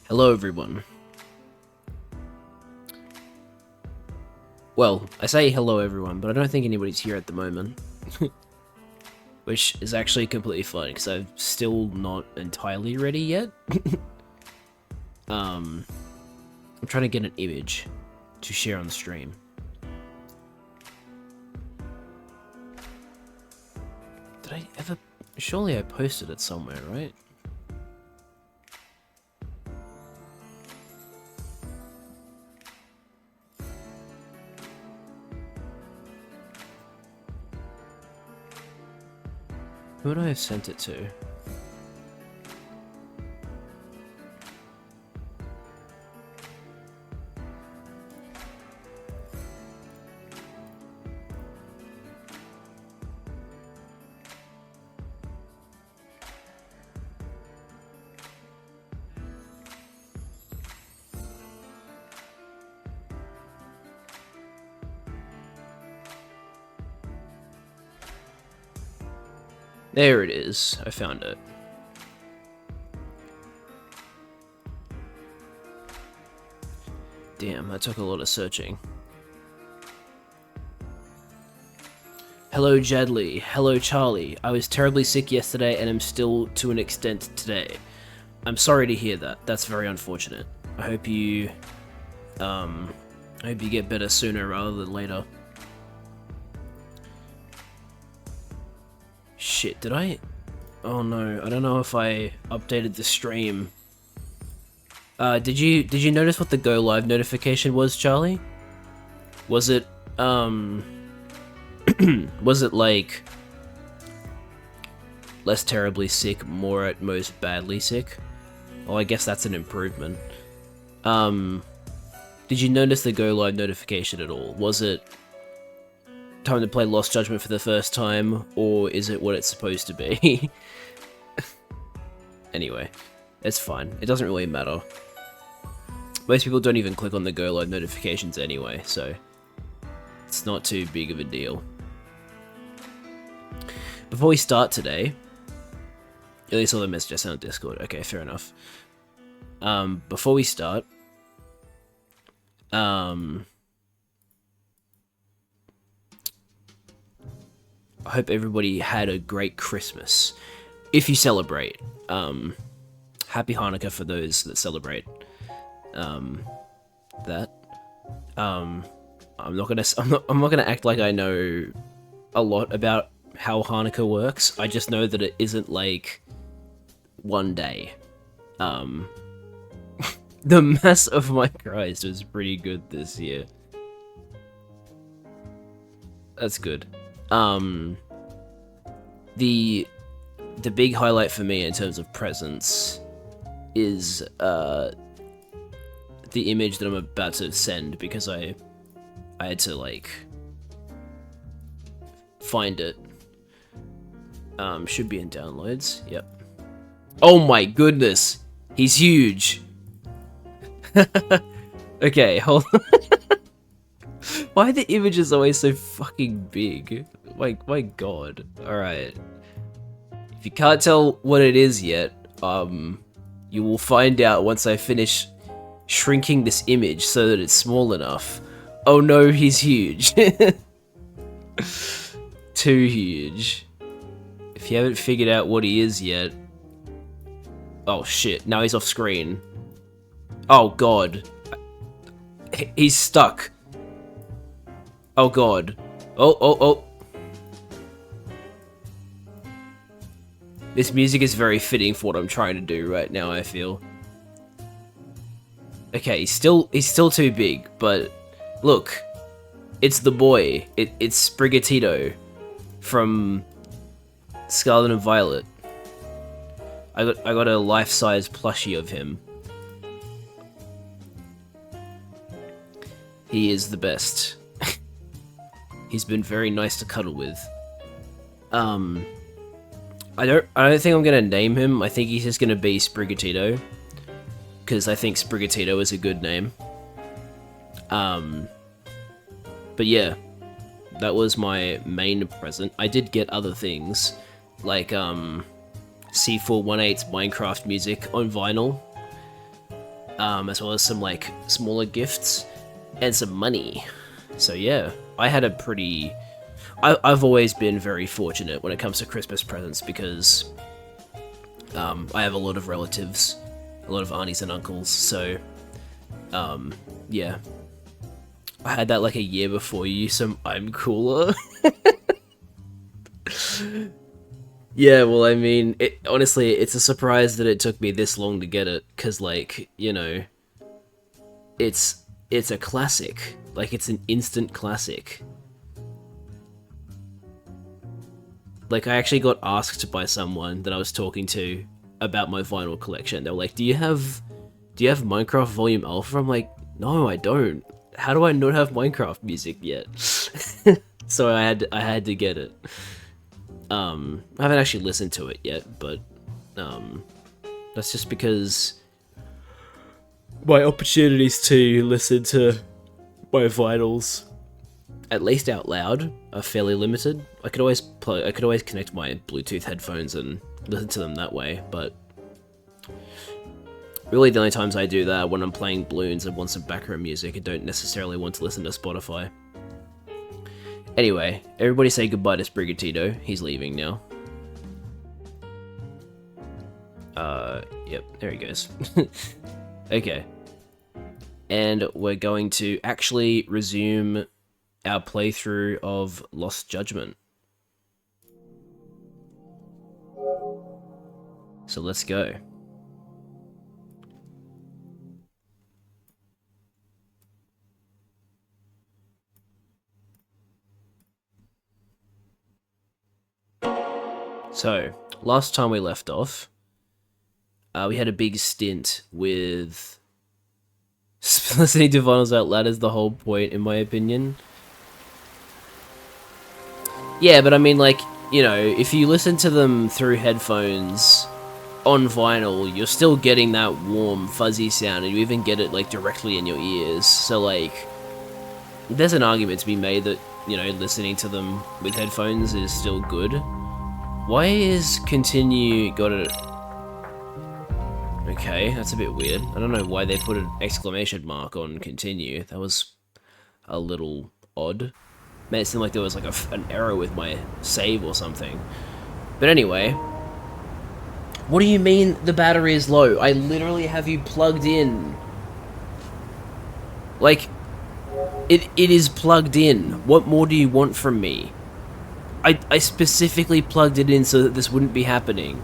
Hello everyone. Well, I say hello everyone, but I don't think anybody's here at the moment. Which is actually completely fine, because I'm still not entirely ready yet. I'm trying to get an image to share on the stream. Did I ever... Surely I posted it somewhere, right? Who would I have sent it to? There it is. I found it. Damn, that took a lot of searching. Hello Jadley, hello Charlie. I was terribly sick yesterday and am still to an extent today. I'm sorry to hear that. That's very unfortunate. I hope you get better sooner rather than later. Shit, did I? Oh no, I don't know if I updated the stream. Did you notice what the go live notification was, Charlie? Was it was it like less terribly sick, more at most badly sick? Well, I guess that's an improvement. Did you notice the go live notification at all? Was it time to play Lost Judgment for the first time, or is it what it's supposed to be? Anyway, it's fine. It doesn't really matter. Most people don't even click on the go live notifications anyway, so it's not too big of a deal. Before we start today, at least all the messages on Discord. Okay, fair enough. Before we start, I hope everybody had a great Christmas. If you celebrate, happy Hanukkah for those that celebrate. That. I'm not gonna act like I know a lot about how Hanukkah works. I just know that it isn't like one day. The Mass of My Christ was pretty good this year. That's good. The big highlight for me in terms of presents is the image that I'm about to send, because I had to like find it. Should be in downloads. Yep. Oh my goodness, he's huge. Okay, hold on. Why are the images always so fucking big? My god. Alright. If you can't tell what it is yet, you will find out once I finish shrinking this image so that it's small enough. Oh no, he's huge. Too huge. If you haven't figured out what he is yet... Oh shit, now he's off screen. Oh god. He's stuck. Oh god. Oh. This music is very fitting for what I'm trying to do right now, I feel. Okay, he's still too big, but look. It's the boy. It's Sprigatito from Scarlet and Violet. I got a life-size plushie of him. He is the best. He's been very nice to cuddle with. I don't think I'm gonna name him. I think he's just gonna be Sprigatito, because I think Sprigatito is a good name. But yeah, that was my main present. I did get other things, like C418's Minecraft music on vinyl, as well as some like smaller gifts and some money. So yeah, I had a pretty. I've always been very fortunate when it comes to Christmas presents because I have a lot of relatives, a lot of aunties and uncles. So yeah, I had that like a year before you. So I'm cooler. Yeah, well, I mean, honestly, it's a surprise that it took me this long to get it, because, like, you know, it's a classic. Like, it's an instant classic. Like, I actually got asked by someone that I was talking to about my vinyl collection. They were like, do you have Minecraft Volume Alpha? I'm like, no, I don't. How do I not have Minecraft music yet? So I had to get it. I haven't actually listened to it yet, but that's just because my opportunities to listen to my vinyls, at least out loud, are fairly limited. I could always connect my Bluetooth headphones and listen to them that way, but really the only times I do that when I'm playing balloons and want some background music. I don't necessarily want to listen to Spotify. Anyway, everybody say goodbye to Sprigatito. He's leaving now. Yep, there he goes. Okay. And we're going to actually resume our playthrough of Lost Judgment. So let's go. So, last time we left off, we had a big stint with listening to vinyls out loud is the whole point, in my opinion. Yeah, but I mean, like, you know, if you listen to them through headphones on vinyl, you're still getting that warm, fuzzy sound, and you even get it, like, directly in your ears. So, like, there's an argument to be made that, you know, listening to them with headphones is still good. Why is continue got it? Okay, that's a bit weird. I don't know why they put an exclamation mark on continue. That was a little odd. Made it seem like there was like an error with my save or something. But anyway, what do you mean the battery is low? I literally have you plugged in. Like, it is plugged in. What more do you want from me? I specifically plugged it in so that this wouldn't be happening.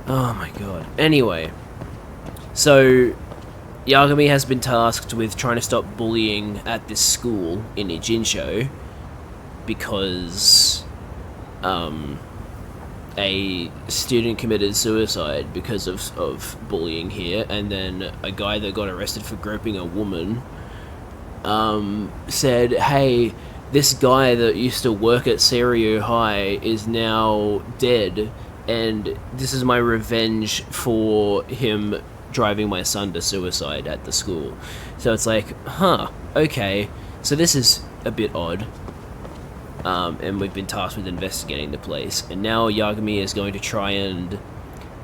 Oh my god. Anyway, so Yagami has been tasked with trying to stop bullying at this school in Ijinsho because a student committed suicide because of bullying here, and then a guy that got arrested for groping a woman said, hey, this guy that used to work at Seiryu High is now dead, and this is my revenge for him driving my son to suicide at the school. So it's like, huh, okay, so this is a bit odd. And we've been tasked with investigating the place, and now Yagami is going to try and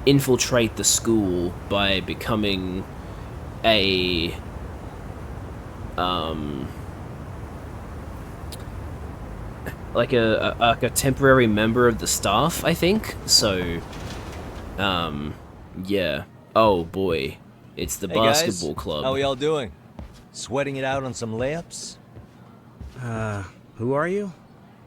infiltrate the school by becoming a like a temporary member of the staff, I think. So, yeah. Oh boy, it's the basketball club. How are y'all doing? Sweating it out on some layups? Who are you?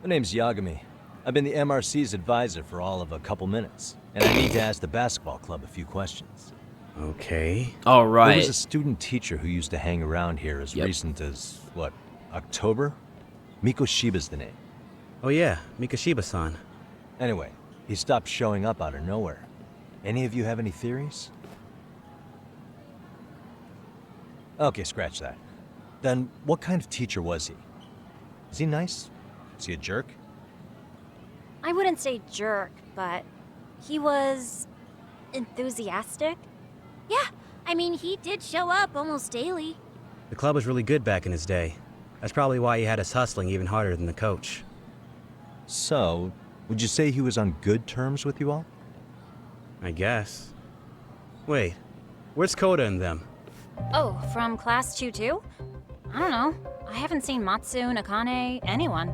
My name's Yagami. I've been the MRC's advisor for all of a couple minutes, and I need to ask the basketball club a few questions. Okay. All right. There was a student teacher who used to hang around here as recent as, what, October? Mikoshiba's the name. Oh yeah, Mikoshiba-san. Anyway, he stopped showing up out of nowhere. Any of you have any theories? Okay, scratch that. Then, what kind of teacher was he? Is he nice? Is he a jerk? I wouldn't say jerk, but he was enthusiastic. Yeah, I mean, he did show up almost daily. The club was really good back in his day. That's probably why he had us hustling even harder than the coach. So, would you say he was on good terms with you all? I guess. Wait, Where's Koda and them? Oh, from class 2 too? I don't know. I haven't seen Matsu, Nakane, anyone.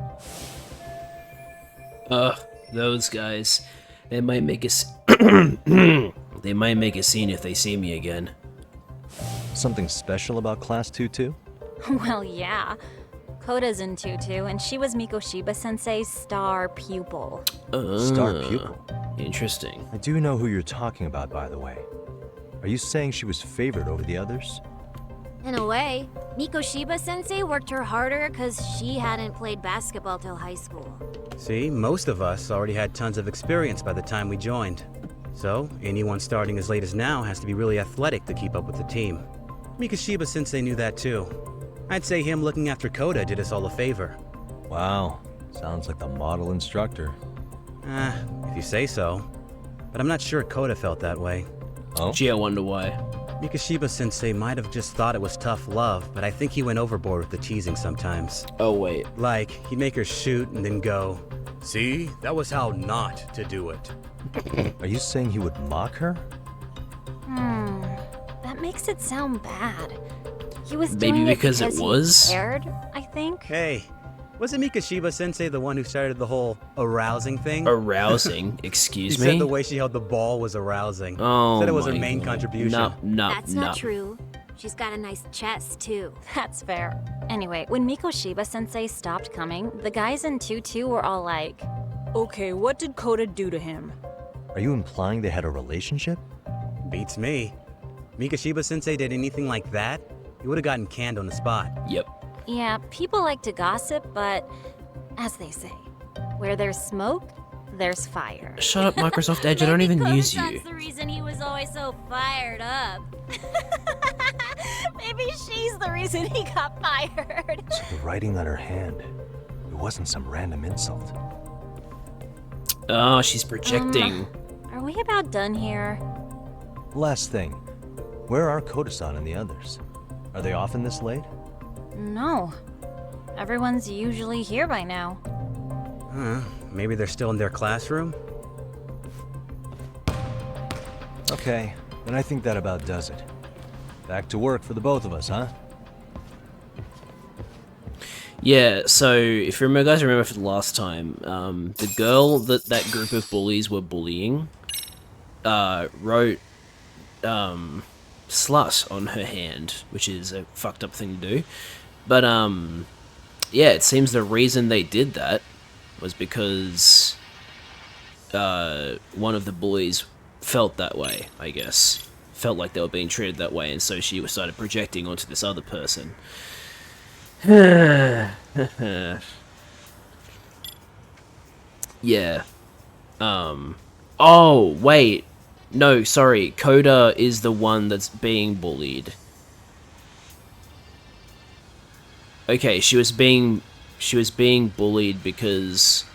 Those guys. They might make us. They might make a scene if they see me again. Something special about Class 2 too? Well, yeah. Koda's in Tutu, and she was Mikoshiba Sensei's star pupil. Star pupil. Interesting. I do know who you're talking about, by the way. Are you saying she was favored over the others? In a way, Mikoshiba Sensei worked her harder because she hadn't played basketball till high school. See, most of us already had tons of experience by the time we joined. So, anyone starting as late as now has to be really athletic to keep up with the team. Mikoshiba Sensei knew that too. I'd say him looking after Koda did us all a favor. Wow, sounds like the model instructor. If you say so. But I'm not sure Koda felt that way. Oh? Gee, I wonder why. Mikoshiba Sensei might have just thought it was tough love, but I think he went overboard with the teasing sometimes. Oh, wait. Like, he'd make her shoot and then go, "See, that was how not to do it." Are you saying he would mock her? That makes it sound bad. He was Maybe doing because it he was? cared, I think. Hey, wasn't Mikoshiba Sensei the one who started the whole arousing thing? Arousing? He Excuse said me? the way she held the ball was arousing. Oh, Said it was her my main God. contribution. No, That's no. not true. She's got a nice chest, too. That's fair. Anyway, when Mikoshiba Sensei stopped coming, the guys in Tutu were all like, Okay, what did Koda do to him? Are you implying they had a relationship? Beats me. Mikoshiba Sensei did anything like that, he would have gotten canned on the spot. Yep. yeah, people like to gossip, but as they say, where there's smoke, there's fire. Shut up, Microsoft Edge. I don't even use you. That's the reason he was always so fired up. Maybe she's the reason he got fired. So the writing on her hand, it wasn't some random insult. Oh, she's projecting. Are we about done here? Last thing, where are Koda-san and the others? Are they often this late? No. Everyone's usually here by now. Maybe they're still in their classroom? Okay, then I think that about does it. Back to work for the both of us, huh? Yeah, so if you guys remember from last time, the girl that that group of bullies were bullying wrote slut on her hand, which is a fucked up thing to do. But yeah, it seems the reason they did that was because one of the bullies felt that way, I guess. Felt like they were being treated that way, and so she started projecting onto this other person. Yeah. Oh, wait. No, sorry. Koda is the one that's being bullied. Okay, she was being bullied because...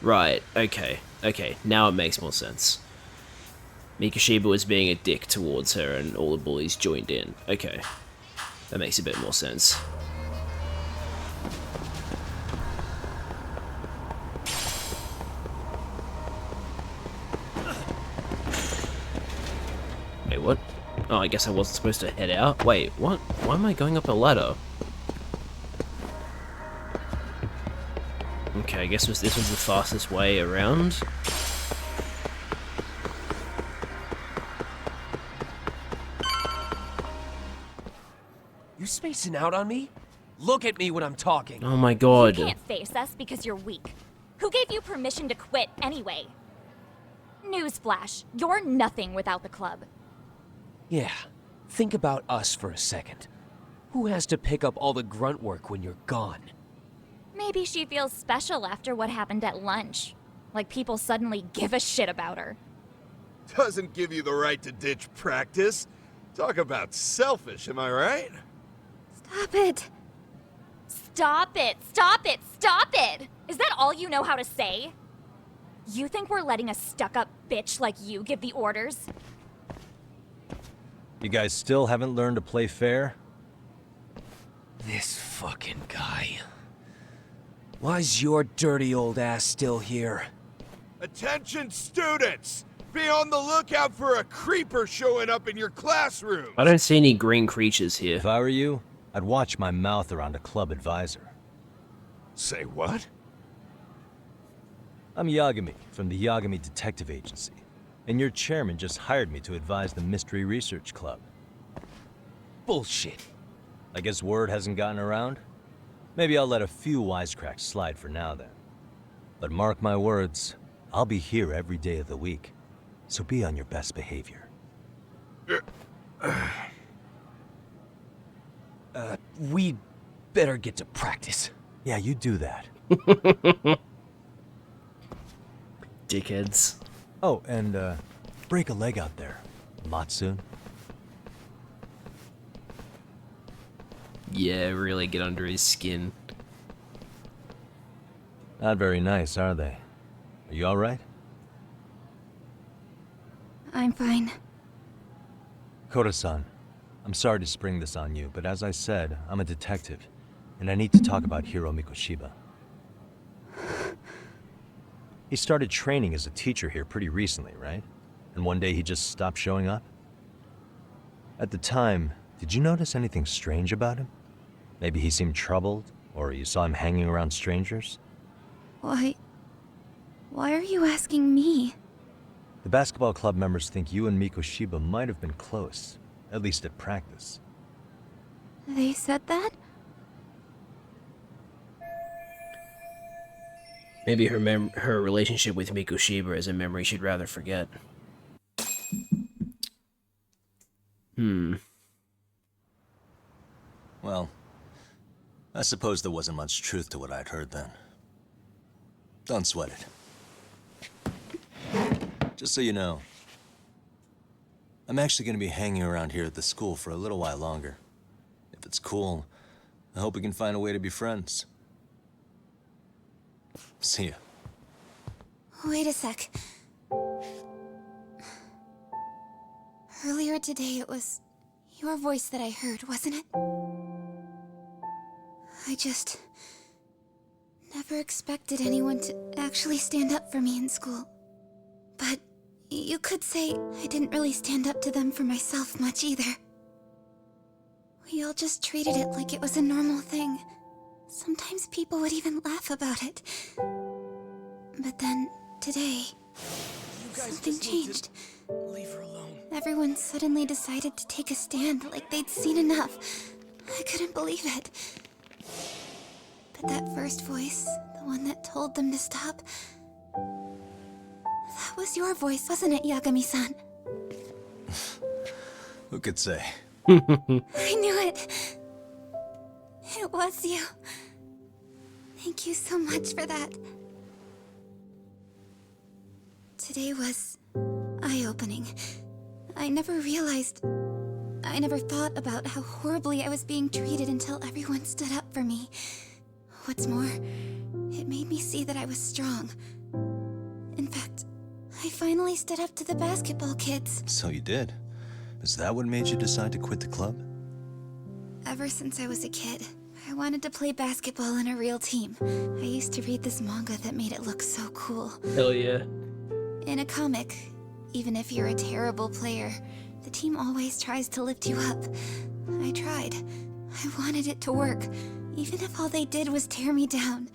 Right, okay. Okay, now it makes more sense. Mikoshiba was being a dick towards her and all the bullies joined in. Okay. That makes a bit more sense. Wait, what? Oh, I guess I wasn't supposed to head out? Wait, what? Why am I going up a ladder? Okay, I guess this was the fastest way around. You spacing out on me? Look at me when I'm talking. Oh my god. You can't face us because you're weak. Who gave you permission to quit anyway? Newsflash, you're nothing without the club. Yeah, think about us for a second. Who has to pick up all the grunt work when you're gone? Maybe she feels special after what happened at lunch. Like people suddenly give a shit about her. Doesn't give you the right to ditch practice. Talk about selfish, am I right? Stop it! Stop it! Stop it! Stop it! Is that all you know how to say? You think we're letting a stuck-up bitch like you give the orders? You guys still haven't learned to play fair? This fucking guy. Why's your dirty old ass still here? Attention students! Be on the lookout for a creeper showing up in your classroom. I don't see any green creatures here. If I were you, I'd watch my mouth around a club advisor. Say what? I'm Yagami from the Yagami Detective Agency, and your chairman just hired me to advise the Mystery Research Club. Bullshit. I guess word hasn't gotten around? Maybe I'll let a few wisecracks slide for now then. But mark my words, I'll be here every day of the week, so be on your best behavior. We better get to practice. Yeah, you do that. Dickheads. Oh, and break a leg out there. Not soon. Yeah, really get under his skin. Not very nice, are they? Are you alright? I'm fine. Koda-san, I'm sorry to spring this on you, but as I said, I'm a detective, and I need to talk about Hiro Mikoshiba. He started training as a teacher here pretty recently, right? And one day he just stopped showing up? At the time, did you notice anything strange about him? Maybe he seemed troubled, or you saw him hanging around strangers? Why are you asking me? The basketball club members think you and Mikoshiba might have been close, at least at practice. They said that? Maybe her relationship with Mikoshiba is a memory she'd rather forget. Well, I suppose there wasn't much truth to what I'd heard then. Don't sweat it. Just so you know, I'm actually going to be hanging around here at the school for a little while longer. If it's cool, I hope we can find a way to be friends. See ya. Wait a sec. Earlier today, it was your voice that I heard, wasn't it? I just never expected anyone to actually stand up for me in school. But you could say I didn't really stand up to them for myself much either. We all just treated it like it was a normal thing. Sometimes people would even laugh about it. But then, today, something changed. Leave her alone. Everyone suddenly decided to take a stand like they'd seen enough. I couldn't believe it. But that first voice, the one that told them to stop, that was your voice, wasn't it, Yagami-san? Who could say? I knew it. It was you. Thank you so much for that. Today was eye-opening. I never thought about how horribly I was being treated until everyone stood up for me. What's more, it made me see that I was strong. In fact, I finally stood up to the basketball kids. So you did. Is that what made you decide to quit the club? Ever since I was a kid, I wanted to play basketball in a real team. I used to read this manga that made it look so cool. Hell yeah. In a comic, even if you're a terrible player, the team always tries to lift you up. I tried. I wanted it to work, even if all they did was tear me down.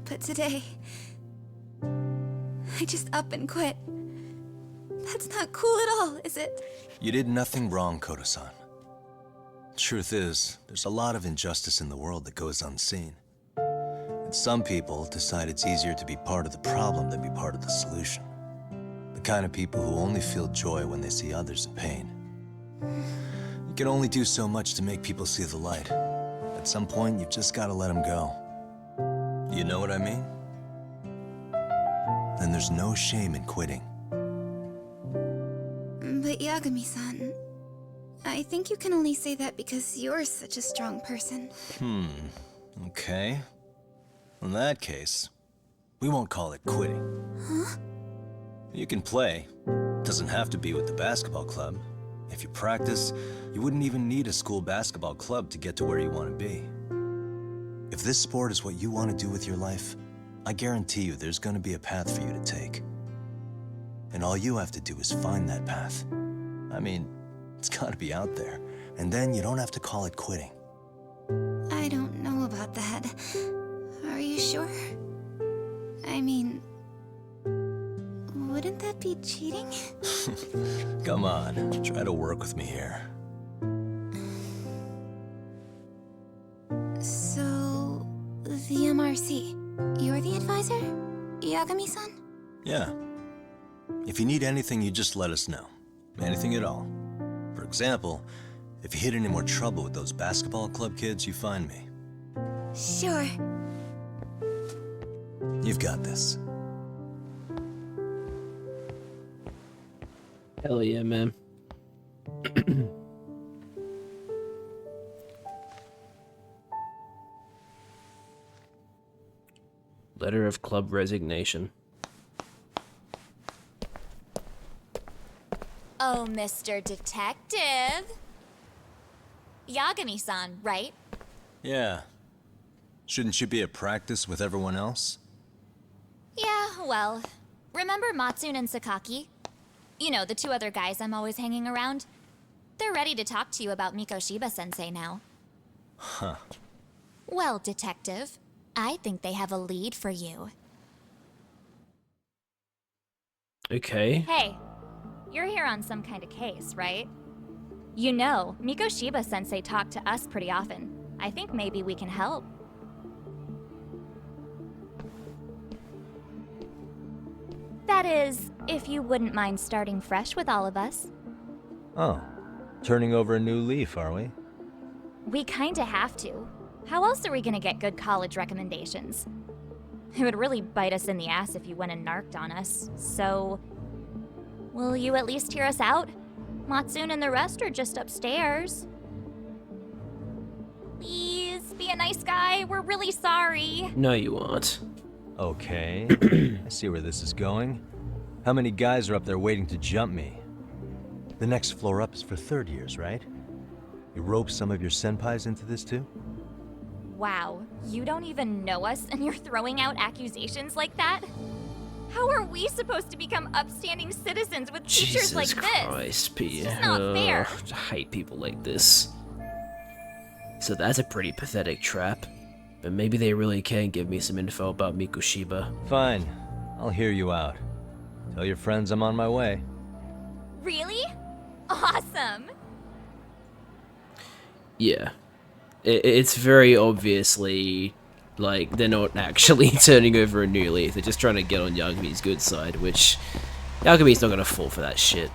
But today, I just up and quit. That's not cool at all, is it? You did nothing wrong, Koda-san. Truth is, there's a lot of injustice in the world that goes unseen. And some people decide it's easier to be part of the problem than be part of the solution. The kind of people who only feel joy when they see others in pain. You can only do so much to make people see the light. At some point, you've just got to let them go. You know what I mean? Then there's no shame in quitting. But Yagami-san, I think you can only say that because you're such a strong person. Okay. In that case, we won't call it quitting. Huh? You can play. Doesn't have to be with the basketball club. If you practice, you wouldn't even need a school basketball club to get to where you want to be. If this sport is what you want to do with your life, I guarantee you there's going to be a path for you to take. And all you have to do is find that path. I mean, it's gotta be out there. And then you don't have to call it quitting. I don't know about that. Are you sure? I mean, wouldn't that be cheating? Come on, try to work with me here. So, the MRC, you're the advisor? Yagami-san? Yeah. If you need anything, you just let us know. Anything at all. For example, if you hit any more trouble with those basketball club kids, you find me. Sure. You've got this. Hell yeah, man. Letter of club resignation. Oh, Mr. Detective. Yagami-san, right? Yeah. Shouldn't you be at practice with everyone else? Yeah, well, remember Matsune and Sakaki? You know, the two other guys I'm always hanging around? They're ready to talk to you about Mikoshiba-sensei now. Huh. Well, Detective, I think they have a lead for you. Okay. Hey, you're here on some kind of case, right? You know, Mikoshiba-sensei talked to us pretty often. I think maybe we can help. That is, if you wouldn't mind starting fresh with all of us. Oh. Turning over a new leaf, are we? We kinda have to. How else are we gonna get good college recommendations? It would really bite us in the ass if you went and narked on us, so... Will you at least hear us out? Matsune and the rest are just upstairs. Please, be a nice guy. We're really sorry. No, you aren't. Okay. I see where this is going. How many guys are up there waiting to jump me? The next floor up is for third years, right? You rope some of your senpais into this too? Wow, you don't even know us and you're throwing out accusations like that? How are we supposed to become upstanding citizens with teachers Jesus like this? Christ, P. This is not fair. I hate people like this. So that's a pretty pathetic trap. But maybe they really can give me some info about Mikoshiba. Fine. I'll hear you out. Tell your friends I'm on my way. Really? Awesome! Yeah. It's very obviously, like, they're not actually turning over a new leaf. They're just trying to get on Yagami's good side, which Yagami's not gonna fall for that shit.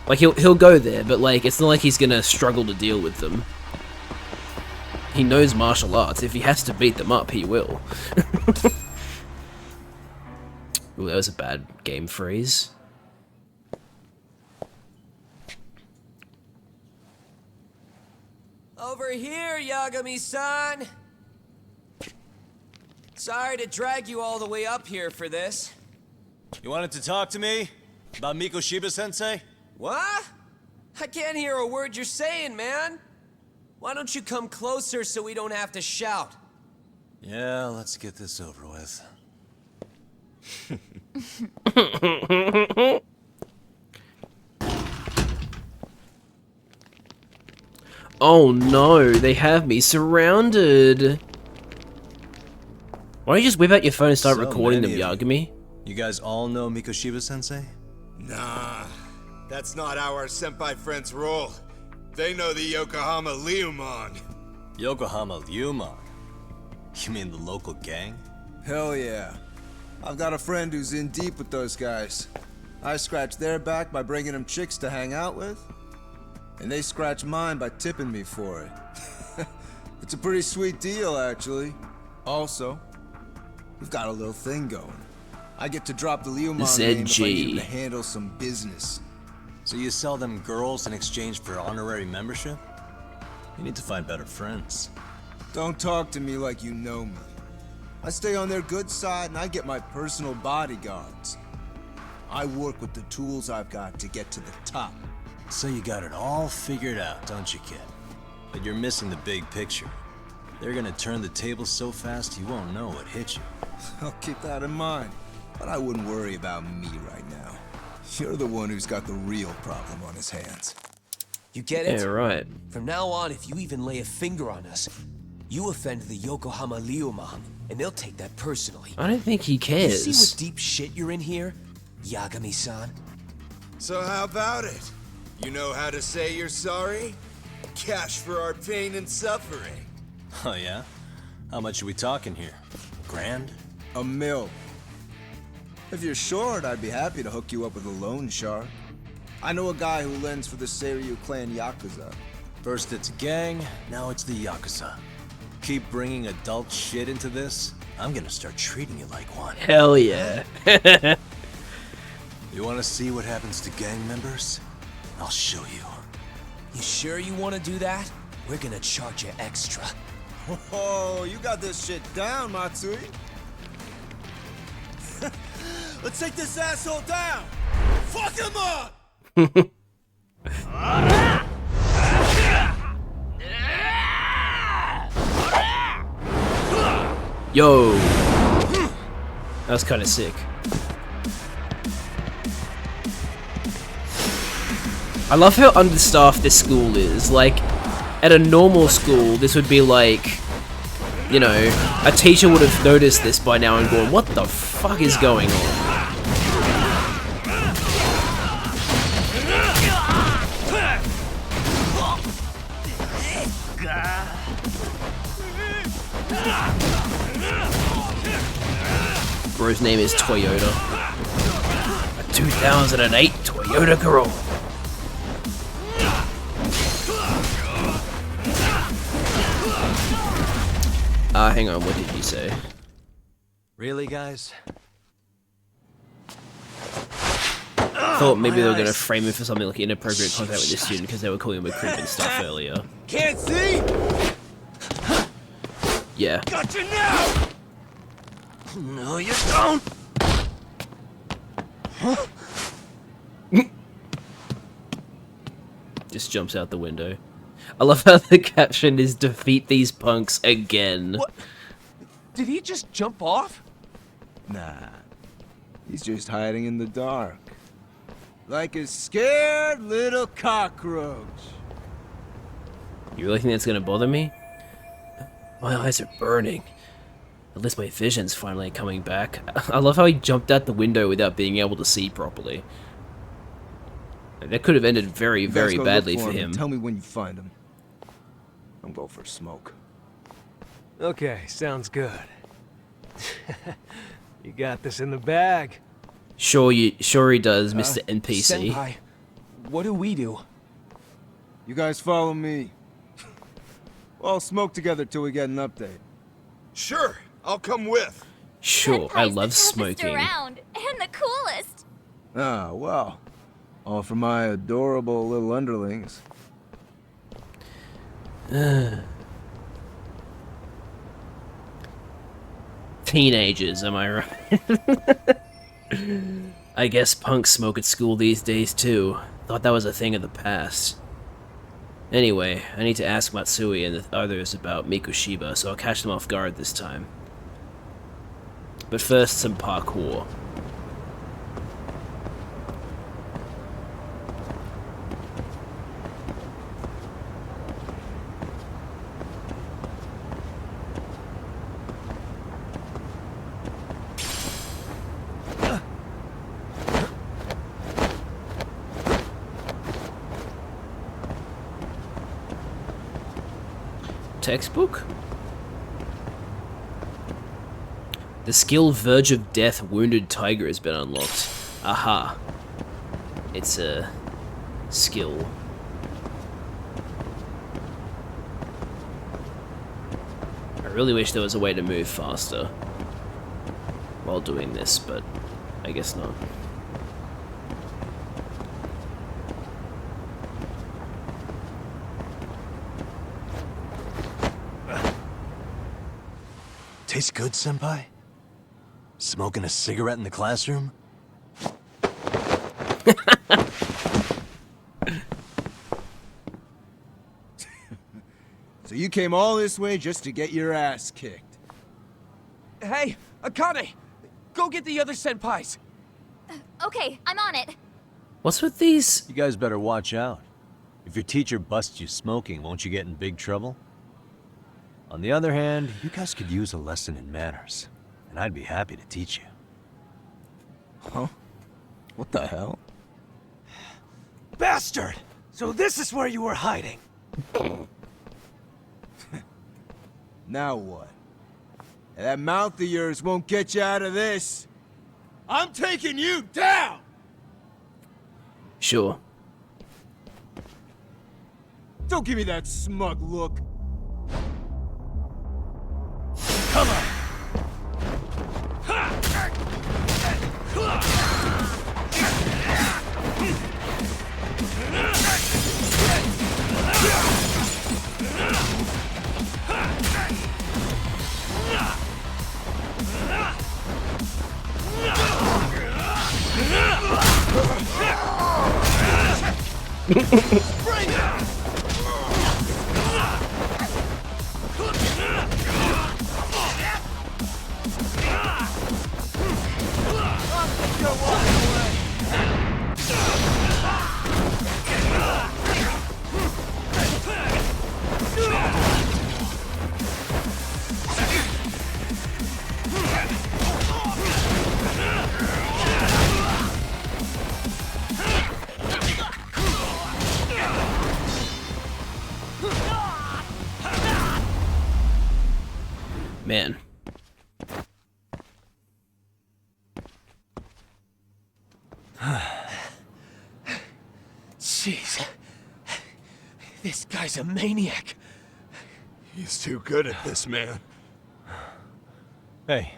Like, he'll go there, but, like, it's not like he's gonna struggle to deal with them. He knows martial arts. If he has to beat them up, he will. Ooh, that was a bad game phrase. Over here, Yagami-san! Sorry to drag you all the way up here for this. You wanted to talk to me? About Mikoshiba-sensei? What? I can't hear a word you're saying, man. Why don't you come closer so we don't have to shout? Yeah, let's get this over with. Oh no, they have me surrounded. Why don't you just whip out your phone and start So recording them, many of Yagami? You guys all know Mikoshiba-sensei? Nah, that's not how our senpai friends roll. They know the Yokohama Liumon. Yokohama Liumon? You mean the local gang? Hell yeah. I've got a friend who's in deep with those guys. I scratch their back by bringing them chicks to hang out with, and they scratch mine by tipping me for it. It's a pretty sweet deal, actually. Also, we've got a little thing going. I get to drop the Liumon name if I need him to handle some business. So you sell them girls in exchange for honorary membership? You need to find better friends. Don't talk to me like you know me. I stay on their good side and I get my personal bodyguards. I work with the tools I've got to get to the top. So you got it all figured out, don't you, kid? But you're missing the big picture. They're gonna turn the tables so fast you won't know what hit you. I'll keep that in mind. But I wouldn't worry about me right now. You're the one who's got the real problem on his hands. You get it? Yeah, right. From now on, if you even lay a finger on us, you offend the Yokohama Liuma, and they'll take that personally. I don't think he You cares. see what deep shit you're in here, Yagami-san? So how about it? You know how to say you're sorry? Cash for our pain and suffering. Oh, yeah? How much are we talking here? Grand? $1 million. If you're short, I'd be happy to hook you up with a loan shark. I know a guy who lends for the Seiryu clan Yakuza. First it's a gang, now it's the Yakuza. Keep bringing adult shit into this, I'm gonna start treating you like one. Hell yeah. You wanna see what happens to gang members? I'll show you. You sure you want to do that? We're gonna charge you extra. Oh, you got this shit down, Matsui. Let's take this asshole down! Fuck him up! Yo. That was kind of sick. I love how understaffed this school is. Like, at a normal school, this would be like, you know, a teacher would have noticed this by now and gone, what the fuck is going on? Bro's name is Toyota. A 2008 Toyota Corolla. Hang on, what did you say? Really, guys? Thought maybe they were gonna frame him for something like inappropriate contact with this student because they were calling him a creep and stuff earlier. Can't see? Yeah. Got you now! No, you don't! Just jumps out the window. I love how the caption is defeat these punks again. What? Did he just jump off? Nah. He's just hiding in the dark. Like a scared little cockroach. You really think that's gonna bother me? My eyes are burning. At least my vision's finally coming back. I love how he jumped out the window without being able to see properly. That could have ended very, very badly for him. Tell me when you find him. I'm going for a smoke. Okay, sounds good. You got this in the bag. Sure he does, Mr. NPC. Senpai, what do we do? You guys follow me. We'll all smoke together till we get an update. Sure, I'll come with. Sure, I Senpai's love the toughest smoking. around, and the coolest. Ah, well. All for my adorable little underlings. Teenagers, am I right? I guess punks smoke at school these days too. Thought that was a thing of the past. Anyway, I need to ask Matsui and the others about Mikushiba, so I'll catch them off guard this time. But first, some parkour. Textbook? The skill Verge of Death Wounded Tiger has been unlocked. Aha. It's a skill. I really wish there was a way to move faster while doing this, but I guess not. Tastes good, Senpai? Smoking a cigarette in the classroom? So you came all this way just to get your ass kicked. Hey, Akane! go get the other senpais. Okay, I'm on it. What's with these? You guys better watch out. If your teacher busts you smoking, won't you get in big trouble? On the other hand, you guys could use a lesson in manners, and I'd be happy to teach you. Huh? What the hell? Bastard! So this is where you were hiding. Now what? That mouth of yours won't get you out of this. I'm taking you down! Sure. Don't give me that smug look. Come on! Man. Jeez. This guy's a maniac. He's too good at this, man. Hey,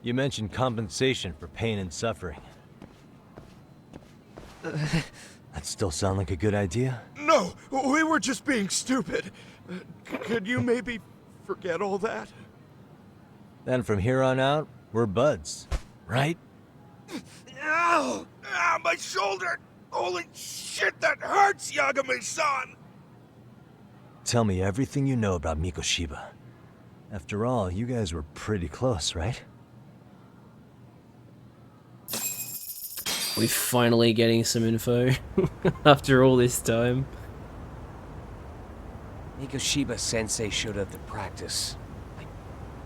you mentioned compensation for pain and suffering. That still sound like a good idea? No, we were just being stupid. Could you maybe forget all that? Then from here on out, we're buds, right? Ow! Ah, my shoulder! Holy shit, that hurts, Yagami-san! Tell me everything you know about Mikoshiba. After all, you guys were pretty close, right? We're finally getting some info after all this time. Mikoshiba Sensei showed up to practice, like,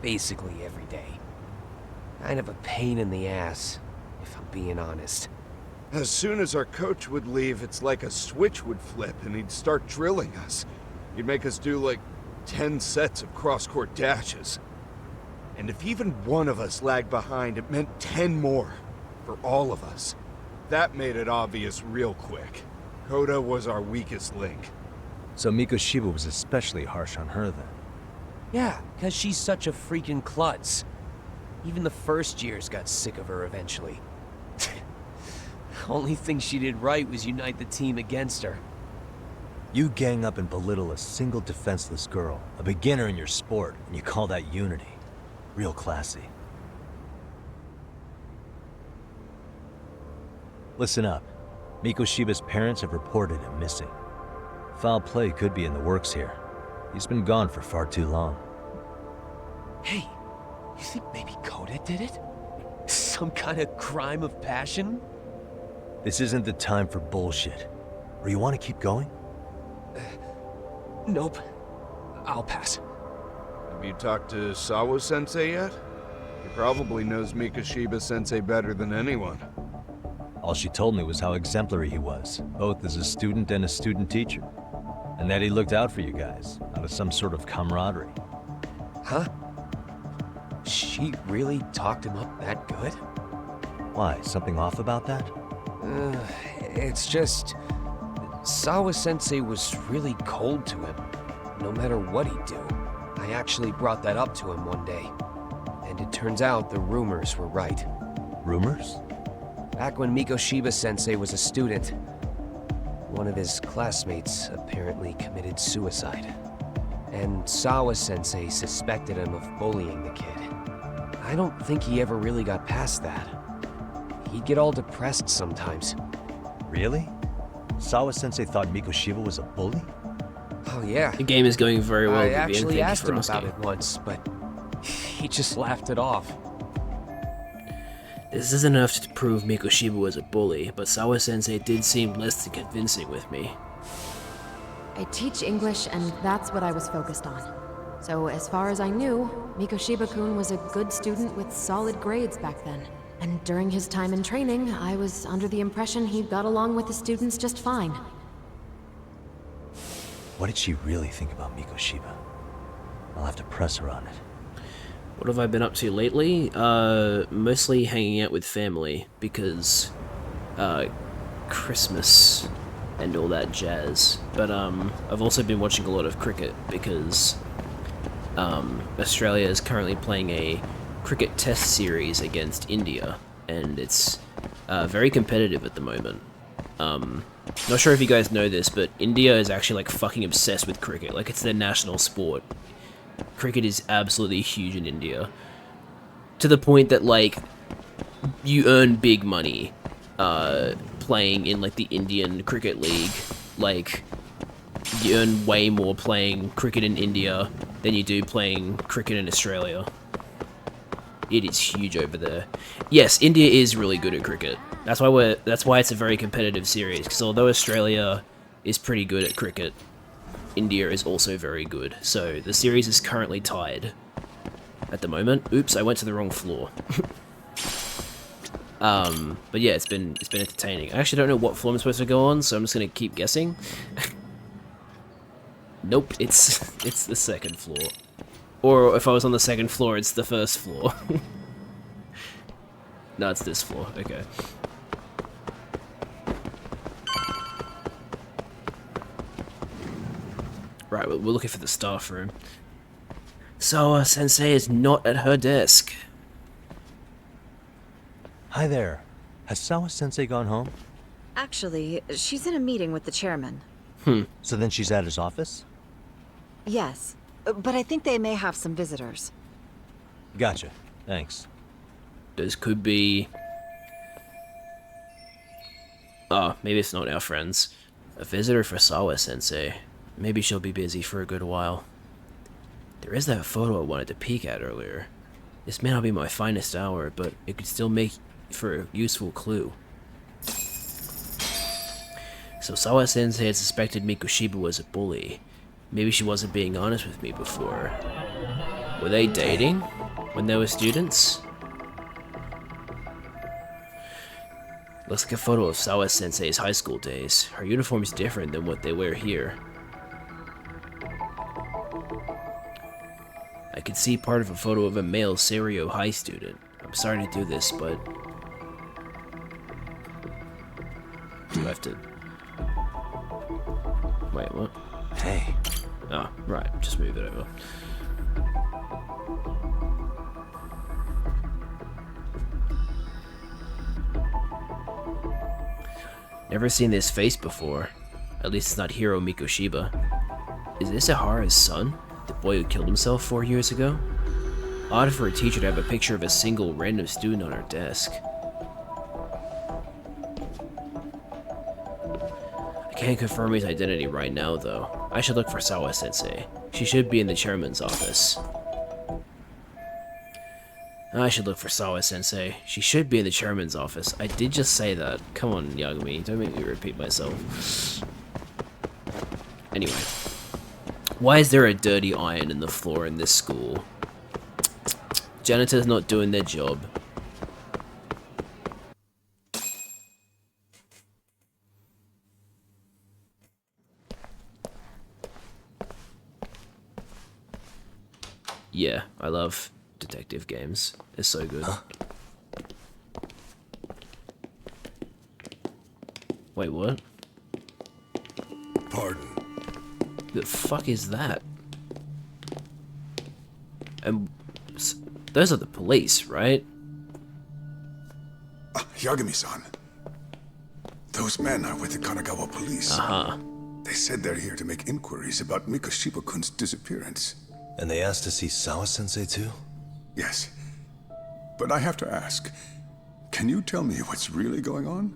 basically every day. Kind of a pain in the ass, if I'm being honest. As soon as our coach would leave, it's like a switch would flip and he'd start drilling us. He'd make us do like 10 sets of cross-court dashes. And if even one of us lagged behind, it meant 10 more for all of us. That made it obvious real quick. Koda was our weakest link. So Mikoshiba was especially harsh on her then. Yeah, because she's such a freaking klutz. Even the first years got sick of her eventually. Only thing she did right was unite the team against her. You gang up and belittle a single defenseless girl, a beginner in your sport, and you call that unity. Real classy. Listen up. Mikoshiba's parents have reported him missing. Foul play could be in the works here. He's been gone for far too long. Hey, you think maybe Koda did it? Some kind of crime of passion? This isn't the time for bullshit. Or you want to keep going? Nope. I'll pass. Have you talked to Sawa-sensei yet? He probably knows Mikoshiba-sensei better than anyone. All she told me was how exemplary he was, both as a student and a student teacher. And that he looked out for you guys, out of some sort of camaraderie. Huh? She really talked him up that good? Why, something off about that? It's just... Sawa-sensei was really cold to him, no matter what he'd do. I actually brought that up to him one day. And it turns out the rumors were right. Rumors? Back when Mikoshiba-sensei was a student, one of his classmates apparently committed suicide. And Sawa-sensei suspected him of bullying the kid. I don't think he ever really got past that. He'd get all depressed sometimes. Really? Sawa-sensei thought Mikoshiba was a bully? Oh yeah. The game is going very well. I Vivian. actually Thank you asked for him asking. about it once, but he just laughed it off. This isn't enough to prove Mikoshiba was a bully, but Sawa-sensei did seem less than convincing with me. I teach English, and that's what I was focused on. So as far as I knew, Mikoshiba-kun was a good student with solid grades back then. And during his time in training, I was under the impression he got along with the students just fine. What did she really think about Mikoshiba? I'll have to press her on it. What have I been up to lately? Mostly hanging out with family, because, Christmas and all that jazz. But, I've also been watching a lot of cricket, because, Australia is currently playing a cricket test series against India, and it's, very competitive at the moment. Not sure if you guys know this, but India is actually, like, fucking obsessed with cricket. Like, it's their national sport. Cricket is absolutely huge in India. To the point that, like, you earn big money, playing in, like, the Indian Cricket League. Like, you earn way more playing cricket in India than you do playing cricket in Australia. It is huge over there. Yes, India is really good at cricket. That's why it's a very competitive series, because although Australia is pretty good at cricket, India is also very good. So the series is currently tied at the moment. Oops, I went to the wrong floor. But yeah, it's been entertaining. I actually don't know what floor I'm supposed to go on, so I'm just gonna keep guessing. Nope, it's the second floor. Or if I was on the second floor, it's the first floor. No, it's this floor. Okay. Right, we're looking for the staff room. Sawa-sensei is not at her desk. Hi there. Has Sawa-sensei gone home? Actually, she's in a meeting with the chairman. So then she's at his office? Yes, but I think they may have some visitors. Gotcha. Thanks. This could be... Oh, maybe it's not our friends. A visitor for Sawa-sensei. Maybe she'll be busy for a good while. There is that photo I wanted to peek at earlier. This may not be my finest hour, but it could still make for a useful clue. So Sawa-sensei had suspected Mikoshiba was a bully. Maybe she wasn't being honest with me before. Were they dating when they were students? Looks like a photo of Sawa-sensei's high school days. Her uniform's different than what they wear here. I could see part of a photo of a male Serio High student. I'm sorry to do this, but... Do I have to... Wait, what? Hey. Oh, right, just move it over. Never seen this face before. At least it's not Hiro Mikoshiba. Is this Ahara's son? The boy who killed himself 4 years ago? Odd for a teacher to have a picture of a single random student on her desk. I can't confirm his identity right now, though. I should look for Sawa-sensei. She should be in the chairman's office. I should look for Sawa-sensei. She should be in the chairman's office. I did just say that. Come on, Yagami. Don't make me repeat myself. Anyway. Why is there a dirty iron in the floor in this school? Janitor's not doing their job. Yeah, I love detective games. It's so good. Huh? Wait, what? Pardon. The fuck is that? And those are the police, right? Yagami-san. Those men are with the Kanagawa police. Uh-huh. They said they're here to make inquiries about Mikoshiba-kun's disappearance. And they asked to see Sawa-sensei too? Yes. But I have to ask, can you tell me what's really going on?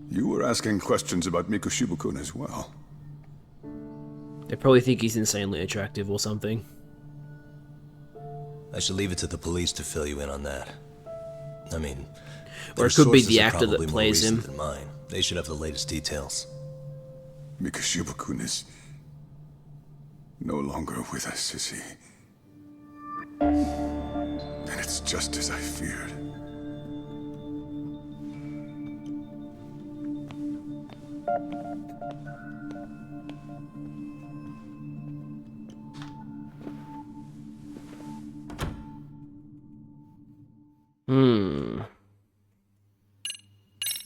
You were asking questions about Mikoshiba-kun as well. They probably think he's insanely attractive or something. I should leave it to the police to fill you in on that. I mean, Or Their it could be sources the are actor that probably more plays recent him. than mine. They should have the latest details. Mikoshiba-kun is no longer with us, is he? And it's just as I feared.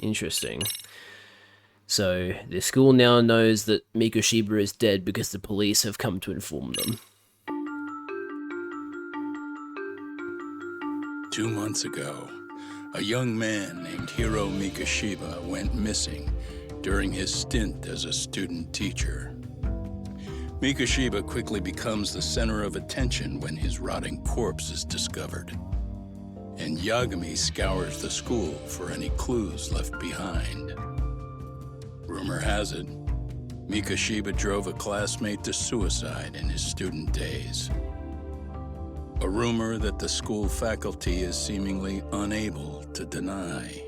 Interesting. So, the school now knows that Mikoshiba is dead because the police have come to inform them. 2 months ago, a young man named Hiro Mikoshiba went missing during his stint as a student teacher. Mikoshiba quickly becomes the center of attention when his rotting corpse is discovered. And Yagami scours the school for any clues left behind. Rumor has it, Mikoshiba drove a classmate to suicide in his student days. A rumor that the school faculty is seemingly unable to deny.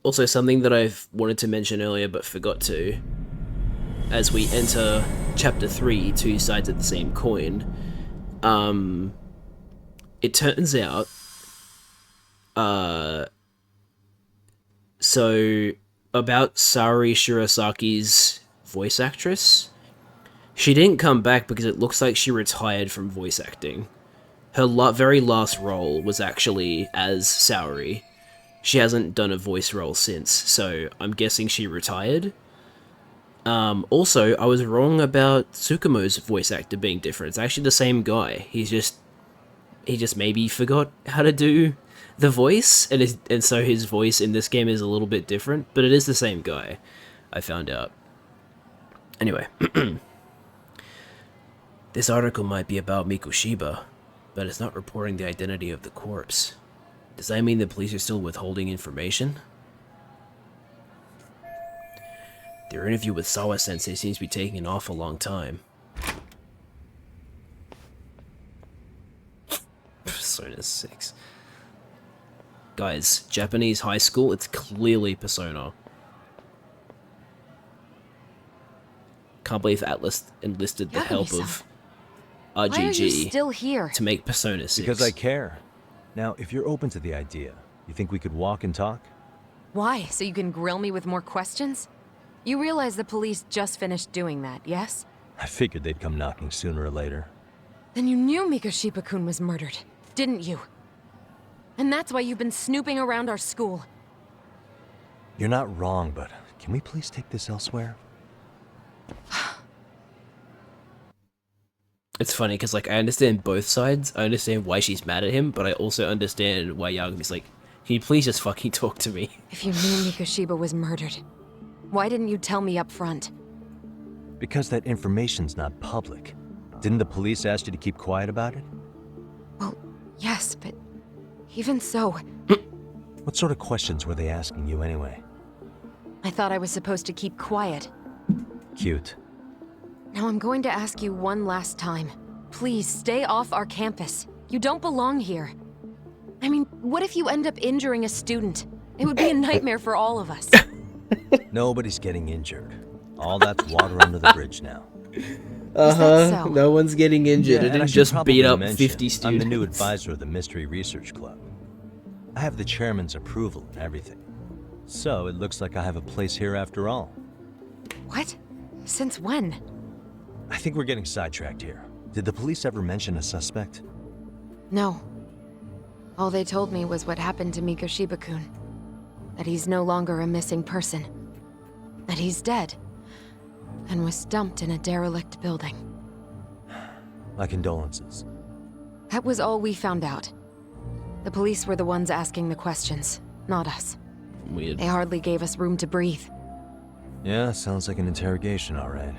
Also, something that I've wanted to mention earlier but forgot to. As we enter Chapter 3, Two Sides of the Same Coin, it turns out, so about Saori Shirasaki's voice actress, she didn't come back because it looks like she retired from voice acting. Her very last role was actually as Saori. She hasn't done a voice role since, so I'm guessing she retired. Also, I was wrong about Tsukumo's voice actor being different. It's actually the same guy. He just maybe forgot how to do the voice, and so his voice in this game is a little bit different, but it is the same guy, I found out. Anyway. This article might be about Mikoshiba, but it's not reporting the identity of the corpse. Does that mean the police are still withholding information? Their interview with Sawa-sensei seems to be taking an awful long time. Persona 6. Guys, Japanese high school, it's clearly Persona. Can't believe Atlas enlisted the help of RGG Why are you still here? to make Persona 6. Because I care. Now, if you're open to the idea, you think we could walk and talk? Why? So you can grill me with more questions? You realize the police just finished doing that, yes? I figured they'd come knocking sooner or later. Then you knew Mikoshiba-kun was murdered, didn't you? And that's why you've been snooping around our school. You're not wrong, but can we please take this elsewhere? It's funny, because, like, I understand both sides. I understand why she's mad at him, but I also understand why Yagami's like, can you please just fucking talk to me? If you knew Mikoshiba was murdered, why didn't you tell me up front? Because that information's not public. Didn't the police ask you to keep quiet about it? Well, yes, but even so... What sort of questions were they asking you anyway? I thought I was supposed to keep quiet. Cute. Now I'm going to ask you one last time. Please, stay off our campus. You don't belong here. I mean, what if you end up injuring a student? It would be a nightmare for all of us. Nobody's getting injured. All that's water under the bridge now. So? No one's getting injured. Yeah, I and didn't should just probably beat up mention, 50 students. I'm the new advisor of the Mystery Research Club. I have the chairman's approval and everything. So it looks like I have a place here after all. What? Since when? I think we're getting sidetracked here. Did the police ever mention a suspect? No. All they told me was what happened to Mikoshiba-kun. That he's no longer a missing person. That he's dead. And was dumped in a derelict building. My condolences. That was all we found out. The police were the ones asking the questions, not us. Weird. They hardly gave us room to breathe. Yeah, sounds like an interrogation, all right.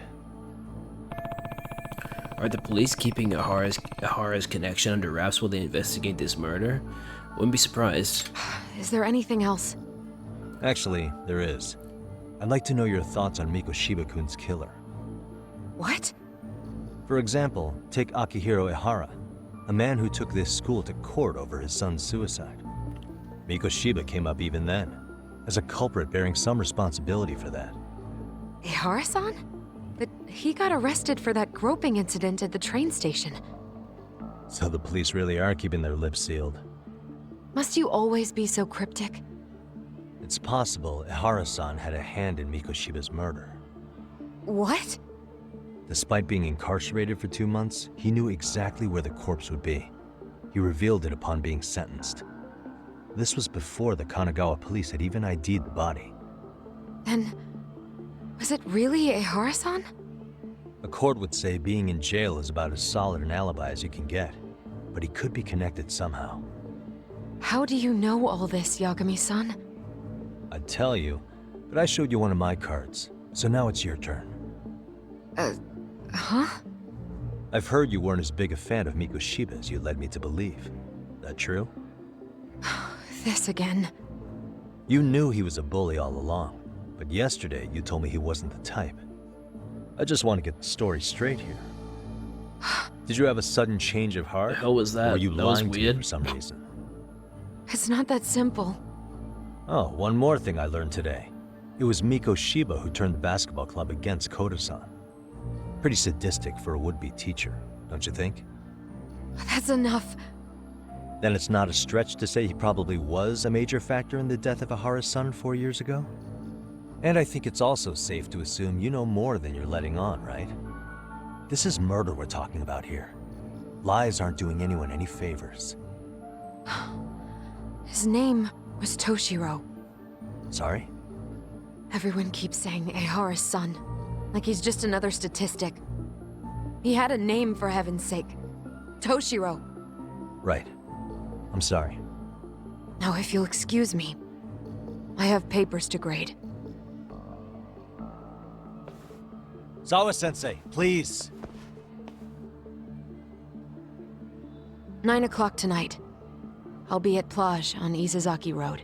Are the police keeping Ahara's connection under wraps while they investigate this murder? Wouldn't be surprised. Is there anything else? Actually, there is. I'd like to know your thoughts on Mikoshiba-kun's killer. What? For example, take Akihiro Ihara, a man who took this school to court over his son's suicide. Mikoshiba came up even then, as a culprit bearing some responsibility for that. Ehara-san? But he got arrested for that groping incident at the train station. So the police really are keeping their lips sealed. Must you always be so cryptic? It's possible Ehara-san had a hand in Mikoshiba's murder. What? Despite being incarcerated for 2 months, he knew exactly where the corpse would be. He revealed it upon being sentenced. This was before the Kanagawa police had even ID'd the body. Then, was it really Ehara-san? A court would say being in jail is about as solid an alibi as you can get, but he could be connected somehow. How do you know all this, Yagami-san? I'd tell you, but I showed you one of my cards, so now it's your turn. Huh? I've heard you weren't as big a fan of Mikoshiba as you led me to believe. That true? This again. You knew he was a bully all along, but yesterday you told me he wasn't the type. I just want to get the story straight here. Did you have a sudden change of heart? The hell was that? Or were you That was lying to me weird. for some reason? It's not that simple. Oh, one more thing I learned today. It was Mikoshiba who turned the basketball club against Koto-san. Pretty sadistic for a would-be teacher, don't you think? That's enough. Then it's not a stretch to say he probably was a major factor in the death of Ehara's son 4 years ago? And I think it's also safe to assume you know more than you're letting on, right? This is murder we're talking about here. Lies aren't doing anyone any favors. His name was Toshiro. Sorry? Everyone keeps saying Ehara's son, like he's just another statistic. He had a name, for heaven's sake. Toshiro. Right. I'm sorry. Now, if you'll excuse me, I have papers to grade. Sawa-sensei, please! 9 o'clock tonight. I'll be at Plage on Izazaki Road.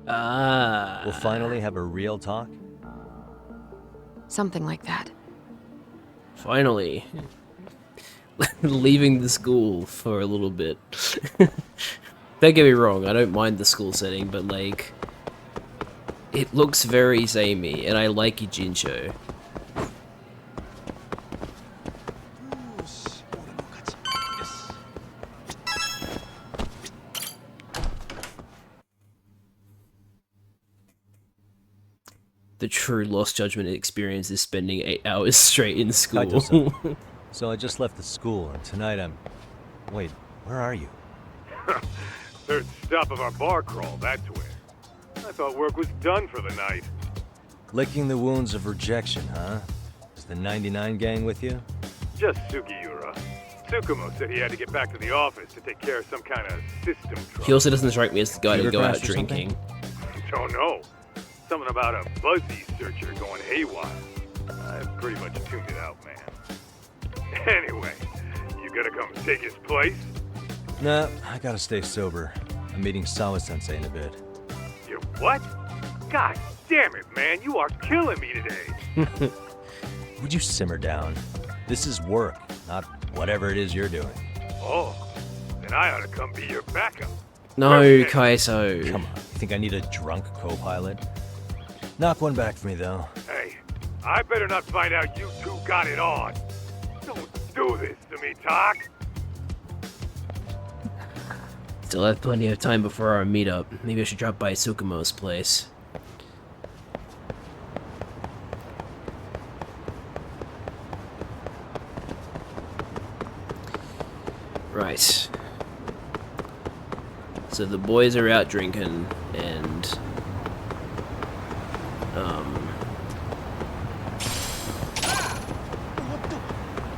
Ah. We'll finally have a real talk? Something like that. Finally. Leaving the school for a little bit. Don't get me wrong, I don't mind the school setting, but like... It looks very samey, and I like Ijincho. The true lost judgment experience is spending 8 hours straight in school. Kaito-san. So I just left the school, and tonight I'm... Wait, where are you? Third stop of our bar crawl, that's where. I thought work was done for the night. Licking the wounds of rejection, huh? Is the 99 gang with you? Just Sugiura. Tsukumo said he had to get back to the office to take care of some kind of system trouble. He also doesn't strike me as the guy to go out Fever crash or something? drinking. Don't know. Something about a Buzzy searcher going haywire. I pretty much tuned it out, man. Anyway, you gonna come take his place? Nah, I gotta stay sober. I'm meeting Sawa-sensei in a bit. You what? God damn it, man, you are killing me today. Would you simmer down? This is work, not whatever it is you're doing. Oh, then I ought to come be your backup. No, Okay. Kaiso. Come on, you think I need a drunk co-pilot? Knock one back for me, though. Hey, I better not find out you two got it on. Don't do this to me, Talk. Still have plenty of time before our meetup. Maybe I should drop by Tsukumo's place. Right. So the boys are out drinking, and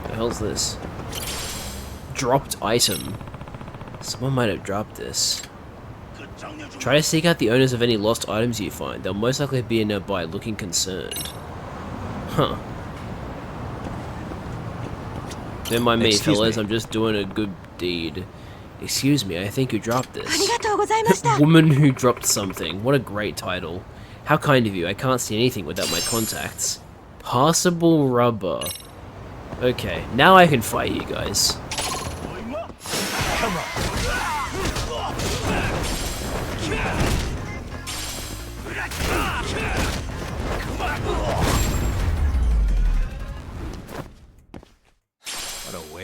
the hell's this? Dropped item. Someone might have dropped this. Try to seek out the owners of any lost items you find. They'll most likely be nearby, looking concerned. Huh. Don't mind me, Excuse fellas. me. I'm just doing a good deed. Excuse me, I think you dropped this. ありがとうございました。 Woman Who Dropped Something. What a great title. How kind of you. I can't see anything without my contacts. Passable rubber. Okay, now I can fight you guys. Come on.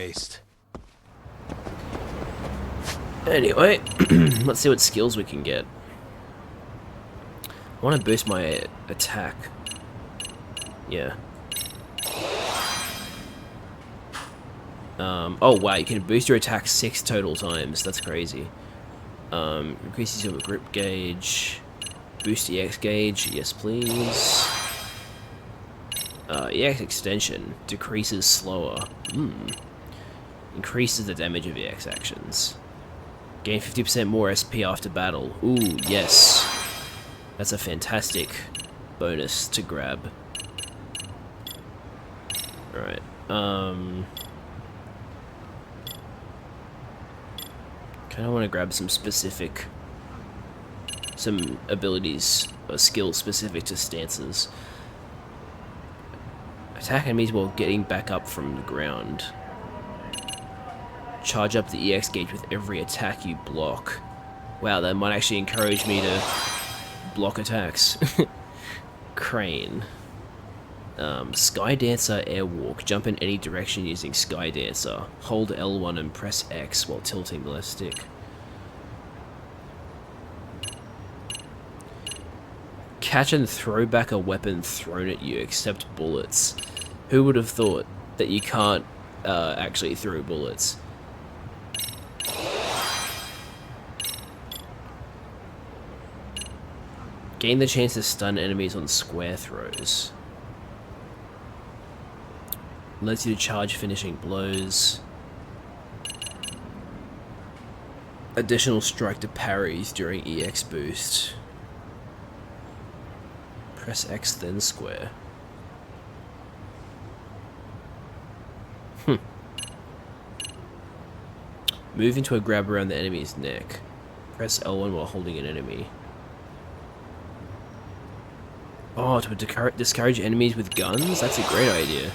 waste. Anyway, let's see what skills we can get. I want to boost my attack. Yeah. Oh wow, you can boost your attack 6 total times. That's crazy. Increases your grip gauge. Boost EX gauge. Yes, please. EX extension. Decreases slower. Increases the damage of EX actions. Gain 50% more SP after battle. Ooh, yes. That's a fantastic bonus to grab. Alright, kinda wanna grab some abilities or skills specific to stances. Attack enemies while getting back up from the ground. Charge up the EX gauge with every attack you block. Wow, that might actually encourage me to block attacks. Crane. Sky Dancer Airwalk. Jump in any direction using Sky Dancer. Hold L1 and press X while tilting the left stick. Catch and throw back a weapon thrown at you, except bullets. Who would have thought that you can't actually throw bullets? Gain the chance to stun enemies on square throws. Lets you to charge finishing blows. Additional strike to parries during EX boost. Press X then square. Move into a grab around the enemy's neck. Press L1 while holding an enemy. Oh, to discourage enemies with guns? That's a great idea.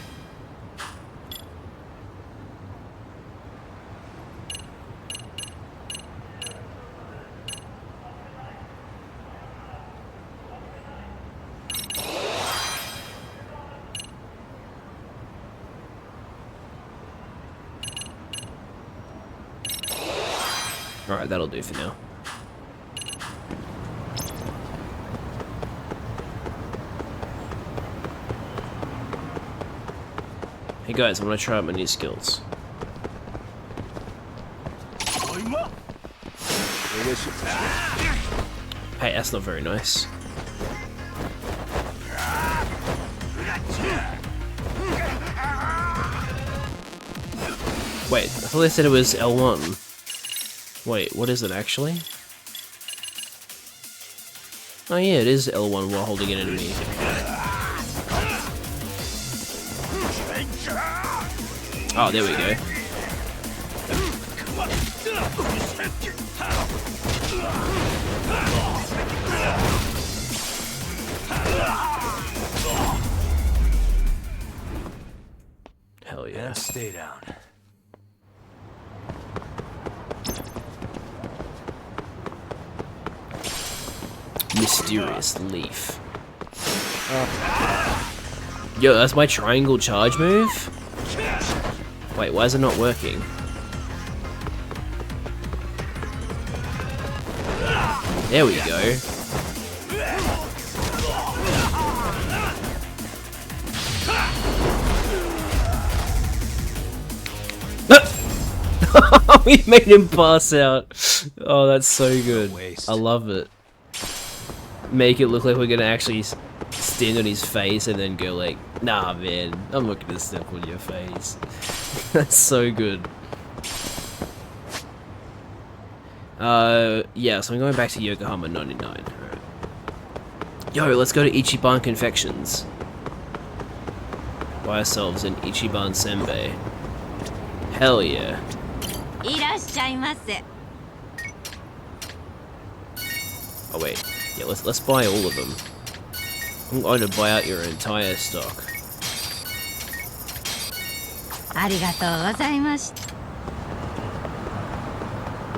Alright, that'll do for now. Hey guys, I want to try out my new skills. Hey, that's not very nice. Wait, I thought they said it was L1. Wait, what is it actually? Oh yeah, it is L1 while holding an enemy. Oh, there we go. Hell yeah. Now stay down. Mysterious Leaf. Yo, that's my triangle charge move? Wait, why is it not working? There we go. We made him pass out. Oh, that's so good. I love it. Make it look like we're gonna actually stand on his face and then go like, nah man, I'm not gonna step on your face. That's so good. Yeah, so I'm going back to Yokohama 99. Right. Yo, let's go to Ichiban Confections. Buy ourselves an Ichiban Senbei. Hell yeah. Oh wait, yeah, let's buy all of them. I'm going to buy out your entire stock.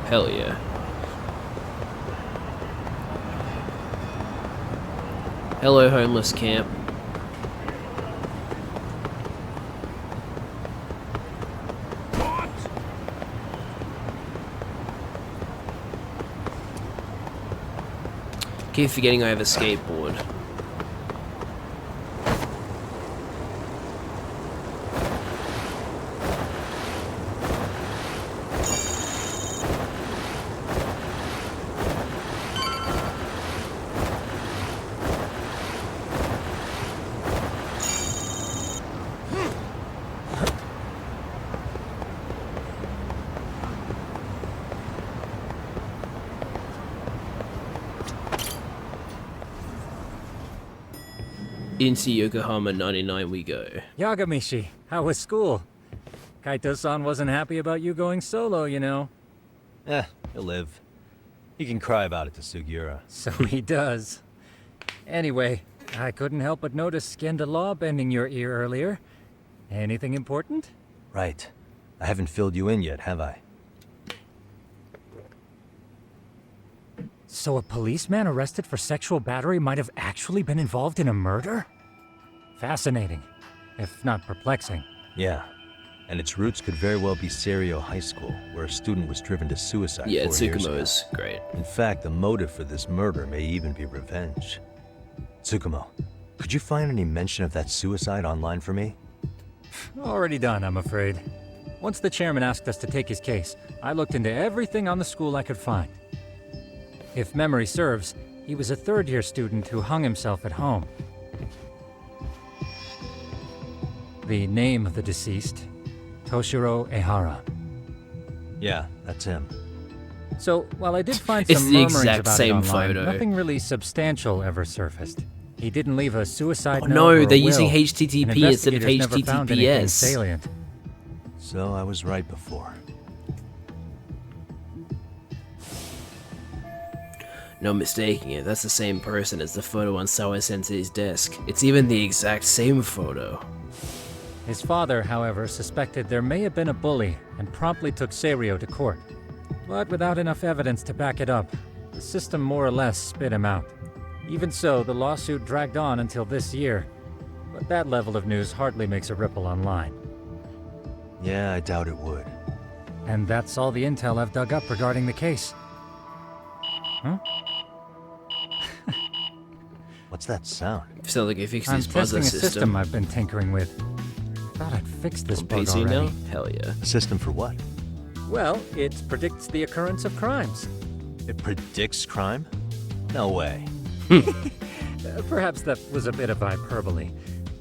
Hell yeah. Hello, homeless camp. keep forgetting I have a skateboard. Into Yokohama 99 we go. Yagamishi, how was school? Kaito-san wasn't happy about you going solo, you know. He'll live. He can cry about it to Sugiura. So he does. Anyway, I couldn't help but notice Skenda Law bending your ear earlier. Anything important? Right. I haven't filled you in yet, have I? So a policeman arrested for sexual battery might have actually been involved in a murder? Fascinating, if not perplexing. Yeah. And its roots could very well be Serio High School, where a student was driven to suicide 4 years ago. Tsukumo is great. In fact, the motive for this murder may even be revenge. Tsukumo, could you find any mention of that suicide online for me? Already done, I'm afraid. Once the chairman asked us to take his case, I looked into everything on the school I could find. If memory serves, he was a third-year student who hung himself at home. The name of the deceased, Toshiro Ehara. Yeah, that's him. So, while I did find It's some the murmurings exact about same it online, photo. nothing really substantial ever surfaced. He didn't leave a suicide Oh note no, or a they're using will, HTTP and instead of investigators never found anything HTTPS. salient. So I was right before. No mistaking it, that's the same person as the photo on Sawa-sensei's desk. It's even the exact same photo. His father, however, suspected there may have been a bully and promptly took Serio to court. But without enough evidence to back it up, the system more or less spit him out. Even so, the lawsuit dragged on until this year. But that level of news hardly makes a ripple online. Yeah, I doubt it would. And that's all the intel I've dug up regarding the case. Huh? What's that sound? Sounds like he fixed I'm his buzzer testing a system system. I've been tinkering with. Thought I'd fixed this On bug PC already. now? Hell yeah. A system for what? Well, it predicts the occurrence of crimes. It predicts crime? No way. Perhaps that was a bit of hyperbole,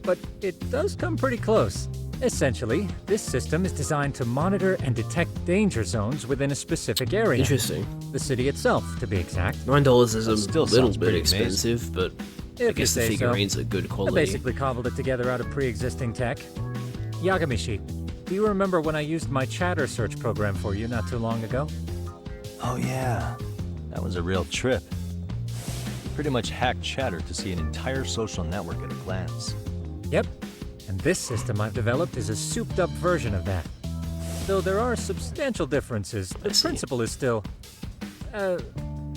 but it does come pretty close. Essentially, this system is designed to monitor and detect danger zones within a specific area. Interesting. The city itself, to be exact. $9 is a still little sounds bit pretty expensive, but I If you guess the say so. figurines are good I quality. basically cobbled it together out of pre-existing tech. Yagamishi, do you remember when I used my chatter search program for you not too long ago? Oh yeah, that was a real trip. You pretty much hacked Chatter to see an entire social network at a glance. Yep, and this system I've developed is a souped-up version of that. Though there are substantial differences, the principle is still... how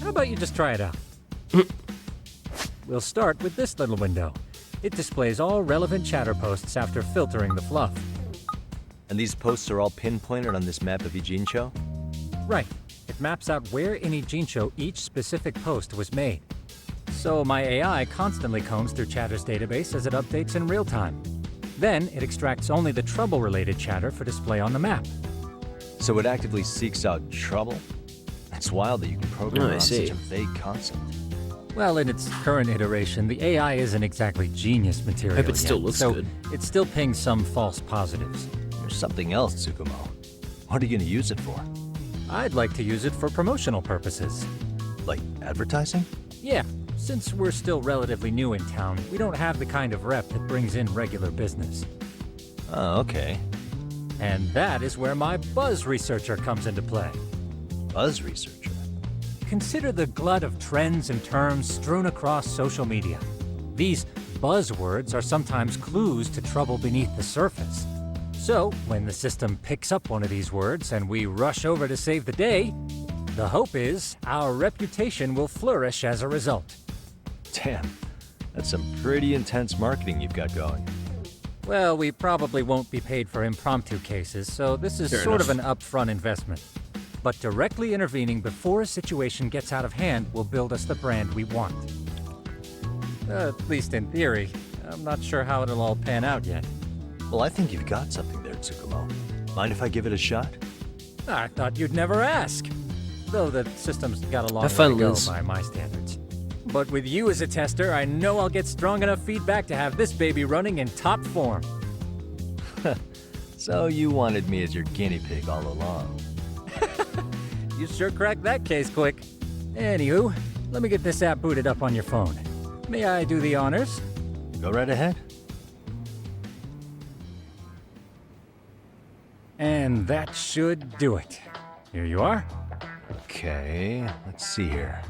about you just try it out? We'll start with this little window. It displays all relevant chatter posts after filtering the fluff. And these posts are all pinpointed on this map of Ijincho? Right. It maps out where in Ijincho each specific post was made. So my AI constantly combs through Chatter's database as it updates in real time. Then it extracts only the trouble-related chatter for display on the map. So it actively seeks out trouble? That's wild that you can program Oh, I around see. such a vague concept. Well, in its current iteration, the AI isn't exactly genius material Hope it still yet, looks so good. it still pings some false positives. There's something else, Tsukumo. What are you going to use it for? I'd like to use it for promotional purposes. Like advertising? Yeah, since we're still relatively new in town, we don't have the kind of rep that brings in regular business. Oh, okay. And that is where my buzz researcher comes into play. Buzz researcher? Consider the glut of trends and terms strewn across social media. These buzzwords are sometimes clues to trouble beneath the surface. So, when the system picks up one of these words and we rush over to save the day, the hope is our reputation will flourish as a result. Damn, that's some pretty intense marketing you've got going. Well, we probably won't be paid for impromptu cases, so this is Fair sort enough. of an upfront investment. but directly intervening before a situation gets out of hand will build us the brand we want. At least in theory. I'm not sure how it'll all pan out yet. Well, I think you've got something there, Tsukumo. Mind if I give it a shot? I thought you'd never ask. Though the system's got a long way Have fun, to go Liz. by my standards. But with you as a tester, I know I'll get strong enough feedback to have this baby running in top form. So you wanted me as your guinea pig all along. You sure cracked that case quick. Anywho, let me get this app booted up on your phone. May I do the honors? Go right ahead. And that should do it. Here you are. Okay, let's see here.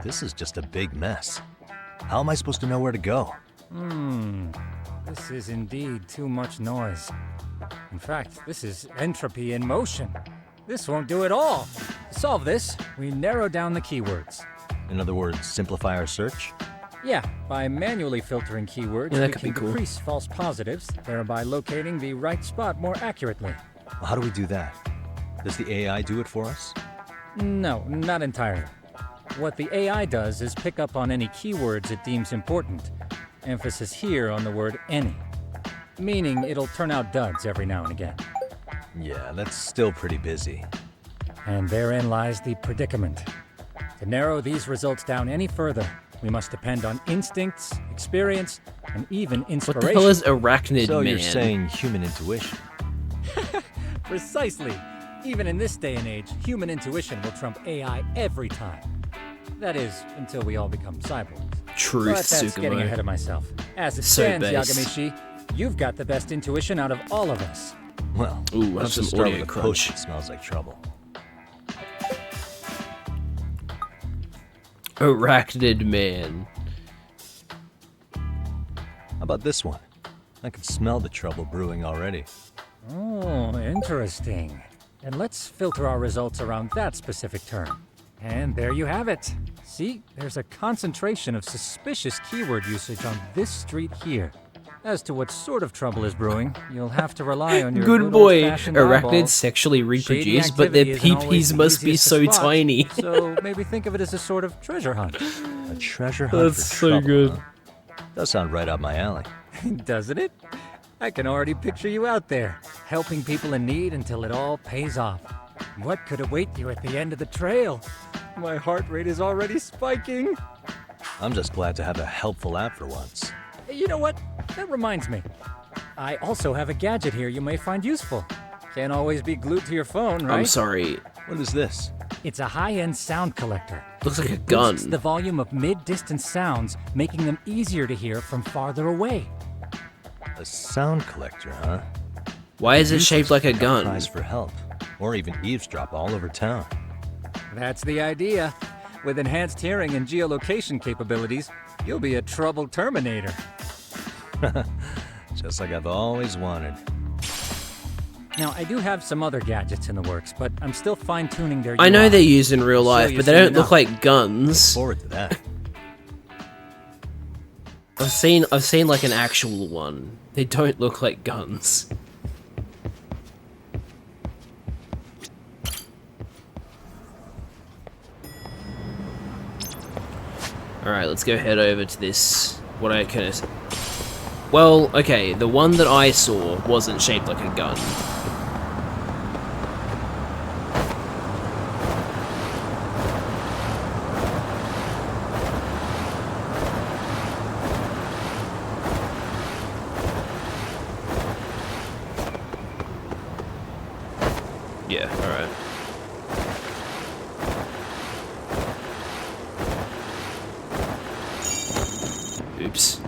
This is just a big mess. How am I supposed to know where to go? This is indeed too much noise. In fact, this is entropy in motion. This won't do at all. To solve this, we narrow down the keywords. In other words, simplify our search? Yeah, by manually filtering keywords, we can decrease false positives, thereby locating the right spot more accurately. Well, how do we do that? Does the AI do it for us? No, not entirely. What the AI does is pick up on any keywords it deems important. Emphasis here on the word any. Meaning it'll turn out duds every now and again. Yeah, that's still pretty busy. And therein lies the predicament. To narrow these results down any further, we must depend on instincts, experience, and even inspiration. What the hell is arachnid so man? You're saying human intuition? Precisely. Even in this day and age, human intuition will trump AI every time. That is, until we all become cyborgs. Truth, but that's Tsukumo. getting ahead of myself. As it So stands, base. Yagamishi, you've got the best intuition out of all of us. Well, Ooh, let's have just some start audio with a crunch. potion that smells like trouble. Arachnid man. How about this one? I can smell the trouble brewing already. Oh, interesting. And let's filter our results around that specific term. And there you have it. See, there's a concentration of suspicious keyword usage on this street here. As to what sort of trouble is brewing, you'll have to rely on your Good boy. old-fashioned Arachnids eyeballs. sexually reproduce, Shady but their activity isn't always peepees the must be easiest so to spot, tiny. So maybe think of it as a sort of treasure hunt. A treasure hunt That's for so trouble, good. huh? Does sound right up my alley. Doesn't it? I can already picture you out there, helping people in need until it all pays off. What could await you at the end of the trail? My heart rate is already spiking. I'm just glad to have a helpful app for once. You know what? That reminds me. I also have a gadget here you may find useful. Can't always be glued to your phone, right? I'm sorry. What is this? It's a high-end sound collector. Looks like a It boosts gun. the volume of mid-distance sounds, making them easier to hear from farther away. A sound collector, huh? Why is it shaped like a gun? Cries for help, or even eavesdrop all over town. That's the idea. With enhanced hearing and geolocation capabilities, you'll be a troubled Terminator. Just like I've always wanted. Now, I do have some other gadgets in the works, but I'm still fine-tuning their I know UI. they're used in real So life, you've but they seen don't look enough. like guns. Forward to that. I've seen like an actual one. They don't look like guns. Alright, let's go head over to this. What I can. Well, okay, the one that I saw wasn't shaped like a gun. Yeah, alright. Oops.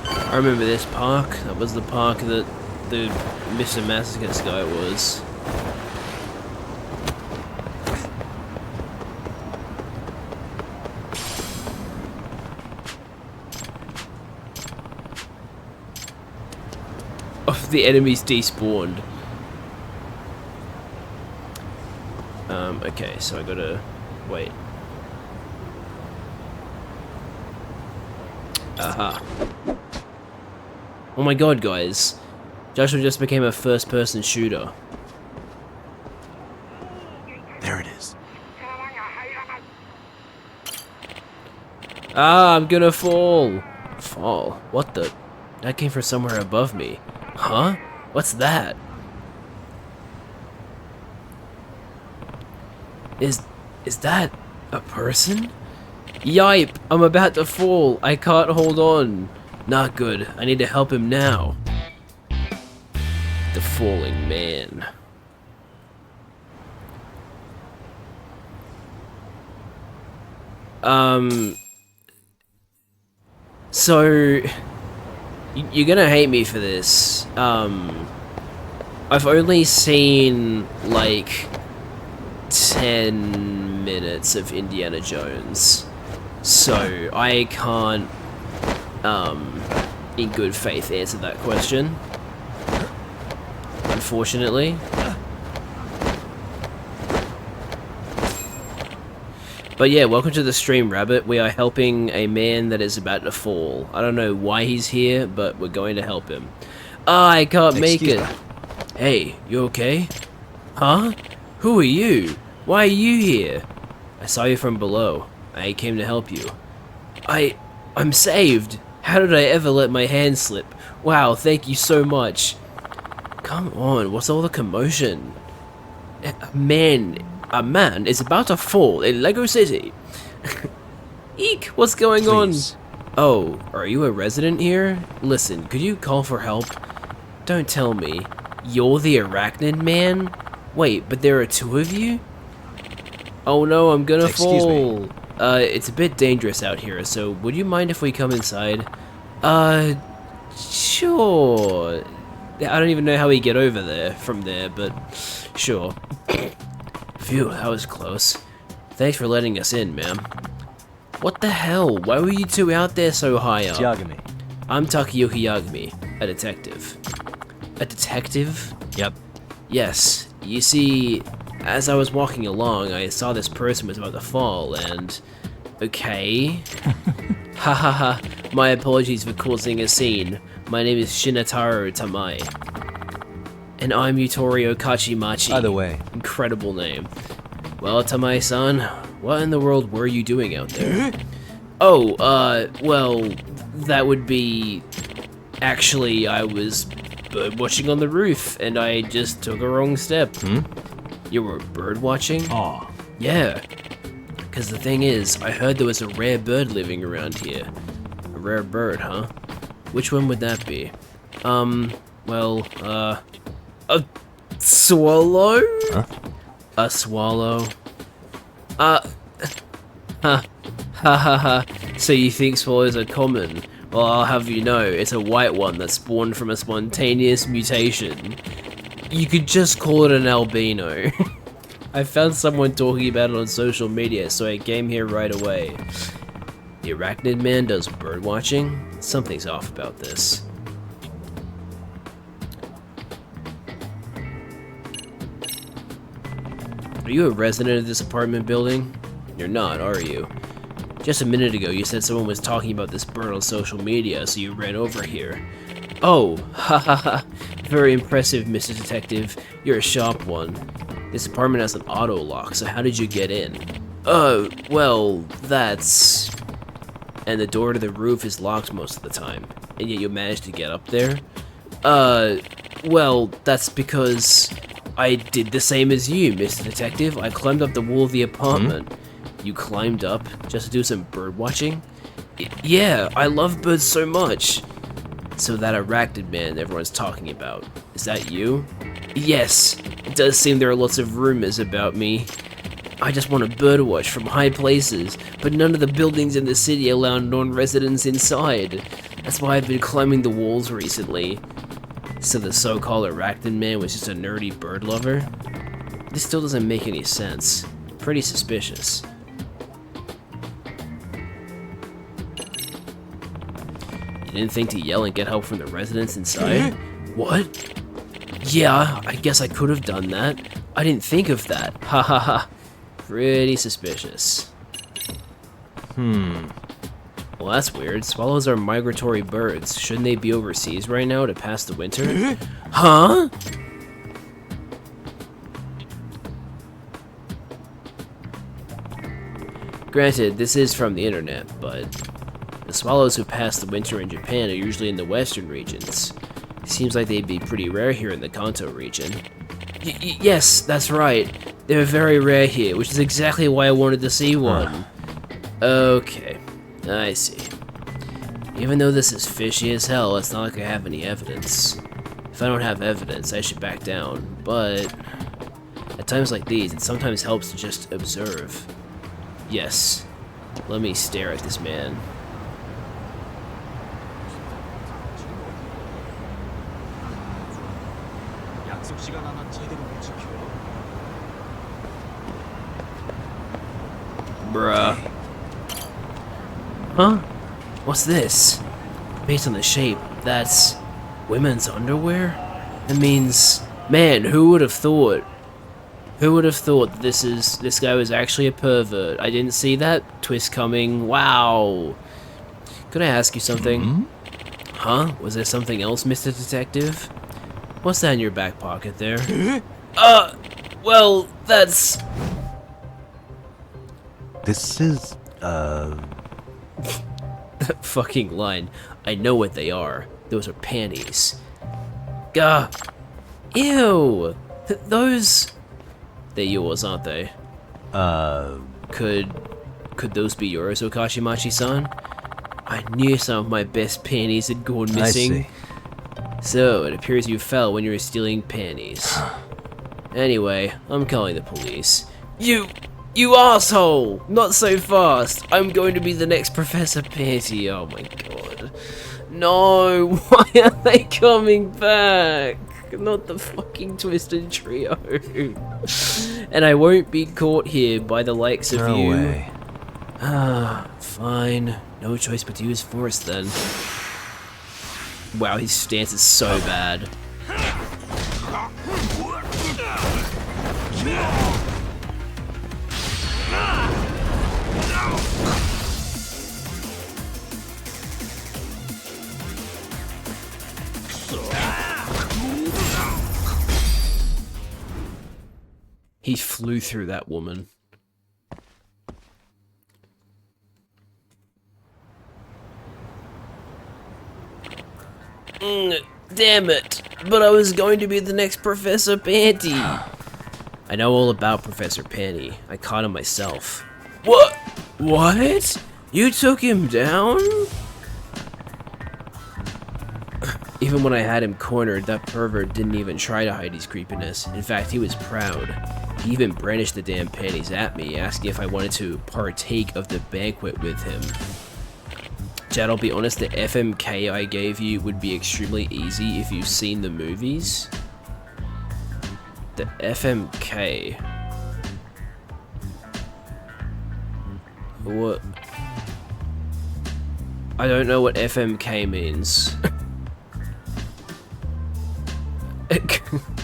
I remember this park. That was the park that the Mr. Massacus guy was. Oh, the enemies despawned. Okay, so I gotta wait. Aha. Oh my god, guys. Joshua just became a first-person shooter. There it is. Ah, I'm gonna fall. Fall? What the? That came from somewhere above me. Huh? What's that? Is that a person? Yipe! I'm about to fall. I can't hold on. Not good. I need to help him now. The falling man. So you're gonna hate me for this. I've only seen like 10 minutes of Indiana Jones, so I can't in good faith answer that question, unfortunately. But yeah, welcome to the stream, Rabbit. We are helping a man that is about to fall. I don't know why he's here, but we're going to help him. I can't make it. Hey, you okay? Huh? Who are you? Why are you here? I saw you from below. I came to help you. I'm saved. How did I ever let my hand slip? Wow, thank you so much. Come on, what's all the commotion? A man is about to fall in Lego City. Eek, what's going on? Oh, are you a resident here? Listen, could you call for help? Don't tell me. You're the arachnid man? Wait, but there are two of you? Oh no, I'm gonna fall. It's a bit dangerous out here, so would you mind if we come inside? Sure. I don't even know how we get over there from there, but sure. Phew, that was close. Thanks for letting us in, ma'am. What the hell? Why were you two out there so high up? Yagami. I'm Takayuki Yagami, a detective. A detective? Yep. Yes. You see, as I was walking along, I saw this person was about to fall, and... Okay. Ha ha ha. My apologies for causing a scene. My name is Shinataro Tamai. And I'm Yutorio Kachimachi. By the way. Incredible name. Well, Tamai-san, what in the world were you doing out there? Oh, well, that would be... Actually, I was bird watching on the roof, and I just took a wrong step. You were bird watching? Aw. Yeah. Because the thing is, I heard there was a rare bird living around here. A rare bird, huh? Which one would that be? Well, a swallow? Huh? A swallow. Ha ha ha. So you think swallows are common? Well, I'll have you know, it's a white one that spawned from a spontaneous mutation. You could just call it an albino. I found someone talking about it on social media, so I came here right away. The arachnid man does bird watching? Something's off about this. Are you a resident of this apartment building? You're not, are you? Just a minute ago, you said someone was talking about this bird on social media, so you ran over here. Oh, ha ha ha. Very impressive, Mr. Detective. You're a sharp one. This apartment has an auto lock, so how did you get in? Oh, well, that's... And the door to the roof is locked most of the time, and yet you managed to get up there? Well, that's because I did the same as you, Mr. Detective. I climbed up the wall of the apartment. You climbed up just to do some bird watching? Yeah, I love birds so much. So that arachnid man everyone's talking about, is that you? Yes, it does seem there are lots of rumors about me. I just want to birdwatch from high places, but none of the buildings in the city allow non-residents inside. That's why I've been climbing the walls recently. So the so-called arachnid man was just a nerdy bird lover? This still doesn't make any sense. Pretty suspicious. You didn't think to yell and get help from the residents inside? What? Yeah, I guess I could have done that. I didn't think of that. Ha ha ha. Pretty suspicious. Well, that's weird. Swallows are migratory birds. Shouldn't they be overseas right now to pass the winter? Huh? Granted, this is from the internet, but the swallows who pass the winter in Japan are usually in the western regions. Seems like they'd be pretty rare here in the Kanto region. Yes, that's right. They're very rare here, which is exactly why I wanted to see one. Okay, I see. Even though this is fishy as hell, it's not like I have any evidence. If I don't have evidence, I should back down, but at times like these, it sometimes helps to just observe. Yes, let me stare at this man. Bruh. Huh? What's this? Based on the shape, that's women's underwear? That means, man, who would have thought? Who would have thought this guy was actually a pervert? I didn't see that twist coming. Wow. Could I ask you something? Huh? Was there something else, Mr. Detective? What's that in your back pocket there? Well, that's... This is, That fucking line. I know what they are. Those are panties. Gah. Ew. Those... They're yours, aren't they? Could those be yours, Okashimachi-san? I knew some of my best panties had gone missing. I see. So, it appears you fell when you were stealing panties. Anyway, I'm calling the police. You asshole! Not so fast! I'm going to be the next Professor Panty. Oh my god. No! Why are they coming back? Not the fucking Twisted Trio. And I won't be caught here by the likes of you. No way. Fine. No choice but to use force then. Wow, his stance is so bad. He flew through that woman. Damn it! But I was going to be the next Professor Panty. I know all about Professor Panty. I caught him myself. What? What? You took him down? Even when I had him cornered, that pervert didn't even try to hide his creepiness. In fact, he was proud. He even brandished the damn panties at me, asking if I wanted to partake of the banquet with him. Chad, I'll be honest, the FMK I gave you would be extremely easy if you've seen the movies. The FMK. What? I don't know what FMK means.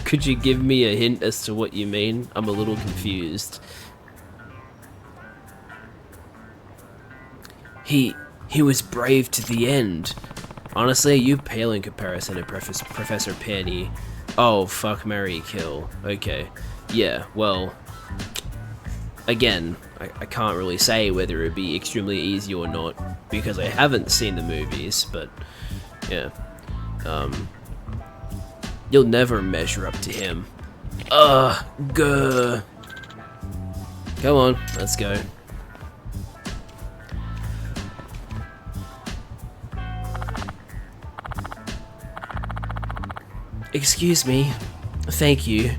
Could you give me a hint as to what you mean? I'm a little confused. He was brave to the end. Honestly, you pale in comparison to Professor Panty. Oh, fuck, marry, kill. Okay. Yeah, well... Again, I can't really say whether it'd be extremely easy or not, because I haven't seen the movies, but... Yeah. You'll never measure up to him. Gah. Come on, let's go. Excuse me. Thank you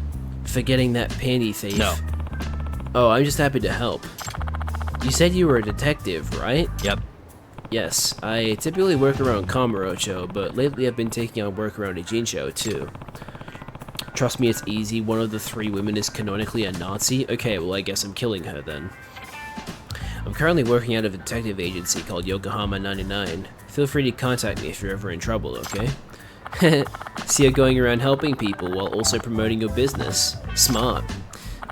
for getting that panty thief. No. Oh, I'm just happy to help. You said you were a detective, right? Yep. Yes, I typically work around Kamurocho, but lately I've been taking on work around Ijincho too. Trust me, it's easy. One of the 3 women is canonically a Nazi. Okay, well I guess I'm killing her then. I'm currently working at a detective agency called Yokohama 99. Feel free to contact me if you're ever in trouble, okay? See, you're going around helping people while also promoting your business. Smart.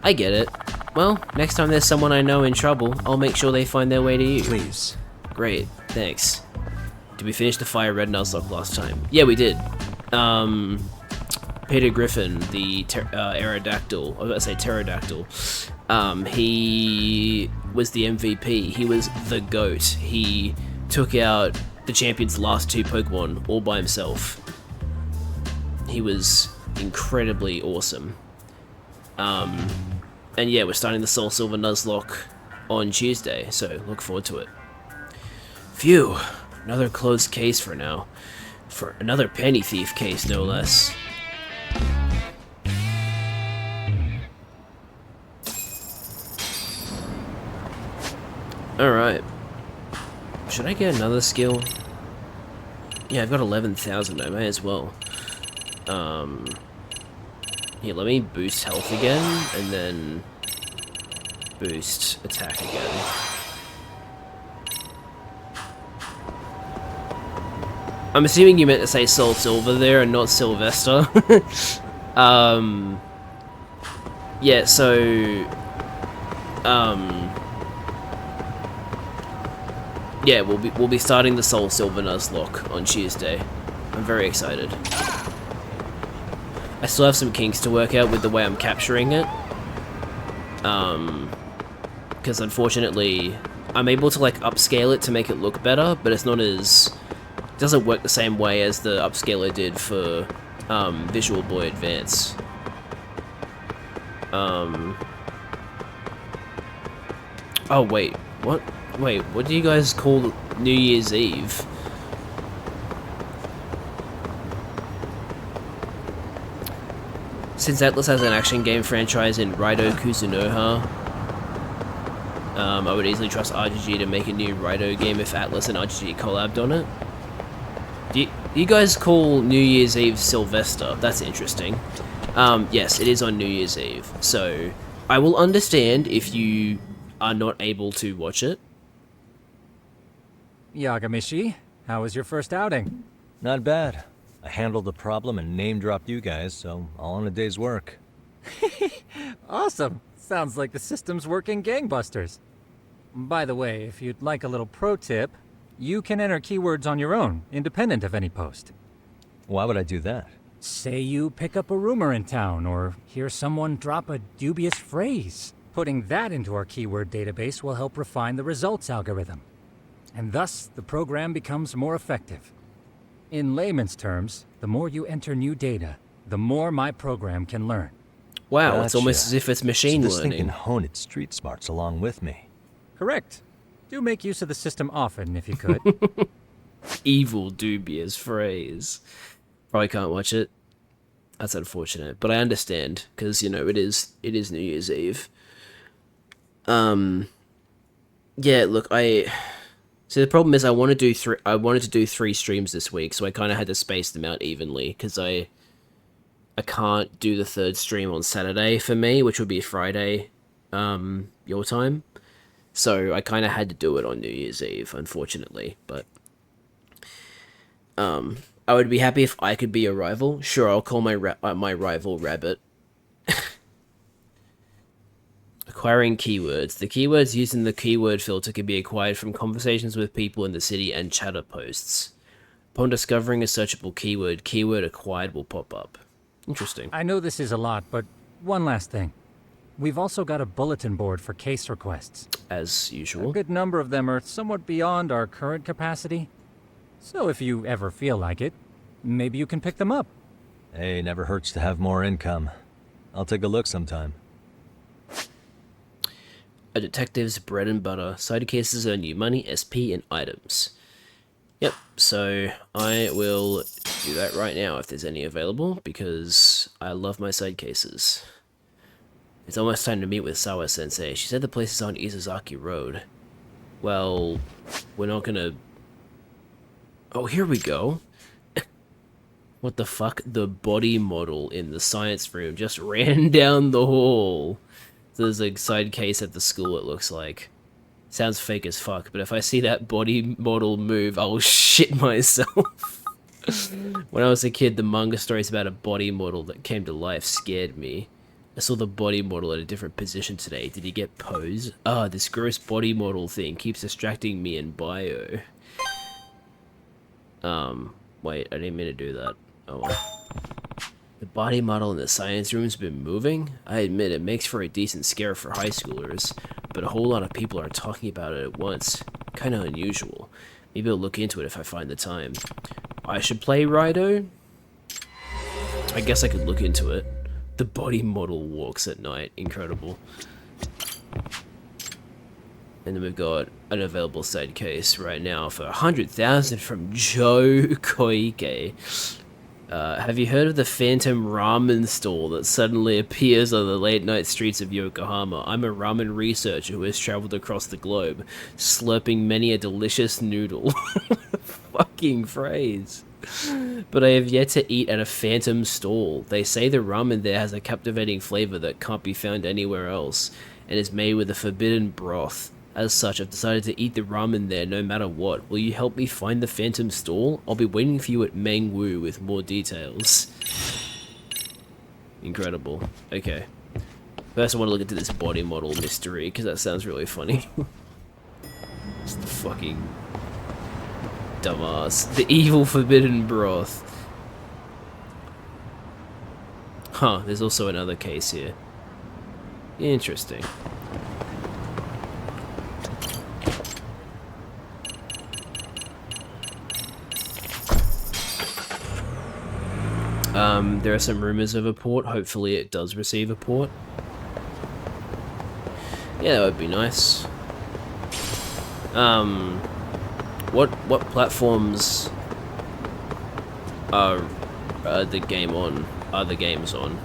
I get it. Well, next time there's someone I know in trouble, I'll make sure they find their way to you. Please. Great. Thanks. Did we finish the Fire Red Nuzlocke last time? Yeah, we did. Peter Griffin, the Aerodactyl, I was about to say Pterodactyl, he was the MVP. He was the GOAT. He took out the champion's last 2 Pokemon all by himself. He was incredibly awesome. And yeah, we're starting the Soul Silver Nuzlocke on Tuesday, so look forward to it. Phew, another closed case for now. For another penny thief case, no less. Alright. Should I get another skill? Yeah, I've got 11,000, I may as well. Here, let me boost health again, and then boost attack again. I'm assuming you meant to say Soul Silver there and not Sylvester. Yeah, so... yeah, we'll be starting the Soul Silver Nuzlocke on Tuesday. I'm very excited. I still have some kinks to work out with the way I'm capturing it. Because unfortunately, I'm able to like upscale it to make it look better, but it's not as... it doesn't work the same way as the upscaler did for Visual Boy Advance. Oh wait, what? Wait, what do you guys call New Year's Eve? Since Atlas has an action game franchise in Raido Kuzunoha, I would easily trust RGG to make a new Raido game if Atlas and RGG collabed on it. Do you guys call New Year's Eve Sylvester? That's interesting. Yes, it is on New Year's Eve, so I will understand if you are not able to watch it. Yagamishi, how was your first outing? Not bad. I handled the problem and name-dropped you guys, so all in a day's work. Awesome. Sounds like the system's working gangbusters. By the way, if you'd like a little pro tip, you can enter keywords on your own, independent of any post. Why would I do that? Say you pick up a rumor in town, or hear someone drop a dubious phrase. Putting that into our keyword database will help refine the results algorithm. And thus, the program becomes more effective. In layman's terms, the more you enter new data, the more my program can learn. Wow, Gotcha. it's almost as if it's machine so this learning. thing can hone its street smarts along with me. Correct. Do make use of the system often if you could. Evil, dubious phrase. Probably can't watch it. That's unfortunate, but I understand because you know it is New Year's Eve. Yeah, look, so the problem is I wanted to do 3 streams this week, so I kind of had to space them out evenly because I can't do the 3rd stream on Saturday for me, which would be Friday, your time. So I kind of had to do it on New Year's Eve, unfortunately. But I would be happy if I could be a rival. Sure, I'll call my rival Rabbit. Acquiring keywords. The keywords used in the keyword filter can be acquired from conversations with people in the city and chatter posts. Upon discovering a searchable keyword, keyword acquired will pop up. Interesting. I know this is a lot, but one last thing. We've also got a bulletin board for case requests. As usual. A good number of them are somewhat beyond our current capacity. So if you ever feel like it, maybe you can pick them up. Hey, never hurts to have more income. I'll take a look sometime. A detective's bread and butter. Side cases earn you money, SP, and items. Yep, so I will do that right now if there's any available, because I love my side cases. It's almost time to meet with Sawa-sensei. She said the place is on Izuzaki Road. Well, we're not gonna... Oh, here we go. What the fuck? The body model in the science room just ran down the hall. There's a side case at the school, it looks like. Sounds fake as fuck, but if I see that body model move, I'll shit myself. When I was a kid, the manga stories about a body model that came to life scared me. I saw the body model at a different position today. Did he get pose? Ah, this gross body model thing keeps distracting me in bio. Wait, I didn't mean to do that. Oh well. The body model in the science room's been moving? I admit it makes for a decent scare for high schoolers, but a whole lot of people are talking about it at once. Kinda unusual. Maybe I'll look into it if I find the time. I should play Rido? I guess I could look into it. The body model walks at night. Incredible. And then we've got an available side case right now for 100,000 from Joe Koike. Have you heard of the phantom ramen stall that suddenly appears on the late night streets of Yokohama? I'm a ramen researcher who has traveled across the globe, slurping many a delicious noodle. Fucking phrase. But I have yet to eat at a phantom stall. They say the ramen there has a captivating flavor that can't be found anywhere else, and is made with a forbidden broth. As such, I've decided to eat the ramen there no matter what. Will you help me find the phantom stall? I'll be waiting for you at Mengwu with more details. Incredible. Okay. First I want to look into this body model mystery, because that sounds really funny. It's the fucking dumbass. The evil forbidden broth. Huh, there's also another case here. Interesting. There are some rumors of a port. Hopefully it does receive a port. Yeah, that would be nice. What platforms are the game on? Are the games on?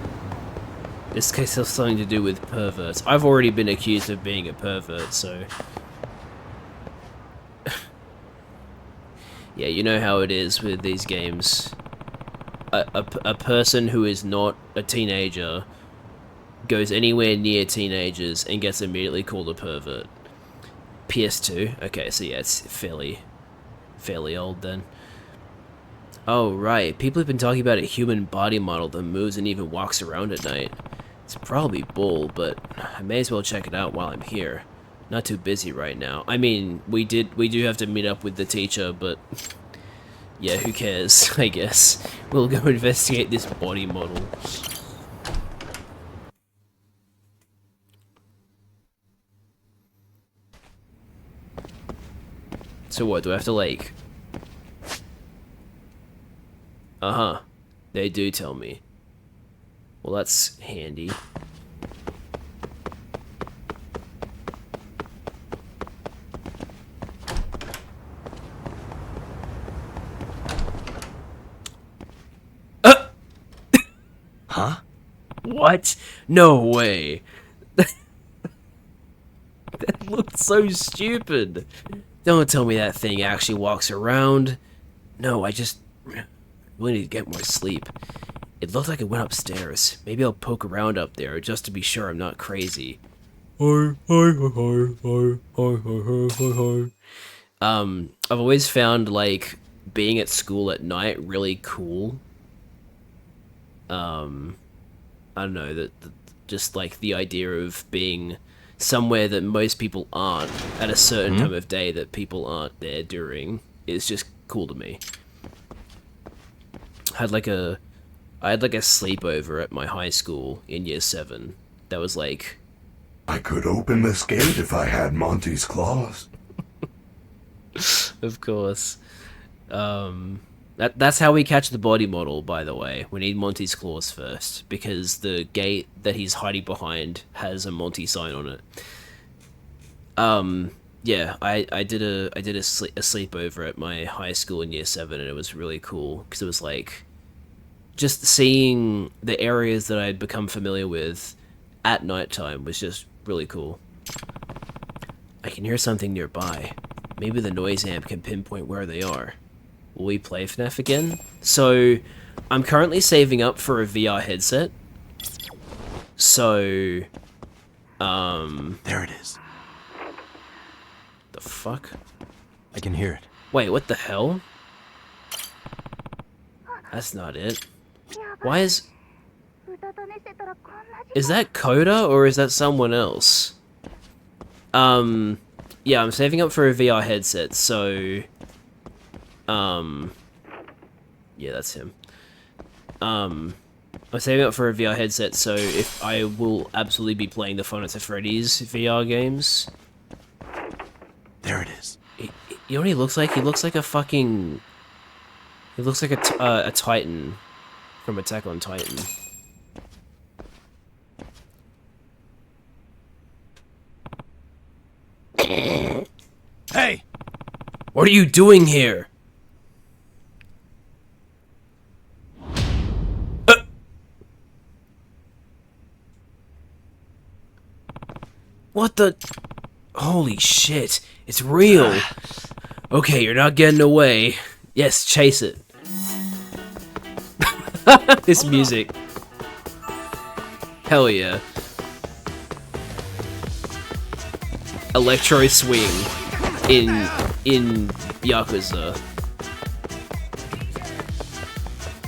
This case has something to do with perverts. I've already been accused of being a pervert, so... Yeah, you know how it is with these games. A person who is not a teenager goes anywhere near teenagers and gets immediately called a pervert. PS2? Okay, so yeah, it's fairly old then. Oh, right. People have been talking about a human body model that moves and even walks around at night. It's probably bull, but I may as well check it out while I'm here. Not too busy right now. I mean, we do have to meet up with the teacher, but... Yeah, who cares, I guess. We'll go investigate this body model. So what, do I have to, like... Uh-huh. They do tell me. Well, that's handy. Huh? What? No way. That looked so stupid. Don't tell me that thing actually walks around. No, I just really need to get more sleep. It looked like it went upstairs. Maybe I'll poke around up there just to be sure I'm not crazy. I've always found, like, being at school at night really cool. I don't know, just like the idea of being somewhere that most people aren't at a certain time of day that people aren't there during is just cool to me. I had like a sleepover at my high school in year 7. That was like... I could open this gate if I had Monty's claws. Of course. That's how we catch the body model, by the way. We need Monty's claws first, because the gate that he's hiding behind has a Monty sign on it. Yeah, I did a sleepover at my high school in year 7, and it was really cool, because it was like just seeing the areas that I'd become familiar with at nighttime was just really cool. I can hear something nearby. Maybe the noise amp can pinpoint where they are. Will we play FNAF again? So, I'm currently saving up for a VR headset. So, There it is. The fuck? I can hear it. Wait, what the hell? That's not it. Why is... Is that Coda, or is that someone else? Yeah, I'm saving up for a VR headset, so... Yeah, that's him. I'm saving up for a VR headset, so if I will absolutely be playing the Five Nights at Freddy's VR games. There it is. You know what he looks like? He looks like a fucking... He looks like a Titan from Attack on Titan. Hey! What are you doing here? What the... Holy shit. It's real. Okay, you're not getting away. Yes, chase it. This music. Hell yeah. Electro swing in Yakuza.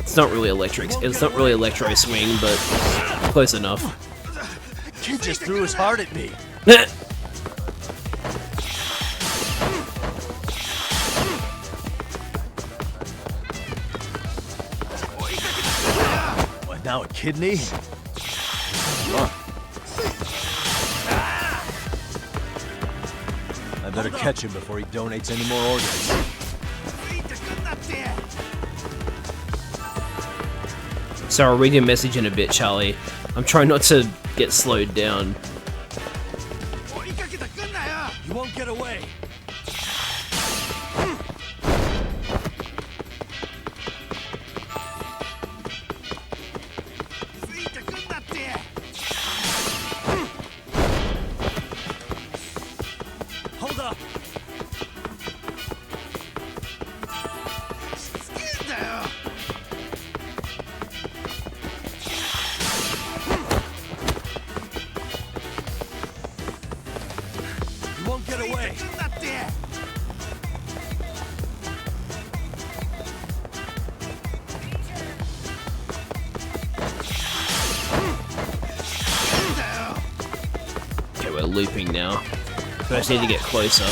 It's not really electric. It's not really electro swing, but close enough. Kid just threw his heart at me. What, now a kidney? I better catch him before he donates any more organs. So I'll read your message in a bit, Charlie. I'm trying not to get slowed down. You won't get away. Hold up. You won't get away. Okay, we're looping now. But I just need to get closer.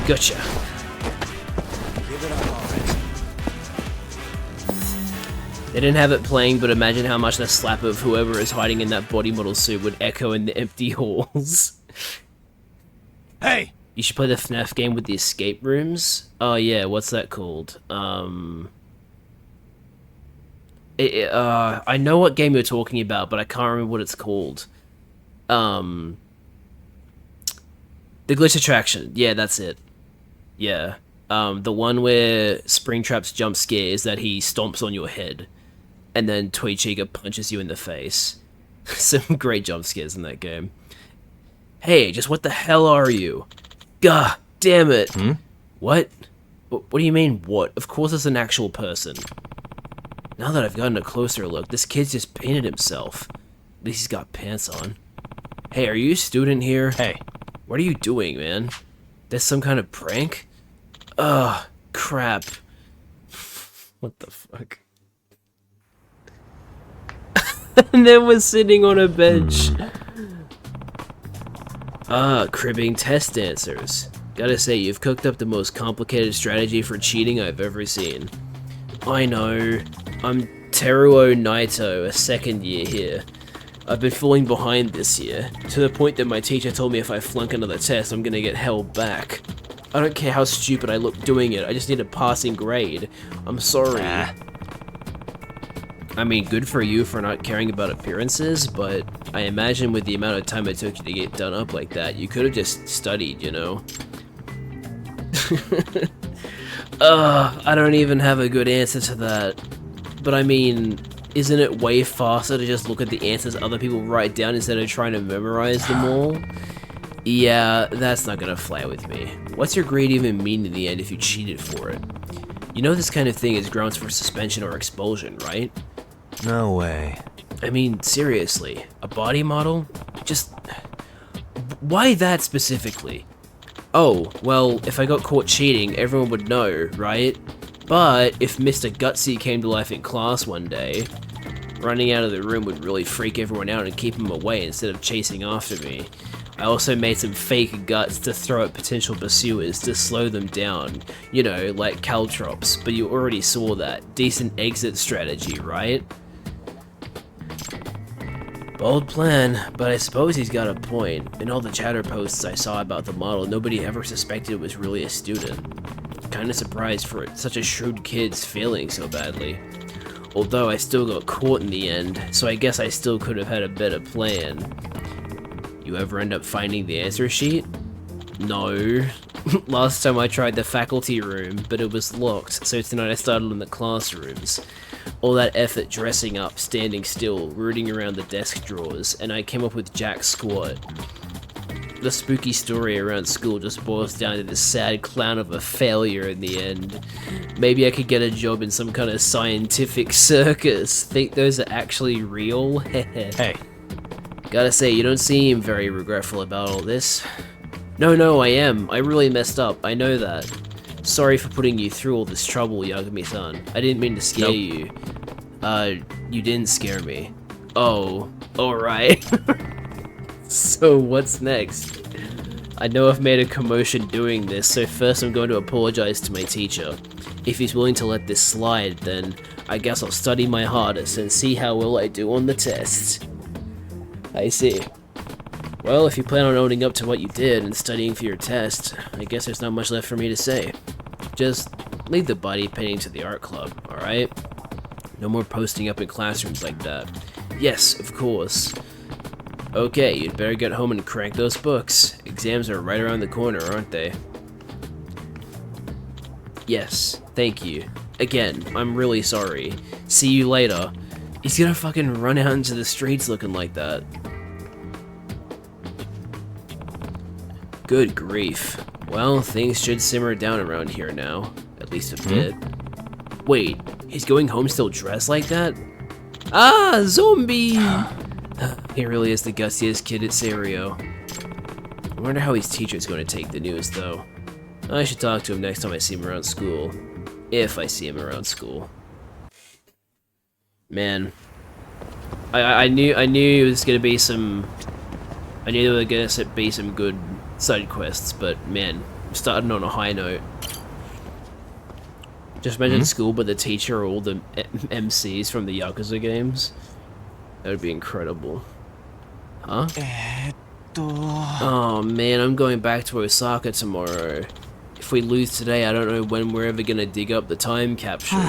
Gotcha. Give it up already. They didn't have it playing, but imagine how much the slap of whoever is hiding in that body model suit would echo in the empty halls. Hey! You should play the FNAF game with the escape rooms. Oh yeah, what's that called? I know what game you're talking about, but I can't remember what it's called. The glitch attraction. Yeah, that's it. Yeah. The one where Springtrap's jump scare is that he stomps on your head, and then Toichiga punches you in the face. Some great jump scares in that game. Hey, just what the hell are you? God damn it. What? What do you mean, what? Of course it's an actual person. Now that I've gotten a closer look, this kid's just painted himself. At least he's got pants on. Hey, are you a student here? Hey. What are you doing, man? There's some kind of prank? Ugh, crap. What the fuck? And then we're sitting on a bench. Cribbing test answers. Gotta say, you've cooked up the most complicated strategy for cheating I've ever seen. I know. I'm Teruo Naito, a second year here. I've been falling behind this year, to the point that my teacher told me if I flunk another test, I'm gonna get held back. I don't care how stupid I look doing it, I just need a passing grade. I'm sorry. I mean, good for you for not caring about appearances, but I imagine with the amount of time it took you to get done up like that, you could have just studied, you know? I don't even have a good answer to that. But I mean, isn't it way faster to just look at the answers other people write down instead of trying to memorize them all? Yeah, that's not gonna fly with me. What's your grade even mean in the end if you cheated for it? You know this kind of thing is grounds for suspension or expulsion, right? No way. I mean, seriously, a body model? Just... why that specifically? Oh, well, if I got caught cheating, everyone would know, right? But if Mr. Gutsy came to life in class one day, running out of the room would really freak everyone out and keep him away instead of chasing after me. I also made some fake guts to throw at potential pursuers to slow them down. You know, like caltrops, but you already saw that. Decent exit strategy, right? Bold plan, but I suppose he's got a point. In all the chatter posts I saw about the model, nobody ever suspected it was really a student. Kinda surprised for such a shrewd kid's failing so badly. Although I still got caught in the end, so I guess I still could have had a better plan. You ever end up finding the answer sheet? No. Last time I tried the faculty room, but it was locked, so tonight I started in the classrooms. All that effort dressing up, standing still, rooting around the desk drawers, and I came up with Jack Squat. The spooky story around school just boils down to this sad clown of a failure in the end. Maybe I could get a job in some kind of scientific circus. Think those are actually real? Hey. Gotta say, you don't seem very regretful about all this. No, I am. I really messed up. I know that. Sorry for putting you through all this trouble, Yagami-san. I didn't mean to scare you. You didn't scare me. Oh, alright. So what's next? I know I've made a commotion doing this, so first I'm going to apologize to my teacher. If he's willing to let this slide, then I guess I'll study my hardest and see how well I do on the test. I see. Well, if you plan on owning up to what you did and studying for your test, I guess there's not much left for me to say. Just leave the body painting to the art club, alright? No more posting up in classrooms like that. Yes, of course. Okay, you'd better get home and crank those books. Exams are right around the corner, aren't they? Yes, thank you. Again, I'm really sorry. See you later. He's gonna fucking run out into the streets looking like that. Good grief. Well, things should simmer down around here now. At least a bit. Wait, he's going home still dressed like that? Ah, zombie! He really is the gutsiest kid at Serio. I wonder how his teacher's going to take the news, though. I should talk to him next time I see him around school. If I see him around school. Man. I knew it was going to be some... I knew there were going to be some good side quests, but man, I'm starting on a high note. Just imagine school, but the teacher or all the MCs from the Yakuza games. That would be incredible. Huh? Oh man, I'm going back to Osaka tomorrow. If we lose today, I don't know when we're ever gonna dig up the time capsule.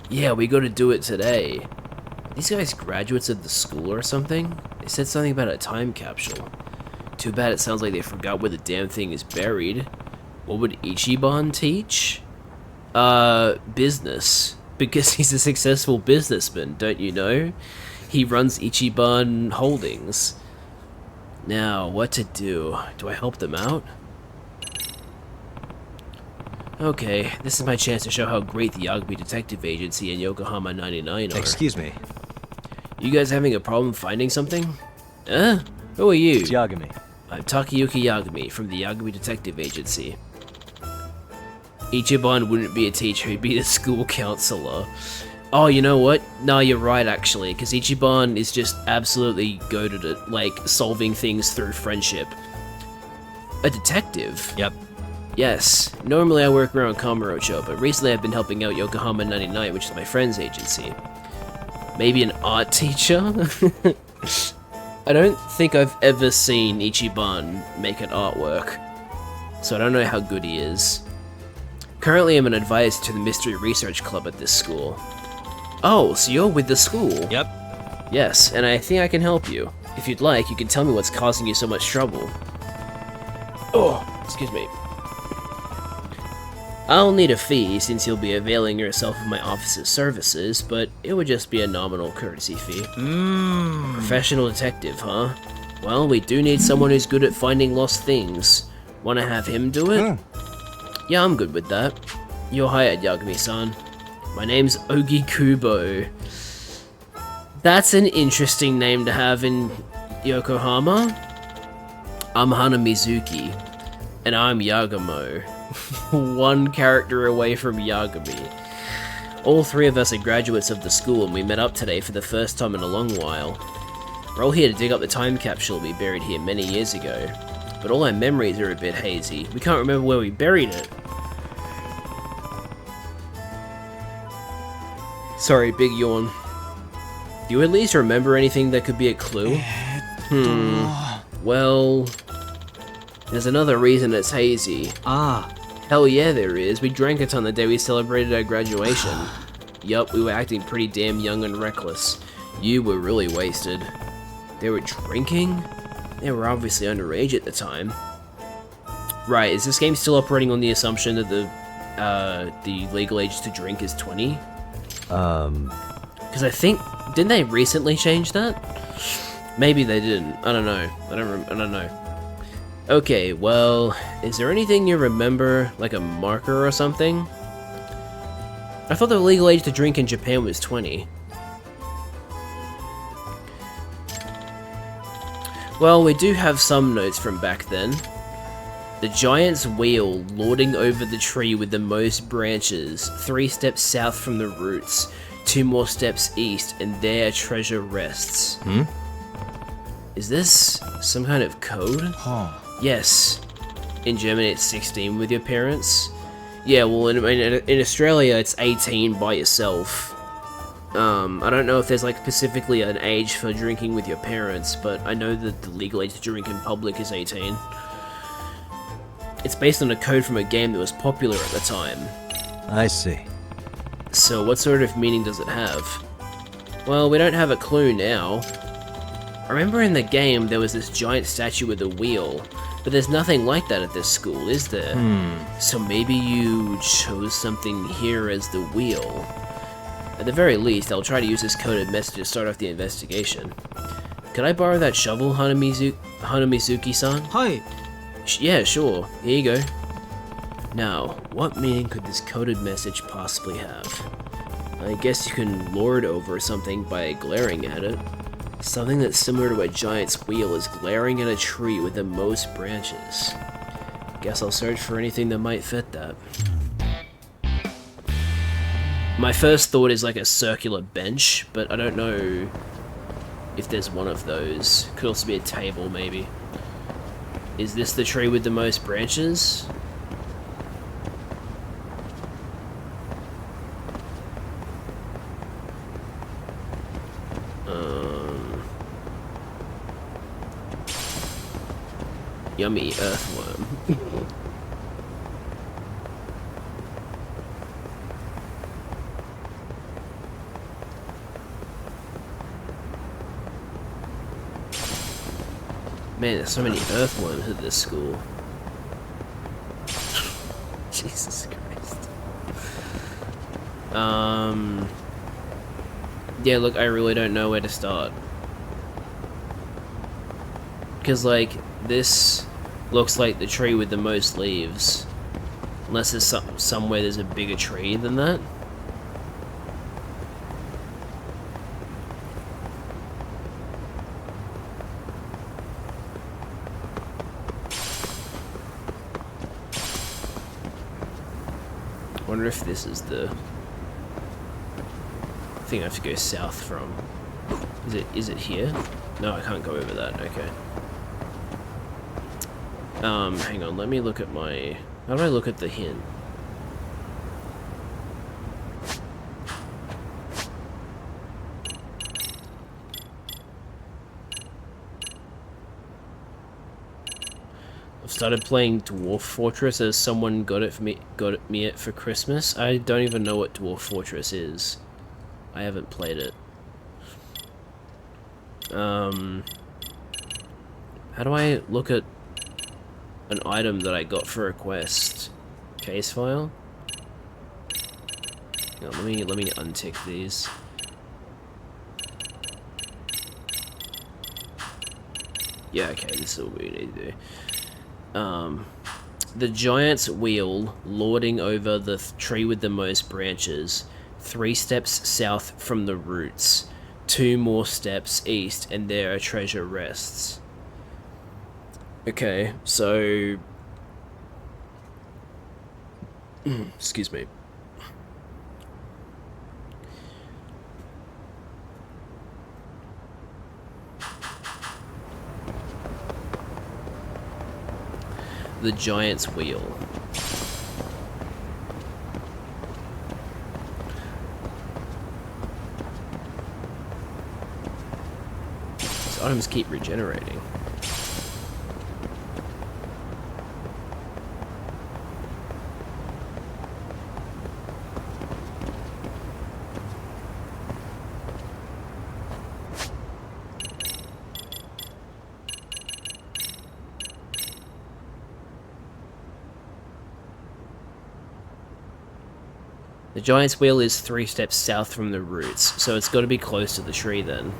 Yeah, we gotta do it today. Are these guys graduates of the school or something? They said something about a time capsule. Too bad it sounds like they forgot where the damn thing is buried. What would Ichiban teach? Business. Because he's a successful businessman, don't you know? He runs Ichiban Holdings. Now, what to do? Do I help them out? Okay, this is my chance to show how great the Yagami Detective Agency and Yokohama 99 are. Excuse me. You guys having a problem finding something? Huh? Who are you? It's Yagami. I'm Takayuki Yagami from the Yagami Detective Agency. Ichiban wouldn't be a teacher, he'd be the school counselor. Oh, you know what? No, you're right actually, because Ichiban is just absolutely goated at, like, solving things through friendship. A detective? Yep. Yes. Normally I work around Kamurocho, but recently I've been helping out Yokohama 99, which is my friend's agency. Maybe an art teacher? I don't think I've ever seen Ichiban make an artwork, so I don't know how good he is. Currently I'm an advisor to the Mystery Research Club at this school. Oh, so you're with the school? Yep. Yes, and I think I can help you. If you'd like, you can tell me what's causing you so much trouble. Oh, excuse me. I'll need a fee since you'll be availing yourself of my office's services, but it would just be a nominal courtesy fee. Professional detective, huh? Well, we do need someone who's good at finding lost things. Wanna have him do it? Yeah, I'm good with that. You're hired, Yagami-san. My name's Ogi Kubo. That's an interesting name to have in Yokohama. I'm Hana Mizuki, and I'm Yagamo. one character away from Yagami. All three of us are graduates of the school, and we met up today for the first time in a long while. We're all here to dig up the time capsule we buried here many years ago, but all our memories are a bit hazy. We can't remember where we buried it. Sorry, big yawn. Do you at least remember anything that could be a clue? Well, there's another reason it's hazy. Hell yeah, there is. We drank a ton the day we celebrated our graduation. Yup, we were acting pretty damn young and reckless. You were really wasted. They were drinking? They were obviously underage at the time. Right, is this game still operating on the assumption that the legal age to drink is 20? Because I think, didn't they recently change that? Maybe they didn't. I don't know. I don't know. Okay, well, is there anything you remember, like a marker or something? I thought the legal age to drink in Japan was 20. Well, we do have some notes from back then. The giant's wheel lording over the tree with the most branches, 3 steps south from the roots, 2 more steps east, and there treasure rests. Is this some kind of code? Yes. In Germany it's 16 with your parents. Yeah, well in Australia it's 18 by yourself. I don't know if there's like specifically an age for drinking with your parents, but I know that the legal age to drink in public is 18. It's based on a code from a game that was popular at the time. I see. So what sort of meaning does it have? Well, we don't have a clue now. I remember in the game there was this giant statue with a wheel, but there's nothing like that at this school, is there? So maybe you chose something here as the wheel. At the very least, I'll try to use this coded message to start off the investigation. Could I borrow that shovel, Hanamizuki-san? Hi. Yeah, sure. Here you go. Now, what meaning could this coded message possibly have? I guess you can lord over something by glaring at it. Something that's similar to a giant's wheel is glaring at a tree with the most branches. Guess I'll search for anything that might fit that. My first thought is like a circular bench, but I don't know if there's one of those. Could also be a table, maybe. Is this the tree with the most branches? Yummy earthworm. Man, there's so many earthworms at this school. Jesus Christ. Yeah, look, I really don't know where to start. Because, like, this looks like the tree with the most leaves. Unless there's somewhere there's a bigger tree than that. Wonder if this is the thing I have to go south from. Is it here? No, I can't go over that. Okay. Hang on, let me look at my... How do I look at the hint? I've started playing Dwarf Fortress as someone got me it for Christmas. I don't even know what Dwarf Fortress is. I haven't played it. How do I look at an item that I got for a quest? Case file? No, let me untick these. Yeah, okay, this is what we need to do. The giant's wheel lording over the tree with the most branches, 3 steps south from the roots, 2 more steps east, and there a treasure rests. Okay, so Excuse me. The Giant's Wheel. These items keep regenerating. The Giant's Wheel is 3 steps south from the roots, so it's got to be close to the tree then.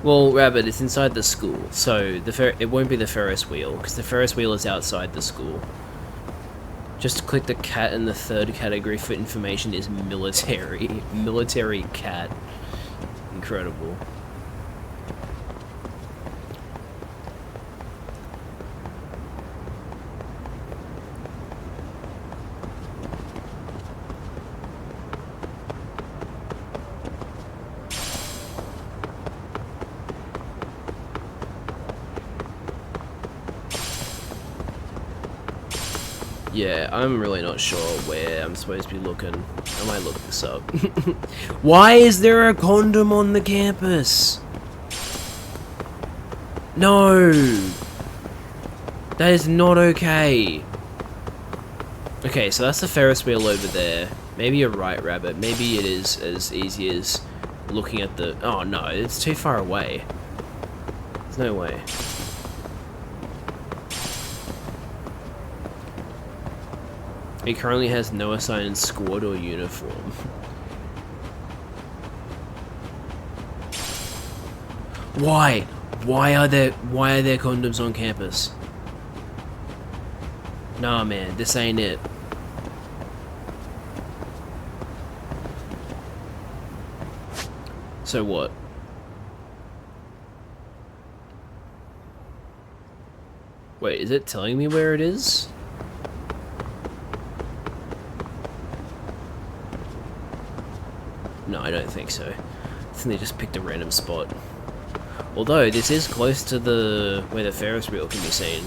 Well, Rabbit, it's inside the school, so it won't be the Ferris wheel, because the Ferris wheel is outside the school. Just click the cat, and the third category for information is military. Military cat. Incredible. Yeah, I'm really not sure where I'm supposed to be looking. I might look this up. Why is there a condom on the campus? No! That is not okay. Okay, so that's the Ferris wheel over there. Maybe you're right, Rabbit. Maybe it is as easy as looking at the... Oh no, it's too far away. There's no way. He currently has no assigned squad or uniform. Why? Why are there condoms on campus? Nah, man, this ain't it. So what? Wait, is it telling me where it is? No, I don't think so. I think they just picked a random spot. Although, this is close to where the Ferris wheel can be seen.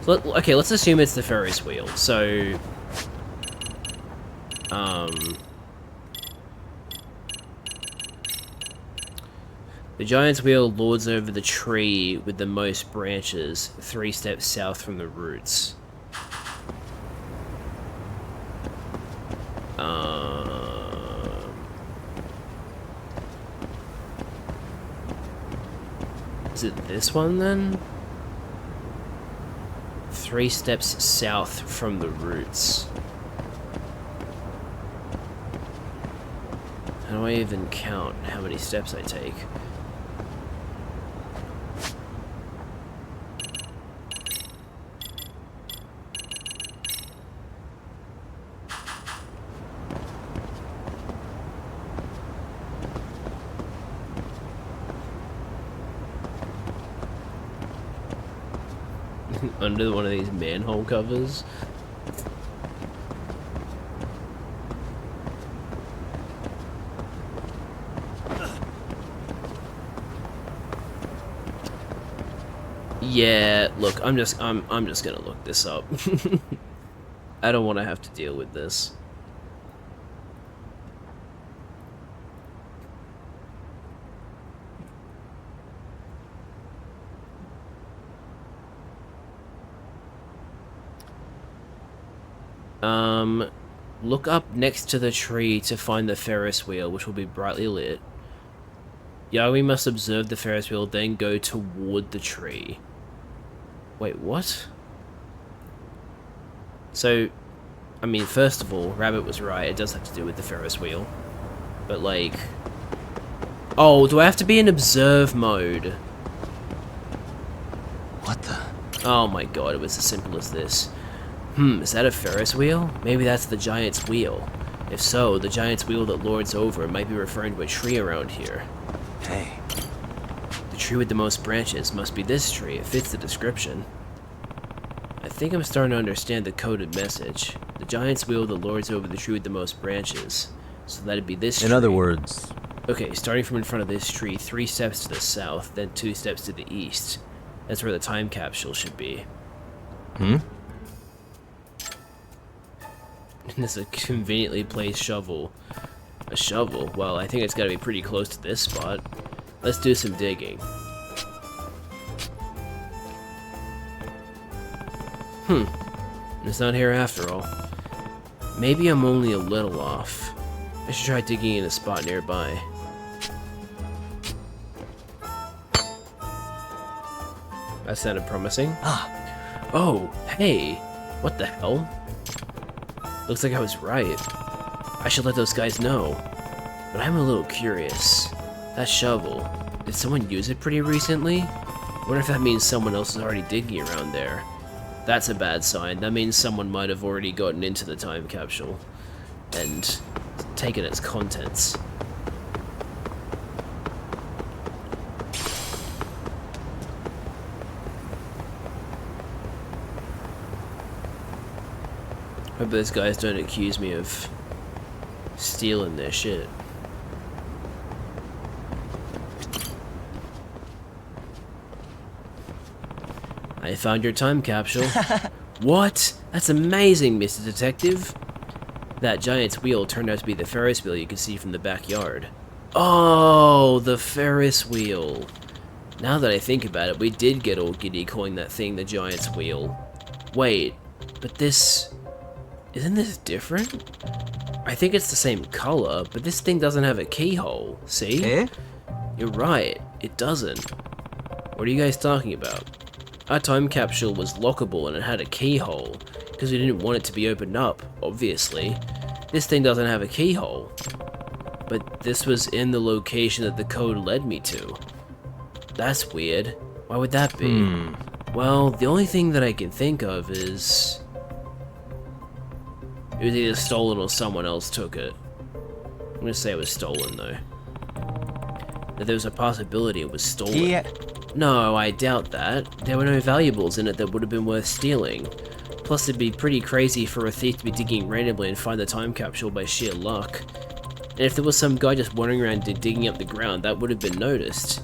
So okay, let's assume it's the Ferris wheel. So... The Giant's Wheel lords over the tree with the most branches, 3 steps south from the roots. Is it this one then? 3 steps south from the roots. How do I even count how many steps I take? Under one of these manhole covers. Yeah, look, I'm just gonna look this up. I don't want to have to deal with this. Look up next to the tree to find the Ferris wheel, which will be brightly lit. Yagami must observe the Ferris wheel, then go toward the tree. Wait, what? So, I mean, first of all, Rabbit was right. It does have to do with the Ferris wheel. But, like... Oh, do I have to be in observe mode? What the? Oh my god, it was as simple as this. Is that a Ferris wheel? Maybe that's the Giant's Wheel. If so, the Giant's Wheel that lords over might be referring to a tree around here. Hey. tree with the most branches must be this tree. It fits the description. I think I'm starting to understand the coded message. The giant's wheel that lords over the tree with the most branches. So that'd be this tree. In other words... Okay, starting from in front of this tree, 3 steps to the south, then 2 steps to the east. That's where the time capsule should be. And there's a conveniently placed shovel. A shovel? Well, I think it's gotta be pretty close to this spot. Let's do some digging. It's not here after all. Maybe I'm only a little off. I should try digging in a spot nearby. That sounded promising. Oh, hey! What the hell? Looks like I was right. I should let those guys know. But I'm a little curious. That shovel, did someone use it pretty recently? Wonder if that means someone else is already digging around there. That's a bad sign. That means someone might have already gotten into the time capsule and taken its contents. Hope those guys don't accuse me of stealing their shit. I found your time capsule. What? That's amazing, Mr. Detective. That giant's wheel turned out to be the Ferris wheel you can see from the backyard. Oh, the Ferris wheel. Now that I think about it, we did get all giddy calling that thing the giant's wheel. Wait, but this... Isn't this different? I think it's the same color, but this thing doesn't have a keyhole, see? Eh? You're right, it doesn't. What are you guys talking about? Our time capsule was lockable and it had a keyhole, because we didn't want it to be opened up, obviously. This thing doesn't have a keyhole. But this was in the location that the code led me to. That's weird. Why would that be? Well, the only thing that I can think of is... it was either stolen or someone else took it. I'm gonna say it was stolen, though. That there was a possibility it was stolen. Yeah. No, I doubt that. There were no valuables in it that would have been worth stealing. Plus, it'd be pretty crazy for a thief to be digging randomly and find the time capsule by sheer luck. And if there was some guy just wandering around digging up the ground, that would have been noticed.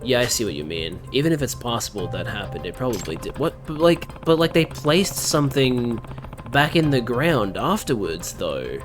Yeah, I see what you mean. Even if it's possible that happened, it probably did. What? But like they placed something back in the ground afterwards, though.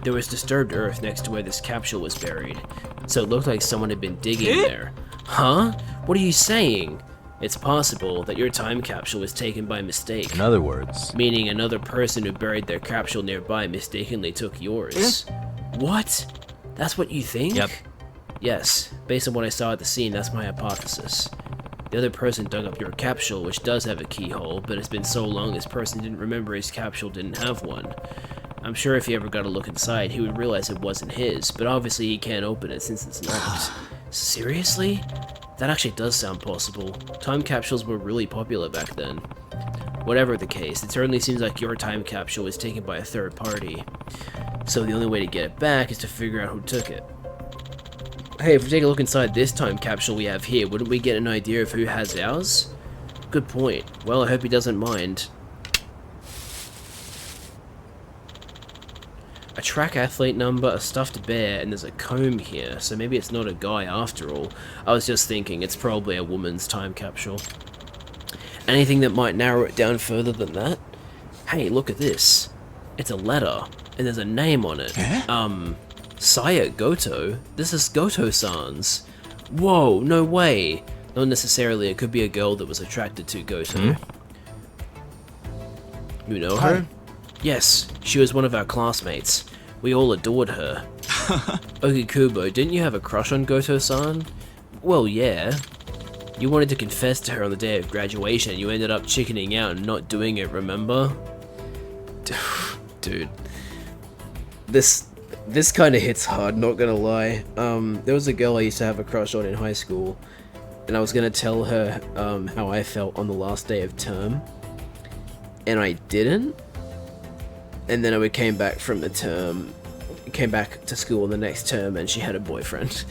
There was disturbed earth next to where this capsule was buried, so it looked like someone had been digging there. Huh? What are you saying? It's possible that your time capsule was taken by mistake. In other words... Meaning another person who buried their capsule nearby mistakenly took yours. What? That's what you think? Yep. Yes, based on what I saw at the scene, that's my hypothesis. The other person dug up your capsule, which does have a keyhole, but it's been so long this person didn't remember his capsule didn't have one. I'm sure if he ever got a look inside, he would realize it wasn't his, but obviously he can't open it since it's locked. Seriously? That actually does sound possible. Time capsules were really popular back then. Whatever the case, it certainly seems like your time capsule was taken by a third party. So the only way to get it back is to figure out who took it. Hey, if we take a look inside this time capsule we have here, wouldn't we get an idea of who has ours? Good point. Well, I hope he doesn't mind. A track athlete number, a stuffed bear, and there's a comb here, so maybe it's not a guy after all. I was just thinking, it's probably a woman's time capsule. Anything that might narrow it down further than that? Hey, look at this. It's a letter, and there's a name on it. Saya Goto? This is Goto-san's. Whoa, no way. Not necessarily, it could be a girl that was attracted to Goto. You know her? Yes, she was one of our classmates. We all adored her. Ogikubo, didn't you have a crush on Goto-san? Well, yeah. You wanted to confess to her on the day of graduation, you ended up chickening out and not doing it, remember? Dude. This kind of hits hard, not gonna lie. There was a girl I used to have a crush on in high school, and I was gonna tell her how I felt on the last day of term, and I didn't. And then I came back from the term, came back to school the next term, and she had a boyfriend.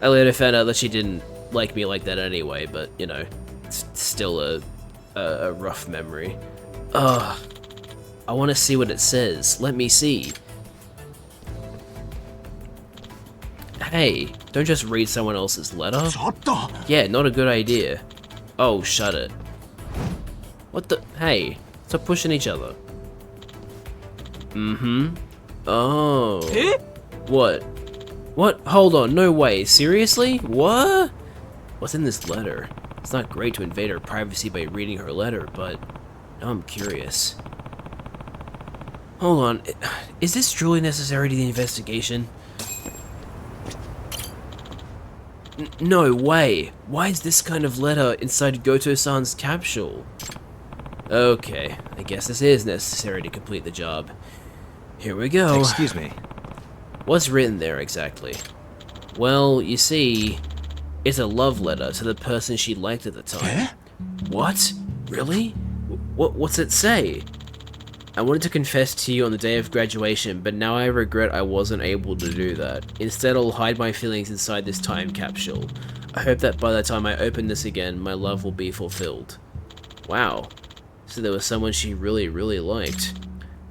I later found out that she didn't like me like that anyway, but, you know, it's still a rough memory. Ugh. I want to see what it says. Let me see. Hey, don't just read someone else's letter. Yeah, not a good idea. Oh, shut it. What the? Hey, stop pushing each other. Mm-hmm. Oh. What? What? Hold on, no way. Seriously? What? What's in this letter? It's not great to invade her privacy by reading her letter, but now I'm curious. Hold on, is this truly necessary to the investigation? No way. Why is this kind of letter inside Goto-san's capsule? Okay, I guess this is necessary to complete the job. Here we go. Excuse me. What's written there exactly? Well, you see, it's a love letter to the person she liked at the time. What? Really? What's it say? I wanted to confess to you on the day of graduation, but now I regret I wasn't able to do that. Instead, I'll hide my feelings inside this time capsule. I hope that by the time I open this again, my love will be fulfilled. Wow. So there was someone she really, really liked.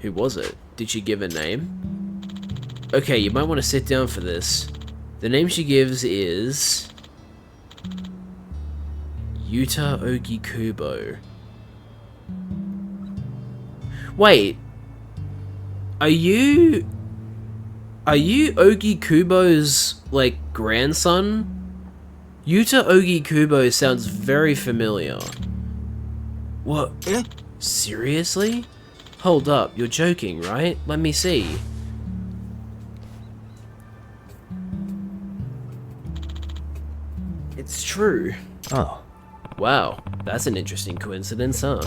Who was it? Did she give a name? Okay, you might want to sit down for this. The name she gives is... Yuta Ogikubo. Wait, are you Ogikubo's, like, grandson? Yuta Ogikubo sounds very familiar. What? Seriously? Hold up, you're joking, right? Let me see. It's true. Oh. Wow, that's an interesting coincidence, huh?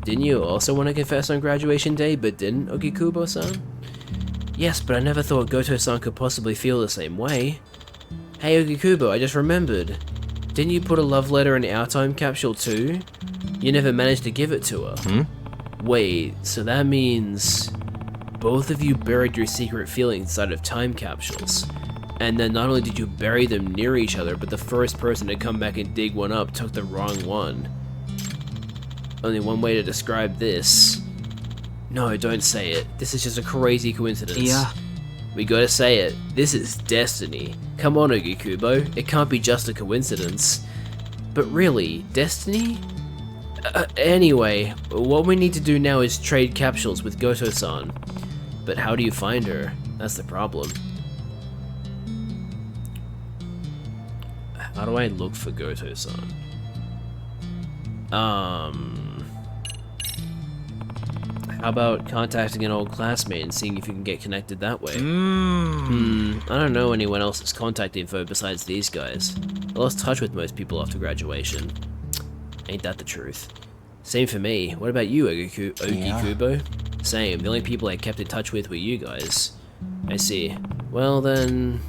Didn't you also want to confess on graduation day, but didn't, Ogikubo-san? Yes, but I never thought Goto-san could possibly feel the same way. Hey Ogikubo, I just remembered. Didn't you put a love letter in our time capsule too? You never managed to give it to her. Wait, so that means... both of you buried your secret feelings inside of time capsules. And then not only did you bury them near each other, but the first person to come back and dig one up took the wrong one. Only one way to describe this. No, don't say it. This is just a crazy coincidence. Yeah. We gotta say it. This is destiny. Come on, Ogikubo. It can't be just a coincidence. But really, destiny? Anyway, what we need to do now is trade capsules with Goto-san. But how do you find her? That's the problem. How do I look for Goto-san? How about contacting an old classmate and seeing if you can get connected that way? I don't know anyone else's contact info besides these guys. I lost touch with most people after graduation. Ain't that the truth? Same for me. What about you, Ogikubo? Same. The only people I kept in touch with were you guys. I see. Well then...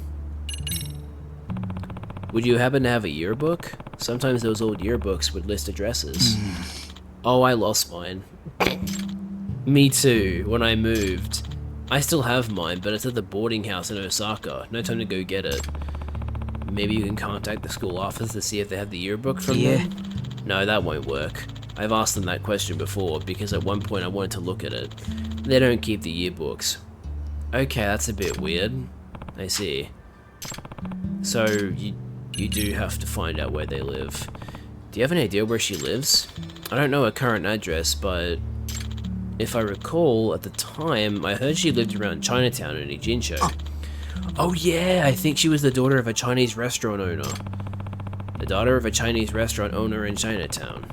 would you happen to have a yearbook? Sometimes those old yearbooks would list addresses. Oh, I lost mine. Me too, when I moved. I still have mine, but it's at the boarding house in Osaka. No time to go get it. Maybe you can contact the school office to see if they have the yearbook from them? No, that won't work. I've asked them that question before, because at one point I wanted to look at it. They don't keep the yearbooks. Okay, that's a bit weird. I see. So, you do have to find out where they live. Do you have an idea where she lives? I don't know her current address, but... if I recall, at the time, I heard she lived around Chinatown in Ijincho. Oh yeah, I think she was the daughter of a Chinese restaurant owner. The daughter of a Chinese restaurant owner in Chinatown.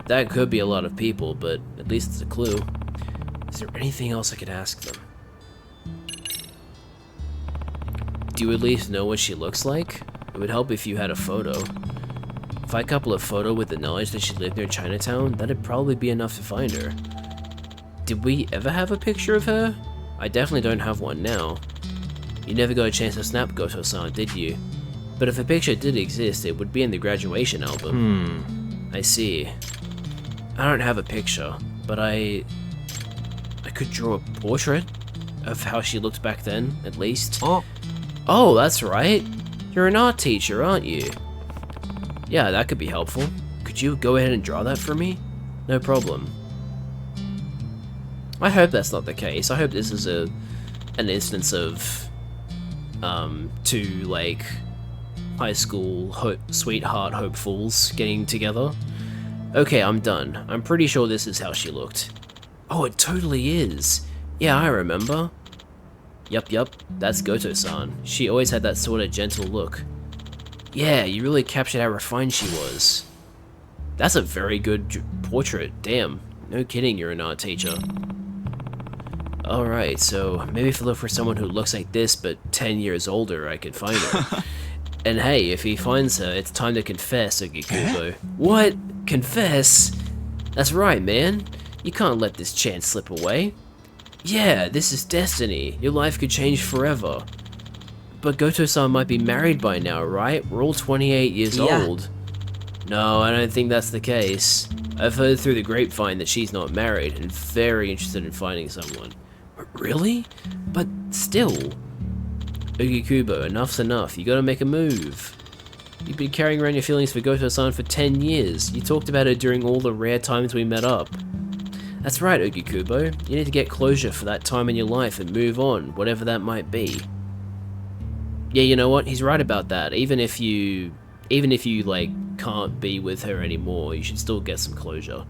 That could be a lot of people, but at least it's a clue. Is there anything else I could ask them? Do you at least know what she looks like? It would help if you had a photo. If I couple a photo with the knowledge that she lived near Chinatown, that'd probably be enough to find her. Did we ever have a picture of her? I definitely don't have one now. You never got a chance to snap Goto-san, did you? But if a picture did exist, it would be in the graduation album. I see. I don't have a picture, but I could draw a portrait of how she looked back then, at least. Oh, that's right. You're an art teacher, aren't you? Yeah, that could be helpful. Could you go ahead and draw that for me? No problem. I hope that's not the case. I hope this is an instance of two like high school sweetheart hopefuls getting together. Okay, I'm done. I'm pretty sure this is how she looked. Oh, it totally is. Yeah, I remember. Yup, that's Goto-san. She always had that sort of gentle look. Yeah, you really captured how refined she was. That's a very good portrait. Damn, no kidding, you're an art teacher. Alright, so maybe if I look for someone who looks like this but 10 years older, I could find her. And hey, if he finds her, it's time to confess, Ogikubo. What? Confess? That's right, man. You can't let this chance slip away. Yeah, this is destiny. Your life could change forever. But Goto-san might be married by now, right? We're all 28 years old. No, I don't think that's the case. I've heard through the grapevine that she's not married and very interested in finding someone. Really? But still. Ogikubo, enough's enough. You gotta make a move. You've been carrying around your feelings for Goto-san for 10 years. You talked about her during all the rare times we met up. That's right, Ogikubo. You need to get closure for that time in your life and move on, whatever that might be. Yeah, you know what? He's right about that. Even if you like can't be with her anymore, you should still get some closure.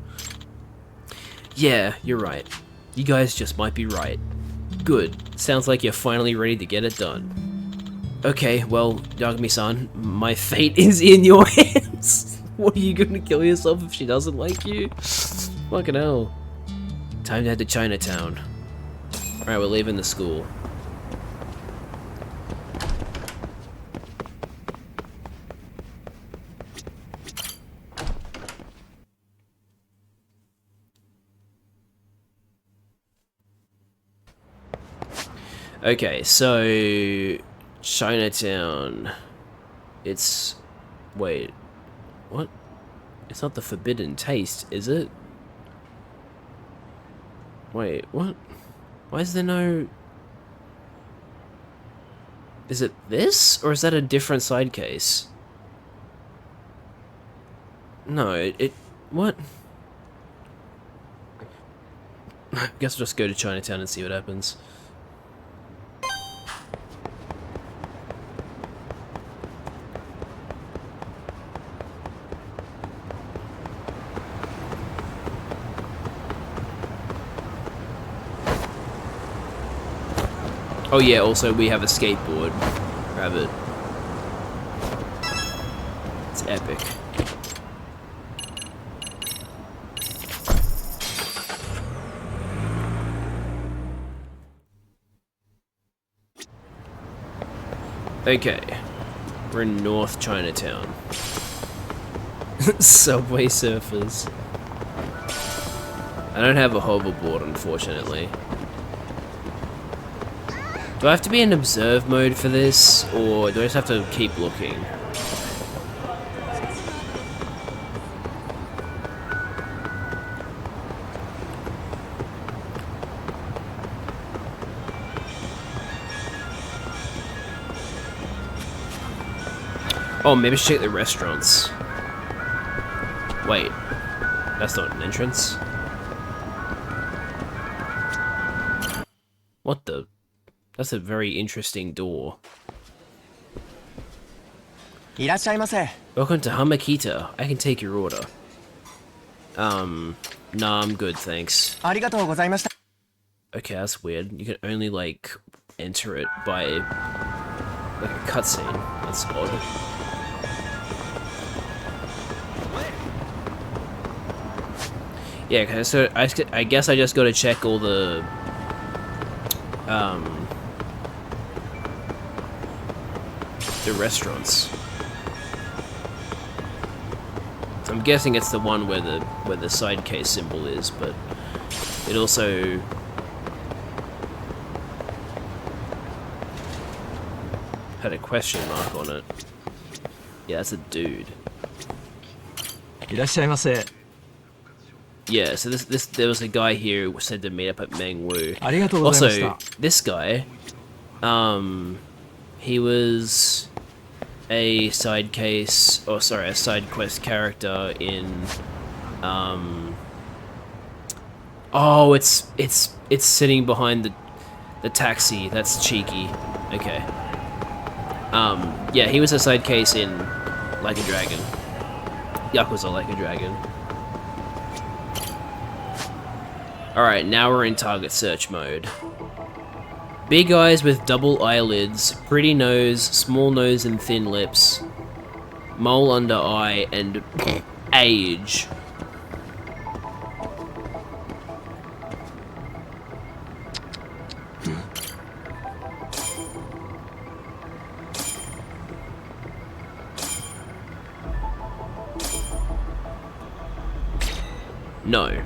Yeah, you're right. You guys just might be right. Good. Sounds like you're finally ready to get it done. Okay, well, Yagami-san, my fate is in your hands. What, are you gonna kill yourself if she doesn't like you? Fucking hell. Time to head to Chinatown. Alright, we're leaving the school. Okay, so Chinatown. It's wait, what? It's not the Forbidden Taste, is it? Wait, what? Why is there no... Is it this? Or is that a different side case? No, it what? I guess I'll just go to Chinatown and see what happens. Oh yeah, also we have a skateboard. Grab it. It's epic. Okay. We're in North Chinatown. Subway Surfers. I don't have a hoverboard, unfortunately. Do I have to be in observe mode for this, or do I just have to keep looking? Oh, maybe I should check the restaurants. Wait, that's not an entrance. What the? That's a very interesting door. Welcome to Hamakita. I can take your order. Nah, I'm good, thanks. Okay, that's weird. You can only, like, enter it by, like, a cutscene. That's odd. Yeah, okay, so I guess I just gotta check all the, restaurants. So I'm guessing it's the one where the side case symbol is, but it also had a question mark on it. Yeah, that's a dude. Yeah, so there was a guy here who said to meet up at Mengwu. ありがとうございました。 Also, this guy, he was a side case, or sorry, a side quest character in, oh, it's sitting behind the taxi. That's cheeky. Okay. Yeah, he was a side case in Like a Dragon. Yakuza Like a Dragon. Alright, now we're in target search mode. Big eyes with double eyelids, pretty nose, small nose and thin lips, mole under eye, and age. No.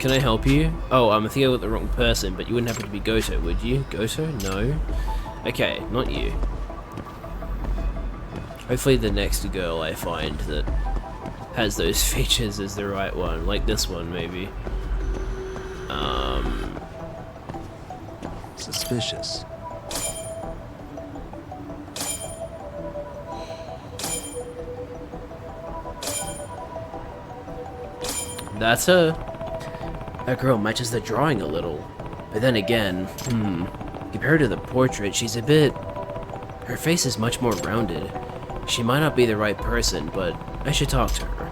Can I help you? Oh, I think I got the wrong person, but you wouldn't happen to be Goto, would you? Goto? No. Okay, not you. Hopefully the next girl I find that has those features is the right one. Like this one, maybe. Suspicious. That's her. That girl matches the drawing a little. But then again, compared to the portrait, she's a bit... Her face is much more rounded. She might not be the right person, but I should talk to her.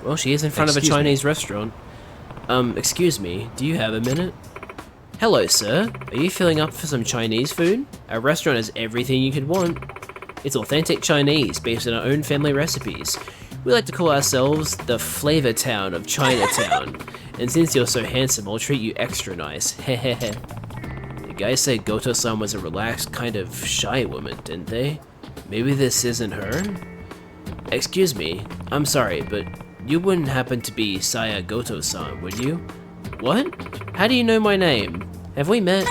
Well, she is in front of a Chinese restaurant. Excuse me, do you have a minute? Hello, sir. Are you filling up for some Chinese food? Our restaurant has everything you could want. It's authentic Chinese, based on our own family recipes. We like to call ourselves the Flavor Town of Chinatown. And since you're so handsome, I'll treat you extra nice. Hehehe. The guys said Goto-san was a relaxed, kind of shy woman, didn't they? Maybe this isn't her? Excuse me, I'm sorry, but you wouldn't happen to be Saya Goto-san, would you? What? How do you know my name? Have we met?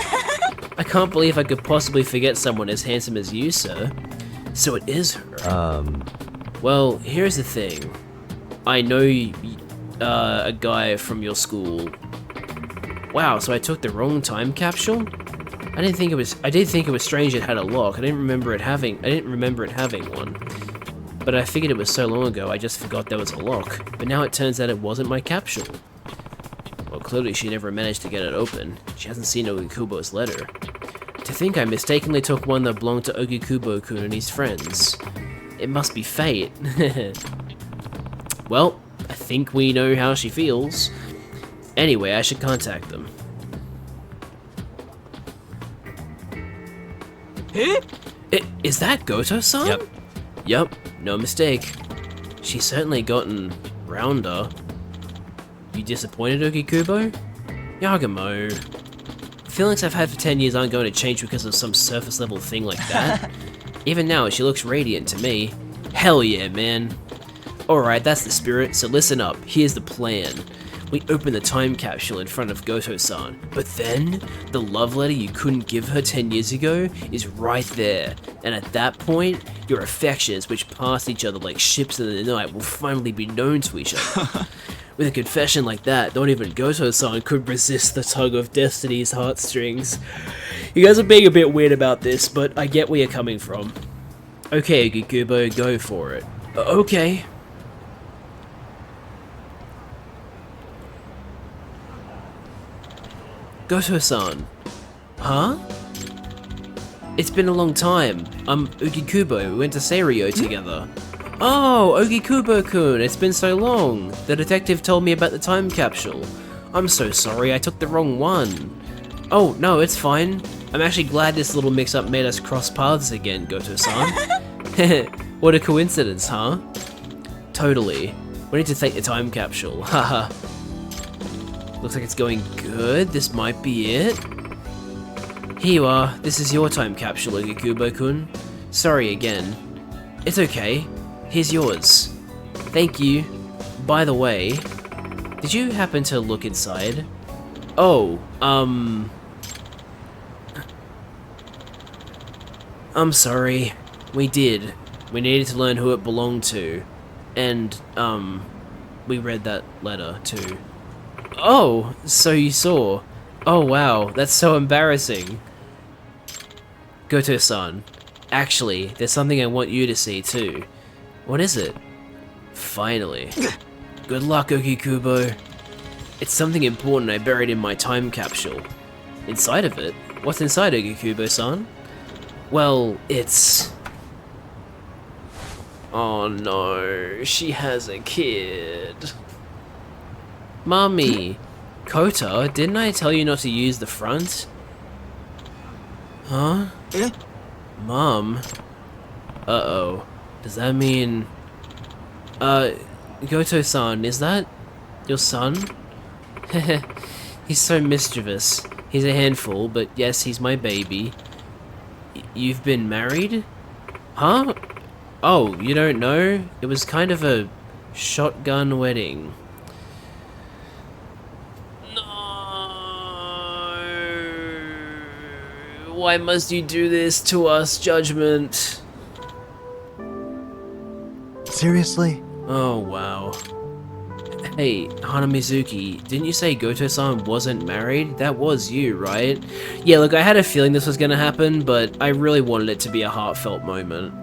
I can't believe I could possibly forget someone as handsome as you, sir. So it is her. Well, here's the thing. I know a guy from your school. Wow, so I took the wrong time capsule? I did think it was strange it had a lock. I didn't remember it having one. But I figured it was so long ago I just forgot there was a lock. But now it turns out it wasn't my capsule. Well, clearly she never managed to get it open. She hasn't seen Ogikubo's letter. To think I mistakenly took one that belonged to Ogikubo-kun and his friends. It must be fate. Well, I think we know how she feels. Anyway, I should contact them. Is that Goto-san? Yep. Yup, no mistake. She's certainly gotten rounder. You disappointed, Ogikubo? Yagamo. Feelings I've had for 10 years aren't going to change because of some surface level thing like that. Even now, she looks radiant to me. Hell yeah, man. Alright, that's the spirit, so listen up. Here's the plan. We open the time capsule in front of Goto-san, but then, the love letter you couldn't give her 10 years ago is right there. And at that point, your affections, which passed each other like ships in the night, will finally be known to each other. With a confession like that, not even Goto-san could resist the tug of destiny's heartstrings. You guys are being a bit weird about this, but I get where you're coming from. Okay, Ogikubo, go for it. Okay. Goto-san. Huh? It's been a long time. Ogikubo, we went to Seiryo together. Oh, Ogikubo-kun, it's been so long. The detective told me about the time capsule. I'm so sorry, I took the wrong one. Oh, no, it's fine. I'm actually glad this little mix-up made us cross paths again, Goto-san. What a coincidence, huh? Totally. We need to thank the time capsule, haha. Looks like it's going good, this might be it. Here you are, this is your time capsule, Ogikubo-kun. Sorry again. It's okay. Here's yours. Thank you. By the way, did you happen to look inside? Oh, I'm sorry. We did. We needed to learn who it belonged to. And, we read that letter, too. Oh, so you saw. Oh, wow. That's so embarrassing. Goto-san. Actually, there's something I want you to see, too. What is it? Finally. Good luck, Okikubo. It's something important I buried in my time capsule. Inside of it? What's inside, Okikubo-san? Well, it's... Oh no, she has a kid. Mommy! Kota, didn't I tell you not to use the front? Huh? Mom? Uh-oh. Does that mean... Goto-san, is that your son? He's so mischievous. He's a handful, but yes, he's my baby. You've been married? Huh? Oh, you don't know? It was kind of a shotgun wedding. No. Why must you do this to us, Judgment? Seriously? Oh, wow. Hey, Hanamizuki, didn't you say Goto-san wasn't married? That was you, right? Yeah, look, I had a feeling this was gonna happen, but I really wanted it to be a heartfelt moment.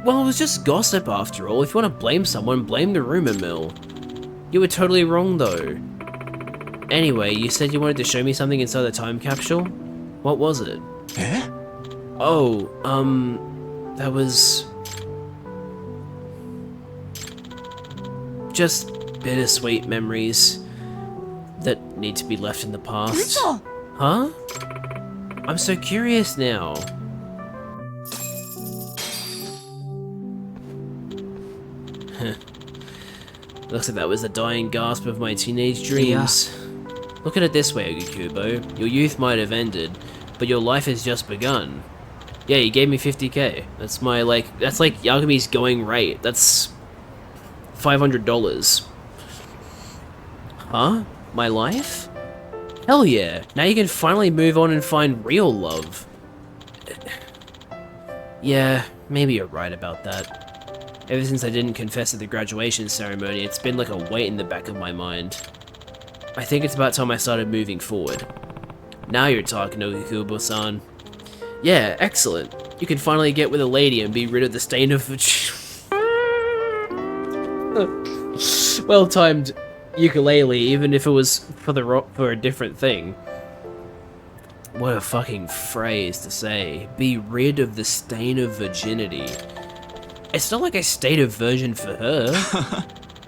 Well, it was just gossip after all. If you want to blame someone, blame the rumor mill. You were totally wrong, though. Anyway, you said you wanted to show me something inside the time capsule? What was it? Eh? Oh, that was... just bittersweet memories that need to be left in the past. Huh? I'm so curious now. Looks like that was the dying gasp of my teenage dreams. Look at it this way, Okikubo. Your youth might have ended, but your life has just begun. Yeah, you gave me 50k. That's my, that's like Yagumi's going rate. That's $500. Huh? My life? Hell yeah. Now you can finally move on and find real love. Yeah, maybe you're right about that. Ever since I didn't confess at the graduation ceremony, it's been like a weight in the back of my mind. I think it's about time I started moving forward. Now you're talking, Okikubo-san. Yeah, excellent. You can finally get with a lady and be rid of the stain of... well-timed ukulele, even if it was for a different thing. What a fucking phrase to say. Be rid of the stain of virginity. It's not like I stayed a virgin for her.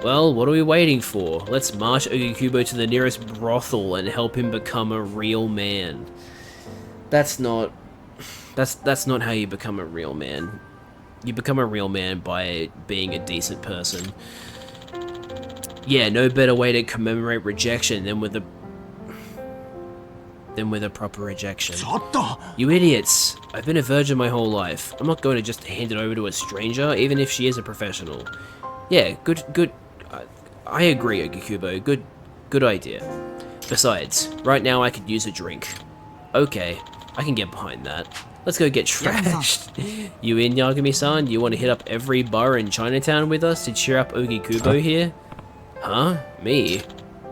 Well, what are we waiting for? Let's march Okikubo to the nearest brothel and help him become a real man. That's not how you become a real man. You become a real man by being a decent person. Yeah, no better way to commemorate rejection than with a proper rejection. You idiots! I've been a virgin my whole life. I'm not going to just hand it over to a stranger, even if she is a professional. Yeah, good. I agree, Okikubo. Good idea. Besides, right now I could use a drink. Okay, I can get behind that. Let's go get trashed. You in, Yagami-san? You want to hit up every bar in Chinatown with us to cheer up Okikubo here? Huh? Me?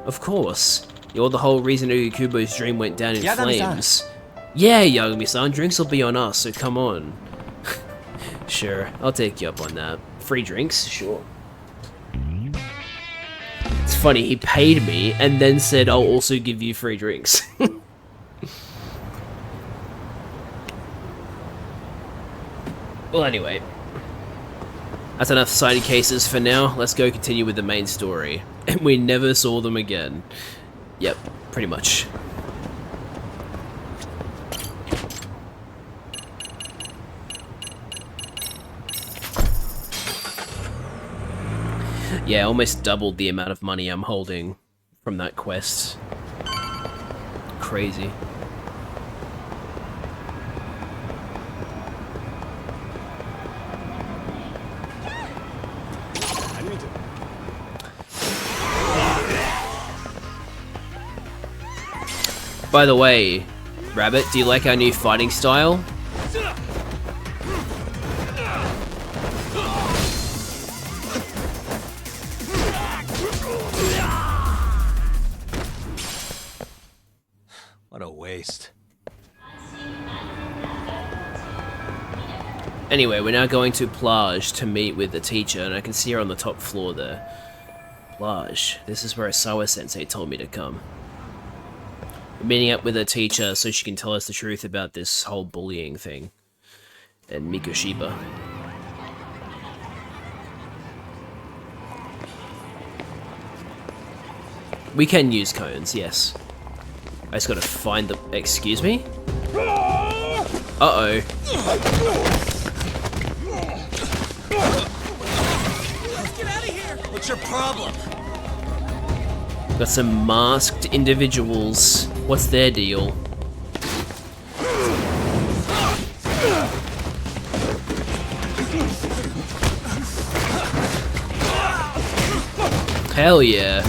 Of course. You're the whole reason Okikubo's dream went down in flames. Yeah, Yagami-san, drinks will be on us, so come on. Sure, I'll take you up on that. Free drinks? Sure. It's funny, he paid me and then said I'll also give you free drinks. Well, anyway. That's enough side cases for now. Let's go continue with the main story. And we never saw them again. Yep, pretty much. Yeah, almost doubled the amount of money I'm holding from that quest. Crazy. By the way, Rabbit, do you like our new fighting style? What a waste. Anyway, we're now going to Plage to meet with the teacher, and I can see her on the top floor there. Plage. This is where Sawa-sensei told me to come. We're meeting up with her teacher so she can tell us the truth about this whole bullying thing. And Mikoshiba. We can use cones, yes. I just gotta find the... Excuse me? Uh-oh. Let's get out of here! What's your problem? Got some masked individuals. What's their deal? Hell yeah.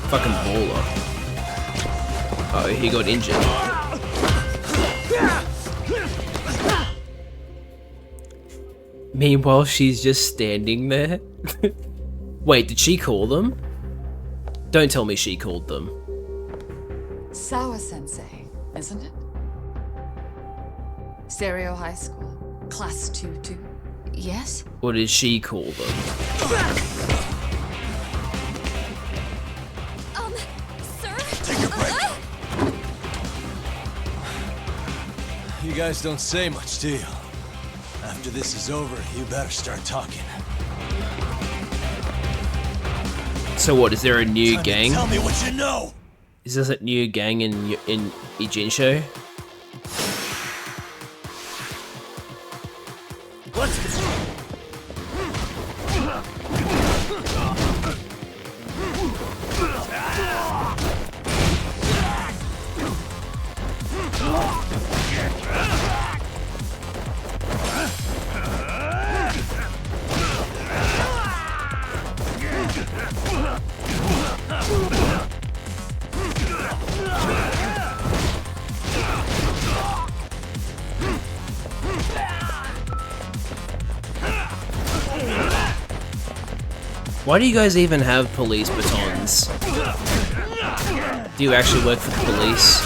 Fucking baller. Oh, he got injured. Meanwhile, she's just standing there. Wait, did she call them? Don't tell me she called them. Sawa-sensei, isn't it? Stereo High School, Class 2-2. Yes? Or did she call them? Sir? Take a break. You guys don't say much, do you? After this is over, you better start talking. So what, is there a new Time to gang? tell me what you know! Is this a new gang in Ijinsho? Let's go! Why do you guys even have police batons? Do you actually work for the police?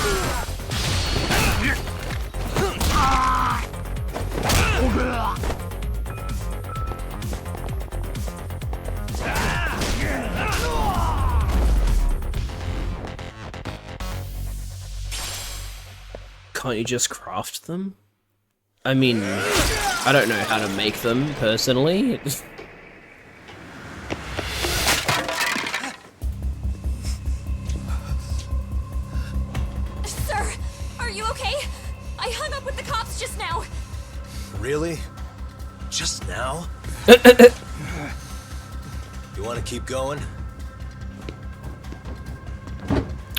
Can't you just craft them? I mean, I don't know how to make them, personally. Sir, are you okay? I hung up with the cops just now. Really? Just now? You want to keep going?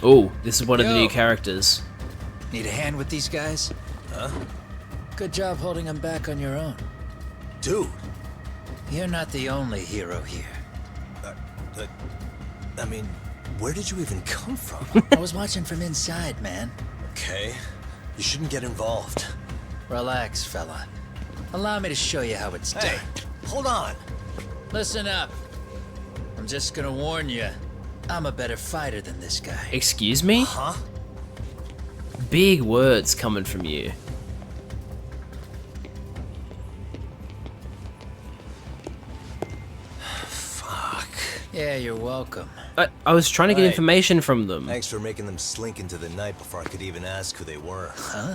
Oh, this is one of the Yo. new characters. Need a hand with these guys? Huh? Good job holding them back on your own. Dude. You're not the only hero here. I mean, where did you even come from? I was watching from inside, man. Okay. You shouldn't get involved. Relax, fella. Allow me to show you how it's done. Hey, hold on. Listen up. I'm just gonna warn you. I'm a better fighter than this guy. Excuse me? Huh? Big words coming from you. Fuck. Yeah, you're welcome. I was trying to get Hey. information from them. Thanks for making them slink into the night before I could even ask who they were. Huh?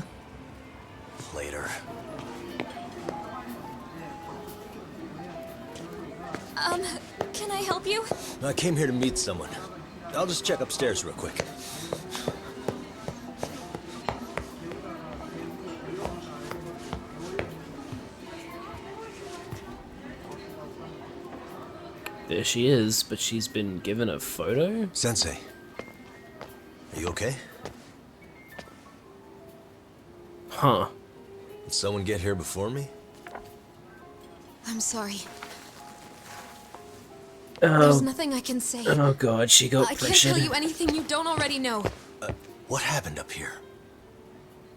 Later. Can I help you? I came here to meet someone. I'll just check upstairs real quick. There she is, but she's been given a photo? Sensei. Are you okay? Huh. Did someone get here before me? I'm sorry. There's nothing I can say. Oh god, she got I can't pressured. tell you anything you don't already know. What happened up here?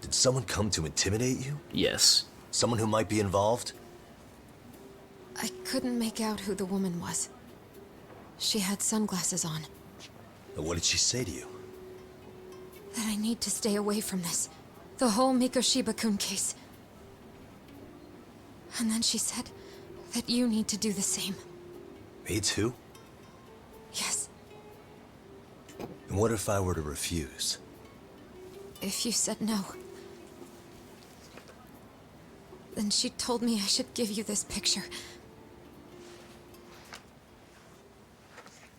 Did someone come to intimidate you? Yes. Someone who might be involved? I couldn't make out who the woman was. She had sunglasses on. What did she say to you? That I need to stay away from this. The whole Mikoshiba-kun case. And then she said that you need to do the same. Me too? Yes. And what if I were to refuse? If you said no. Then she told me I should give you this picture.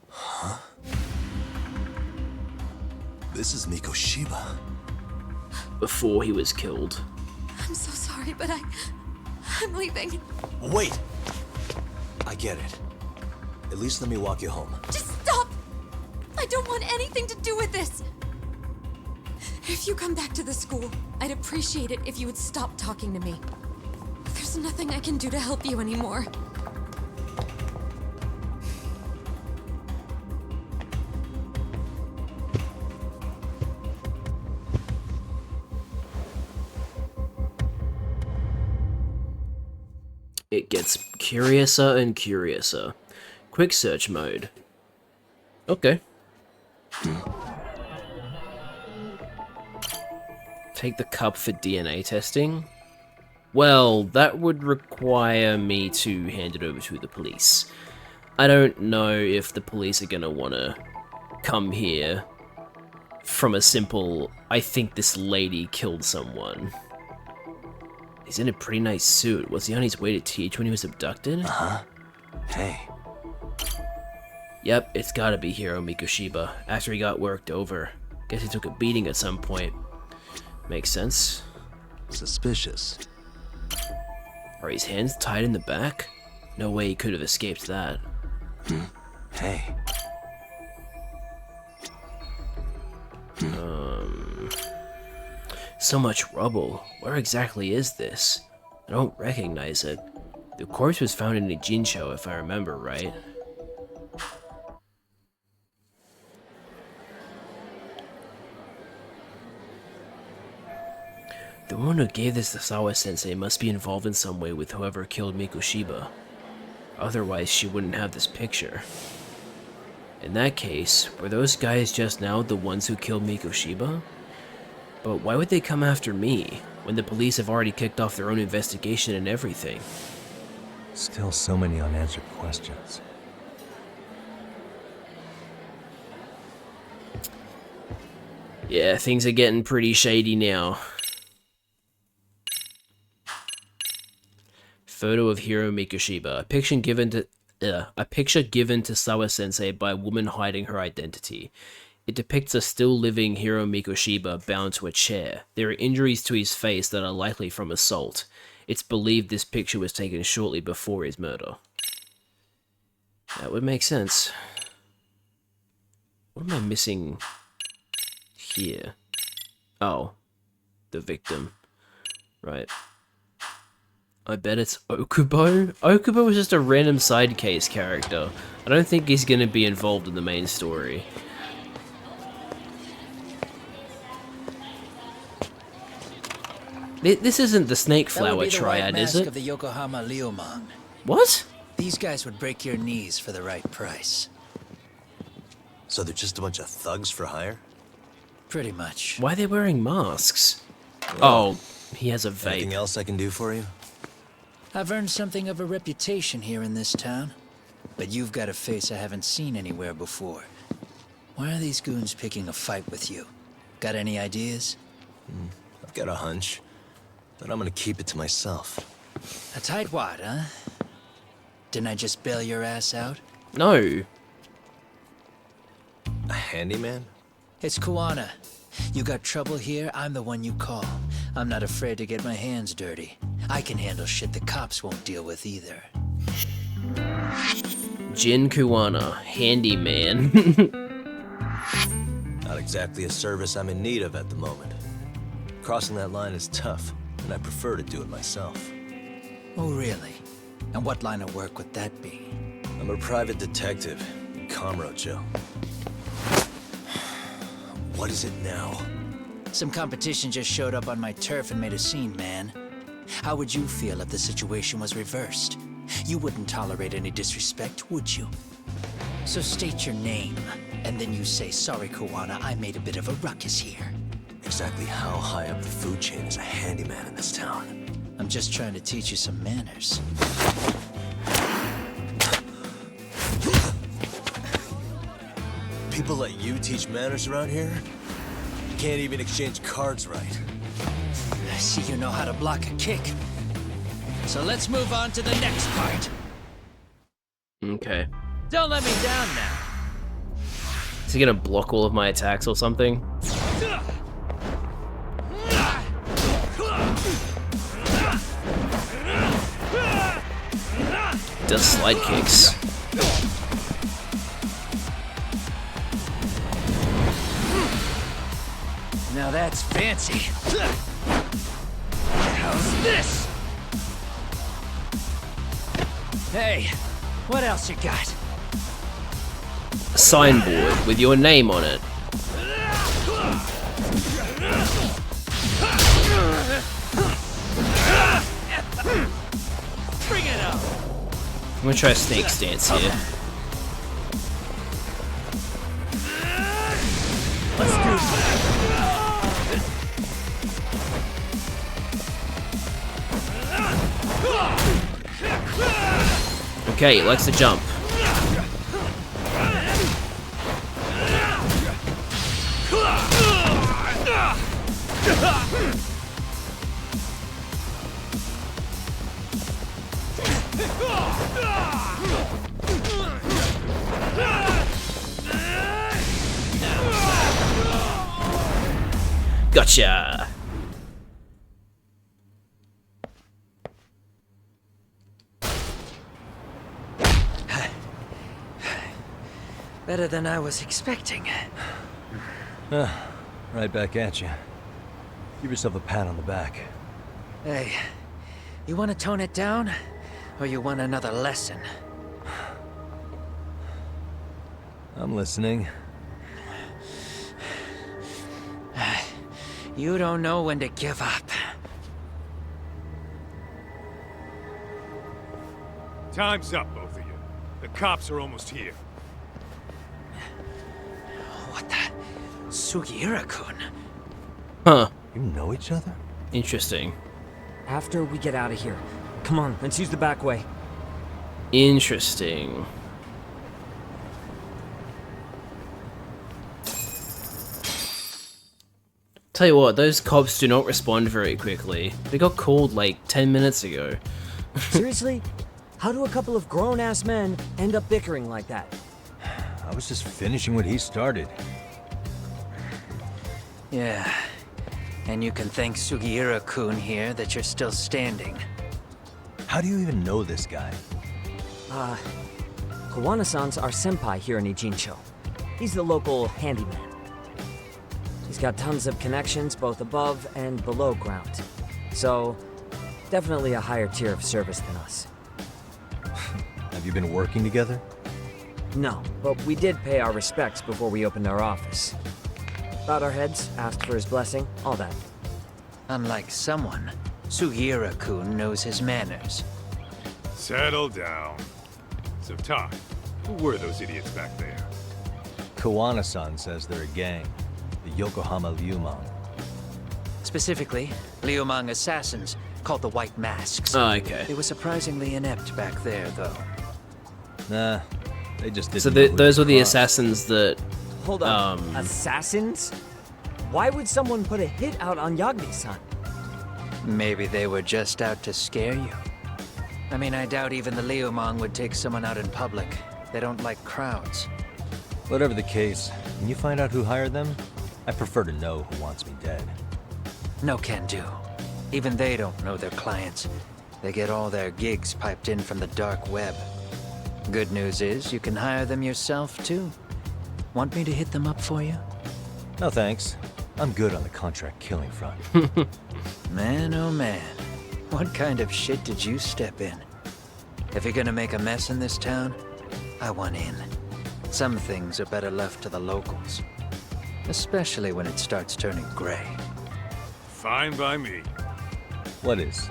Huh? This is Mikoshiba. Before he was killed. I'm so sorry, but I'm leaving. Wait! I get it. At least let me walk you home. Just stop! I don't want anything to do with this! If you come back to the school, I'd appreciate it if you would stop talking to me. There's nothing I can do to help you anymore. It gets curiouser and curiouser. Quick search mode. Okay. Take the cup for DNA testing. Well, that would require me to hand it over to the police. I don't know if the police are gonna wanna come here from a simple, I think this lady killed someone. He's in a pretty nice suit. Was he on his way to teach when he was abducted? Uh-huh. Hey. Yep, it's gotta be Hiro Mikoshiba, after he got worked over. Guess he took a beating at some point. Makes sense. Suspicious. Are his hands tied in the back? No way he could have escaped that. Hey. So much rubble. Where exactly is this? I don't recognize it. The corpse was found in a Jinsho, if I remember right. The one who gave this to Sawa-sensei must be involved in some way with whoever killed Mikoshiba. Otherwise, she wouldn't have this picture. In that case, were those guys just now the ones who killed Mikoshiba? But why would they come after me, when the police have already kicked off their own investigation and everything? Still so many unanswered questions. Yeah, things are getting pretty shady now. Photo of Hiro Mikoshiba. A picture given to Sawa-sensei by a woman hiding her identity. It depicts a still living Hiro Mikoshiba bound to a chair. There are injuries to his face that are likely from assault. It's believed this picture was taken shortly before his murder. That would make sense. What am I missing here? Oh, the victim. Right. I bet it's Okubo? Okubo is just a random side case character. I don't think he's gonna be involved in the main story. This isn't the snake flower triad, is it? Of the Yokohama Liumang. What? These guys would break your knees for the right price. So they're just a bunch of thugs for hire? Pretty much. Why are they wearing masks? Oh, he has a vape. Anything else I can do for you? I've earned something of a reputation here in this town. But you've got a face I haven't seen anywhere before. Why are these goons picking a fight with you? Got any ideas? I've got a hunch, but I'm gonna keep it to myself. A tightwad, huh? Didn't I just bail your ass out? No. A handyman? It's Kuwana. You got trouble here, I'm the one you call. I'm not afraid to get my hands dirty. I can handle shit the cops won't deal with either. Jin Kuwana, handyman. Not exactly a service I'm in need of at the moment. Crossing that line is tough, and I prefer to do it myself. Oh, really? And what line of work would that be? I'm a private detective. Kamrocho. What is it now? Some competition just showed up on my turf and made a scene, man. How would you feel if the situation was reversed? You wouldn't tolerate any disrespect, would you? So state your name, and then you say, sorry, Koana, I made a bit of a ruckus here. Exactly how high up the food chain is a handyman in this town? I'm just trying to teach you some manners. People let you teach manners around here? You can't even exchange cards right. I see you know how to block a kick. So let's move on to the next part. Okay. Don't let me down now. Is he gonna block all of my attacks or something? Does slide kicks. Now that's fancy. How's this? Hey, what else you got? A signboard with your name on it. Bring it up. I'm gonna try a snake stance here. Let's do this. Okay, he likes to jump. Gotcha! Better than I was expecting. Right back at you. Give yourself a pat on the back. Hey, you want to tone it down? Or you want another lesson? I'm listening. You don't know when to give up. Time's up, both of you. The cops are almost here. What the? Sugiura-kun? Huh. You know each other? Interesting. After we get out of here. Come on, let's use the back way. Interesting. Tell you what, those cops do not respond very quickly. They got called like 10 minutes ago. Seriously? How do a couple of grown-ass men end up bickering like that? I was just finishing what he started. Yeah. And you can thank Sugiura-kun here that you're still standing. How do you even know this guy? Kawana-san's our senpai here in Ijincho. He's the local handyman. He's got tons of connections both above and below ground. So, definitely a higher tier of service than us. Have you been working together? No, but we did pay our respects before we opened our office. Bowed our heads, asked for his blessing, all that. Unlike someone, Sugiura-kun knows his manners. Settle down. So, Todd, who were those idiots back there? Kawana-san says they're a gang. The Yokohama Liumang. Specifically, Liumang assassins, called the White Masks. Oh, okay. They were surprisingly inept back there, though. Nah, they just didn't. So those were the assassins that... Hold on, assassins? Why would someone put a hit out on Yagami-san? Maybe they were just out to scare you. I mean, I doubt even the Liumang would take someone out in public. They don't like crowds. Whatever the case, when you find out who hired them, I prefer to know who wants me dead. No can do. Even they don't know their clients. They get all their gigs piped in from the dark web. Good news is, you can hire them yourself, too. Want me to hit them up for you? No thanks. I'm good on the contract killing front. Man, oh man. What kind of shit did you step in? If you're gonna make a mess in this town, I want in. Some things are better left to the locals. Especially when it starts turning gray. Fine by me. What is?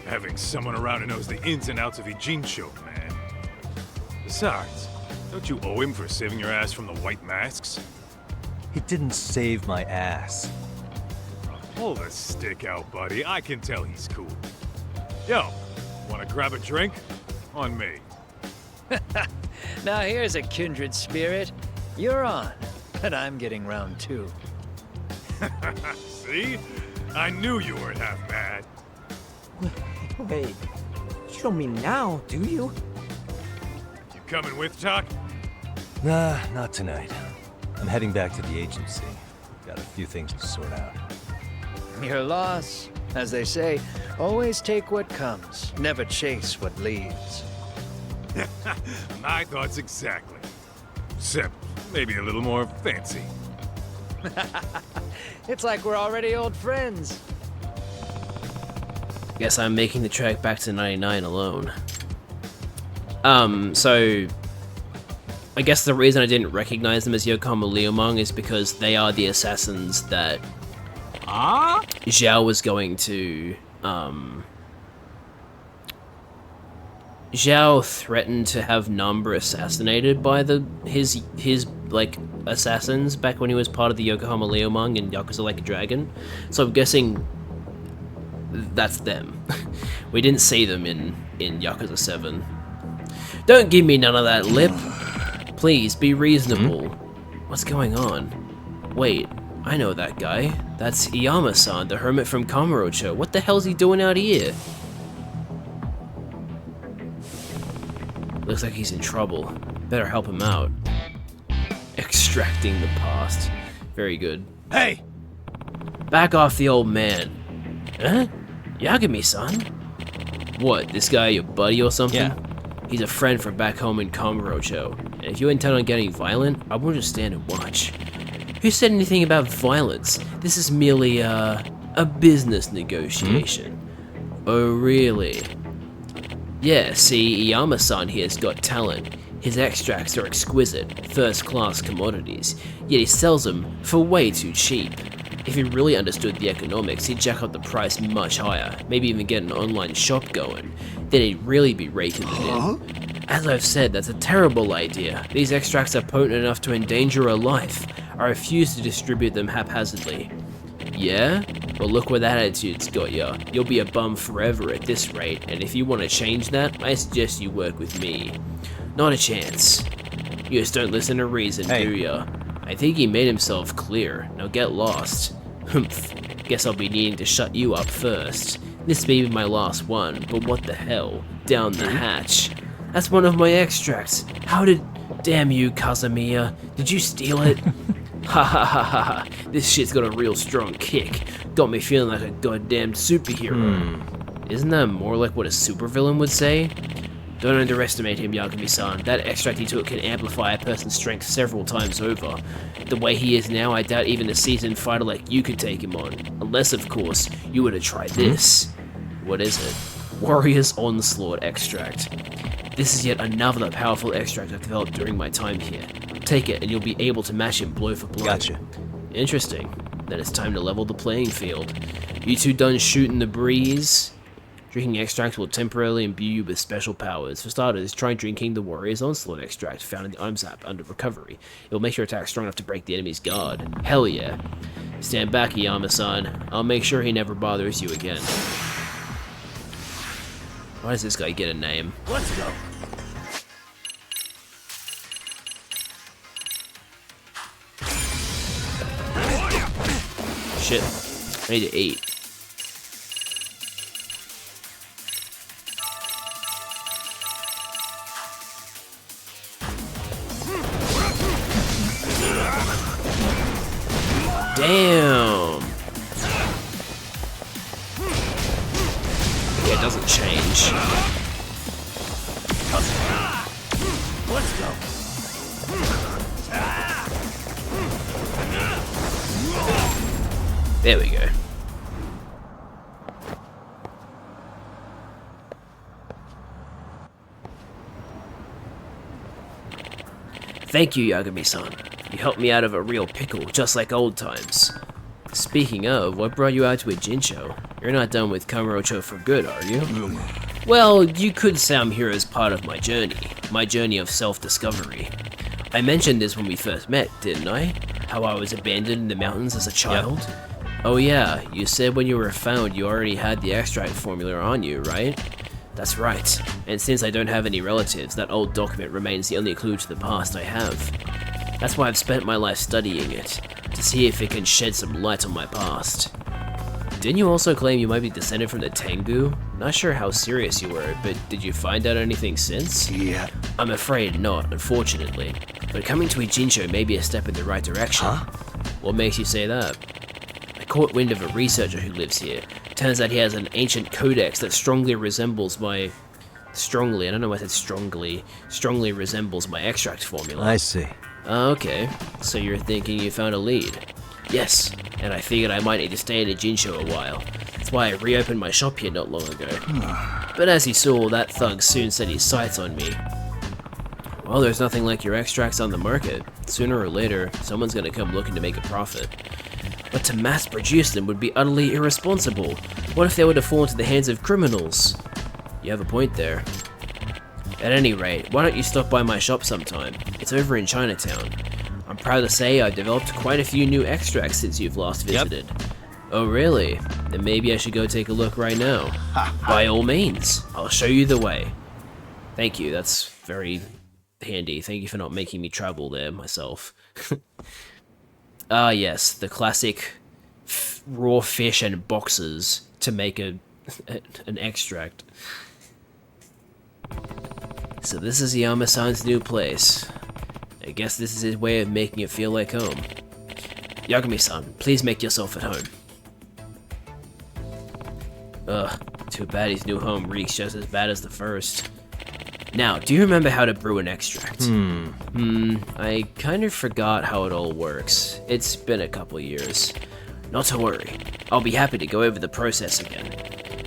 Having someone around who knows the ins and outs of Ijincho, man. Besides, don't you owe him for saving your ass from the White Masks? He didn't save my ass. Pull the stick out, buddy. I can tell he's cool. Yo, wanna grab a drink? On me. Now here's a kindred spirit. You're on, but I'm getting round two. See? I knew you weren't half bad. Wait, you don't mean now, do you? You coming with, Doc? Nah, not tonight. I'm heading back to the agency. Got a few things to sort out. Your loss. As they say, always take what comes, never chase what leaves. My thoughts exactly. Except maybe a little more fancy. It's like we're already old friends. Guess I'm making the trek back to 99 alone. So I guess the reason I didn't recognize them as Yokohama Leomong is because they are the assassins that Zhao was going to Zhao threatened to have Namba assassinated by his like assassins back when he was part of the Yokohama Leomong and Yakuza Like a Dragon. So I'm guessing that's them. We didn't see them in Yakuza 7. Don't give me none of that lip. Please be reasonable. What's going on? Wait, I know that guy. That's Iyama-san, the hermit from Kamurocho. What the hell's he doing out here? Looks like he's in trouble. Better help him out. Extracting the past. Very good. Hey! Back off the old man. Huh? Yagami-san? What, this guy your buddy or something? Yeah. He's a friend from back home in Kamurocho. And if you intend on getting violent, I won't just stand and watch. Who said anything about violence? This is merely a business negotiation. Oh, really? Yeah, see, Iyama-san here's got talent. His extracts are exquisite, first-class commodities, yet he sells them for way too cheap. If he really understood the economics, he'd jack up the price much higher, maybe even get an online shop going. Then he'd really be raking it in. As I've said, that's a terrible idea. These extracts are potent enough to endanger a life. I refuse to distribute them haphazardly. Yeah? Well, look where that attitude's got ya. You'll be a bum forever at this rate, and if you want to change that, I suggest you work with me. Not a chance. You just don't listen to reason, do ya? I think he made himself clear. Now get lost. Humph. Guess I'll be needing to shut you up first. This may be my last one, but what the hell? Down the hatch. That's one of my extracts. How did... Damn you, Kazamiya. Did you steal it? Ha ha ha ha ha. This shit's got a real strong kick. Got me feeling like a goddamn superhero. Isn't that more like what a supervillain would say? Don't underestimate him, Yagami-san. That extract he took can amplify a person's strength several times over. The way he is now, I doubt even a seasoned fighter like you could take him on. Unless, of course, you were to try this. What is it? Warrior's Onslaught Extract. This is yet another powerful extract I've developed during my time here. Take it, and you'll be able to match him blow for blow. Gotcha. Interesting. Then it's time to level the playing field. You two done shooting the breeze? Drinking extract will temporarily imbue you with special powers. For starters, try drinking the Warrior's Onslaught extract found in the Arms app under recovery. It will make your attack strong enough to break the enemy's guard. Hell yeah. Stand back, Iyama-san. I'll make sure he never bothers you again. Why does this guy get a name? Let's go. Shit. I need to eat. Damn! Yeah, it doesn't change. Let's go. There we go. Thank you, Yagami-san. You helped me out of a real pickle, just like old times. Speaking of, what brought you out to a Jincho? You're not done with Kamurocho for good, are you? Well, you could say I'm here as part of my journey of self-discovery. I mentioned this when we first met, didn't I? How I was abandoned in the mountains as a child? Yep. Oh yeah, you said when you were found you already had the extract formula on you, right? That's right, and since I don't have any relatives, that old document remains the only clue to the past I have. That's why I've spent my life studying it, to see if it can shed some light on my past. Didn't you also claim you might be descended from the Tengu? Not sure how serious you were, but did you find out anything since? Yeah. I'm afraid not, unfortunately. But coming to Ijincho may be a step in the right direction. Huh? What makes you say that? I caught wind of a researcher who lives here. Turns out he has an ancient codex that strongly resembles my... Strongly, I don't know why I said strongly. Strongly resembles my extract formula. I see. Okay, so you're thinking you found a lead. Yes, and I figured I might need to stay in Ijincho a while. That's why I reopened my shop here not long ago. But as you saw, that thug soon set his sights on me. Well, there's nothing like your extracts on the market. Sooner or later, someone's gonna come looking to make a profit. But to mass produce them would be utterly irresponsible. What if they were to fall into the hands of criminals? You have a point there. At any rate, why don't you stop by my shop sometime? It's over in Chinatown. I'm proud to say I've developed quite a few new extracts since you've last visited. Yep. Oh really? Then maybe I should go take a look right now. By all means, I'll show you the way. Thank you, that's very handy. Thank you for not making me travel there myself. Ah yes, the classic raw fish and boxes to make an extract. So this is Yama-san's new place. I guess this is his way of making it feel like home. Yagami-san, please make yourself at home. Ugh, too bad his new home reeks just as bad as the first. Now, do you remember how to brew an extract? I kind of forgot how it all works. It's been a couple years. Not to worry, I'll be happy to go over the process again.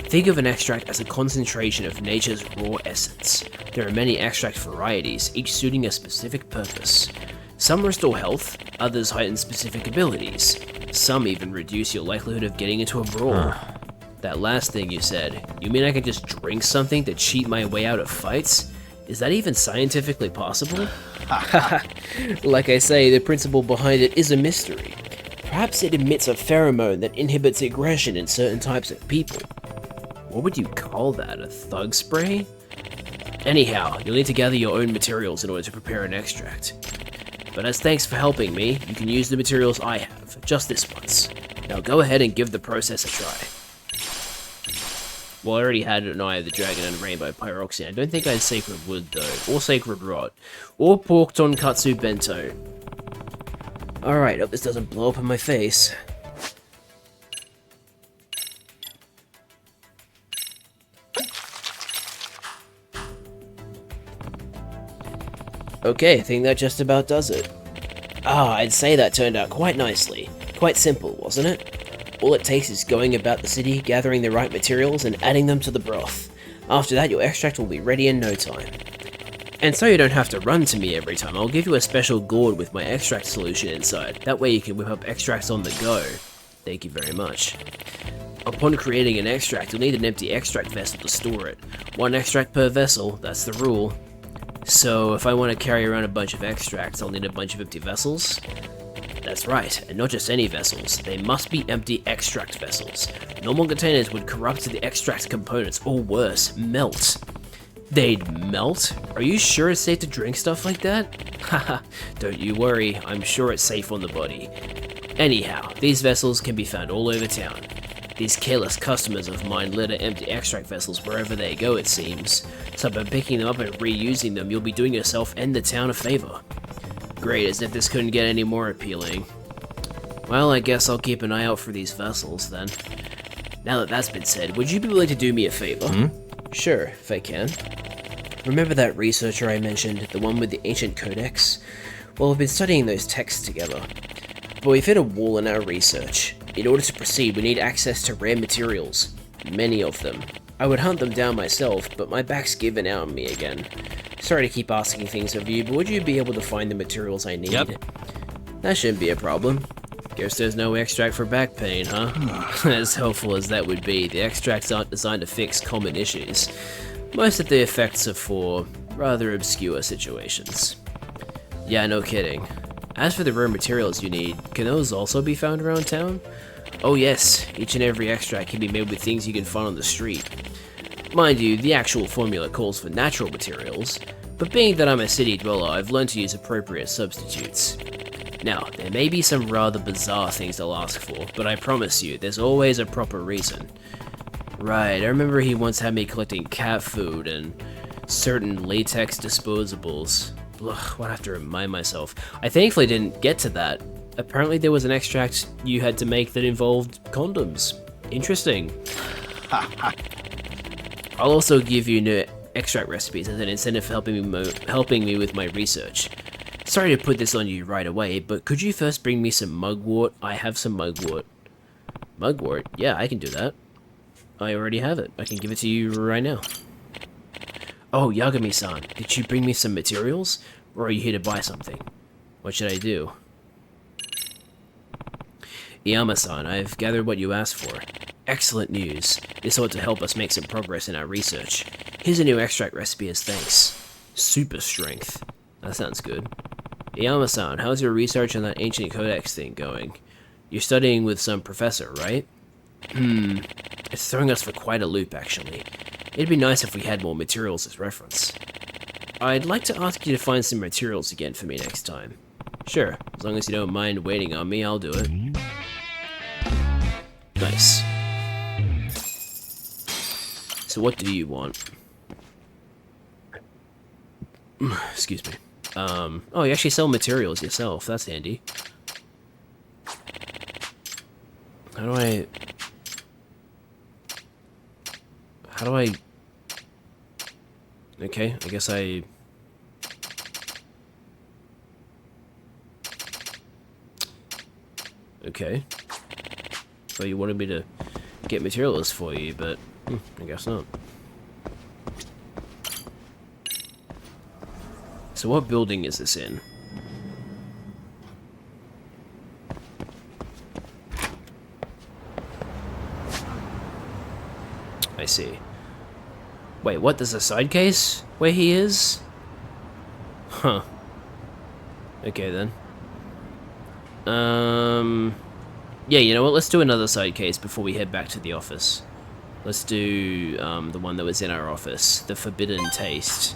Think of an extract as a concentration of nature's raw essence. There are many extract varieties, each suiting a specific purpose. Some restore health, others heighten specific abilities. Some even reduce your likelihood of getting into a brawl. That last thing you said, you mean I can just drink something to cheat my way out of fights? Is that even scientifically possible? Like I say, the principle behind it is a mystery. Perhaps it emits a pheromone that inhibits aggression in certain types of people. What would you call that, a thug spray? Anyhow, you'll need to gather your own materials in order to prepare an extract. But as thanks for helping me, you can use the materials I have, just this once. Now go ahead and give the process a try. Well, I already had an Eye of the Dragon and Rainbow Pyroxene. I don't think I had Sacred Wood, though. Or Sacred Rot. Or Pork Tonkatsu Bento. Alright, hope this doesn't blow up in my face. Okay, I think that just about does it. Ah, I'd say that turned out quite nicely. Quite simple, wasn't it? All it takes is going about the city, gathering the right materials, and adding them to the broth. After that, your extract will be ready in no time. And so you don't have to run to me every time, I'll give you a special gourd with my extract solution inside. That way you can whip up extracts on the go. Thank you very much. Upon creating an extract, you'll need an empty extract vessel to store it. 1 extract per vessel, that's the rule. So if I want to carry around a bunch of extracts, I'll need a bunch of empty vessels? That's right, and not just any vessels, they must be empty extract vessels. Normal containers would corrupt the extract components, or worse, melt. They'd melt? Are you sure it's safe to drink stuff like that? Haha, don't you worry, I'm sure it's safe on the body. Anyhow, these vessels can be found all over town. These careless customers of mine litter empty extract vessels wherever they go, it seems. So by picking them up and reusing them, you'll be doing yourself and the town a favor. Great, as if this couldn't get any more appealing. Well, I guess I'll keep an eye out for these vessels, then. Now that that's been said, would you be willing to do me a favor? Sure, if I can. Remember that researcher I mentioned, the one with the ancient codex? Well, we've been studying those texts together. But we've hit a wall in our research. In order to proceed, we need access to rare materials. Many of them. I would hunt them down myself, but my back's given out on me again. Sorry to keep asking things of you, but would you be able to find the materials I need? Yep. That shouldn't be a problem. Guess there's no extract for back pain, huh? As helpful as that would be, the extracts aren't designed to fix common issues. Most of the effects are for rather obscure situations. Yeah, no kidding. As for the raw materials you need, can those also be found around town? Oh yes, each and every extract can be made with things you can find on the street. Mind you, the actual formula calls for natural materials, but being that I'm a city dweller, I've learned to use appropriate substitutes. Now, there may be some rather bizarre things they'll ask for, but I promise you, there's always a proper reason. Right, I remember he once had me collecting cat food and certain latex disposables. Ugh, I'd have to remind myself. I thankfully didn't get to that. Apparently there was an extract you had to make that involved condoms. Interesting. I'll also give you new extract recipes as an incentive for helping me with my research. Sorry to put this on you right away, but could you first bring me some mugwort? I have some mugwort. Mugwort? Yeah, I can do that. I already have it. I can give it to you right now. Oh, Yagami-san, did you bring me some materials? Or are you here to buy something? What should I do? Iyama-san, I've gathered what you asked for. Excellent news. This ought to help us make some progress in our research. Here's a new extract recipe as thanks. Super strength. That sounds good. Iyama-san, how's your research on that ancient codex thing going? You're studying with some professor, right? It's throwing us for quite a loop, actually. It'd be nice if we had more materials as reference. I'd like to ask you to find some materials again for me next time. Sure, as long as you don't mind waiting on me, I'll do it. Nice. So what do you want? Excuse me. Oh, you actually sell materials yourself. That's handy. How do I... Okay, I guess I... Okay. Well, you wanted me to get materials for you, but I guess not. So what building is this in? I see. Wait, what? There's a side case where he is? Huh. Okay then. Yeah, you know what? Let's do another side case before we head back to the office. Let's do the one that was in our office, the Forbidden Taste.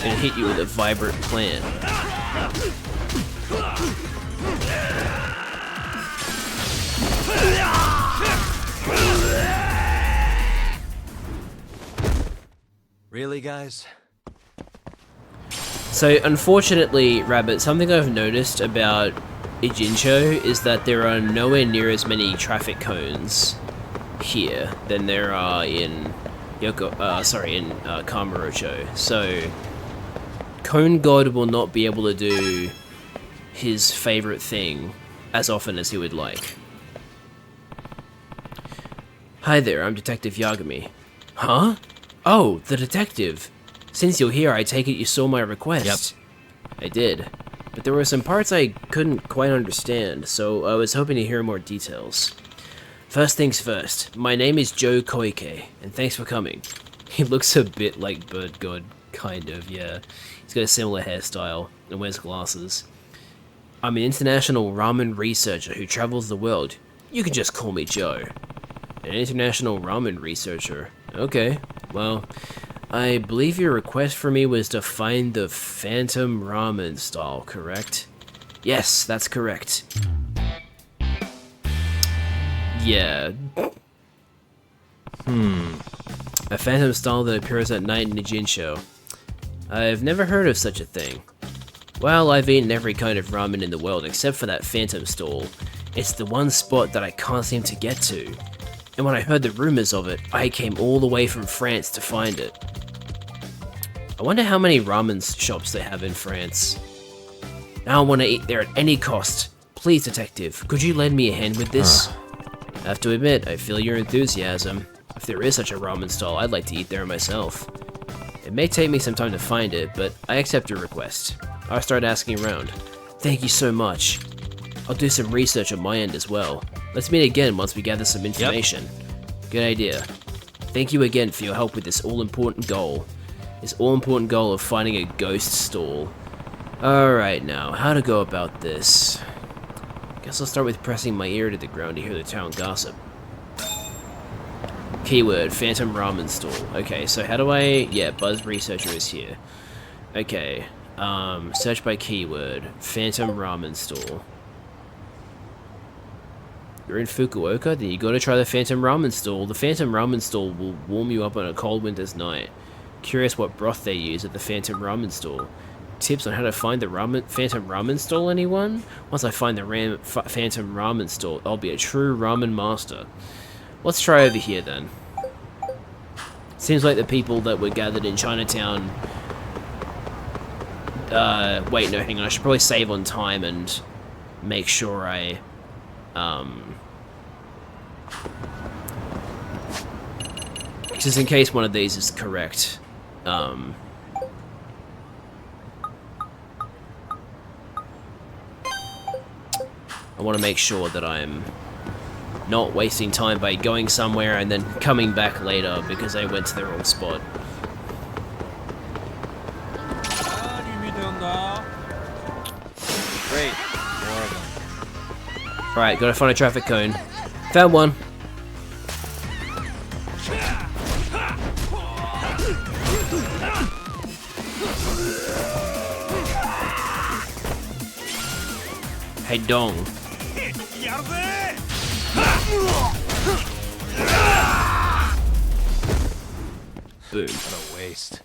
And hit you with a vibrant plan. Really, guys? So, unfortunately, Rabbit, something I've noticed about Ijincho is that there are nowhere near as many traffic cones here than there are in Kamurocho. So, Cone God will not be able to do his favorite thing as often as he would like. Hi there, I'm Detective Yagami. Huh? Oh, the detective. Since you're here, I take it you saw my request. Yep. I did. But there were some parts I couldn't quite understand, so I was hoping to hear more details. First things first, my name is Joe Koike, and thanks for coming. He looks a bit like Bird God, kind of, yeah. He's got a similar hairstyle and wears glasses. I'm an international ramen researcher who travels the world. You can just call me Joe. An international ramen researcher. Okay, well, I believe your request for me was to find the Phantom Ramen style, correct? Yes, that's correct. Yeah. A phantom style that appears at night in the Jinsho. I've never heard of such a thing. Well, I've eaten every kind of ramen in the world except for that phantom stall. It's the one spot that I can't seem to get to. And when I heard the rumors of it, I came all the way from France to find it. I wonder how many ramen shops they have in France. Now I want to eat there at any cost. Please, detective, could you lend me a hand with this? I have to admit, I feel your enthusiasm. If there is such a ramen stall, I'd like to eat there myself. It may take me some time to find it, but I accept your request. I'll start asking around. Thank you so much. I'll do some research on my end as well. Let's meet again once we gather some information. Yep. Good idea. Thank you again for your help with this all-important goal. This all-important goal of finding a ghost stall. Alright now, how to go about this? Guess I'll start with pressing my ear to the ground to hear the town gossip. Keyword, phantom ramen stall. Okay, so how do I... Yeah, Buzz Researcher is here. Okay, search by keyword, phantom ramen stall. You're in Fukuoka? Then you gotta try the phantom ramen stall. The phantom ramen stall will warm you up on a cold winter's night. Curious what broth they use at the phantom ramen stall. Tips on how to find the phantom ramen stall, anyone? Once I find the phantom ramen stall, I'll be a true ramen master. Let's try over here then. Seems like the people that were gathered in Chinatown... wait, no, hang on. I should probably save on time and make sure I... just in case one of these is correct. I want to make sure that I'm not wasting time by going somewhere and then coming back later because I went to the wrong spot. Great. More of them. Alright, gotta find a traffic cone. Found one. Hey, Dong. Boom. What a waste.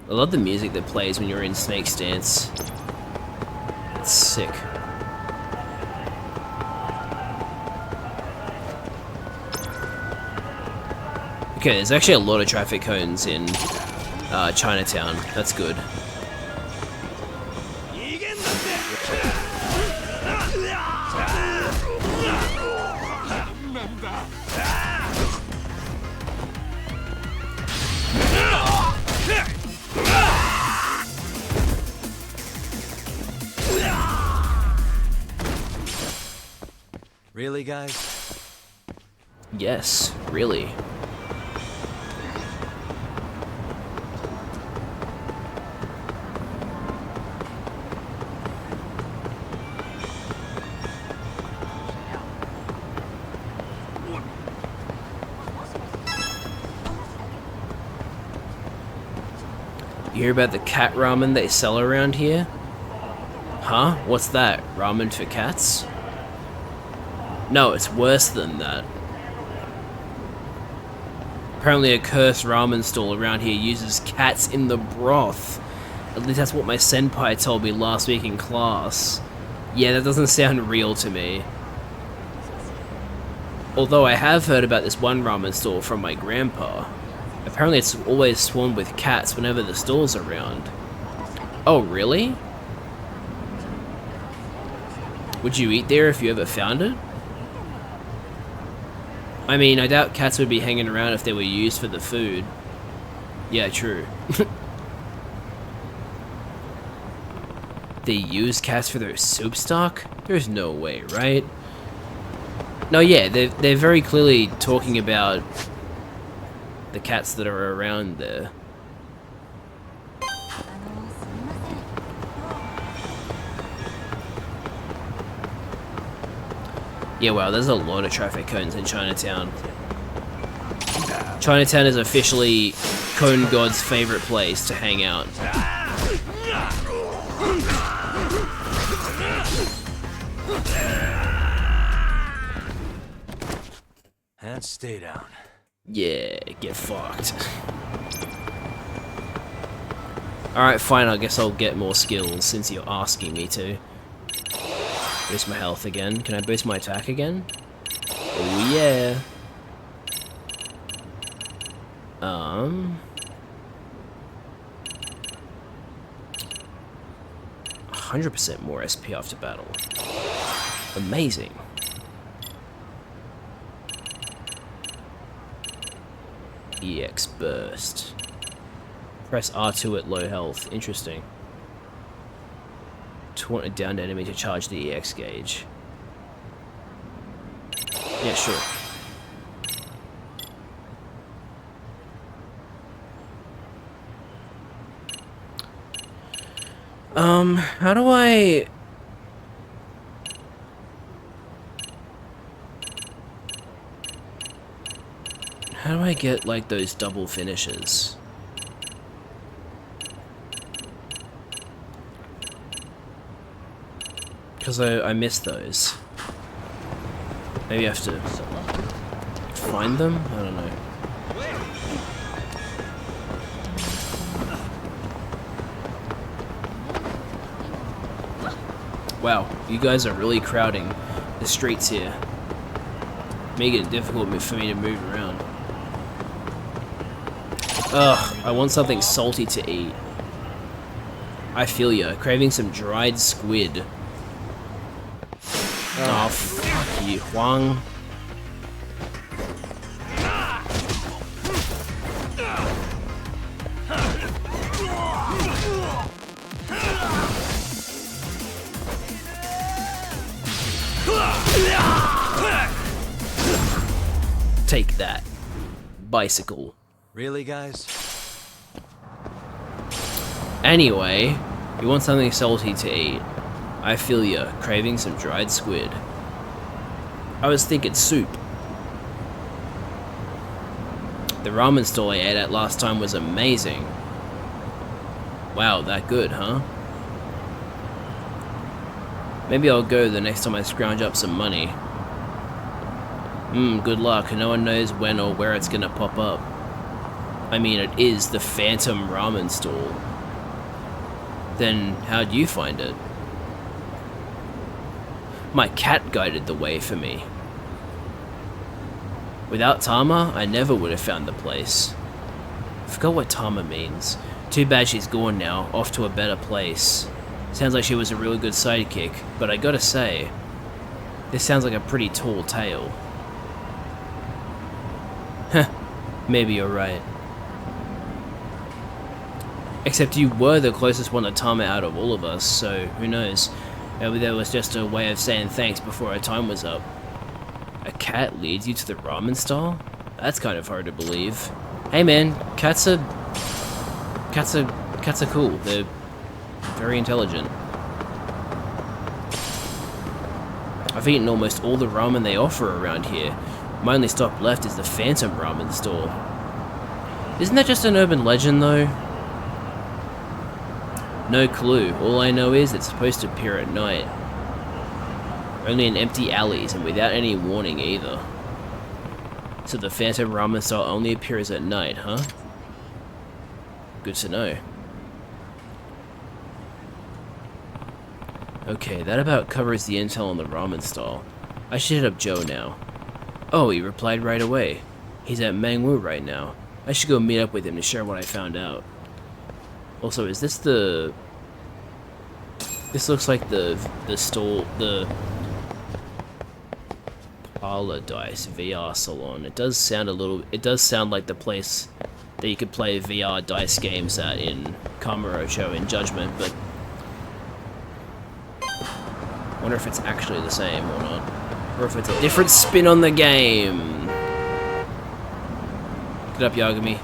I love the music that plays when you're in Snake's Dance. It's sick. Okay, there's actually a lot of traffic cones in Chinatown. That's good. Really, guys? Yes, really. You hear about the cat ramen they sell around here? Huh? What's that? Ramen for cats? No, it's worse than that. Apparently a cursed ramen stall around here uses cats in the broth. At least that's what my senpai told me last week in class. Yeah, that doesn't sound real to me. Although I have heard about this one ramen stall from my grandpa. Apparently it's always swarmed with cats whenever the stall's around. Oh, really? Would you eat there if you ever found it? I mean, I doubt cats would be hanging around if they were used for the food. Yeah, true. They use cats for their soup stock? There's no way, right? No, yeah, they're very clearly talking about the cats that are around there. Yeah, wow, there's a lot of traffic cones in Chinatown. Chinatown is officially Cone God's favorite place to hang out. And stay down. Yeah, get fucked. Alright, fine, I guess I'll get more skills since you're asking me to. Boost my health again. Can I boost my attack again? Oh yeah. 100% more SP after battle. Amazing. EX burst. Press R2 at low health. Interesting. Taunt a downed enemy to charge the EX gauge. Yeah, sure. How do I... How do I get, like, those double finishes? Because I missed those. Maybe I have to find them? I don't know. Wow, you guys are really crowding the streets here. Making it difficult for me to move around. Ugh, I want something salty to eat. I feel ya, craving some dried squid. Oh, fuck you, Huang. Take that. Bicycle. Really, guys? Anyway, you want something salty to eat. I feel ya, craving some dried squid. I was thinking soup. The ramen stall I ate at last time was amazing. Wow, that good, huh? Maybe I'll go the next time I scrounge up some money. Good luck, no one knows when or where it's gonna pop up. I mean, it is the Phantom Ramen stall. Then, how'd you find it? My cat guided the way for me. Without Tama, I never would have found the place. I forgot what Tama means. Too bad she's gone now, off to a better place. Sounds like she was a really good sidekick, but I gotta say, this sounds like a pretty tall tale. Heh, maybe you're right. Except you were the closest one to Tama out of all of us, so who knows? Maybe that was just a way of saying thanks before our time was up. A cat leads you to the ramen stall? That's kind of hard to believe. Hey man, cats are cool. They're very intelligent. I've eaten almost all the ramen they offer around here. My only stop left is the Phantom Ramen store. Isn't that just an urban legend though? No clue. All I know is it's supposed to appear at night. Only in empty alleys and without any warning either. So the Phantom Ramen style only appears at night, huh? Good to know. Okay, that about covers the intel on the ramen stall. I should hit up Joe now. Oh, he replied right away. He's at Mangwoo right now. I should go meet up with him to share what I found out. Also, is this the... This looks like the stall, the Paradise VR salon. It does sound like the place that you could play VR dice games at in Kamurocho in Judgment, but I wonder if it's actually the same or not. Or if it's a different spin on the game. Get up, Yagami.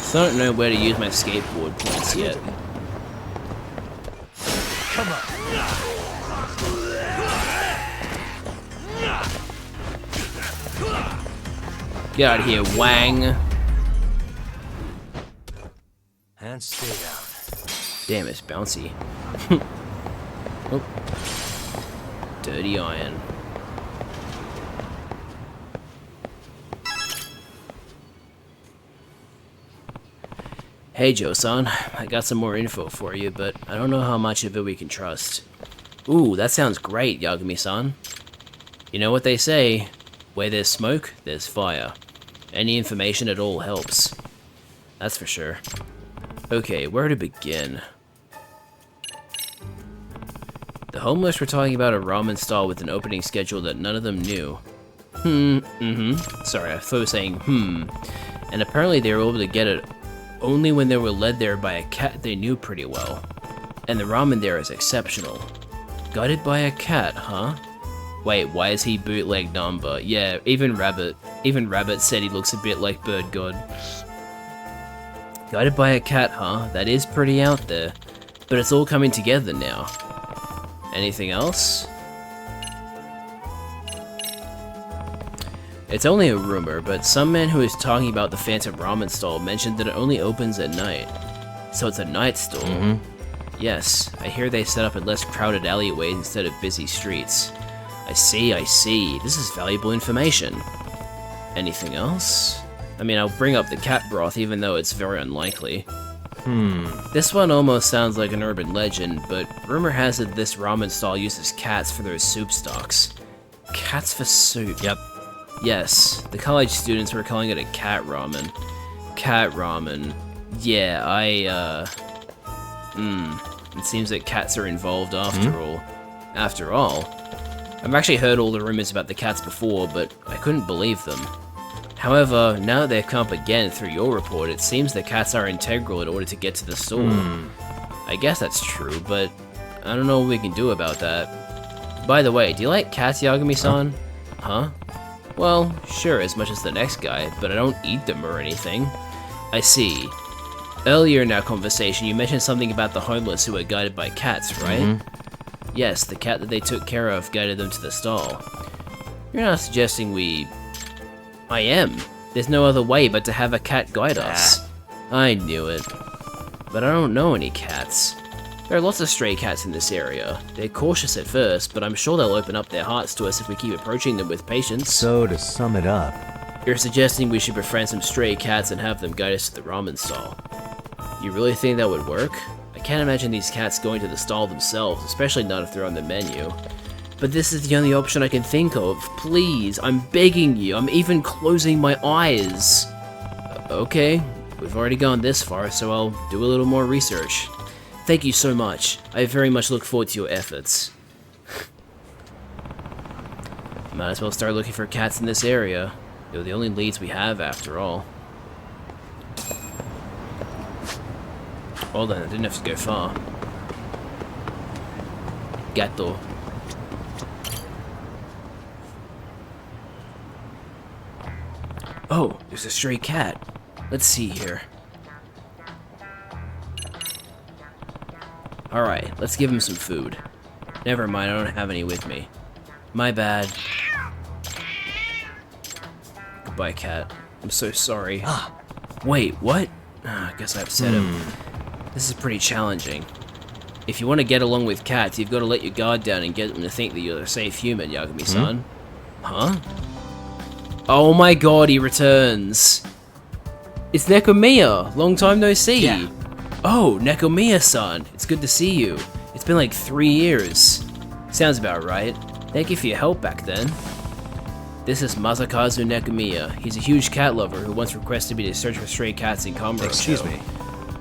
So I don't know where to use my skateboard points yet. Come on. Get out of here, Wang. Huh? And stay down. Damn, it's bouncy. Oh. Dirty iron. Hey Joe-san, I got some more info for you, but I don't know how much of it we can trust. Ooh, that sounds great, Yagami-san. You know what they say, where there's smoke, there's fire. Any information at all helps. That's for sure. Okay, where to begin? The homeless were talking about a ramen stall with an opening schedule that none of them knew. Sorry, I thought I was saying And apparently they were able to get it only when they were led there by a cat they knew pretty well. And the ramen there is exceptional. Guided by a cat, huh? Wait, why is he bootleg Namba? Yeah, even Rabbit said he looks a bit like Bird God. Guided by a cat, huh? That is pretty out there. But it's all coming together now. Anything else? It's only a rumor, but some man who is talking about the Phantom Ramen stall mentioned that it only opens at night. So it's a night stall. Yes, I hear they set up in less crowded alleyways instead of busy streets. I see. This is valuable information. Anything else? I mean, I'll bring up the cat broth even though it's very unlikely. This one almost sounds like an urban legend, but rumor has it this ramen stall uses cats for their soup stocks. Cats for soup? Yep. Yes, the college students were calling it a cat ramen. Cat ramen. Yeah, it seems that cats are involved after all. After all. I've actually heard all the rumors about the cats before, but I couldn't believe them. However, now that they've come up again through your report, it seems the cats are integral in order to get to the store. I guess that's true, but I don't know what we can do about that. By the way, do you like cats, Yagami-san? Huh? Well, sure, as much as the next guy, but I don't eat them or anything. I see. Earlier in our conversation, you mentioned something about the homeless who were guided by cats, right? Yes, the cat that they took care of guided them to the stall. You're not suggesting we... I am. There's no other way but to have a cat guide us. I knew it. But I don't know any cats. There are lots of stray cats in this area. They're cautious at first, but I'm sure they'll open up their hearts to us if we keep approaching them with patience. So, to sum it up... You're suggesting we should befriend some stray cats and have them guide us to the ramen stall. You really think that would work? I can't imagine these cats going to the stall themselves, especially not if they're on the menu. But this is the only option I can think of. Please, I'm begging you. I'm even closing my eyes. Okay, we've already gone this far, so I'll do a little more research. Thank you so much. I very much look forward to your efforts. Might as well start looking for cats in this area. They're the only leads we have, after all. Hold on, I didn't have to go far. Gato. Oh, there's a stray cat. Let's see here. Alright, let's give him some food. Never mind, I don't have any with me. My bad. Goodbye, cat. I'm so sorry. Wait, what? I guess I upset him. This is pretty challenging. If you want to get along with cats, you've got to let your guard down and get them to think that you're a safe human, Yagami-san. Huh? Oh my god, he returns. It's Nekomiya! Long time no see! Yeah. Oh, Nekomiya-san! It's good to see you. It's been like 3 years. Sounds about right. Thank you for your help back then. This is Masakazu Nekomiya. He's a huge cat lover who once requested me to search for stray cats in Kamurocho. Excuse me.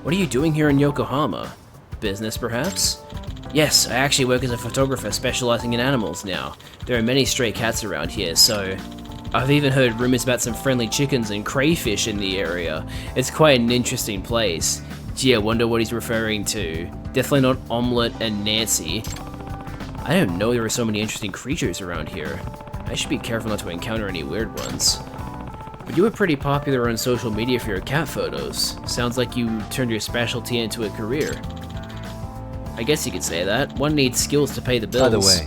What are you doing here in Yokohama? Business, perhaps? Yes, I actually work as a photographer specializing in animals now. There are many stray cats around here, so... I've even heard rumors about some friendly chickens and crayfish in the area. It's quite an interesting place. Gee, I wonder what he's referring to. Definitely not Omelette and Nancy. I didn't know there were so many interesting creatures around here. I should be careful not to encounter any weird ones. But you were pretty popular on social media for your cat photos. Sounds like you turned your specialty into a career. I guess you could say that. One needs skills to pay the bills.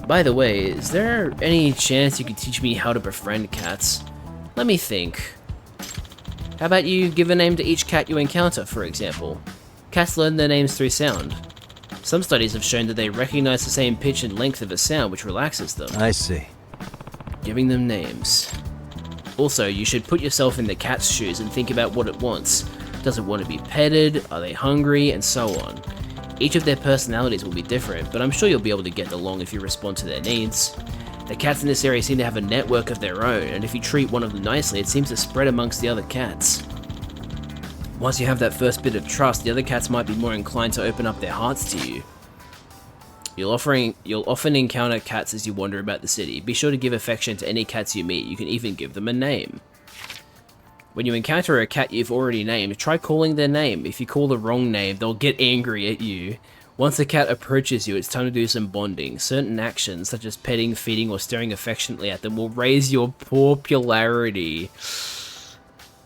By the way, is there any chance you could teach me how to befriend cats? Let me think. How about you give a name to each cat you encounter, for example? Cats learn their names through sound. Some studies have shown that they recognize the same pitch and length of a sound, which relaxes them. I see. Giving them names. Also, you should put yourself in the cat's shoes and think about what it wants. Does it want to be petted? Are they hungry? And so on. Each of their personalities will be different, but I'm sure you'll be able to get along if you respond to their needs. The cats in this area seem to have a network of their own, and if you treat one of them nicely, it seems to spread amongst the other cats. Once you have that first bit of trust, the other cats might be more inclined to open up their hearts to you. You'll often encounter cats as you wander about the city. Be sure to give affection to any cats you meet. You can even give them a name. When you encounter a cat you've already named, try calling their name. If you call the wrong name, they'll get angry at you. Once the cat approaches you, it's time to do some bonding. Certain actions, such as petting, feeding, or staring affectionately at them, will raise your popularity.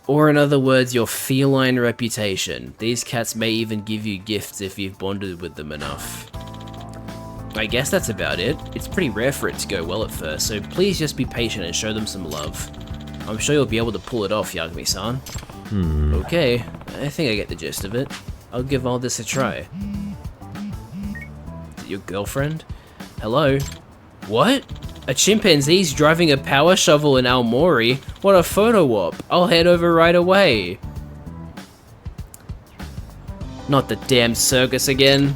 Or in other words, your feline reputation. These cats may even give you gifts if you've bonded with them enough. I guess that's about it. It's pretty rare for it to go well at first, so please just be patient and show them some love. I'm sure you'll be able to pull it off, Yagami-san. Okay, I think I get the gist of it. I'll give all this a try. Your girlfriend? Hello? What? A chimpanzee's driving a power shovel in Aomori? What a photo op! I'll head over right away. Not the damn circus again.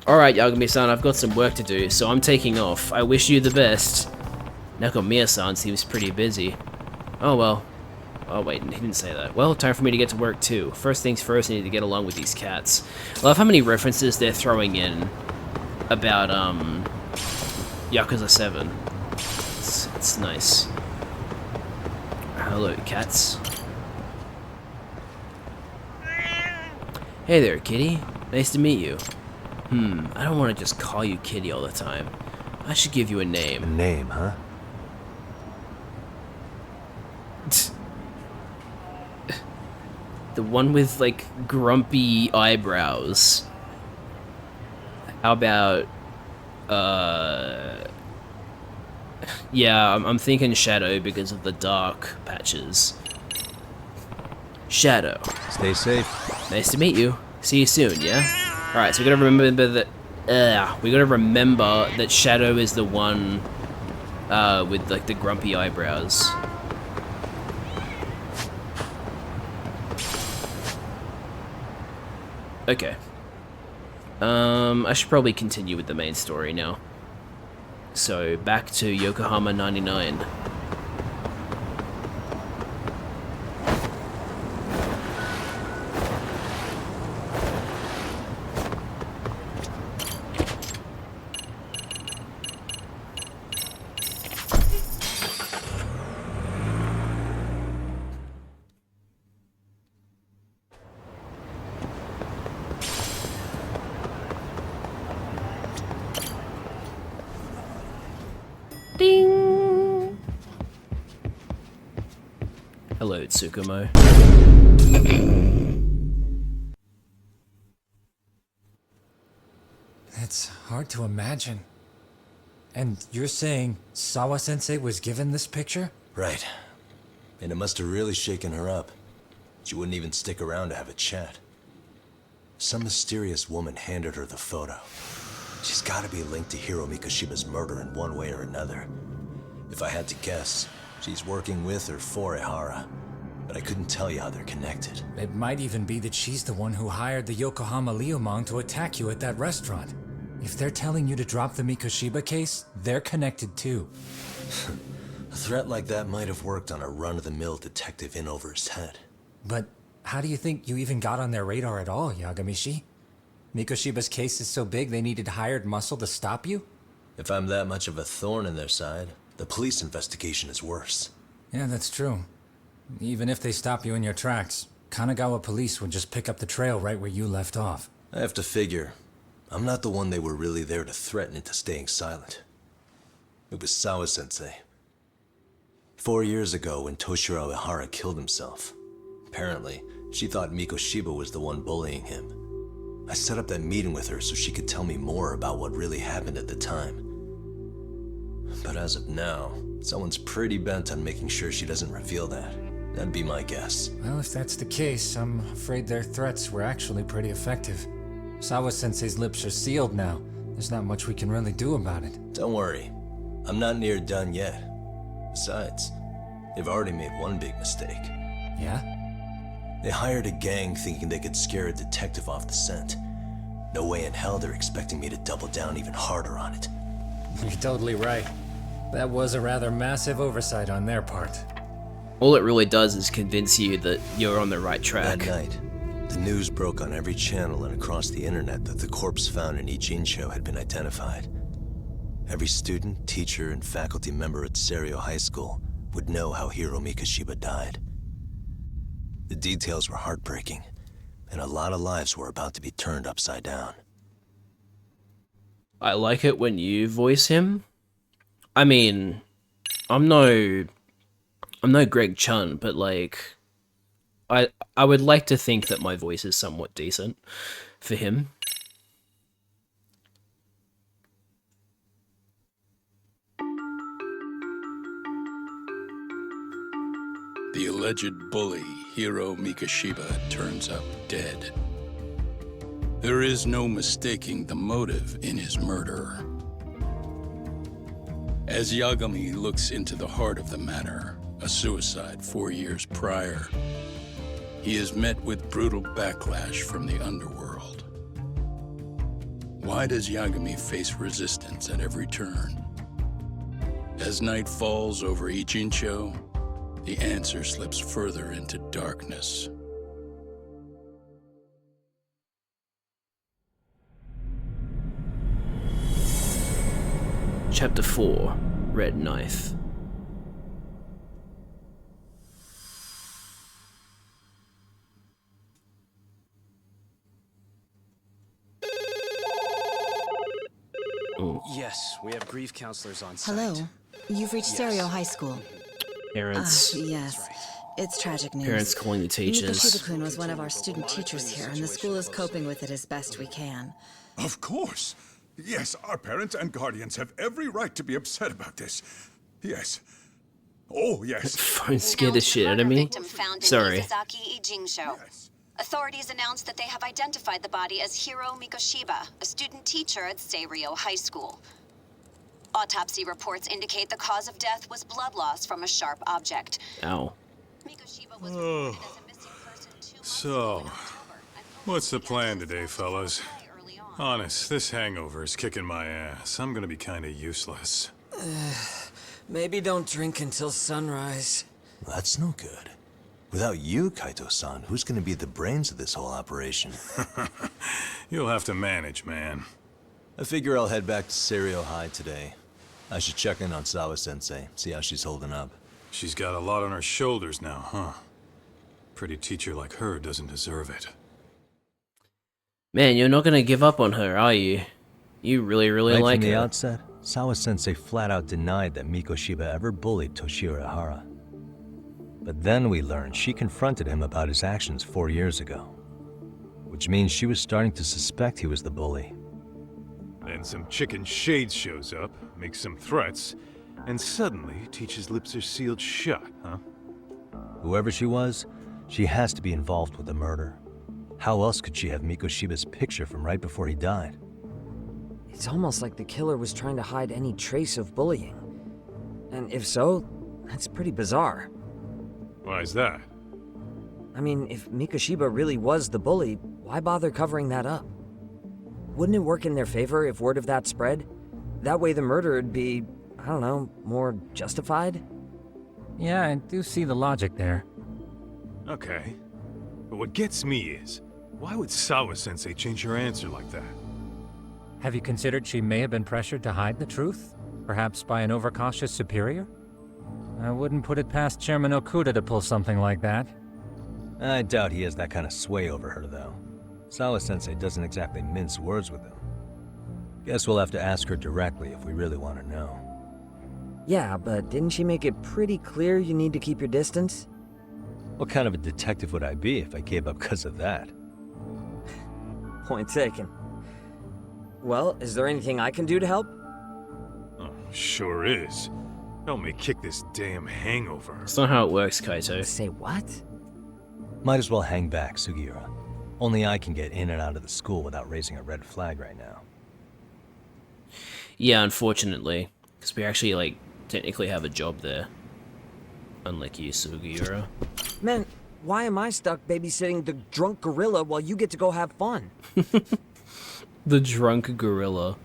Alright, Yagami-san, I've got some work to do, so I'm taking off. I wish you the best. Nakomiya-san seems pretty busy. Oh well. Oh wait, he didn't say that. Well, time for me to get to work too. First things first, I need to get along with these cats. I love how many references they're throwing in about, Yakuza 7. It's nice. Hello, cats. Hey there, kitty. Nice to meet you. I don't want to just call you kitty all the time. I should give you a name. A name, huh? The one with, like, grumpy eyebrows. How about, yeah, I'm thinking Shadow because of the dark patches. Shadow. Stay safe. Nice to meet you. See you soon, yeah? Alright, so we gotta remember that, we gotta remember that Shadow is the one, with, like, the grumpy eyebrows. Okay. I should probably continue with the main story now. So, back to Yokohama 99. Ding! Hello, Tsukumo. It's hard to imagine. And you're saying Sawa-sensei was given this picture? Right. And it must have really shaken her up. She wouldn't even stick around to have a chat. Some mysterious woman handed her the photo. She's gotta be linked to Hiro Mikoshiba's murder in one way or another. If I had to guess, she's working with or for Ehara. But I couldn't tell you how they're connected. It might even be that she's the one who hired the Yokohama Liumang to attack you at that restaurant. If they're telling you to drop the Mikoshiba case, they're connected too. A threat like that might have worked on a run-of-the-mill detective in over his head. But how do you think you even got on their radar at all, Yagamishi? Mikoshiba's case is so big they needed hired muscle to stop you? If I'm that much of a thorn in their side, the police investigation is worse. Yeah, that's true. Even if they stop you in your tracks, Kanagawa police would just pick up the trail right where you left off. I have to figure, I'm not the one they were really there to threaten into staying silent. It was Sawa-sensei. 4 years ago when Toshiro Ehara killed himself, apparently, she thought Mikoshiba was the one bullying him. I set up that meeting with her so she could tell me more about what really happened at the time. But as of now, someone's pretty bent on making sure she doesn't reveal that. That'd be my guess. Well, if that's the case, I'm afraid their threats were actually pretty effective. Sawa-sensei's lips are sealed now. There's not much we can really do about it. Don't worry. I'm not near done yet. Besides, they've already made one big mistake. Yeah? They hired a gang thinking they could scare a detective off the scent. No way in hell they're expecting me to double down even harder on it. You're totally right. That was a rather massive oversight on their part. All it really does is convince you that you're on the right track. That night, the news broke on every channel and across the internet that the corpse found in Ijincho had been identified. Every student, teacher, and faculty member at Serio High School would know how Hiro Mikoshiba died. The details were heartbreaking, and a lot of lives were about to be turned upside down. I like it when you voice him. I mean, I'm no Greg Chun, but like, I would like to think that my voice is somewhat decent for him. The alleged bully, Hiro Mikoshiba, turns up dead. There is no mistaking the motive in his murder. As Yagami looks into the heart of the matter, a suicide 4 years prior, he is met with brutal backlash from the underworld. Why does Yagami face resistance at every turn? As night falls over Ijincho, the answer slips further into darkness. Chapter 4, Red Knife. Yes, we have grief counselors on site. Hello. You've reached Serio High School. Parents. Yes. It's tragic news. Parents calling the teachers. Mikoshiba-kun was one of our student teachers here, and the school is coping with it as best we can. Of course. Yes, our parents and guardians have every right to be upset about this. Yes. Oh, yes. Phone scared the shit out of me. Sorry. Authorities announced that they have identified the body as Hiro Mikoshiba, a student teacher at Seiryo High School. Autopsy reports indicate the cause of death was blood loss from a sharp object. Ow. So, what's the plan today, fellas? Honest, this hangover is kicking my ass. I'm gonna be kinda useless. Maybe don't drink until sunrise. That's no good. Without you, Kaito-san, who's gonna be the brains of this whole operation? You'll have to manage, man. I figure I'll head back to Serio High today. I should check in on Sawa-sensei, see how she's holding up. She's got a lot on her shoulders now, huh? Pretty teacher like her doesn't deserve it. Man, you're not gonna give up on her, are you? You really Right like from the her. outset, Sawa-sensei flat out denied that Mikoshiba ever bullied Toshiro Hara. But then we learned she confronted him about his actions 4 years ago. Which means she was starting to suspect he was the bully. Then some chicken shades shows up, makes some threats, and suddenly Teach's lips are sealed shut, huh? Whoever she was, she has to be involved with the murder. How else could she have Mikoshiba's picture from right before he died? It's almost like the killer was trying to hide any trace of bullying. And if so, that's pretty bizarre. Why's that? I mean, if Mikoshiba really was the bully, why bother covering that up? Wouldn't it work in their favor if word of that spread? That way the murder would be, I don't know, more justified? Yeah, I do see the logic there. Okay. But what gets me is, why would Sawa-sensei change her answer like that? Have you considered she may have been pressured to hide the truth? Perhaps by an overcautious superior? I wouldn't put it past Chairman Okuda to pull something like that. I doubt he has that kind of sway over her, though. Sawa-sensei doesn't exactly mince words with him. Guess we'll have to ask her directly if we really want to know. Yeah, but didn't she make it pretty clear you need to keep your distance? What kind of a detective would I be if I gave up because of that? Point taken. Well, is there anything I can do to help? Oh, sure is. Help me kick this damn hangover. That's not how it works, Kaito. Say what? Might as well hang back, Sugiura. Only I can get in and out of the school without raising a red flag right now. Yeah, unfortunately. Because we actually, like, technically have a job there. Unlike you, Sugiura. Man, why am I stuck babysitting the drunk gorilla while you get to go have fun? The drunk gorilla.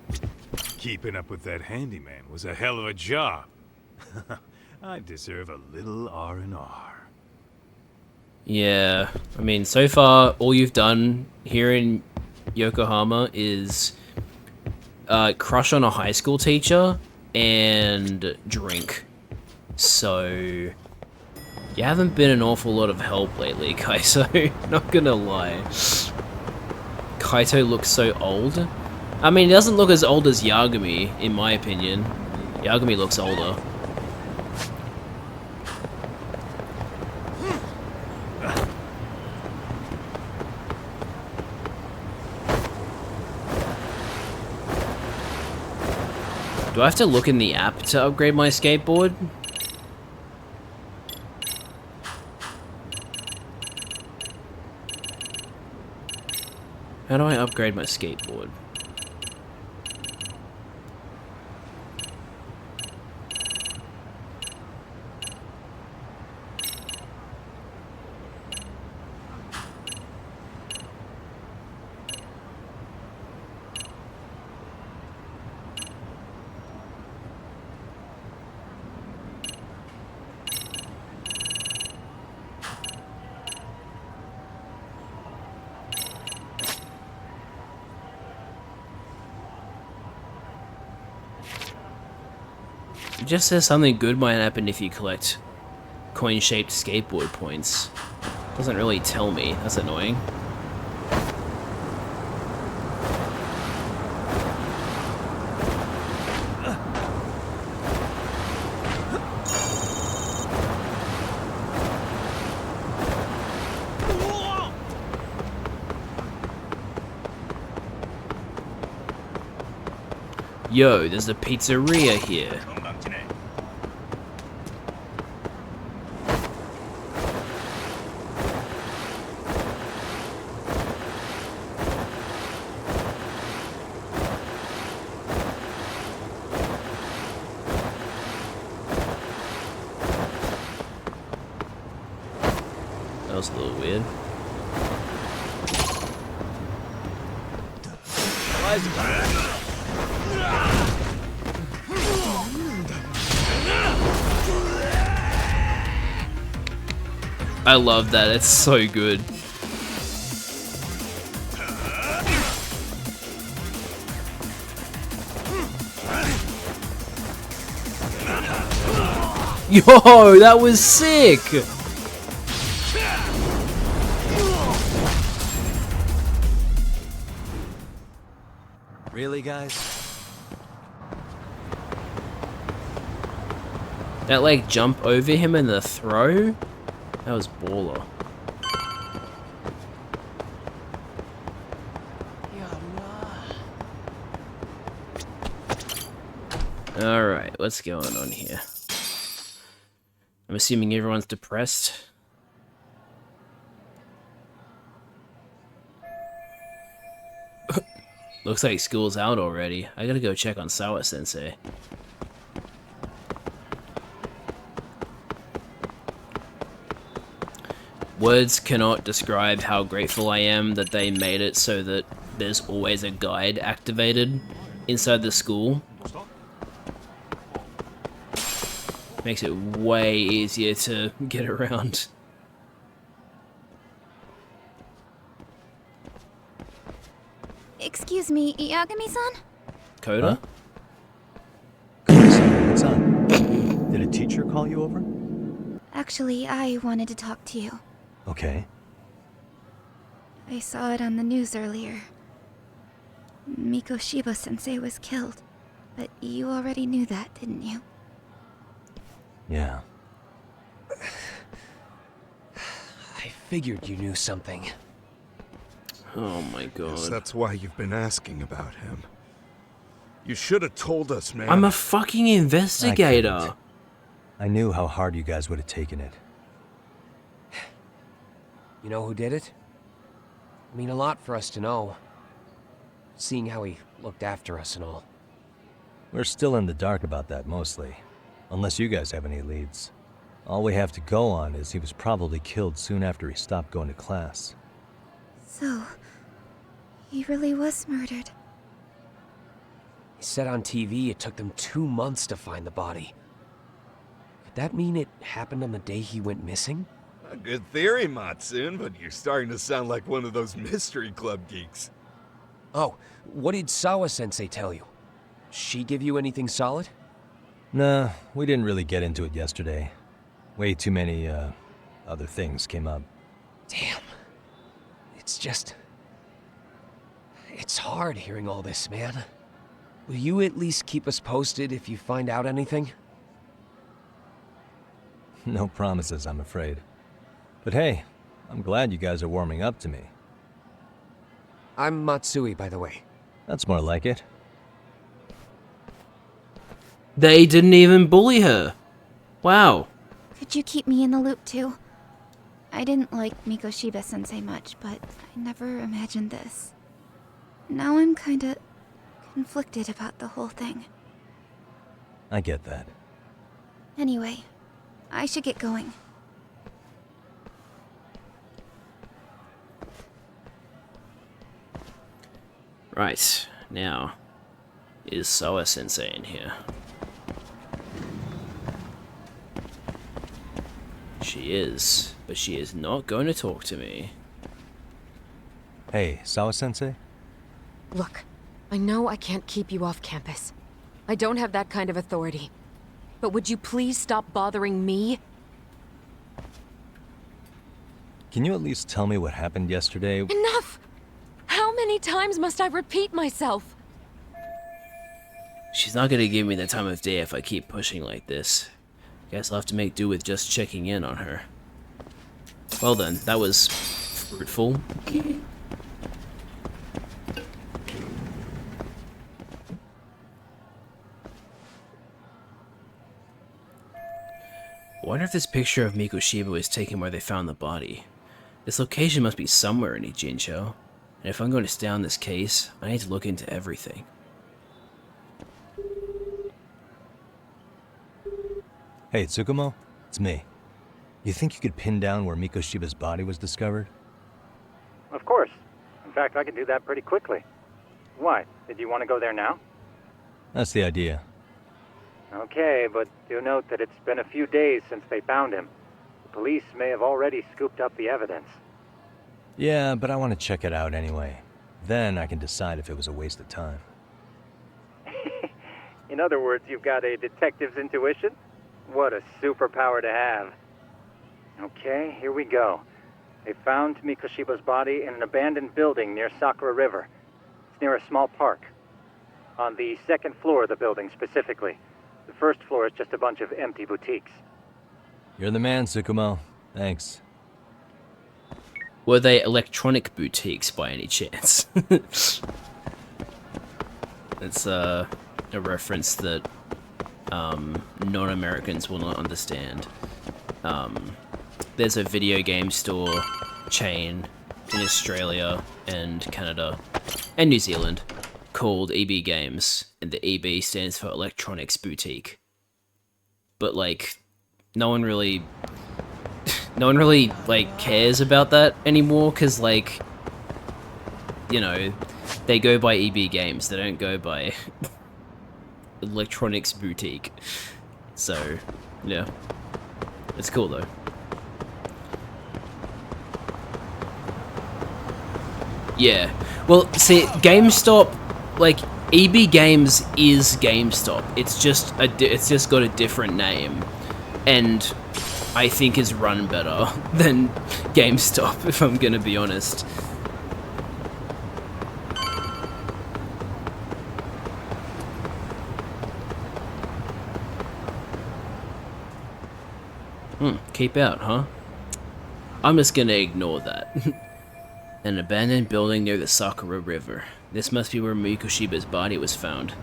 Keeping up with that handyman was a hell of a job. I deserve a little R&R. Yeah, I mean, so far, all you've done here in Yokohama is crush on a high school teacher and drink. So, you haven't been an awful lot of help lately, Kaito. Not gonna lie. Kaito looks so old. I mean, he doesn't look as old as Yagami, in my opinion. Yagami looks older. Do I have to look in the app to upgrade my skateboard? How do I upgrade my skateboard? It just says something good might happen if you collect coin-shaped skateboard points. Doesn't really tell me. That's annoying. Yo, there's a pizzeria here. That was a little weird. I love that, it's so good. Yo, that was sick! Really, guys? That like jump over him and the throw? That was baller. Alright, what's going on here? I'm assuming everyone's depressed. Looks like school's out already. I gotta go check on Sawa-sensei. Words cannot describe how grateful I am that they made it so that there's always a guide activated inside the school. Makes it way easier to get around. Excuse me, Yagami-san? Coda? What's up? Did a teacher call you over? Actually, I wanted to talk to you. Okay. I saw it on the news earlier. Mikoshiba-sensei was killed. But you already knew that, didn't you? Yeah. I figured you knew something. Oh my god. Yes, that's why you've been asking about him. You should have told us, man. I'm a fucking investigator. I knew how hard you guys would have taken it. You know who did it? I mean, a lot for us to know. Seeing how he looked after us and all. We're still in the dark about that, mostly. Unless you guys have any leads. All we have to go on is he was probably killed soon after he stopped going to class. So, he really was murdered. He said on TV it took them 2 months to find the body. Could that mean it happened on the day he went missing? A good theory, Matsun, but you're starting to sound like one of those mystery club geeks. Oh, what did Sawa-sensei tell you? She give you anything solid? Nah, we didn't really get into it yesterday. Way too many, other things came up. Damn. It's just... It's hard hearing all this, man. Will you at least keep us posted if you find out anything? No promises, I'm afraid. But hey, I'm glad you guys are warming up to me. I'm Matsui, by the way. That's more like it. They didn't even bully her. Wow. Could you keep me in the loop too? I didn't like Mikoshiba-sensei much, but I never imagined this. Now I'm kinda conflicted about the whole thing. I get that. Anyway, I should get going. Right, now, is Sawa-sensei in here? She is, but she is not going to talk to me. Hey, Sawa-sensei? Look, I know I can't keep you off campus. I don't have that kind of authority. But would you please stop bothering me? Can you at least tell me what happened yesterday? Enough! How many times must I repeat myself? She's not going to give me the time of day if I keep pushing like this. Guess I'll have to make do with just checking in on her. Well then, that was fruitful. I wonder if this picture of Mikoshiba was taken where they found the body. This location must be somewhere in Ijincho, and if I'm going to stay on this case, I need to look into everything. Hey, Tsukumo? It's me. You think you could pin down where Mikoshiba's body was discovered? Of course. In fact, I can do that pretty quickly. Why? Did you want to go there now? That's the idea. Okay, but do note that it's been a few days since they found him. The police may have already scooped up the evidence. Yeah, but I want to check it out anyway. Then I can decide if it was a waste of time. In other words, you've got a detective's intuition? What a superpower to have. Okay, here we go. They found Mikoshiba's body in an abandoned building near Sakura River. It's near a small park. On the second floor of the building, specifically. The first floor is just a bunch of empty boutiques. You're the man, Tsukumo. Thanks. Were they electronic boutiques by any chance? It's a reference that non-Americans will not understand. There's a video game store chain in Australia and Canada and New Zealand called EB Games, and the EB stands for Electronics Boutique. But like, no one really like cares about that anymore, because like, you know, they go by EB Games, they don't go by Electronics Boutique. So yeah, it's cool though. Yeah, well, see, GameStop, like, EB Games is GameStop. It's just got a different name, and I think is run better than GameStop, if I'm gonna be honest. Keep out, huh? I'm just gonna ignore that. An abandoned building near the Sakura River. This must be where Mikoshiba's body was found.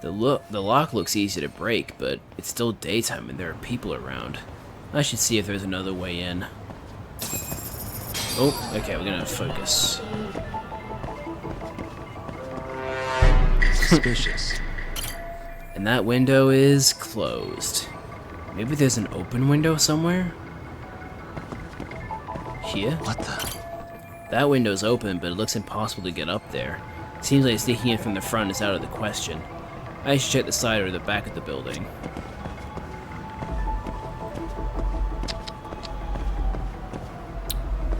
The lock looks easy to break, but it's still daytime and there are people around. I should see if there's another way in. Oh, okay, we're gonna focus. Suspicious. And that window is closed. Maybe there's an open window somewhere? Here? What the? That window's open, but it looks impossible to get up there. Seems like sneaking in from the front is out of the question. I should check the side or the back of the building.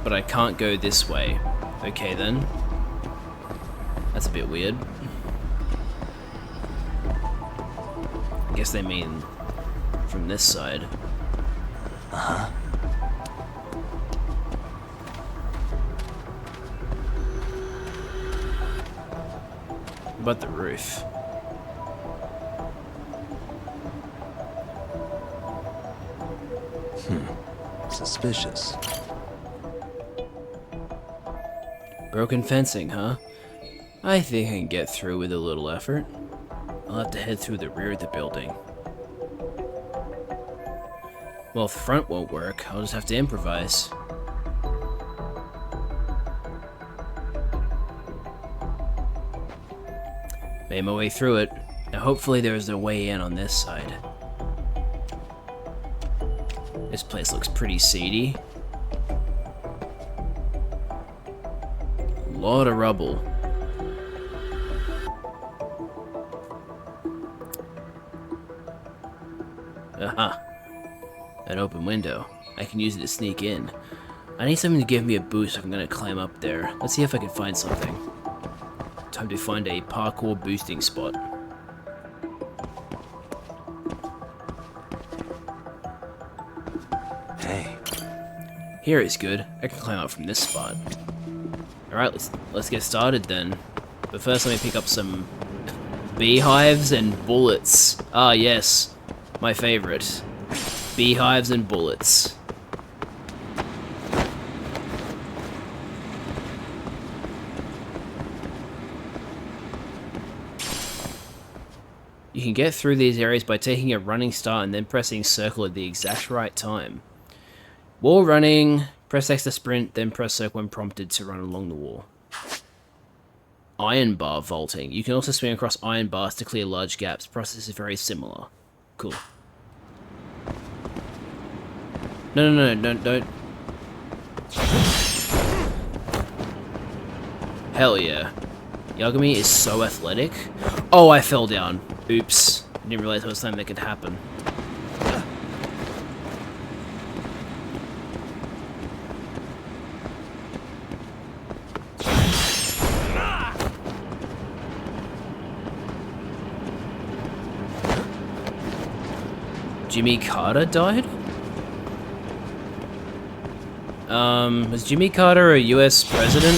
But I can't go this way. Okay then. That's a bit weird. I guess they mean from this side. Uh-huh. What about the roof? Suspicious. Broken fencing, huh? I think I can get through with a little effort. I'll have to head through the rear of the building. Well, if the front won't work, I'll just have to improvise. Made my way through it. Now hopefully there's a way in on this side. This place looks pretty seedy. A lot of rubble. Aha. An open window. I can use it to sneak in. I need something to give me a boost if I'm gonna climb up there. Let's see if I can find something. Time to find a parkour boosting spot. Hey. Here is good. I can climb up from this spot. Alright, let's get started then. But first let me pick up some beehives and bullets. Ah yes, my favorite. Beehives and bullets. You can get through these areas by taking a running start and then pressing circle at the exact right time. Wall running, press X to sprint, then press circle when prompted to run along the wall. Iron bar vaulting. You can also swing across iron bars to clear large gaps. Process is very similar. Cool. No, don't. Hell yeah. Yagami is so athletic. Oh, I fell down. Oops. Didn't realize there was something that could happen. Jimmy Carter died? Was Jimmy Carter a US president?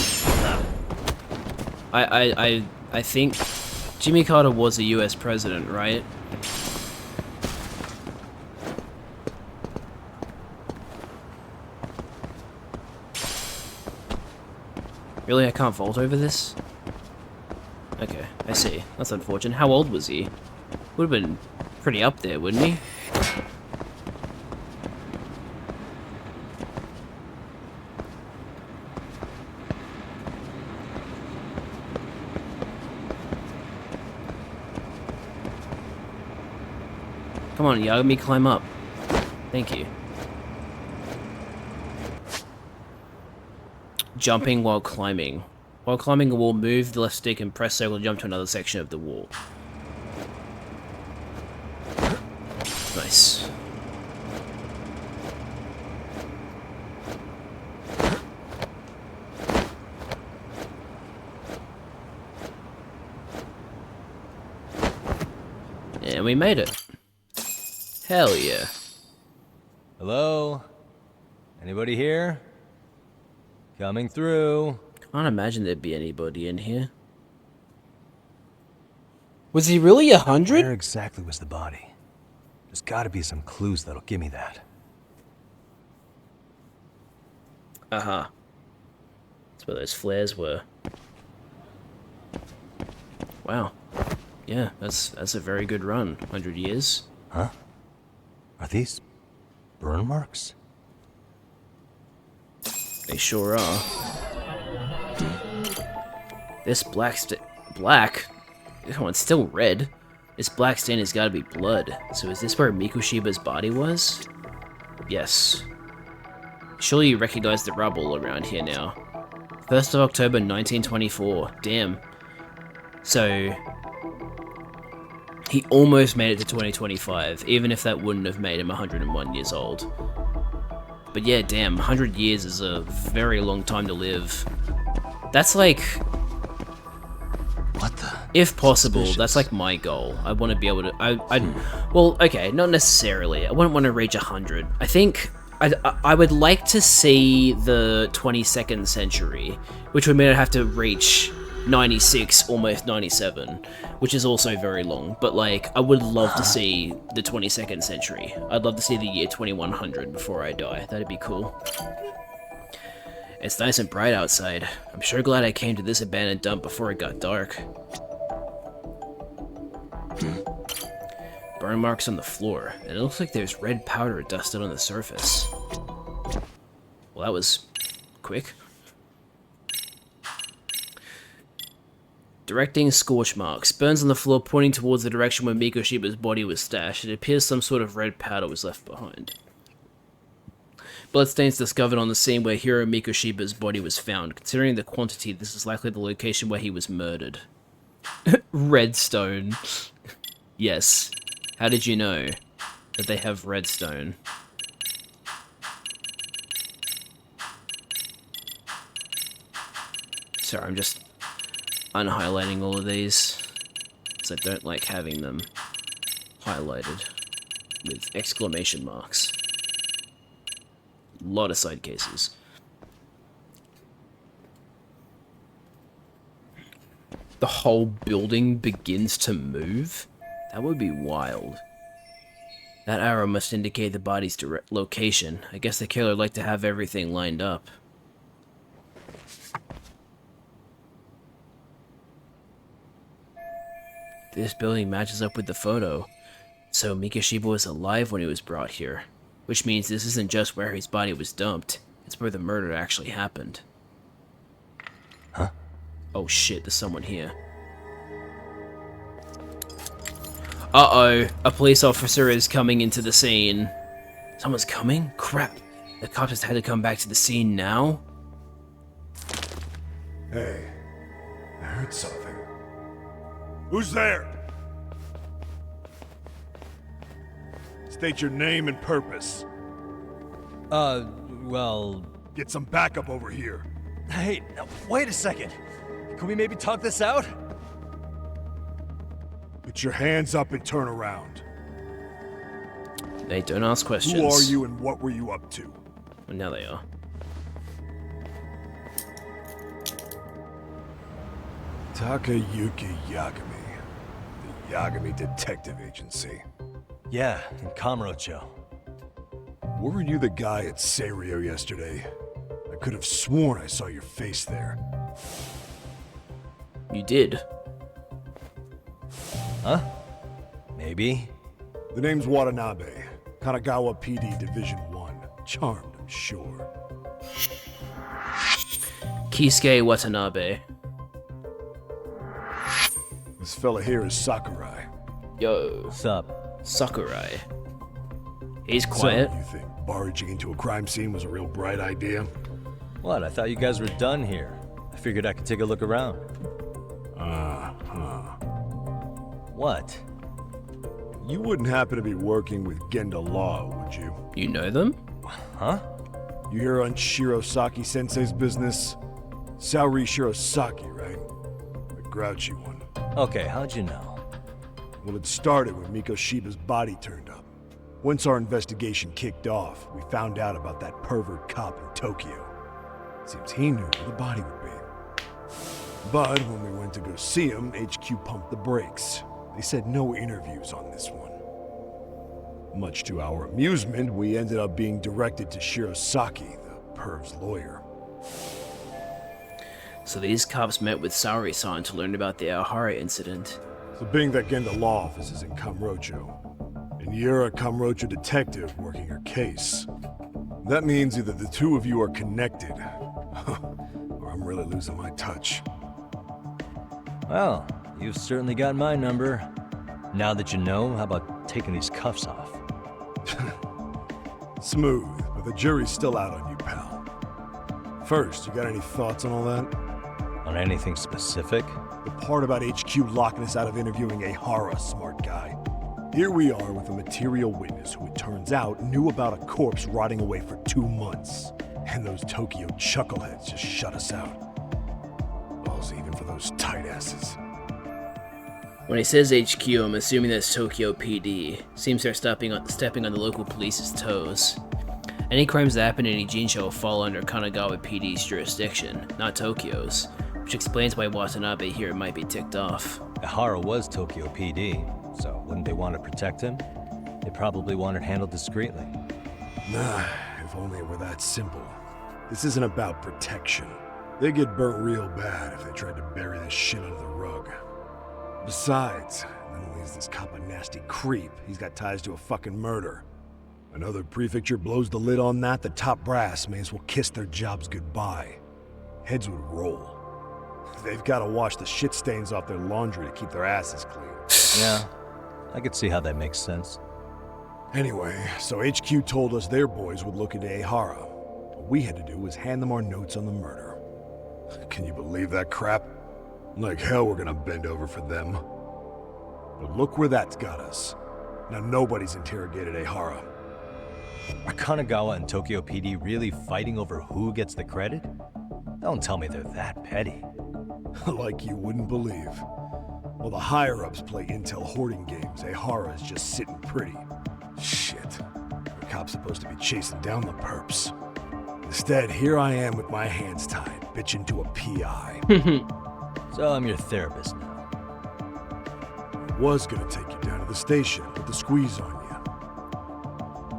I think Jimmy Carter was a US president, right? Really, I can't vault over this? Okay, I see. That's unfortunate. How old was he? Would have been pretty up there, wouldn't he? Come on, Yagami, climb up. Thank you. Jumping while climbing. While climbing a wall, move the left stick and press circle to jump to another section of the wall. Nice. And we made it. Hell yeah. Hello? Anybody here? Coming through. Can't imagine there'd be anybody in here. Was he really 100? Where exactly was the body? There's gotta be some clues that'll give me that. Uh-huh. That's where those flares were. Wow. Yeah, that's a very good run. 100 years. Huh? Are these burn marks? They sure are. This black? Oh, it's still red. This black stain has got to be blood. So is this where Mikushiba's body was? Yes. Surely you recognize the rubble around here now. 1st of October 1924. Damn. So he almost made it to 2025, even if that wouldn't have made him 101 years old. But yeah, damn, 100 years is a very long time to live. That's like... What the? If possible, that's like my goal. I want to be able to... Well, okay, not necessarily. I wouldn't want to reach 100. I think I would like to see the 22nd century, which would mean I'd have to reach 96, almost 97, which is also very long. But like, I would love to see the 22nd century. I'd love to see the year 2100 before I die. That'd be cool. It's nice and bright outside. I'm sure glad I came to this abandoned dump before it got dark. Burn marks on the floor, and it looks like there's red powder dusted on the surface. Well, that was quick. Directing scorch marks. Burns on the floor pointing towards the direction where Mikoshiba's body was stashed. It appears some sort of red powder was left behind. Bloodstains discovered on the scene where Hiro Mikoshiba's body was found. Considering the quantity, this is likely the location where he was murdered. Redstone. Yes. How did you know that they have redstone? Sorry, I'm just unhighlighting all of these, because I don't like having them highlighted with exclamation marks. A lot of side cases. The whole building begins to move? That would be wild. That arrow must indicate the body's direct location. I guess the killer would like to have everything lined up. This building matches up with the photo. So Mikoshiba was alive when he was brought here. Which means this isn't just where his body was dumped. It's where the murder actually happened. Huh? Oh shit, there's someone here. Uh-oh, a police officer is coming into the scene. Someone's coming? Crap. The cops just had to come back to the scene now? Hey, I heard something. Who's there? State your name and purpose. Well... Get some backup over here. Hey, wait a second. Can we maybe talk this out? Put your hands up and turn around. They don't ask questions. Who are you and what were you up to? Well, now they are. Takayuki Yagami. The Yagami Detective Agency. Yeah, in Kamurocho. Weren't you the guy at Seirio yesterday? I could have sworn I saw your face there. You did. Huh? Maybe. The name's Watanabe. Kanagawa PD Division 1. Charmed, I'm sure. Kisuke Watanabe. This fella here is Sakurai. Yo. Sup? Sakurai. He's quiet. So, you think barging into a crime scene was a real bright idea? What? I thought you guys were done here. I figured I could take a look around. What? You wouldn't happen to be working with Genda Law, would you? You know them? Huh? You hear on Shirosaki Sensei's business? Saori Shirosaki, right? The grouchy one. Okay, how'd you know? Well, it started when Mikoshiba's body turned up. Once our investigation kicked off, we found out about that pervert cop in Tokyo. Seems he knew where the body would be. But when we went to go see him, HQ pumped the brakes. They said no interviews on this one. Much to our amusement, we ended up being directed to Shirosaki, the perv's lawyer. So these cops met with Saori-san to learn about the Aohara incident. So being that Genda law office is in Kamurocho, and you're a Kamurocho detective working her case, that means either the two of you are connected, or I'm really losing my touch. Well, you've certainly got my number. Now that you know, how about taking these cuffs off? Smooth, but the jury's still out on you, pal. First, you got any thoughts on all that? On anything specific? The part about HQ locking us out of interviewing Ehara, smart guy. Here we are with a material witness who it turns out knew about a corpse rotting away for 2 months. And those Tokyo chuckleheads just shut us out. Balls even for those tight asses. When he says HQ, I'm assuming that's Tokyo PD. Seems they're stepping on the local police's toes. Any crimes that happen in Ijincho fall under Kanagawa PD's jurisdiction, not Tokyo's, which explains why Watanabe here might be ticked off. Ehara was Tokyo PD, so wouldn't they want to protect him? They probably want it handled discreetly. Nah, if only it were that simple. This isn't about protection. They'd get burnt real bad if they tried to bury this shit under the rug. Besides, not only is this cop a nasty creep, he's got ties to a fucking murder. Another prefecture blows the lid on that, the top brass may as well kiss their jobs goodbye. Heads would roll. They've got to wash the shit stains off their laundry to keep their asses clean. Yeah, I could see how that makes sense. Anyway, so HQ told us their boys would look into Ehara. What we had to do was hand them our notes on the murder. Can you believe that crap? Like hell we're gonna bend over for them. But look where that's got us. Now nobody's interrogated Ehara. Are Kanagawa and Tokyo PD really fighting over who gets the credit? Don't tell me they're that petty. Like you wouldn't believe. While the higher-ups play intel hoarding games, Ehara is just sitting pretty. Shit. The cop's supposed to be chasing down the perps. Instead, here I am with my hands tied, bitching to a PI. So I'm your therapist now. I was gonna take you down to the station, put the squeeze on you.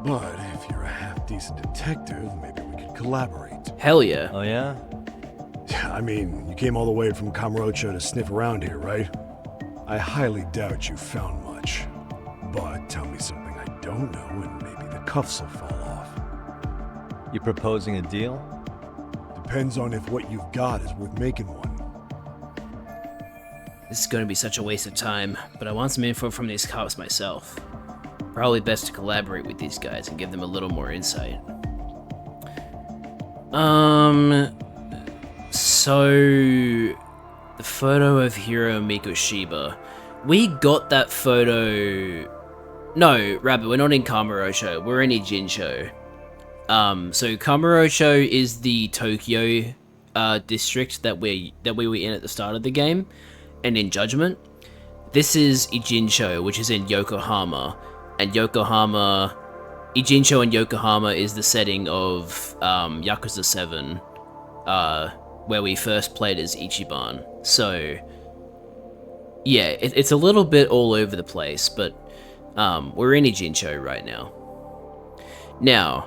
But if you're a half-decent detective, maybe we could collaborate. Hell yeah. Oh yeah? I mean, you came all the way from Kamurocho to sniff around here, right? I highly doubt you found much. But tell me something I don't know and maybe the cuffs will fall off. You proposing a deal? Depends on if what you've got is worth making one. This is going to be such a waste of time, but I want some info from these cops myself. Probably best to collaborate with these guys and give them a little more insight. So the photo of Hiro Mikoshiba. We got that photo. No, Rabbit, we're not in Kamurocho, we're in Ijincho. So Kamurocho is the Tokyo district that we were in at the start of the game, and in Judgment. This is Ijincho, which is in Yokohama, and Ijincho and Yokohama is the setting of Yakuza 7, where we first played as Ichiban. So yeah, it's a little bit all over the place, but we're in Ijincho right now. Now,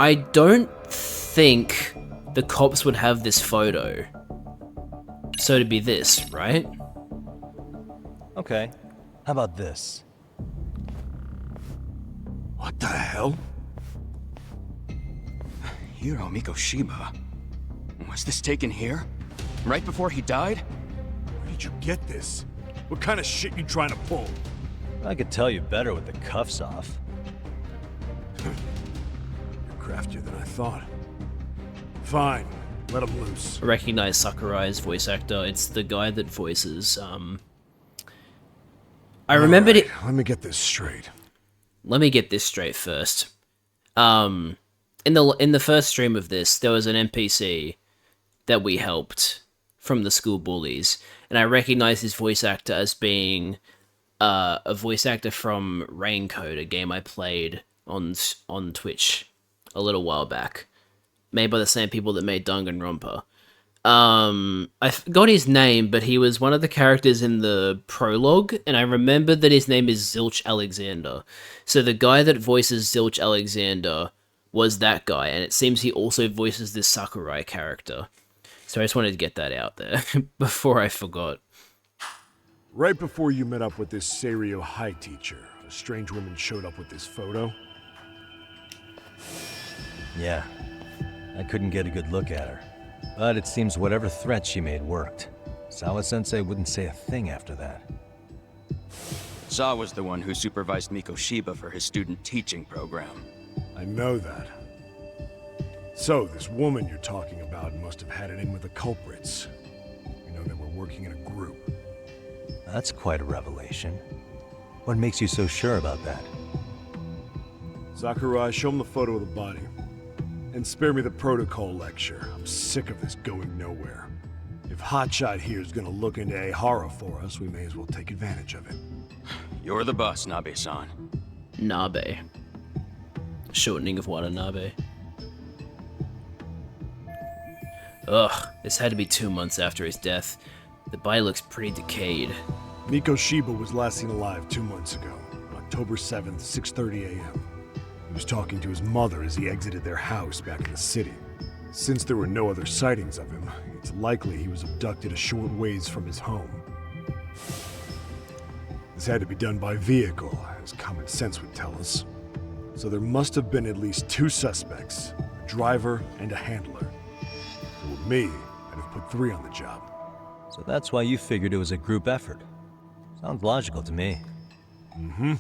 I don't think the cops would have this photo. So it'd be this, right? Okay. How about this? What the hell? Hiro Mikoshiba. Was this taken here? Right before he died? Where did you get this? What kind of shit you trying to pull? I could tell you better with the cuffs off. You're craftier than I thought. Fine, let him loose. I recognize Sakurai's voice actor. It's the guy that voices, I remembered it. Let me get this straight. Let me get this straight first. In the first stream of this, there was an NPC that we helped from the school bullies, and I recognized his voice actor as being a voice actor from Raincode, a game I played on Twitch a little while back, made by the same people that made Danganronpa. I forgot his name, but he was one of the characters in the prologue, and I remembered that his name is Zilch Alexander. So the guy that voices Zilch Alexander was that guy, and it seems he also voices this Sakurai character. So I just wanted to get that out there before I forgot. Right before you met up with this Seiryo High teacher, a strange woman showed up with this photo. Yeah, I couldn't get a good look at her. But it seems whatever threat she made worked. Sawa-sensei wouldn't say a thing after that. Sawa's the one who supervised Mikoshiba for his student teaching program. I know that. So, this woman you're talking about must have had it in with the culprits. You know, they were working in a group. That's quite a revelation. What makes you so sure about that? Sakurai, show him the photo of the body. And spare me the protocol lecture. I'm sick of this going nowhere. If Hotshot here is gonna look into Ehara for us, we may as well take advantage of it. You're the boss, Nabe-san. Nabe. Shortening of Watanabe. Ugh, this had to be 2 months after his death. The body looks pretty decayed. Mikoshiba was last seen alive 2 months ago, October 7th, 6:30 a.m. He was talking to his mother as he exited their house back in the city. Since there were no other sightings of him, it's likely he was abducted a short ways from his home. This had to be done by vehicle, as common sense would tell us. So there must have been at least 2 suspects, a driver and a handler. If it were me, I'd have put 3 on the job. So that's why you figured it was a group effort. Sounds logical to me. Mm-hmm.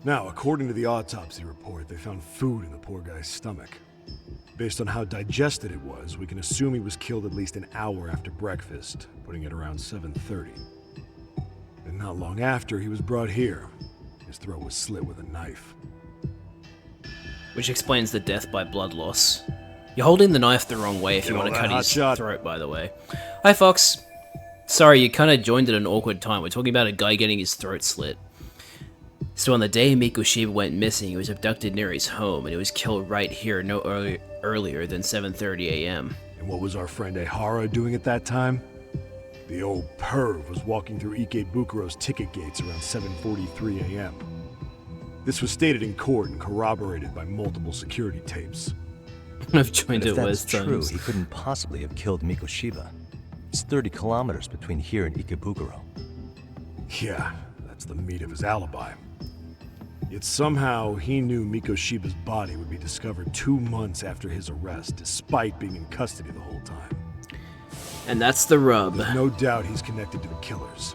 Now, according to the autopsy report, they found food in the poor guy's stomach. Based on how digested it was, we can assume he was killed at least an hour after breakfast, putting it around 7:30. And not long after, he was brought here. His throat was slit with a knife. Which explains the death by blood loss. You're holding the knife the wrong way if you want to cut his throat, by the way. Hi, Fox. Sorry, you kind of joined at an awkward time. We're talking about a guy getting his throat slit. So on the day Mikoshiba went missing, he was abducted near his home, and he was killed right here no earlier than 7:30 a.m. And what was our friend Ehara doing at that time? The old perv was walking through Ikebukuro's ticket gates around 7:43 a.m. This was stated in court and corroborated by multiple security tapes. I've joined But if it that's West true, times. he couldn't possibly have killed Mikoshiba. It's 30 kilometers between here and Ikebukuro. Yeah, that's the meat of his alibi. Yet somehow he knew Mikoshiba's body would be discovered 2 months after his arrest, despite being in custody the whole time. And that's the rub. There's no doubt he's connected to the killers.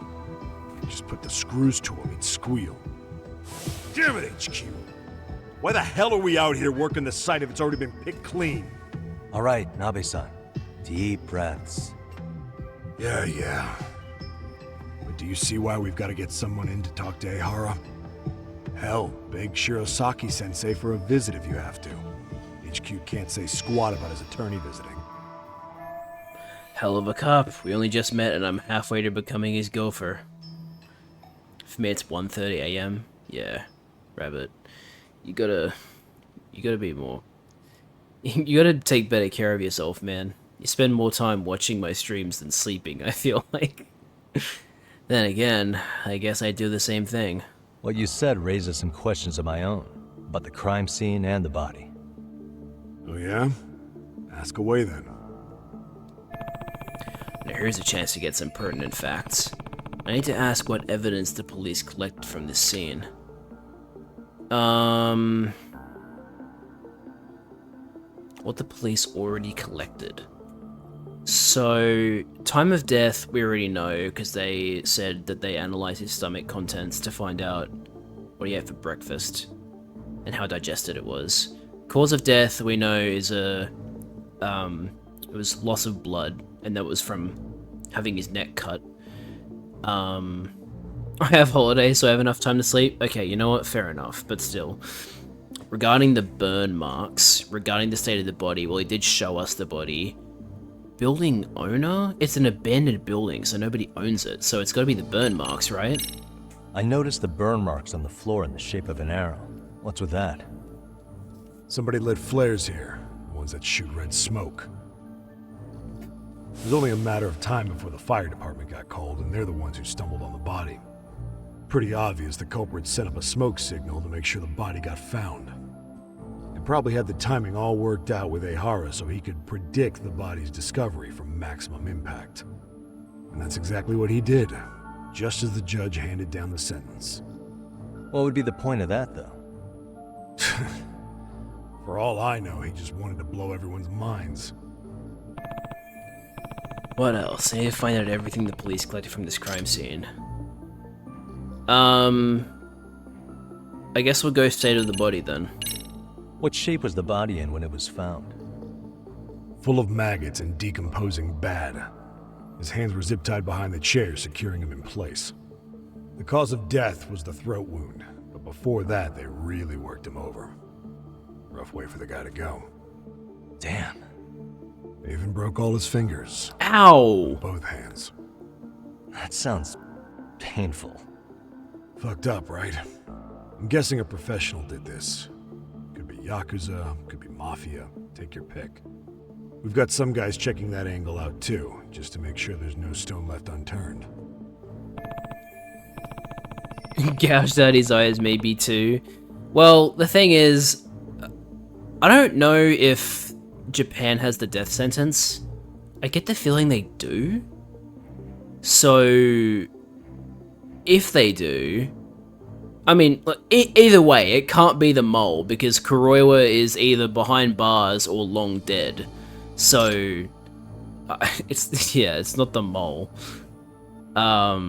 If you just put the screws to him, he'd squeal. Damn it, HQ! Why the hell are we out here working the site if it's already been picked clean? All right, Nabe-san. Deep breaths. Yeah. But do you see why we've got to get someone in to talk to Ehara? Hell, beg Shirosaki-sensei for a visit if you have to. HQ can't say squat about his attorney visiting. Hell of a cop. We only just met and I'm halfway to becoming his gopher. For me it's 1:30 a.m. Yeah, Rabbit. You gotta be more... You gotta take better care of yourself, man. You spend more time watching my streams than sleeping, I feel like. Then again, I guess I do the same thing. What you said raises some questions of my own, about the crime scene and the body. Oh yeah? Ask away then. Now here's a chance to get some pertinent facts. I need to ask what evidence the police collected from this scene. What the police already collected. So, time of death we already know, because they said that they analyzed his stomach contents to find out what he had for breakfast, and how digested it was. Cause of death we know is it was loss of blood, and that was from having his neck cut. I have holidays, so I have enough time to sleep. Okay, you know what? Fair enough, but still. Regarding the burn marks, regarding the state of the body, well, he did show us the body. Building owner? It's an abandoned building, so nobody owns it, so it's gotta be the burn marks, right? I noticed the burn marks on the floor in the shape of an arrow. What's with that? Somebody lit flares here, ones that shoot red smoke. It was only a matter of time before the fire department got called, and they're the ones who stumbled on the body. Pretty obvious the culprit set up a smoke signal to make sure the body got found. It probably had the timing all worked out with Ehara so he could predict the body's discovery from maximum impact. And that's exactly what he did. just as the judge handed down the sentence. What would be the point of that, though? For all I know, he just wanted to blow everyone's minds. What else? I need to find out everything the police collected from this crime scene. I guess we'll go state of the body then. What shape was the body in when it was found? Full of maggots and decomposing bad. His hands were zip-tied behind the chair, securing him in place. The cause of death was the throat wound, but before that, they really worked him over. Rough way for the guy to go. Damn. They even broke all his fingers. Ow! Both hands. That sounds painful. Fucked up, right? I'm guessing a professional did this. Could be Yakuza, could be Mafia. Take your pick. We've got some guys checking that angle out too, just to make sure there's no stone left unturned. Gouged out his eyes maybe too. Well, the thing is, I don't know if Japan has the death sentence. I get the feeling they do. So, if they do, I mean, either way, it can't be the mole, because Kuroiwa is either behind bars or long dead. So, it's not the mole. I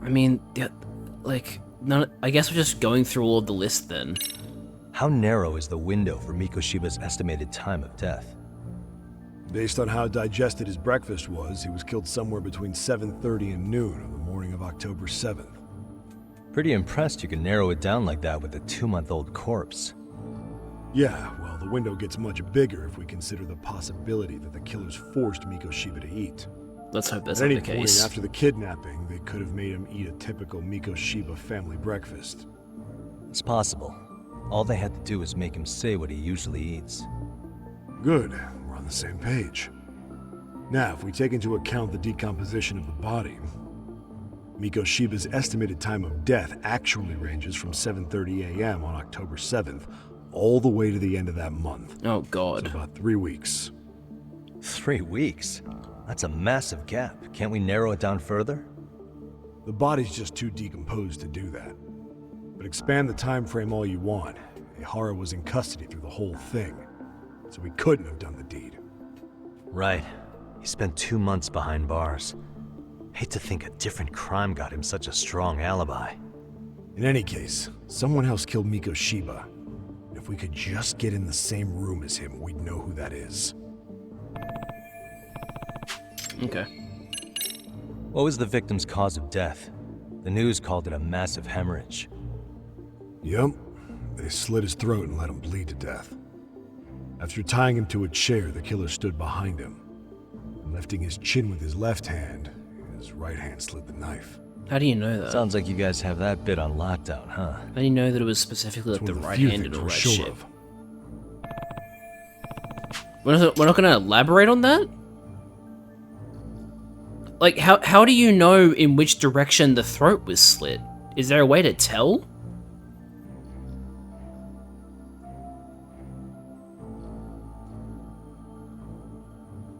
mean, I guess we're just going through all of the list then. How narrow is the window for Mikoshiba's estimated time of death? Based on how digested his breakfast was, he was killed somewhere between 7:30 and noon on the morning of October 7th. Pretty impressed you can narrow it down like that with a 2-month-old corpse. Yeah, well, the window gets much bigger if we consider the possibility that the killers forced Mikoshiba to eat. Let's hope that's At not any the case. point after the kidnapping, they could have made him eat a typical Mikoshiba family breakfast. It's possible. All they had to do was make him say what he usually eats. Good, we're on the same page. Now, if we take into account the decomposition of the body, Mikoshiba's estimated time of death actually ranges from 7:30 a.m. on October 7th all the way to the end of that month. Oh god. So about 3 weeks. 3 weeks? That's a massive gap. Can't we narrow it down further? The body's just too decomposed to do that. But expand the time frame all you want. Ihara was in custody through the whole thing, so he couldn't have done the deed. Right. He spent 2 months behind bars. Hate to think a different crime got him such a strong alibi. In any case, someone else killed Mikoshiba. If we could just get in the same room as him, we'd know who that is. Okay. What was the victim's cause of death? The news called it a massive hemorrhage. Yep. They slit his throat and let him bleed to death. After tying him to a chair, the killer stood behind him. And lifting his chin with his left hand, his right hand slid the knife. How do you know that? Sounds like you guys have that bit on lockdown, huh? How do you know that it was specifically like the right-handed or right shit? We're not going to elaborate on that? Like, how do you know in which direction the throat was slit? Is there a way to tell?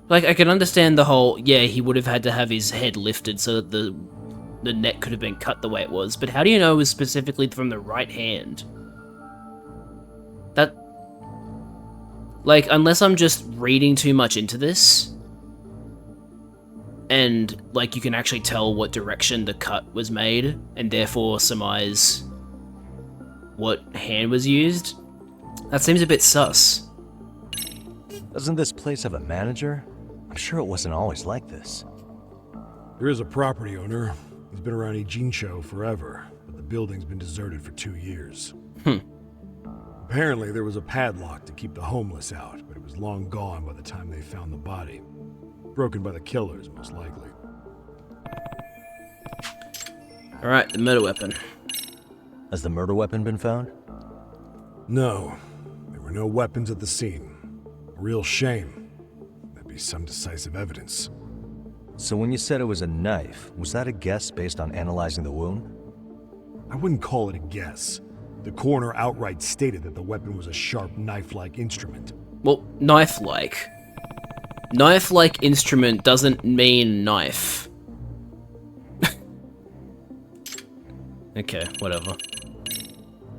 Like, I can understand the whole, yeah, he would have had to have his head lifted so that the neck could have been cut the way it was, but how do you know it was specifically from the right hand? That... Like, unless I'm just reading too much into this, and, like, you can actually tell what direction the cut was made, and therefore surmise what hand was used, that seems a bit sus. Doesn't this place have a manager? I'm sure it wasn't always like this. There is a property owner. He's been around Ijincho forever, but the building's been deserted for 2 years. Apparently, there was a padlock to keep the homeless out, but it was long gone by the time they found the body. Broken by the killers, most likely. Alright, the murder weapon. Has the murder weapon been found? No. There were no weapons at the scene. A real shame. That'd be some decisive evidence. So when you said it was a knife, was that a guess based on analyzing the wound? I wouldn't call it a guess. The coroner outright stated that the weapon was a sharp knife-like instrument. Well, knife-like. Knife-like instrument doesn't mean knife. Okay, whatever.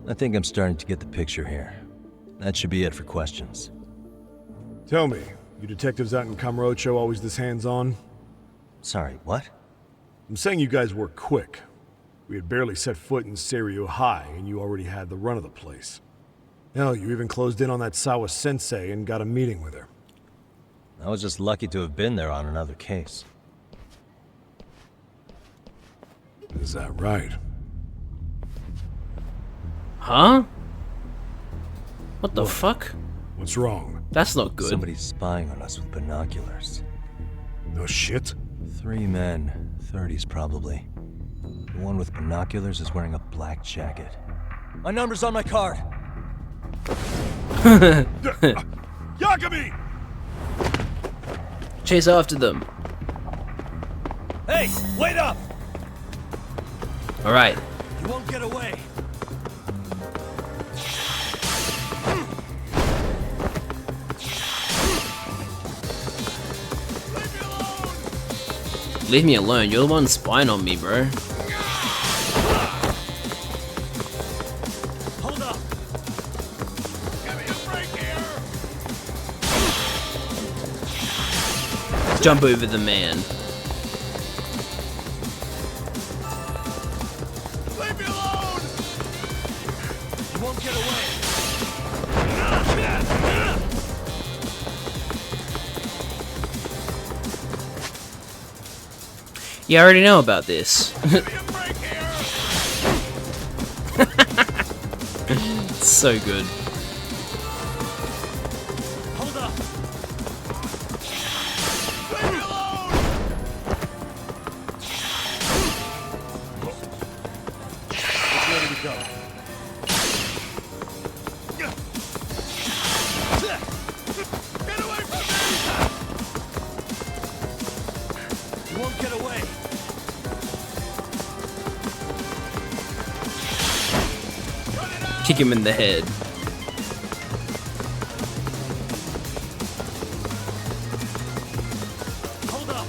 I think I'm starting to get the picture here. That should be it for questions. Tell me, you detectives out in Kamurocho always this hands-on? Sorry, what? I'm saying you guys work quick. We had barely set foot in Seiryo High, and you already had the run of the place. Hell, you even closed in on that Sawa sensei and got a meeting with her. I was just lucky to have been there on another case. Is that right? Huh? What the fuck? What's wrong? That's not good. Somebody's spying on us with binoculars. No shit? 3 men, 30s probably. The one with binoculars is wearing a black jacket. My number's on my card! Yagami! Chase after them. Hey, wait up! Alright. You won't get away. Leave me alone. You're the one spying on me, bro. Hold up. Give me a break here. Jump over the man. Leave me alone. You won't get away. You already know about this. It's so good. Hold up. Leave me alone. It's ready to go. Get away from me. You won't get away. Kick him in the head. Hold up.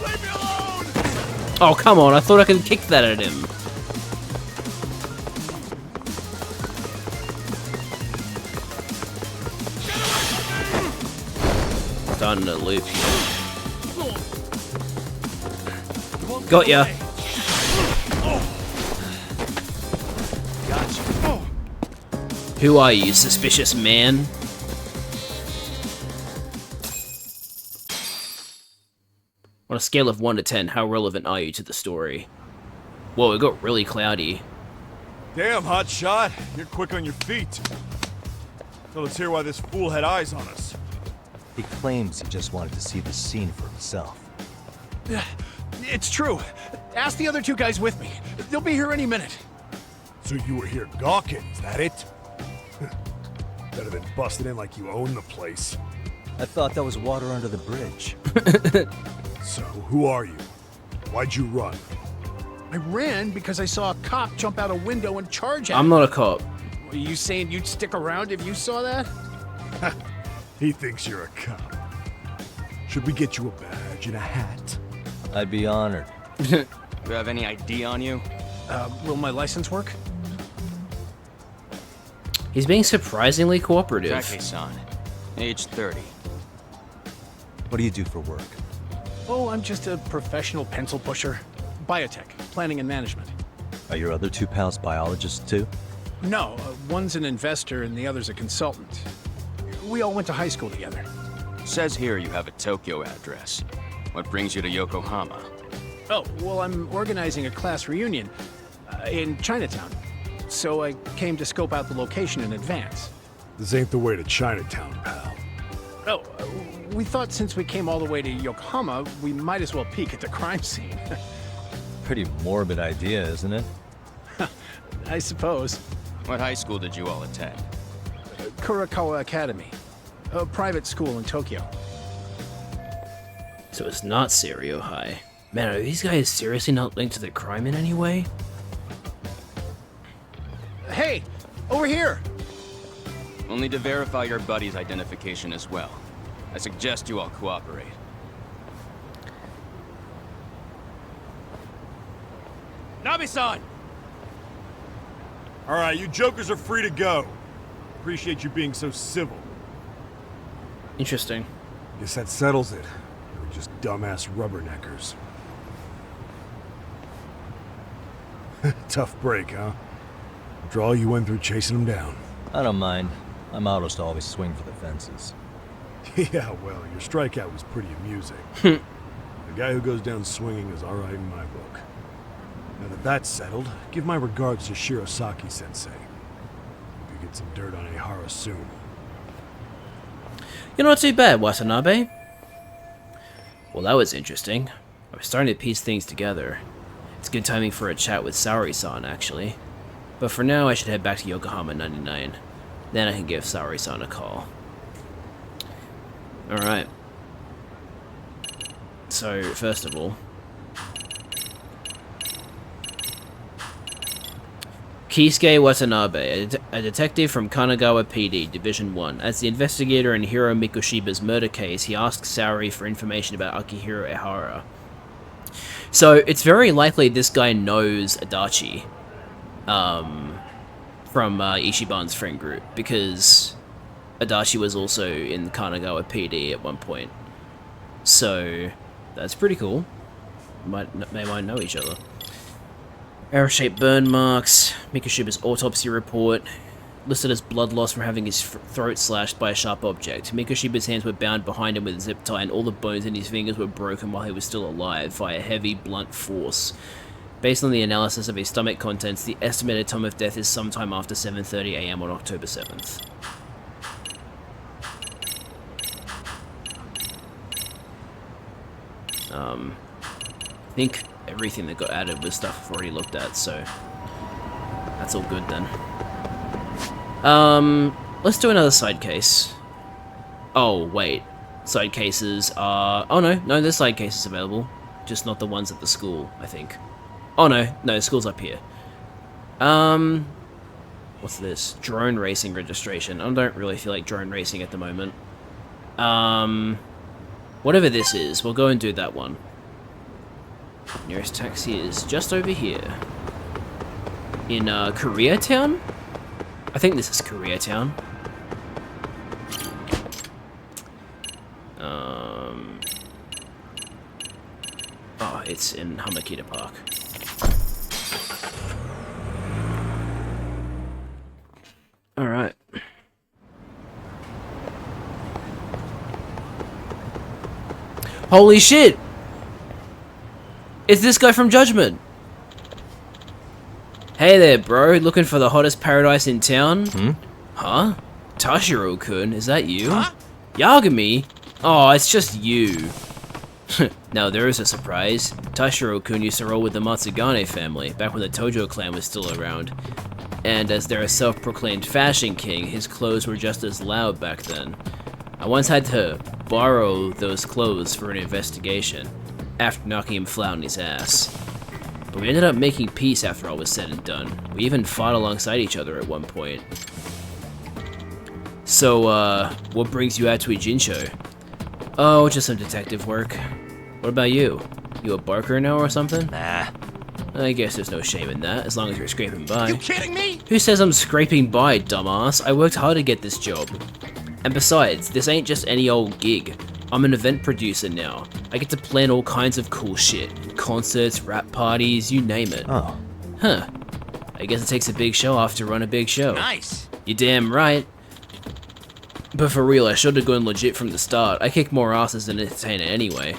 Leave me alone. Oh, come on. I thought I could kick that at him. Starting a loop here. Got ya. Who are you, suspicious man? On a scale of 1 to 10, how relevant are you to the story? Whoa, it got really cloudy. Damn, hotshot. You're quick on your feet. So let's hear why this fool had eyes on us. He claims he just wanted to see the scene for himself. It's true. Ask the other 2 guys with me. They'll be here any minute. So you were here gawking, is that it? Better than busting in like you own the place. I thought that was water under the bridge. So, who are you? Why'd you run? I ran because I saw a cop jump out a window and charge at I'm me. not a cop. Are you saying you'd stick around if you saw that? He thinks you're a cop. Should we get you a badge and a hat? I'd be honored. Do you have any ID on you? Will my license work? He's being surprisingly cooperative. Take-san, age 30. What do you do for work? Oh, I'm just a professional pencil pusher. Biotech, planning and management. Are your other 2 pals biologists too? No, one's an investor and the other's a consultant. We all went to high school together. Says here you have a Tokyo address. What brings you to Yokohama? Oh, well, I'm organizing a class reunion in Chinatown. So I came to scope out the location in advance. This ain't the way to Chinatown, pal. Oh, we thought since we came all the way to Yokohama, we might as well peek at the crime scene. Pretty morbid idea, isn't it? I suppose. What high school did you all attend? Kurakawa Academy, a private school in Tokyo. So it's not Seiryo High. Man, are these guys seriously not linked to the crime in any way? Hey, over here! We'll need to verify your buddy's identification as well. I suggest you all cooperate. Nabe-san! Alright, you jokers are free to go. Appreciate you being so civil. Interesting. Guess that settles it. They were just dumbass rubberneckers. Tough break, huh? After all you went through chasing them down. I don't mind. My motto's to always swing for the fences. Yeah, well, your strikeout was pretty amusing. The guy who goes down swinging is alright in my book. Now that that's settled, give my regards to Shirosaki-sensei. Hope you get some dirt on Ehara soon. You're not too bad, Watanabe. Well, that was interesting. I was starting to piece things together. It's good timing for a chat with Saori-san, actually. But for now, I should head back to Yokohama 99. Then I can give Saori-san a call. Alright. So, first of all... Kisuke Watanabe, a detective from Kanagawa PD, Division 1. As the investigator in Hiro Mikoshiba's murder case, he asks Saori for information about Akihiro Ehara. So, it's very likely this guy knows Adachi. From Ichiban's friend group, because Adachi was also in Kanagawa PD at one point. So, that's pretty cool. They might know each other. Arrow-shaped burn marks, Mikoshiba's autopsy report, listed as blood loss from having his throat slashed by a sharp object. Mikoshiba's hands were bound behind him with a zip tie, and all the bones in his fingers were broken while he was still alive via heavy, blunt force. Based on the analysis of his stomach contents, the estimated time of death is sometime after 7:30 AM on October 7th. I think everything that got added was stuff I've already looked at, so that's all good then. Let's do another side case. Oh, wait. Side cases are... Oh, no, there's side cases available. Just not the ones at the school, I think. Oh, no, the school's up here. What's this? Drone racing registration. I don't really feel like drone racing at the moment. Whatever this is, we'll go and do that one. Nearest taxi is just over here. In, Koreatown? I think this is Koreatown. Oh, it's in Hamakita Park. Alright. Holy shit! It's this guy from Judgment! Hey there, bro. Looking for the hottest paradise in town? Huh? Tashiro-kun, is that you? Huh? Yagami? Oh, it's just you. Now, there is a surprise. Tashiro-kun used to roll with the Matsugane family, back when the Tojo clan was still around. And as their self-proclaimed fashion king, his clothes were just as loud back then. I once had to borrow those clothes for an investigation, after knocking him flat on his ass. But we ended up making peace after all was said and done. We even fought alongside each other at one point. So, what brings you out to Ijincho? Oh, just some detective work. What about you? You a barker now or something? Nah. I guess there's no shame in that, as long as you're scraping by. You kidding me? Who says I'm scraping by, dumbass? I worked hard to get this job. And besides, this ain't just any old gig. I'm an event producer now. I get to plan all kinds of cool shit. Concerts, rap parties, you name it. Oh. Huh. I guess it takes a big show off to run a big show. Nice. You're damn right. But for real, I should have gone legit from the start. I kick more ass as an entertainer anyway.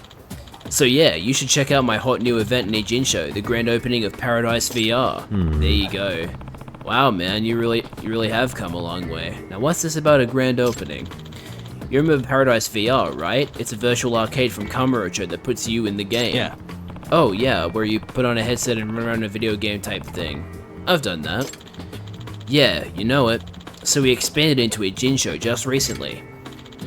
So yeah, you should check out my hot new event in Ijincho, the grand opening of Paradise VR. There you go. Wow, man, you really have come a long way. Now what's this about a grand opening? You remember Paradise VR, right? It's a virtual arcade from Kamurocho that puts you in the game. Yeah. Oh yeah, where you put on a headset and run around a video game type thing. I've done that. Yeah, you know it. So we expanded into Ijincho just recently.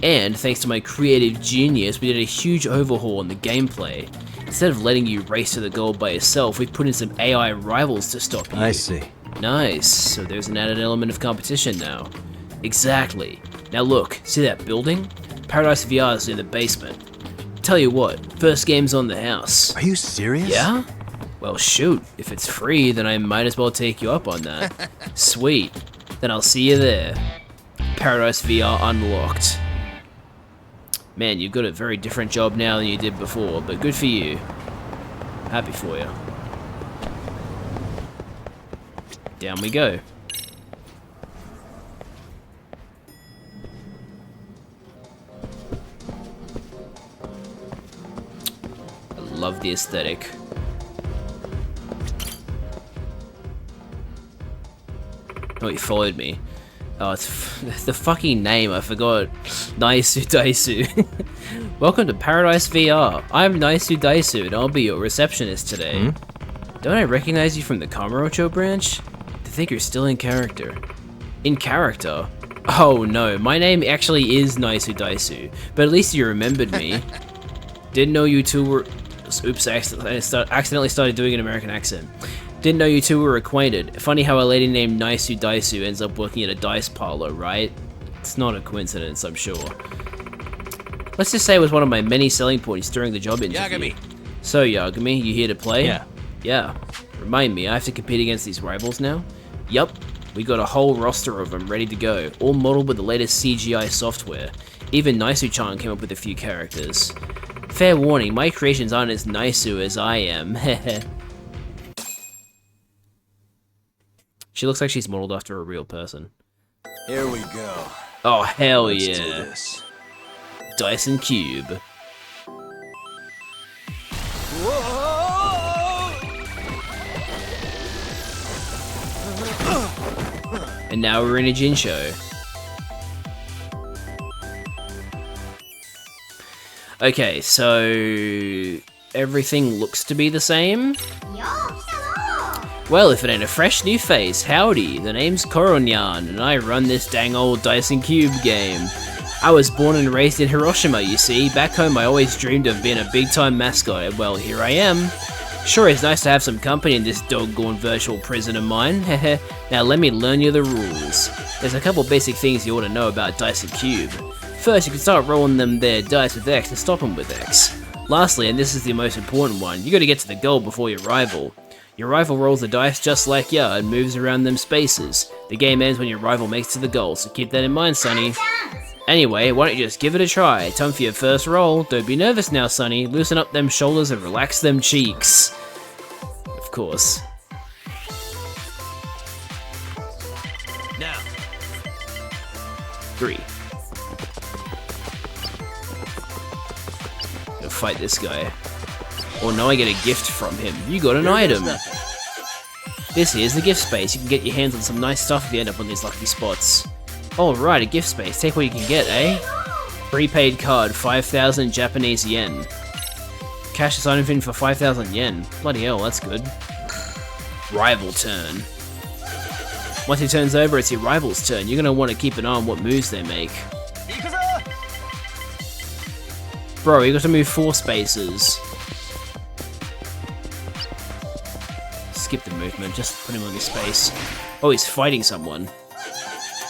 And thanks to my creative genius, we did a huge overhaul in the gameplay. Instead of letting you race to the goal by yourself, we put in some AI rivals to stop you. I see. Nice, so there's an added element of competition now. Exactly. Now look, see that building? Paradise VR is in the basement. Tell you what, first game's on the house. Are you serious? Yeah? Well, shoot. If it's free, then I might as well take you up on that. Sweet. Then I'll see you there. Paradise VR unlocked. Man, you've got a very different job now than you did before, but good for you. Happy for you. Down we go. I love the aesthetic. Oh, he followed me. Oh, it's the fucking name, I forgot. Naisu Daisu. Welcome to Paradise VR. I'm Naisu Daisu, and I'll be your receptionist today. Don't I recognize you from the Kamurocho branch? To think you're still in character. In character? Oh no, my name actually is Naisu Daisu, but at least you remembered me. Didn't know you two were... Oops, I accidentally started doing an American accent. Didn't know you two were acquainted. Funny how a lady named Naisu Daisu ends up working at a dice parlor, right? It's not a coincidence, I'm sure. Let's just say it was one of my many selling points during the job interview. Yagami. So, Yagami, you here to play? Yeah. Yeah. Remind me, I have to compete against these rivals now? Yup. We got a whole roster of them ready to go, all modeled with the latest CGI software. Even Naisu-chan came up with a few characters. Fair warning, my creations aren't as Naisu as I am. She looks like she's modeled after a real person. Here we go. Oh, hell Let's yeah. do this. Dyson Cube. And now we're in a Jinsho. Okay, so everything looks to be the same. Well, if it ain't a fresh new face, howdy, the name's Koronyan, and I run this dang old Dyson Cube game. I was born and raised in Hiroshima, you see. Back home I always dreamed of being a big-time mascot, and well, here I am. Sure, it's nice to have some company in this doggone virtual prison of mine. Heh. Now let me learn you the rules. There's a couple basic things you ought to know about Dyson Cube. First, you can start rolling them there dice with X and stop them with X. Lastly, and this is the most important one, you gotta get to the goal before your rival. Your rival rolls the dice just like ya and moves around them spaces. The game ends when your rival makes it to the goal, so keep that in mind, Sonny. Anyway, why don't you just give it a try? Time for your first roll. Don't be nervous now, Sonny. Loosen up them shoulders and relax them cheeks. Of course. Now. 3. Go fight this guy. Oh, now I get a gift from him. You got an item. This here's the gift space. You can get your hands on some nice stuff if you end up on these lucky spots. Alright, a gift space. Take what you can get, eh? Prepaid card, 5,000 Japanese yen. Cash is item for 5,000 yen. Bloody hell, that's good. Rival turn. Once your turn's over, it's your rival's turn. You're gonna want to keep an eye on what moves they make. Bro, you got to move 4 spaces. Skip the movement, just put him on the space. Oh, he's fighting someone.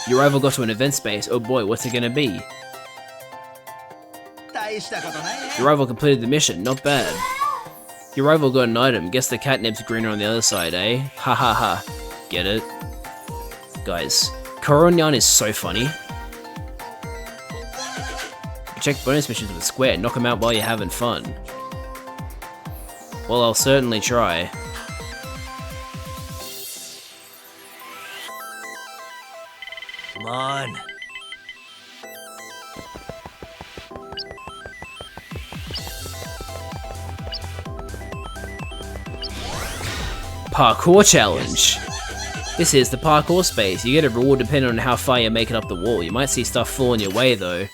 Your rival got to an event space. Oh boy, what's it gonna be? Your rival completed the mission, not bad. Your rival got an item. Guess the catnip's greener on the other side, eh? Ha ha ha. Get it? Guys, Koronyan is so funny. Check bonus missions with Square. Knock them out while you're having fun. Well, I'll certainly try. Come on. Parkour challenge. This is the parkour space. You get a reward depending on how far you're making up the wall. You might see stuff fall in your way though.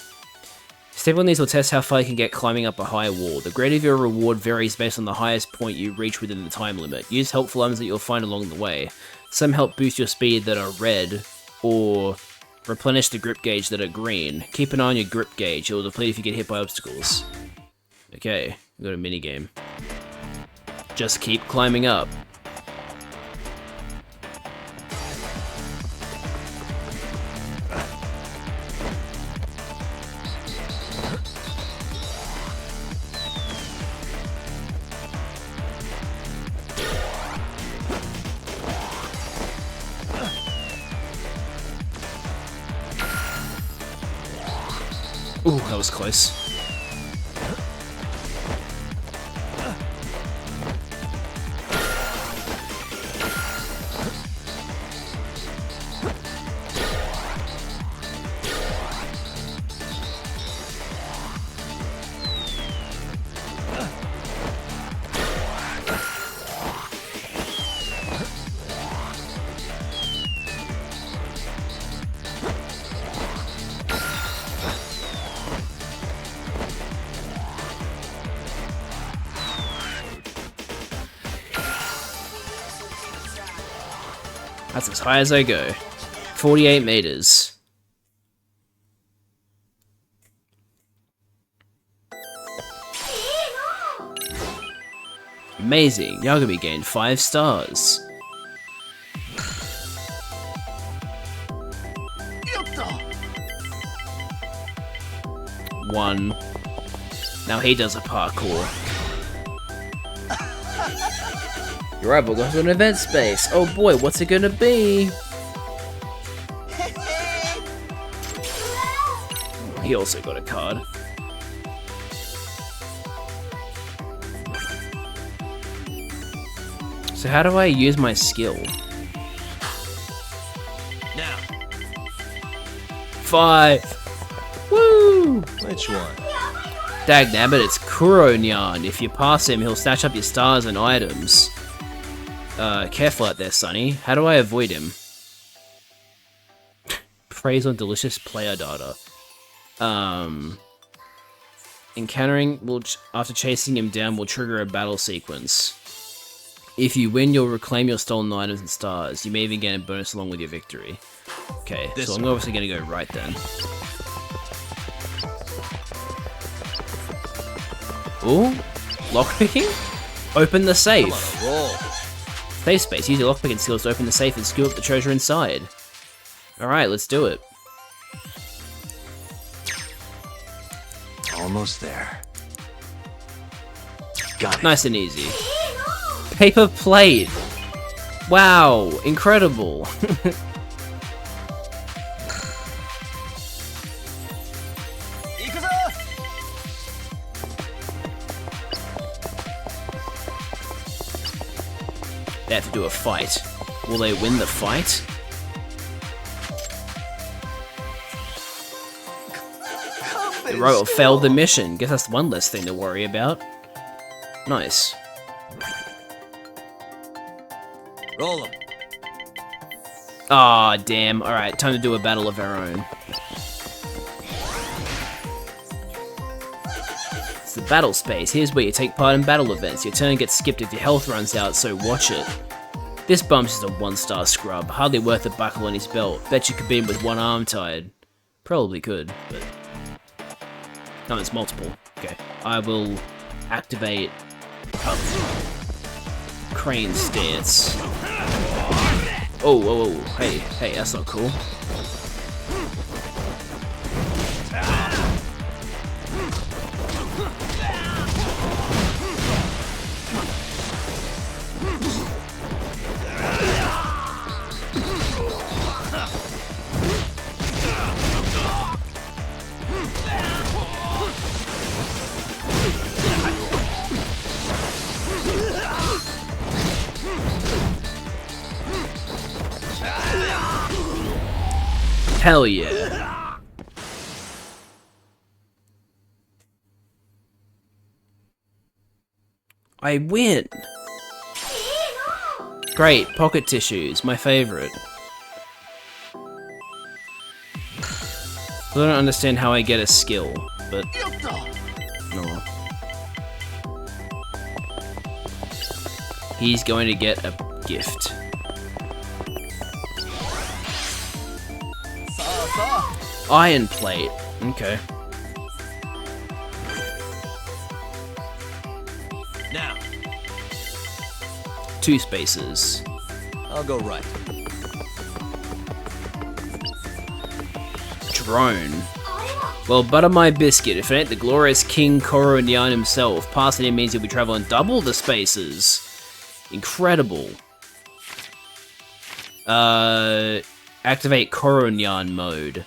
Step on these will test how far you can get climbing up a high wall. The grade of your reward varies based on the highest point you reach within the time limit. Use helpful items that you'll find along the way. Some help boost your speed that are red, or replenish the grip gauge that are green. Keep an eye on your grip gauge. It will deplete if you get hit by obstacles. Okay, we've got a minigame. Just keep climbing up. Ooh, that was close. That's as high as I go. 48 meters. Amazing. Yagami gained 5 stars. One. Now he does a parkour. Your rival goes to an event space. Oh boy, what's it gonna be? He also got a card. So how do I use my skill? Now. 5! Woo! Which one? Dagnabbit, it's Kuronyan. If you pass him, he'll snatch up your stars and items. Careful out there, Sonny. How do I avoid him? Praise on delicious player data. Encountering will after chasing him down will trigger a battle sequence. If you win, you'll reclaim your stolen items and stars. You may even get a bonus along with your victory. Okay, so I'm obviously gonna go right then. Ooh, lockpicking? Open the safe. Come on, roll. Safe space. Use your lockpicking skills to open the safe and scoop up the treasure inside. Alright, let's do it. Almost there. Got it. Nice and easy. Paper plate! Wow, incredible. They have to do a fight. Will they win the fight? The robot failed the mission. Guess that's one less thing to worry about. Nice. Roll them. Ah, damn. Alright, time to do a battle of our own. It's the battle space. Here's where you take part in battle events. Your turn gets skipped if your health runs out, so watch it. This bump's just a 1-star scrub. Hardly worth a buckle on his belt. Bet you could beat him with one arm tied. Probably could, but... No, it's multiple. Okay. I will activate... crane stance. Oh, whoa, whoa. Hey, that's not cool. Hell yeah. I win! Great, pocket tissues, my favorite. I don't understand how I get a skill, but... No. He's going to get a gift. Iron plate. Okay. Now. 2 spaces. I'll go right. Drone. Well, butter my biscuit. If it ain't the glorious King Koro Nyan himself, passing him means you'll be traveling double the spaces. Incredible. Activate Koro Nyan mode.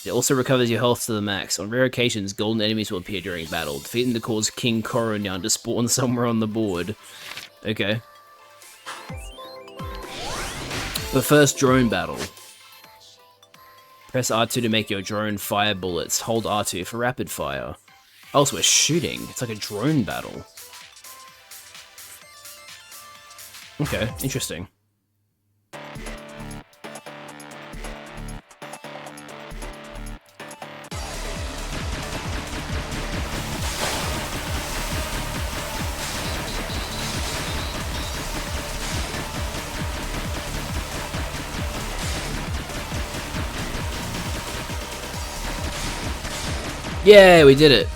It also recovers your health to the max. On rare occasions, golden enemies will appear during battle. Defeat them to cause King Koronyan to spawn somewhere on the board. Okay. The first drone battle. Press R2 to make your drone fire bullets. Hold R2 for rapid fire. Oh, so we're shooting. It's like a drone battle. Okay, interesting. Yeah, we did it.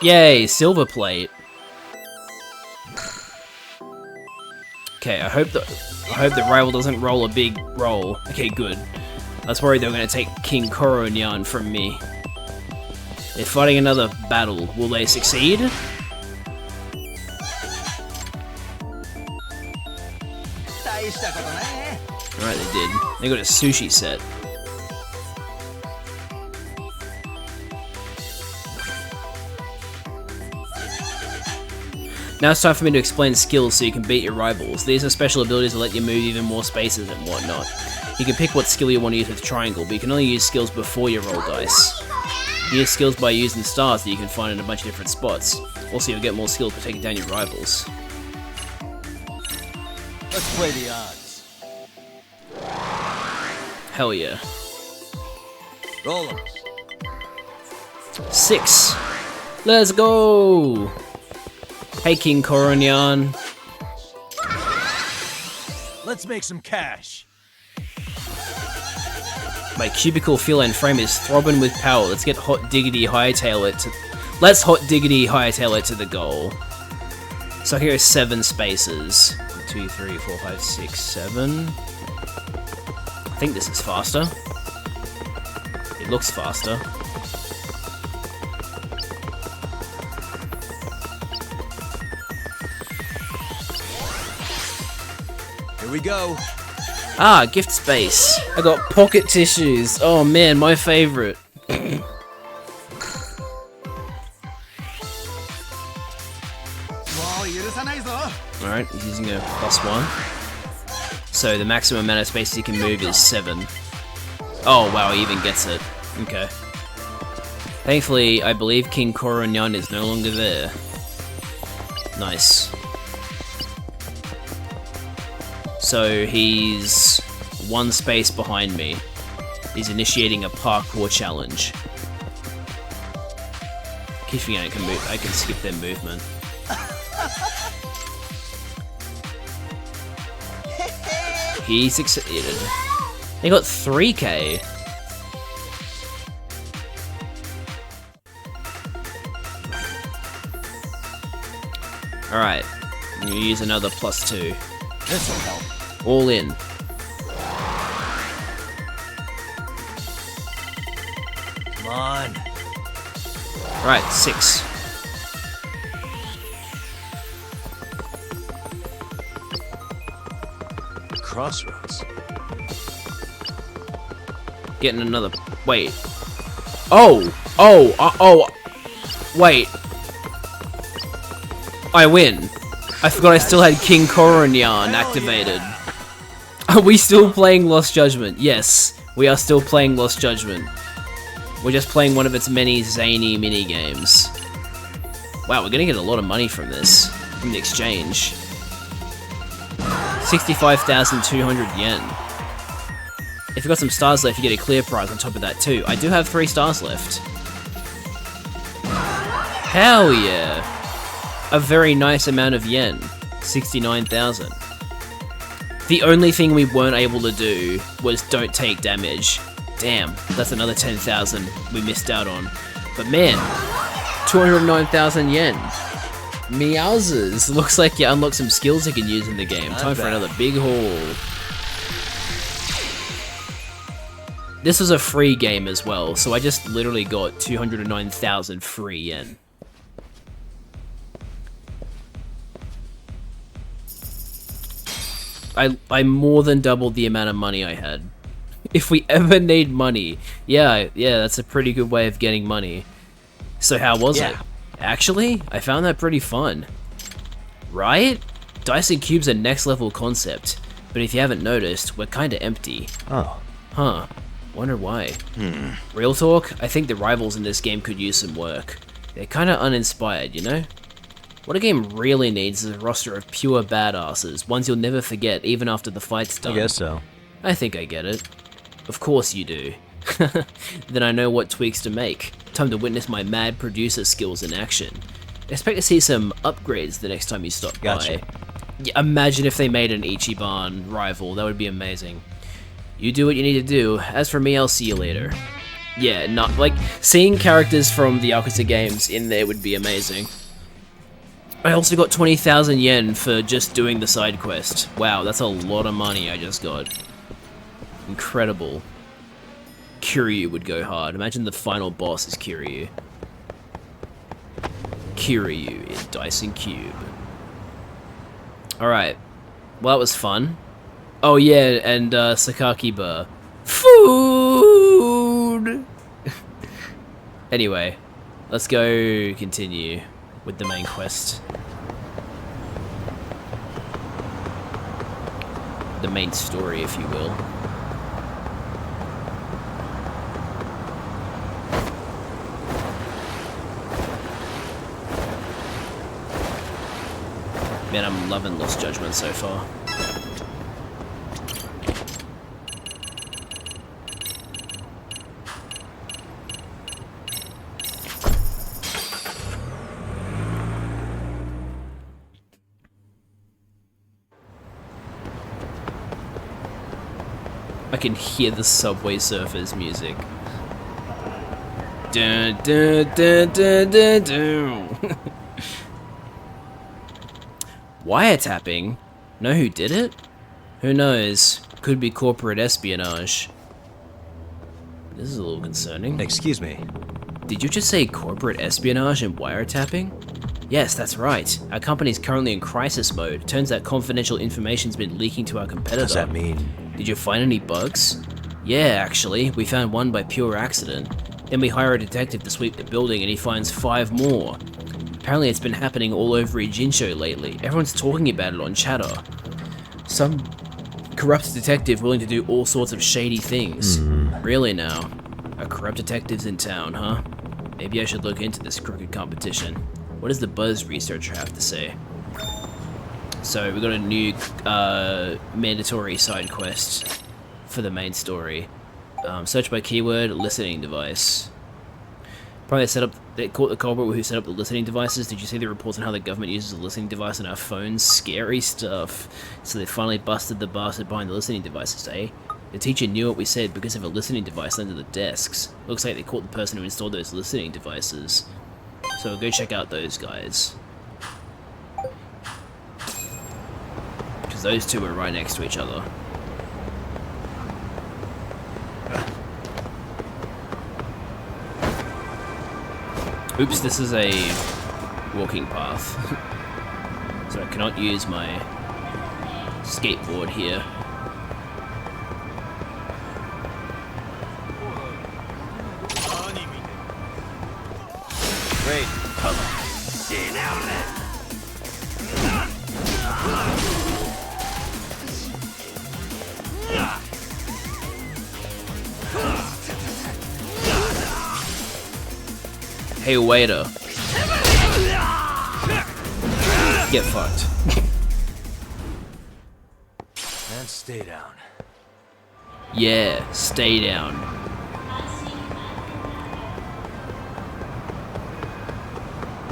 Yay, silver plate. Okay, I hope the rival doesn't roll a big roll. Okay, good. I was worried they were gonna take King Koronyan from me. They're fighting another battle. Will they succeed? Alright, they did. They got a sushi set. Now it's time for me to explain skills so you can beat your rivals. These are special abilities that let you move even more spaces and whatnot. You can pick what skill you want to use with triangle, but you can only use skills before you roll dice. You use skills by using stars that you can find in a bunch of different spots. Also, you'll get more skills by taking down your rivals. Let's play the odds. Hell yeah. Roll 'em. 6. Let's go! Hey, King Koronyan. Let's make some cash. My cubicle feline frame is throbbing with power. Let's get hot diggity hightail it to... Let's hot diggity hightail it to the goal. So here are 7 spaces. 1, 2, 3, 4, 5, 6, 7. I think this is faster. It looks faster. Here we go. Ah, gift space. I got pocket tissues. Oh man, my favorite. Alright, he's using a +1. So the maximum amount of spaces he can move is 7. Oh wow, he even gets it. Okay. Thankfully, I believe King Koronyan is no longer there. Nice. So he's 1 space behind me. He's initiating a parkour challenge. Keep forgetting I can skip their movement. He succeeded. They got 3k. Alright. I'm gonna use another +2. This'll help. All in. Come on. Right, 6. Crossroads. Getting another... Wait. Oh! Oh! Wait. I win. I forgot I still had King Koronyan activated. Are we still playing Lost Judgment? Yes, we are still playing Lost Judgment. We're just playing one of its many zany mini-games. Wow, we're gonna get a lot of money from this, from the exchange. 65,200 yen. If you've got some stars left, you get a clear prize on top of that too. I do have 3 stars left. Hell yeah! A very nice amount of yen. 69,000. The only thing we weren't able to do was don't take damage. Damn, that's another 10,000 we missed out on. But man, 209,000 yen. Meowsers. Looks like you unlocked some skills you can use in the game. Time for another big haul. This was a free game as well, so I just literally got 209,000 free yen. I more than doubled the amount of money I had. If we ever need money, yeah, that's a pretty good way of getting money. So how was it? Actually, I found that pretty fun. Right? Dice and cubes are next level concept, but if you haven't noticed, we're kinda empty. Oh. Huh. Wonder why. Real talk, I think the rivals in this game could use some work. They're kinda uninspired, you know? What a game really needs is a roster of pure badasses, ones you'll never forget even after the fight's done. I guess so. I think I get it. Of course you do. Then I know what tweaks to make. Time to witness my mad producer skills in action. Expect to see some upgrades the next time you stop Gotcha. by. Yeah, imagine if they made an Ichiban rival, that would be amazing. You do what you need to do. As for me, I'll see you later. Yeah, not like seeing characters from the Yakuza games in there would be amazing. I also got 20,000 yen for just doing the side quest. Wow, that's a lot of money I just got. Incredible. Kiryu would go hard. Imagine the final boss is Kiryu. Kiryu in Dice and Cube. Alright. Well, that was fun. Oh yeah, and Sakaki Bar. Food! Anyway, let's go continue with the main quest. The main story, if you will. Man, I'm loving Lost Judgment so far. I can hear the Subway Surfers music. Dun, dun, dun, dun, dun, dun. Wiretapping? Know who did it? Who knows? Could be corporate espionage. This is a little concerning. Excuse me. Did you just say corporate espionage and wiretapping? Yes, that's right. Our company's currently in crisis mode. Turns out confidential information's been leaking to our competitor. What does that mean? Did you find any bugs? Yeah, actually. We found one by pure accident. Then we hire a detective to sweep the building and he finds 5 more. Apparently it's been happening all over Ijincho lately. Everyone's talking about it on chatter. Some corrupt detective willing to do all sorts of shady things. Really now? A corrupt detective's in town, huh? Maybe I should look into this crooked competition. What does the Buzz researcher have to say? So we got a new mandatory side quest for the main story. Search by keyword, listening device. Probably they caught the culprit who set up the listening devices. Did you see the reports on how the government uses a listening device on our phones? Scary stuff. So they finally busted the bastard behind the listening devices, eh? The teacher knew what we said because of a listening device under the desks. Looks like they caught the person who installed those listening devices. So we'll go check out those guys. Because those two are right next to each other. Oops, this is a walking path. So I cannot use my skateboard here. Great. Hey, waiter. Get fucked. And stay down. Yeah, stay down.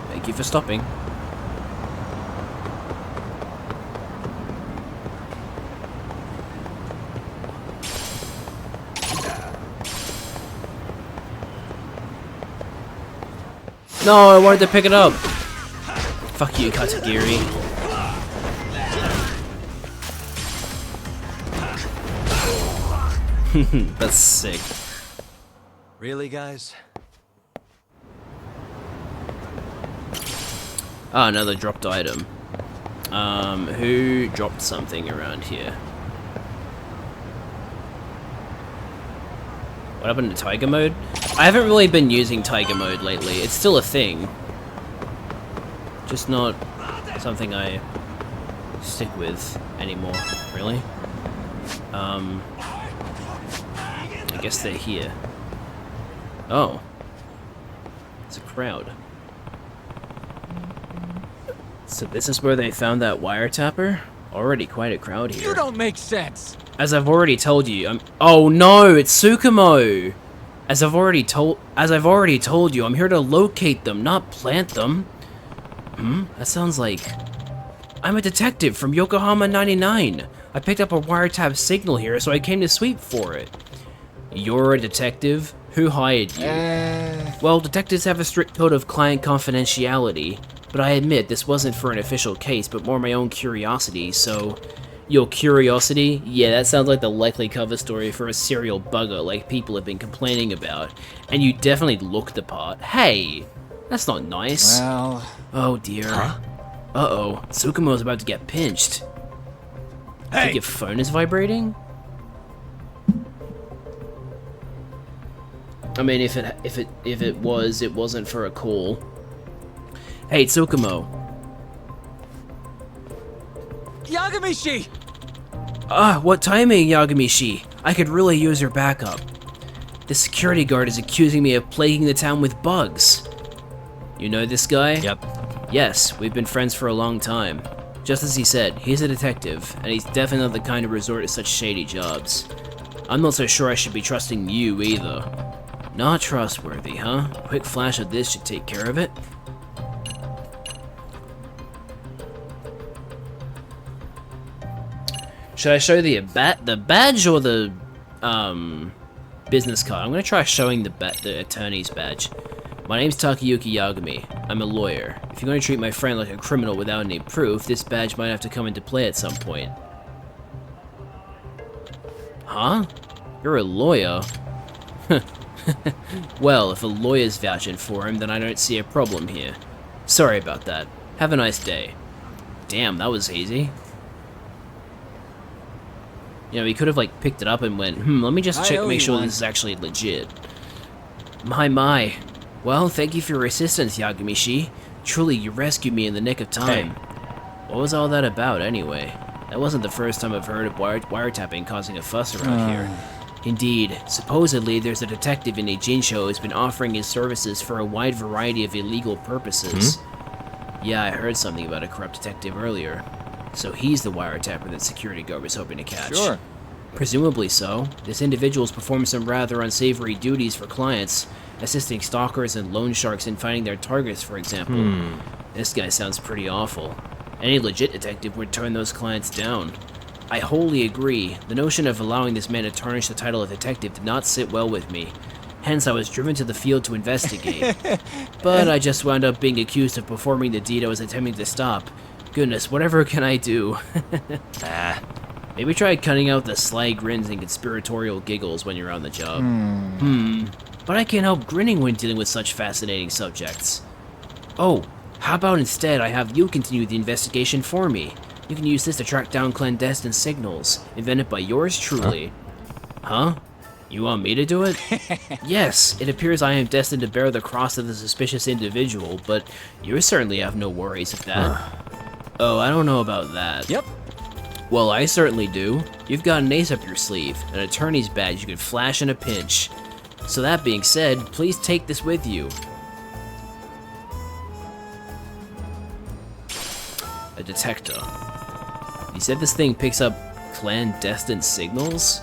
Thank you for stopping. No, I wanted to pick it up. Fuck you, Katagiri. That's sick. Really, guys? Ah, another dropped item. Who dropped something around here? What happened to Tiger Mode? I haven't really been using Tiger Mode lately. It's still a thing. Just not something I stick with anymore, really. I guess they're here. Oh. It's a crowd. So this is where they found that wiretapper? Already quite a crowd here. You don't make sense! As I've already told you, oh no, it's Tsukumo! As I've already told you, I'm here to locate them, not plant them. That sounds like... I'm a detective from Yokohama 99. I picked up a wiretap signal here, so I came to sweep for it. You're a detective? Who hired you? Well, detectives have a strict code of client confidentiality, but I admit this wasn't for an official case, but more my own curiosity, so... Your curiosity? Yeah, that sounds like the likely cover story for a serial bugger like people have been complaining about. And you definitely look the part. Hey! That's not nice. Well... Oh dear. Huh? Uh-oh. Tsukumo's about to get pinched. Hey! Think your phone is vibrating? I mean, if it was, it wasn't for a call. Hey, Tsukumo. Yagamishi! Ah, what timing, Yagamishi? I could really use your backup. The security guard is accusing me of plaguing the town with bugs. You know this guy? Yep. Yes, we've been friends for a long time. Just as he said, he's a detective, and he's definitely not the kind to resort to such shady jobs. I'm not so sure I should be trusting you either. Not trustworthy, huh? A quick flash of this should take care of it. Should I show the badge or the business card? I'm gonna try showing the attorney's badge. My name's Takayuki Yagami. I'm a lawyer. If you're gonna treat my friend like a criminal without any proof, this badge might have to come into play at some point. Huh? You're a lawyer? Well, if a lawyer's vouching for him, then I don't see a problem here. Sorry about that. Have a nice day. Damn, that was easy. You know, he could have, like, picked it up and went, let me just check, make sure this is actually legit. My. Well, thank you for your assistance, Yagamishi. Truly, you rescued me in the nick of time. Hey. What was all that about, anyway? That wasn't the first time I've heard of wiretapping causing a fuss around here. Indeed, supposedly there's a detective in Ijincho who's been offering his services for a wide variety of illegal purposes. Yeah, I heard something about a corrupt detective earlier. So he's the wiretapper that security guard was hoping to catch. Sure. Presumably so. This individual's performed some rather unsavory duties for clients, assisting stalkers and loan sharks in finding their targets, for example. This guy sounds pretty awful. Any legit detective would turn those clients down. I wholly agree. The notion of allowing this man to tarnish the title of detective did not sit well with me. Hence, I was driven to the field to investigate. But I just wound up being accused of performing the deed I was attempting to stop. Goodness, whatever can I do? Maybe try cutting out the sly grins and conspiratorial giggles when you're on the job. But I can't help grinning when dealing with such fascinating subjects. Oh, how about instead I have you continue the investigation for me? You can use this to track down clandestine signals, invented by yours truly. Huh? You want me to do it? Yes, it appears I am destined to bear the cross of the suspicious individual, but you certainly have no worries of that. Oh, I don't know about that. Yep. Well, I certainly do. You've got an ace up your sleeve, an attorney's badge you could flash in a pinch. So that being said, please take this with you. A detector. You said this thing picks up clandestine signals?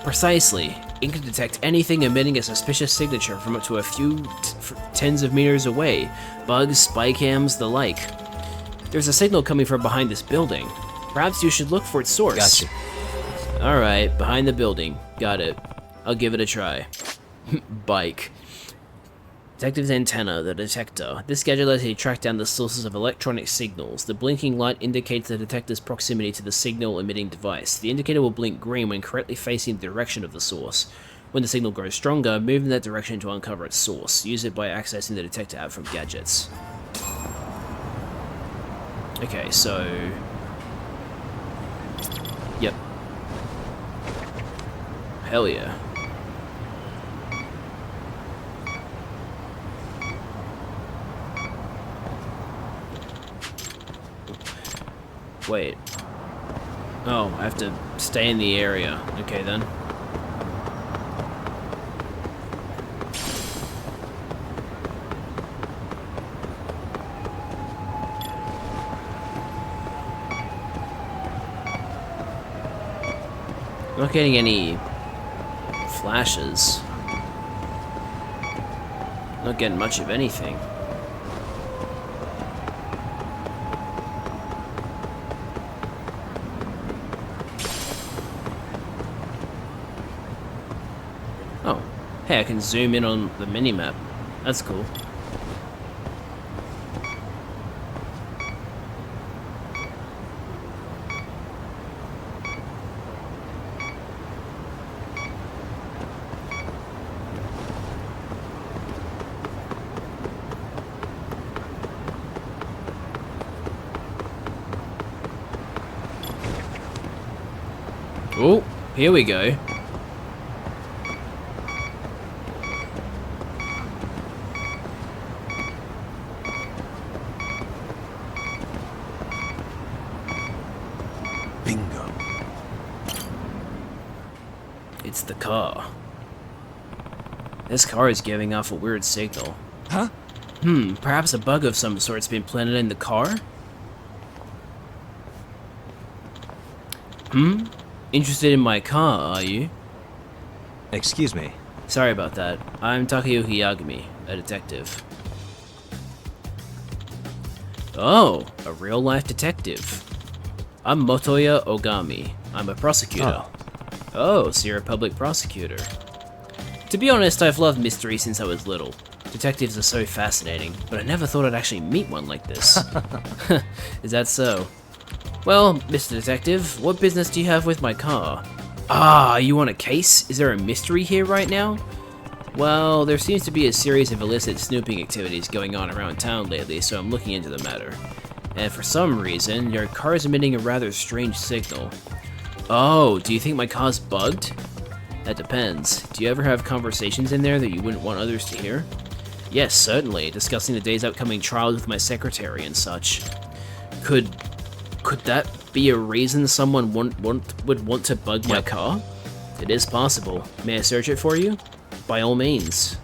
Precisely. It can detect anything emitting a suspicious signature from up to a few tens of meters away. Bugs, spy cams, the like. There's a signal coming from behind this building. Perhaps you should look for its source. Gotcha. Alright, behind the building. Got it. I'll give it a try. Bike. Detective's antenna, the detector. This gadget lets you track down the sources of electronic signals. The blinking light indicates the detector's proximity to the signal-emitting device. The indicator will blink green when correctly facing the direction of the source. When the signal grows stronger, move in that direction to uncover its source. Use it by accessing the detector app from gadgets. Okay, so... Yep. Hell yeah. Wait. Oh, I have to stay in the area. Okay, then. I'm not getting any flashes. Not getting much of anything. Oh, hey, I can zoom in on the minimap. That's cool. Oh, here we go. Bingo. It's the car. This car is giving off a weird signal. Huh? Perhaps a bug of some sort's been planted in the car? Interested in my car, are you? Excuse me. Sorry about that. I'm Takayuki Yagami, a detective. Oh, a real-life detective. I'm Motoya Ogami. I'm a prosecutor. Oh, so you're a public prosecutor. To be honest, I've loved mystery since I was little. Detectives are so fascinating, but I never thought I'd actually meet one like this. Is that so? Well, Mr. Detective, what business do you have with my car? Ah, you want a case? Is there a mystery here right now? Well, there seems to be a series of illicit snooping activities going on around town lately, so I'm looking into the matter. And for some reason, your car is emitting a rather strange signal. Oh, do you think my car's bugged? That depends. Do you ever have conversations in there that you wouldn't want others to hear? Yes, certainly, discussing the day's upcoming trials with my secretary and such. Could that be a reason someone would want to bug my car? It is possible. May I search it for you? By all means.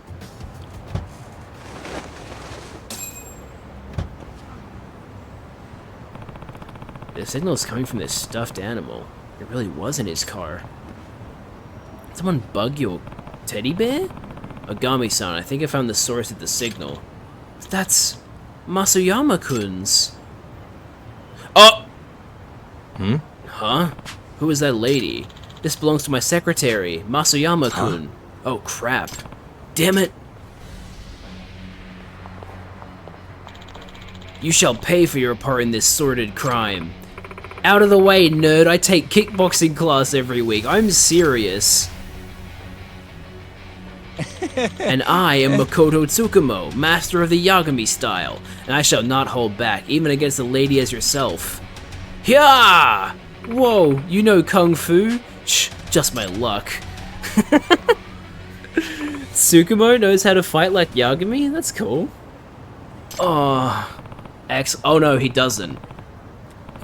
The signal is coming from this stuffed animal. It really was in his car. Did someone bug your teddy bear? Ogami-san, I think I found the source of the signal. That's Masuyama-kun's. Oh! Huh? Who is that lady? This belongs to my secretary, Masuyama-kun. Oh, crap. Damn it! You shall pay for your part in this sordid crime. Out of the way, nerd. I take kickboxing class every week. I'm serious. And I am Makoto Tsukumo, master of the Yagami style, and I shall not hold back, even against a lady as yourself. Hyah! Whoa, you know Kung Fu? Shh, just my luck. Tsukumo knows how to fight like Yagami? That's cool. Oh, oh no, he doesn't.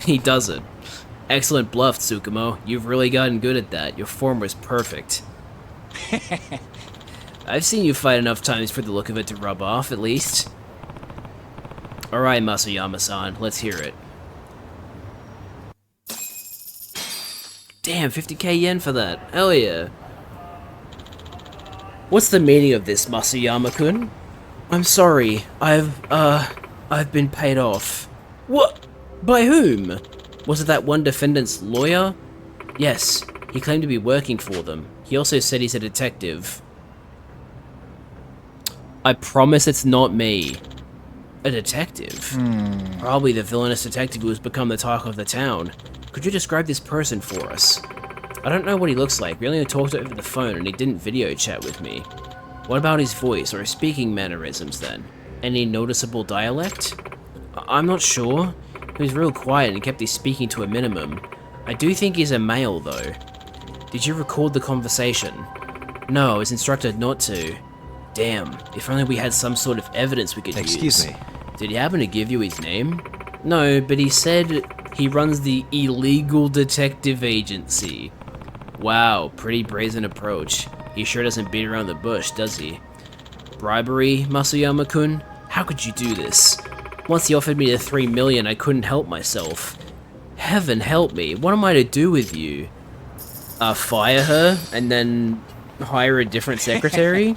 He doesn't. Excellent bluff, Tsukumo. You've really gotten good at that. Your form was perfect. I've seen you fight enough times for the look of it to rub off, at least. Alright, Masuyama-san, let's hear it. Damn, 50k yen for that. Hell yeah. What's the meaning of this, Masuyama-kun? I'm sorry. I've been paid off. What? By whom? Was it that one defendant's lawyer? Yes, he claimed to be working for them. He also said he's a detective. I promise it's not me. A detective? Probably the villainous detective who has become the talk of the town. Could you describe this person for us? I don't know what he looks like. We only talked over the phone and he didn't video chat with me. What about his voice or speaking mannerisms then? Any noticeable dialect? I'm not sure. He was real quiet and kept his speaking to a minimum. I do think he's a male, though. Did you record the conversation? No, I was instructed not to. Damn, if only we had some sort of evidence we could use. Excuse me. Did he happen to give you his name? No, but he said he runs the illegal detective agency. Wow, pretty brazen approach. He sure doesn't beat around the bush, does he? Bribery, Masuyama-kun? How could you do this? Once he offered me the 3 million, I couldn't help myself. Heaven help me, what am I to do with you? Fire her, and then hire a different secretary?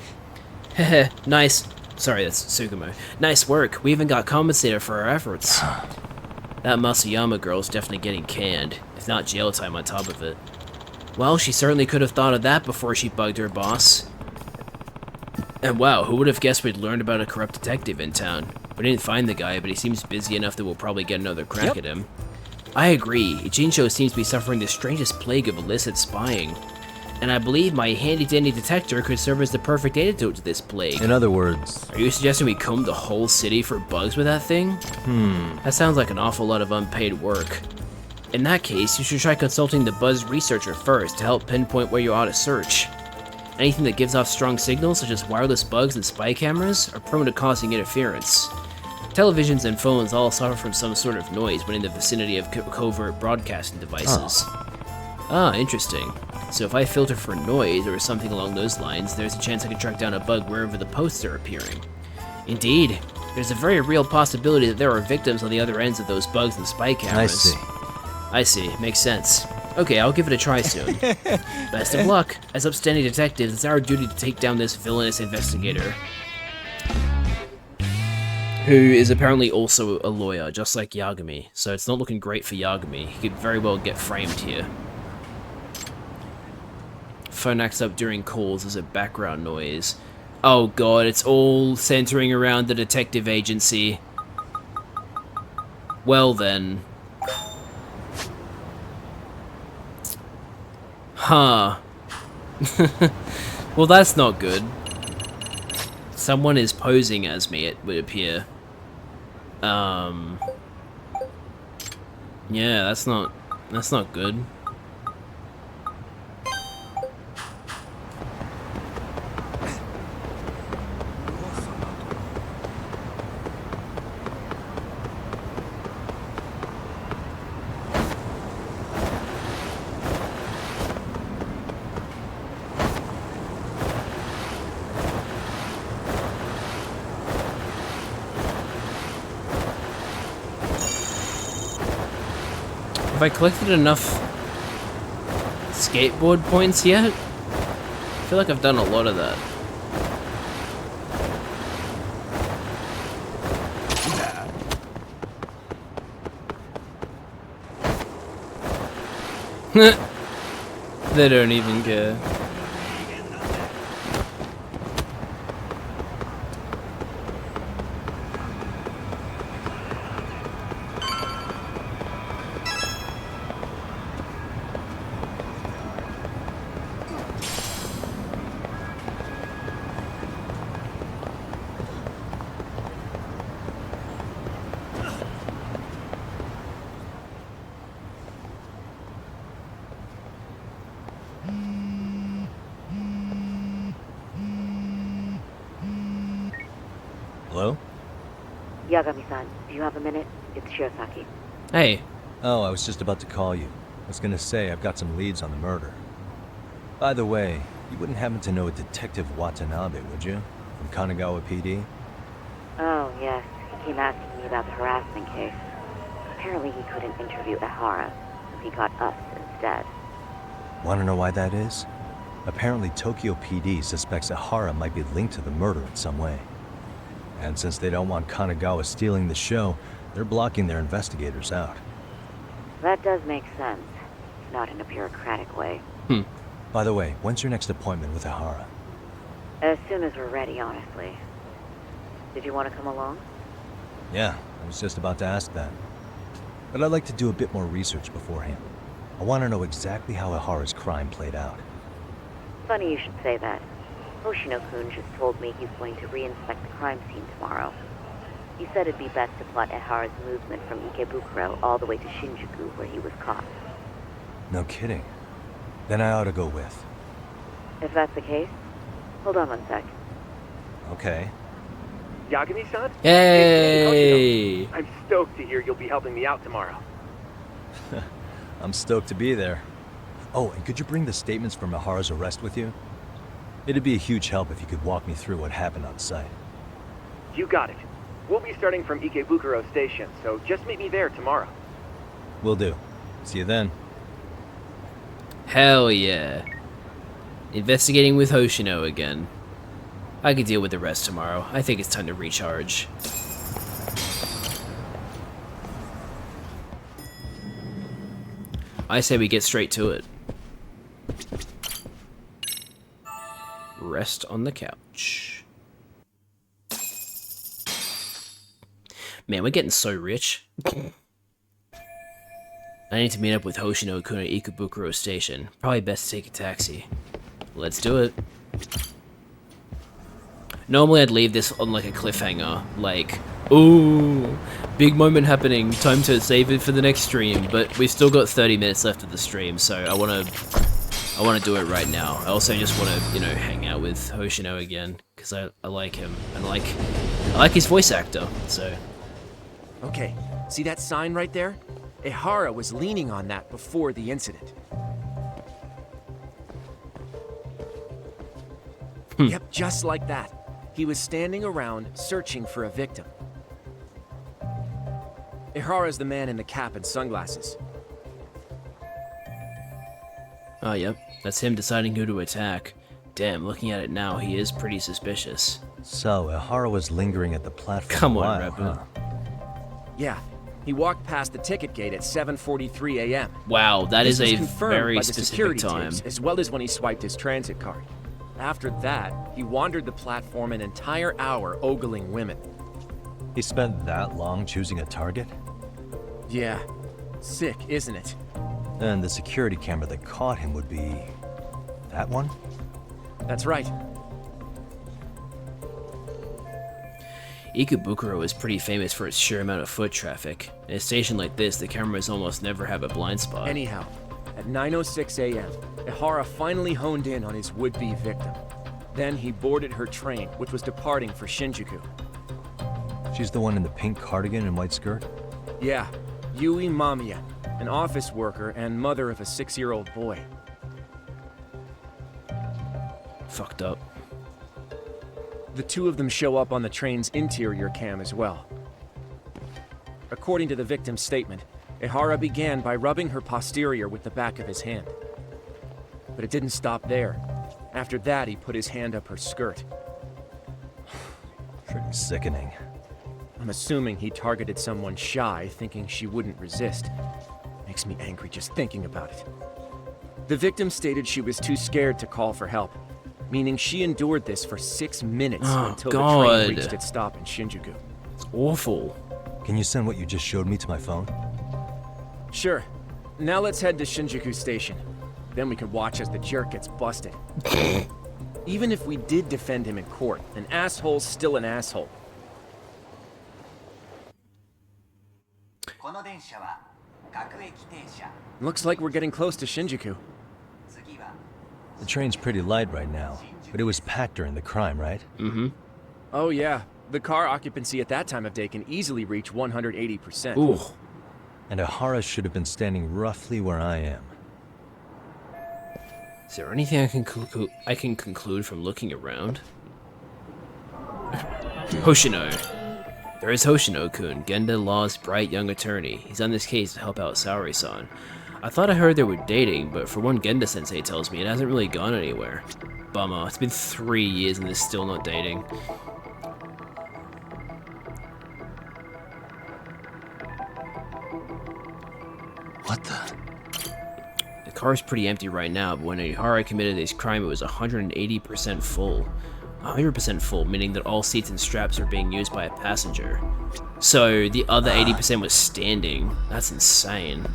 Heh, nice. Sorry, that's Tsukumo. Nice work, we even got compensated for our efforts. That Masuyama girl's definitely getting canned, if not jail time on top of it. Well, she certainly could have thought of that before she bugged her boss. And wow, who would have guessed we'd learned about a corrupt detective in town? We didn't find the guy, but he seems busy enough that we'll probably get another crack at him. I agree, Ijincho seems to be suffering the strangest plague of illicit spying. And I believe my handy-dandy detector could serve as the perfect antidote to this plague. In other words... Are you suggesting we comb the whole city for bugs with that thing? That sounds like an awful lot of unpaid work. In that case, you should try consulting the buzz researcher first to help pinpoint where you ought to search. Anything that gives off strong signals, such as wireless bugs and spy cameras, are prone to causing interference. Televisions and phones all suffer from some sort of noise when in the vicinity of covert broadcasting devices. Ah, interesting. So if I filter for noise or something along those lines, there's a chance I can track down a bug wherever the posts are appearing. Indeed, there's a very real possibility that there are victims on the other ends of those bugs and spy cameras. I see, makes sense. Okay, I'll give it a try soon. Best of luck. As upstanding detectives, it's our duty to take down this villainous investigator. Who is apparently also a lawyer, just like Yagami. So it's not looking great for Yagami. He could very well get framed here. Phone acts up during calls as a background noise. Oh god, it's all centering around the detective agency. Well then. Huh. Well, that's not good. Someone is posing as me, it would appear. Yeah, that's not good. Have I collected enough skateboard points yet? I feel like I've done a lot of that. They don't even care. Hello? Yagami-san, do you have a minute? It's Shiosaki. Hey. Oh, I was just about to call you. I was gonna say, I've got some leads on the murder. By the way, you wouldn't happen to know a Detective Watanabe, would you? From Kanagawa PD? Oh, yes. He came asking me about the harassment case. Apparently he couldn't interview Ehara, so he got us instead. Wanna know why that is? Apparently Tokyo PD suspects Ehara might be linked to the murder in some way. And since they don't want Kanagawa stealing the show, they're blocking their investigators out. That does make sense. Not in a bureaucratic way. By the way, when's your next appointment with Ehara? As soon as we're ready, honestly. Did you want to come along? Yeah, I was just about to ask that. But I'd like to do a bit more research beforehand. I want to know exactly how Ehara's crime played out. Funny you should say that. Hoshino-kun just told me he's going to re-inspect the crime scene tomorrow. He said it'd be best to plot Ehara's movement from Ikebukuro all the way to Shinjuku, where he was caught. No kidding. Then I ought to go with. If that's the case, hold on one sec. Okay. Yagami-san? Hey! I'm stoked to hear you'll be helping me out tomorrow. I'm stoked to be there. Oh, and could you bring the statements from Ehara's arrest with you? It'd be a huge help if you could walk me through what happened on site. You got it. We'll be starting from Ikebukuro Station, so just meet me there tomorrow. Will do. See you then. Hell yeah. Investigating with Hoshino again. I could deal with the rest tomorrow. I think it's time to recharge. I say we get straight to it. Rest on the couch. Man, we're getting so rich. I need to meet up with Hoshino-kun at Ikebukuro Station. Probably best to take a taxi. Let's do it. Normally I'd leave this on like a cliffhanger, like, ooh, big moment happening, time to save it for the next stream, but we've still got 30 minutes left of the stream, so I wanna do it right now. I also just wanna, you know, hang out with Hoshino again, because I like him, and I like his voice actor, so. Okay, see that sign right there? Ehara was leaning on that before the incident. Yep, just like that. He was standing around searching for a victim. Ehara's the man in the cap and sunglasses. Oh, yep, that's him deciding who to attack. Damn, looking at it now, he is pretty suspicious. So, Ehara was lingering at the platform. Come on, a while, Rebel. huh? Yeah, he walked past the ticket gate at 7:43 a.m. Wow, that This is was a confirmed very by the specific security time. tapes, as well as when he swiped his transit card. After that, he wandered the platform an entire hour ogling women. He spent that long choosing a target? Yeah, sick, isn't it? And the security camera that caught him would be... that one? That's right. Ikebukuro is pretty famous for its sheer amount of foot traffic. In a station like this, the cameras almost never have a blind spot. Anyhow, at 9:06 a.m., Ehara finally honed in on his would-be victim. Then he boarded her train, which was departing for Shinjuku. She's the one in the pink cardigan and white skirt? Yeah, Yui Mamiya, an office worker and mother of a 6-year-old boy. Fucked up. The two of them show up on the train's interior cam as well. According to the victim's statement, Ehara began by rubbing her posterior with the back of his hand. But it didn't stop there. After that, he put his hand up her skirt. Pretty sickening. I'm assuming he targeted someone shy, thinking she wouldn't resist. Makes me angry just thinking about it. The victim stated she was too scared to call for help, meaning she endured this for 6 minutes until the train reached its stop in Shinjuku. It's awful. Can you send what you just showed me to my phone? Sure. Now let's head to Shinjuku Station. Then we can watch as the jerk gets busted. Even if we did defend him in court, an asshole's still an asshole. Looks like we're getting close to Shinjuku. The train's pretty light right now, but it was packed during the crime, right? Mm-hmm. Oh yeah, the car occupancy at that time of day can easily reach 180%. Ooh. And Ehara should have been standing roughly where I am. Is there anything I can conclude from looking around? Hoshino. There is Hoshino-kun, Genda Law's bright young attorney. He's on this case to help out Saori-san. I thought I heard they were dating, but for one Genda-sensei tells me it hasn't really gone anywhere. Bummer, it's been 3 years and they're still not dating. What the? The car is pretty empty right now, but when Ehara committed this crime, it was 180% full. 100% full, meaning that all seats and straps are being used by a passenger. So the other 80% was standing. That's insane.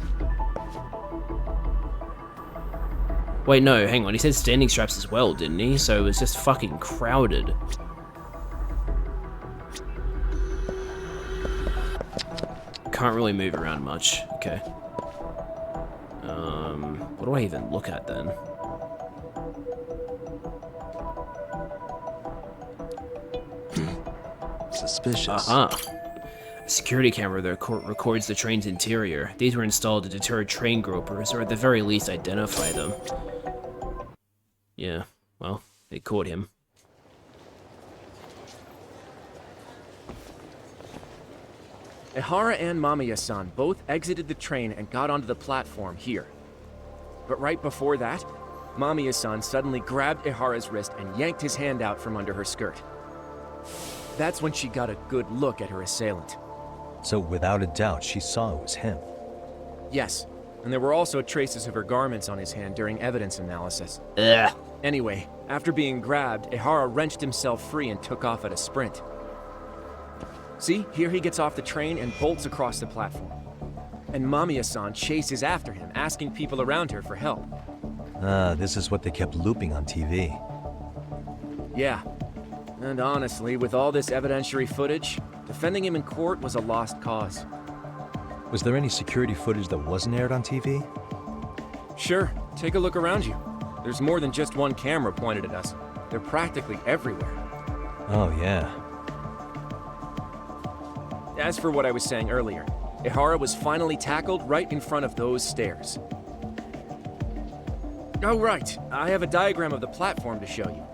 Wait, no, hang on. He said standing straps as well, didn't he? So it was just fucking crowded. can't really move around much. Okay. What do I even look at then? Suspicious. A security camera that records the train's interior. These were installed to deter train gropers, or at the very least identify them. Yeah, well, they caught him. Ihara and Mamiya-san both exited the train and got onto the platform here. But right before that, Mamiya-san suddenly grabbed Ihara's wrist and yanked his hand out from under her skirt. That's when she got a good look at her assailant. So without a doubt, she saw it was him. Yes, and there were also traces of her garments on his hand during evidence analysis. Ugh. Anyway, after being grabbed, Ihara wrenched himself free and took off at a sprint. See, here he gets off the train and bolts across the platform. And Mamiya-san chases after him, asking people around her for help. This is what they kept looping on TV. Yeah. And honestly, with all this evidentiary footage, defending him in court was a lost cause. Was there any security footage that wasn't aired on TV? Sure, take a look around you. There's more than just one camera pointed at us. They're practically everywhere. Oh, yeah. As for what I was saying earlier, Ihara was finally tackled right in front of those stairs. Oh, right. I have a diagram of the platform to show you.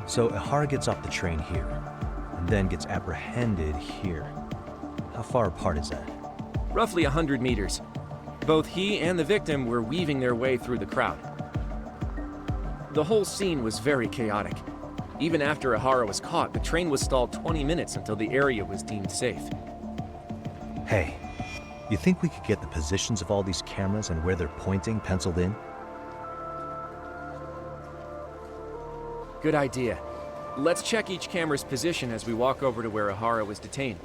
So Ihara gets off the train here, and then gets apprehended here. How far apart is that? Roughly 100 meters. Both he and the victim were weaving their way through the crowd. The whole scene was very chaotic. Even after Ihara was caught, the train was stalled 20 minutes until the area was deemed safe. Hey, you think we could get the positions of all these cameras and where they're pointing penciled in? Good idea. Let's check each camera's position as we walk over to where Ihara was detained.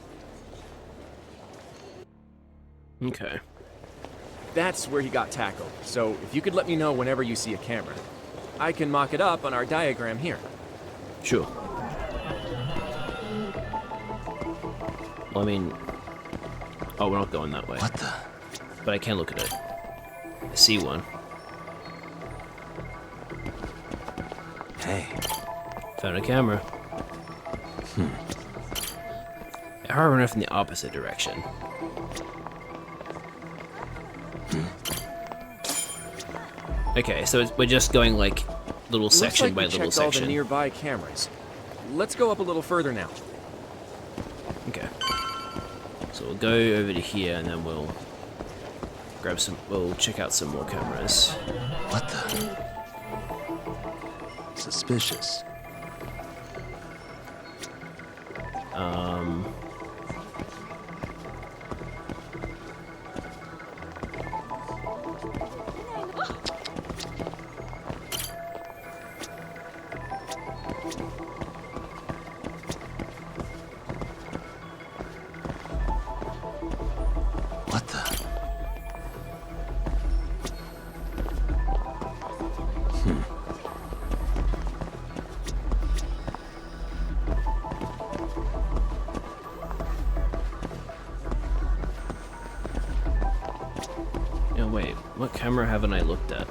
Okay. That's where he got tackled, so if you could let me know whenever you see a camera. I can mock it up on our diagram here. Sure. Well, I mean... Oh, we're not going that way. What the? But I can look at it. I see one. Hey. Found a camera. Ihara ran off in the opposite direction. Okay, so we're just going like little section by little section. Looks like we checked all the nearby cameras. Let's go up a little further now. Okay. So we'll go over to here and then we'll grab some. We'll check out some more cameras. What the? Suspicious. What the? Oh wait, what camera haven't I looked at?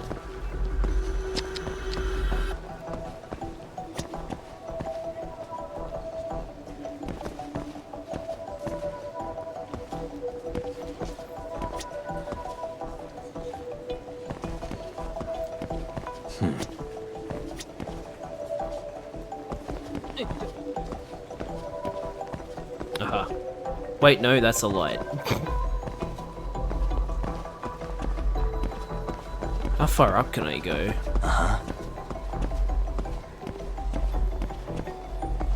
Aha. Wait, no, that's a light. How far up can I go?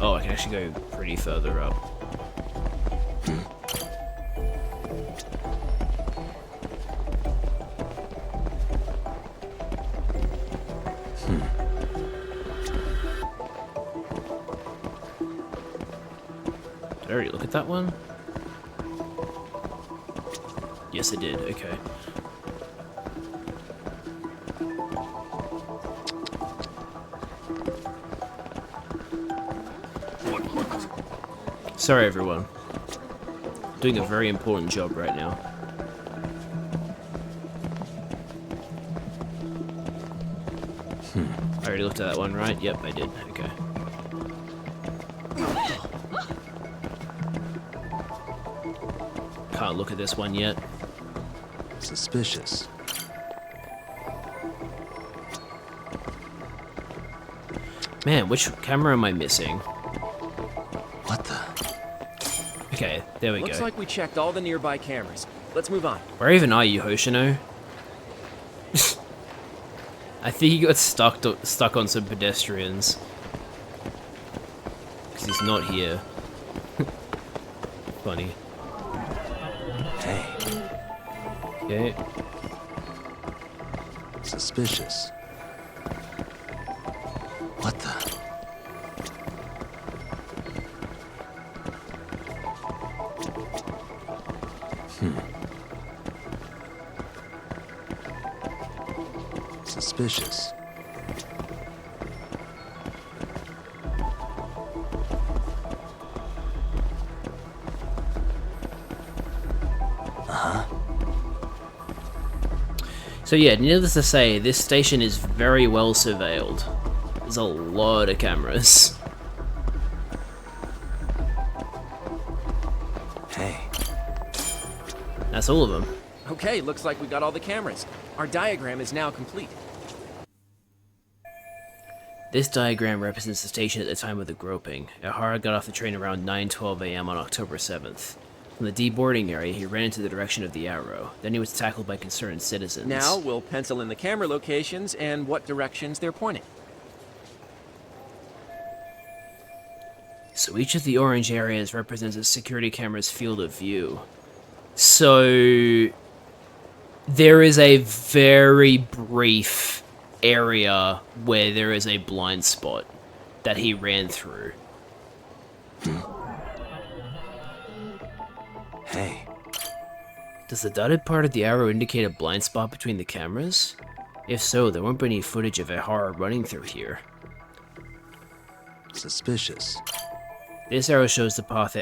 Oh, I can actually go pretty further up. Did I already look at that one? Yes, I did. Okay. Sorry, everyone. Doing a very important job right now. I already looked at that one, right? Yep, I did. Okay. Can't look at this one yet. Suspicious. Man, which camera am I missing? What the? Okay, there we Looks go. like we checked all the nearby cameras. Let's move on. Where even are you, Hoshino? I think he got stuck on some pedestrians. Because he's not here. Funny. Hey. Okay. Suspicious. What the? Suspicious. So yeah, needless to say, this station is very well surveilled. There's a lot of cameras. Hey. That's all of them. Okay, looks like we got all the cameras. Our diagram is now complete. This diagram represents the station at the time of the groping. Ihara got off the train around 9:12 a.m. on October 7th. From the deboarding area, he ran into the direction of the arrow. Then he was tackled by concerned citizens. Now we'll pencil in the camera locations and what directions they're pointing. So each of the orange areas represents a security camera's field of view. So there is a very brief area where there is a blind spot that he ran through. Hey. Does the dotted part of the arrow indicate a blind spot between the cameras? If so, there won't be any footage of Ihara running through here. Suspicious. This arrow shows the path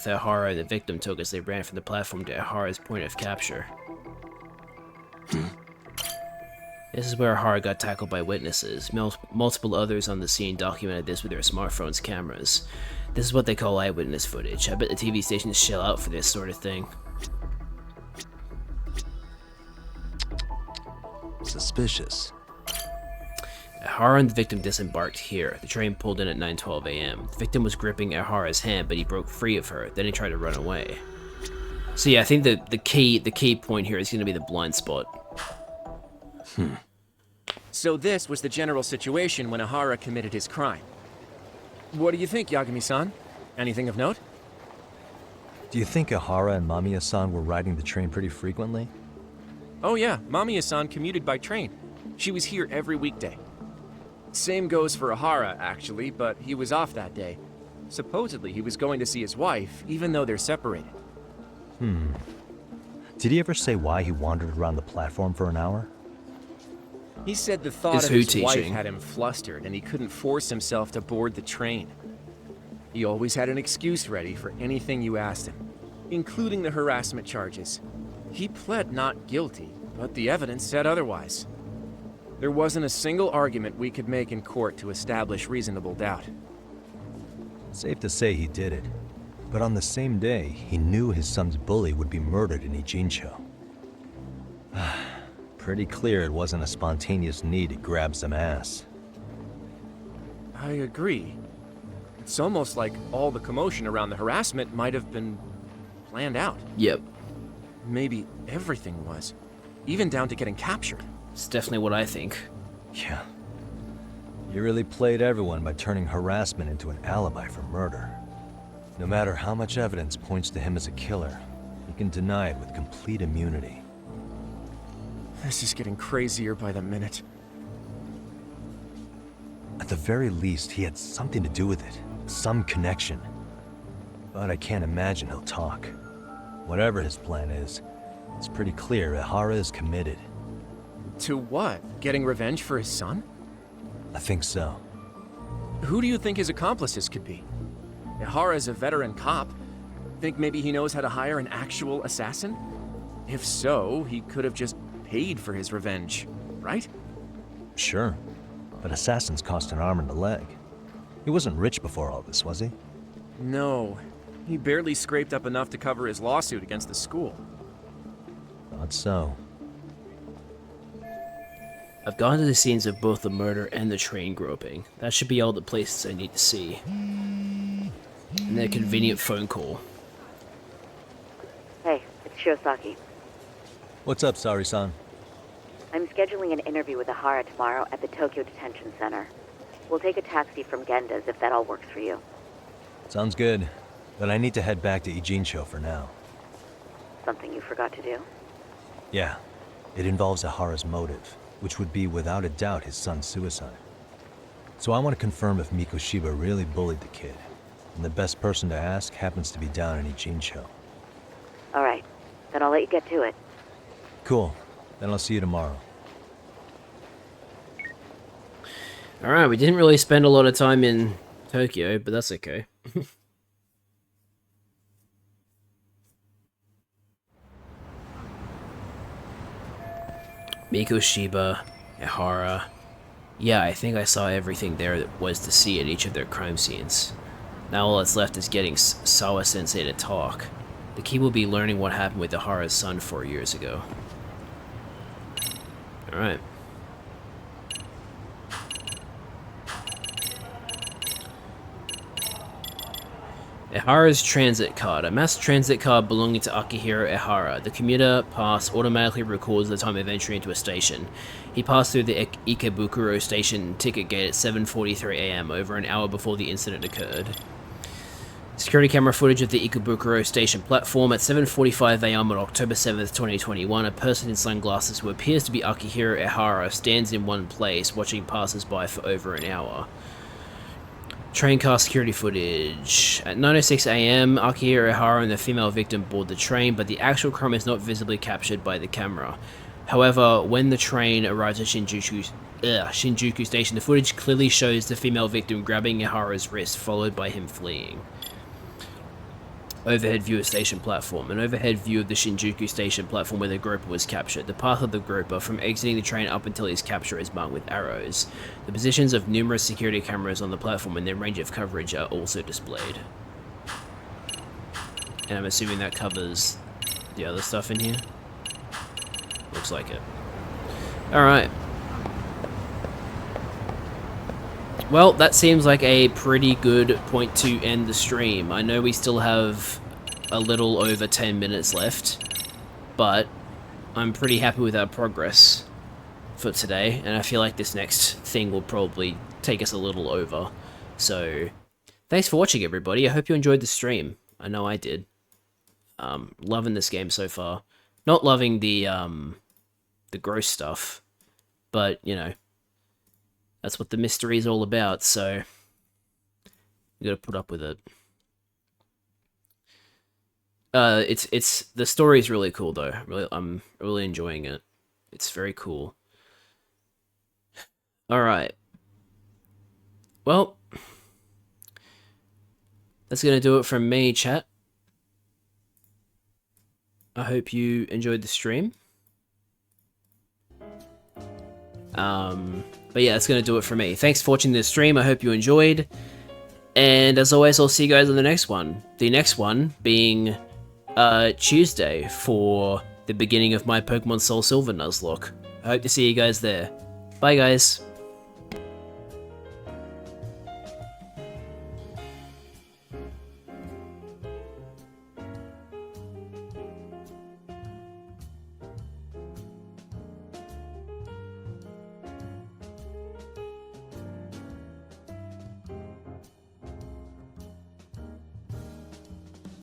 Ihara and the victim took as they ran from the platform to Ihara's point of capture. This is where Ihara got tackled by witnesses. Multiple others on the scene documented this with their smartphones' cameras. This is what they call eyewitness footage. I bet the TV stations shell out for this sort of thing. Suspicious. Ihara and the victim disembarked here. The train pulled in at 9:12 a.m. The victim was gripping Ihara's hand, but he broke free of her. Then he tried to run away. So yeah, I think the key point here is going to be the blind spot. So this was the general situation when Ihara committed his crime. What do you think, Yagami-san? Anything of note? Do you think Ihara and Mamiya-san were riding the train pretty frequently? Oh yeah, Mamiya-san commuted by train. She was here every weekday. Same goes for Ihara, actually, but he was off that day. Supposedly he was going to see his wife, even though they're separated. Did he ever say why he wandered around the platform for an hour? He said the thought of his wife had him flustered and he couldn't force himself to board the train. He always had an excuse ready for anything you asked him, including the harassment charges. He pled not guilty, but the evidence said otherwise. There wasn't a single argument we could make in court to establish reasonable doubt. Safe to say he did it. But on the same day, he knew his son's bully would be murdered in Ijincho. Pretty clear it wasn't a spontaneous need to grab some ass. I agree. It's almost like all the commotion around the harassment might have been planned out. Yep. Maybe everything was. Even down to getting captured. It's definitely what I think. Yeah. You really played everyone by turning harassment into an alibi for murder. No matter how much evidence points to him as a killer, you can deny it with complete immunity. This is getting crazier by the minute. At the very least, he had something to do with it. Some connection. But I can't imagine he'll talk. Whatever his plan is, it's pretty clear Ihara is committed. To what? Getting revenge for his son? I think so. Who do you think his accomplices could be? Ihara's a veteran cop. Think maybe he knows how to hire an actual assassin? If so, he could have just paid for his revenge, right? Sure, but assassins cost an arm and a leg. He wasn't rich before all this, was he? No. He barely scraped up enough to cover his lawsuit against the school. Thought so. I've gone to the scenes of both the murder and the train groping. That should be all the places I need to see. And then a convenient phone call. Hey, it's Shirosaki. What's up, Sari-san? I'm scheduling an interview with Ihara tomorrow at the Tokyo Detention Center. We'll take a taxi from Genda's if that all works for you. Sounds good, but I need to head back to Ijincho for now. Something you forgot to do? Yeah, it involves Ihara's motive, which would be without a doubt his son's suicide. So I want to confirm if Mikoshiba really bullied the kid, and the best person to ask happens to be down in Ijincho. All right, then I'll let you get to it. Cool, then I'll see you tomorrow. Alright, we didn't really spend a lot of time in Tokyo, but that's okay. Mikoshiba, Ihara. Yeah, I think I saw everything there that was to see at each of their crime scenes. Now all that's left is getting Sawa-sensei to talk. The key will be learning what happened with Ihara's son 4 years ago. Alright. Ihara's transit card. A mass transit card belonging to Akihiro Ihara. The commuter pass automatically records the time of entry into a station. He passed through the Ikebukuro station ticket gate at 7:43 AM, over an hour before the incident occurred. Security camera footage of the Ikebukuro station platform at 7:45 AM on October 7th, 2021. A person in sunglasses who appears to be Akihiro Ihara stands in one place, watching passers-by for over an hour. Train car security footage. At 9:06 AM, Akihiro Ihara and the female victim board the train, but the actual crime is not visibly captured by the camera. However, when the train arrives at Shinjuku Station, the footage clearly shows the female victim grabbing Ihara's wrist, followed by him fleeing. Overhead view of station platform. An overhead view of the Shinjuku Station platform where the groper was captured. The path of the groper from exiting the train up until his capture is marked with arrows. The positions of numerous security cameras on the platform and their range of coverage are also displayed. And I'm assuming that covers the other stuff in here. Looks like it. Alright. Well, that seems like a pretty good point to end the stream. I know we still have a little over 10 minutes left, but I'm pretty happy with our progress for today, and I feel like this next thing will probably take us a little over. So, thanks for watching, everybody. I hope you enjoyed the stream. I know I did. Loving this game so far. Not loving the gross stuff, but, you know, that's what the mystery is all about, so you gotta put up with it. It's the story is really cool though. I'm really enjoying it. It's very cool. All right. Well, that's gonna do it from me, chat. I hope you enjoyed the stream. But yeah, that's going to do it for me. Thanks for watching this stream. I hope you enjoyed. And as always, I'll see you guys on the next one. The next one being Tuesday for the beginning of my Pokemon Soul Silver Nuzlocke. I hope to see you guys there. Bye, guys.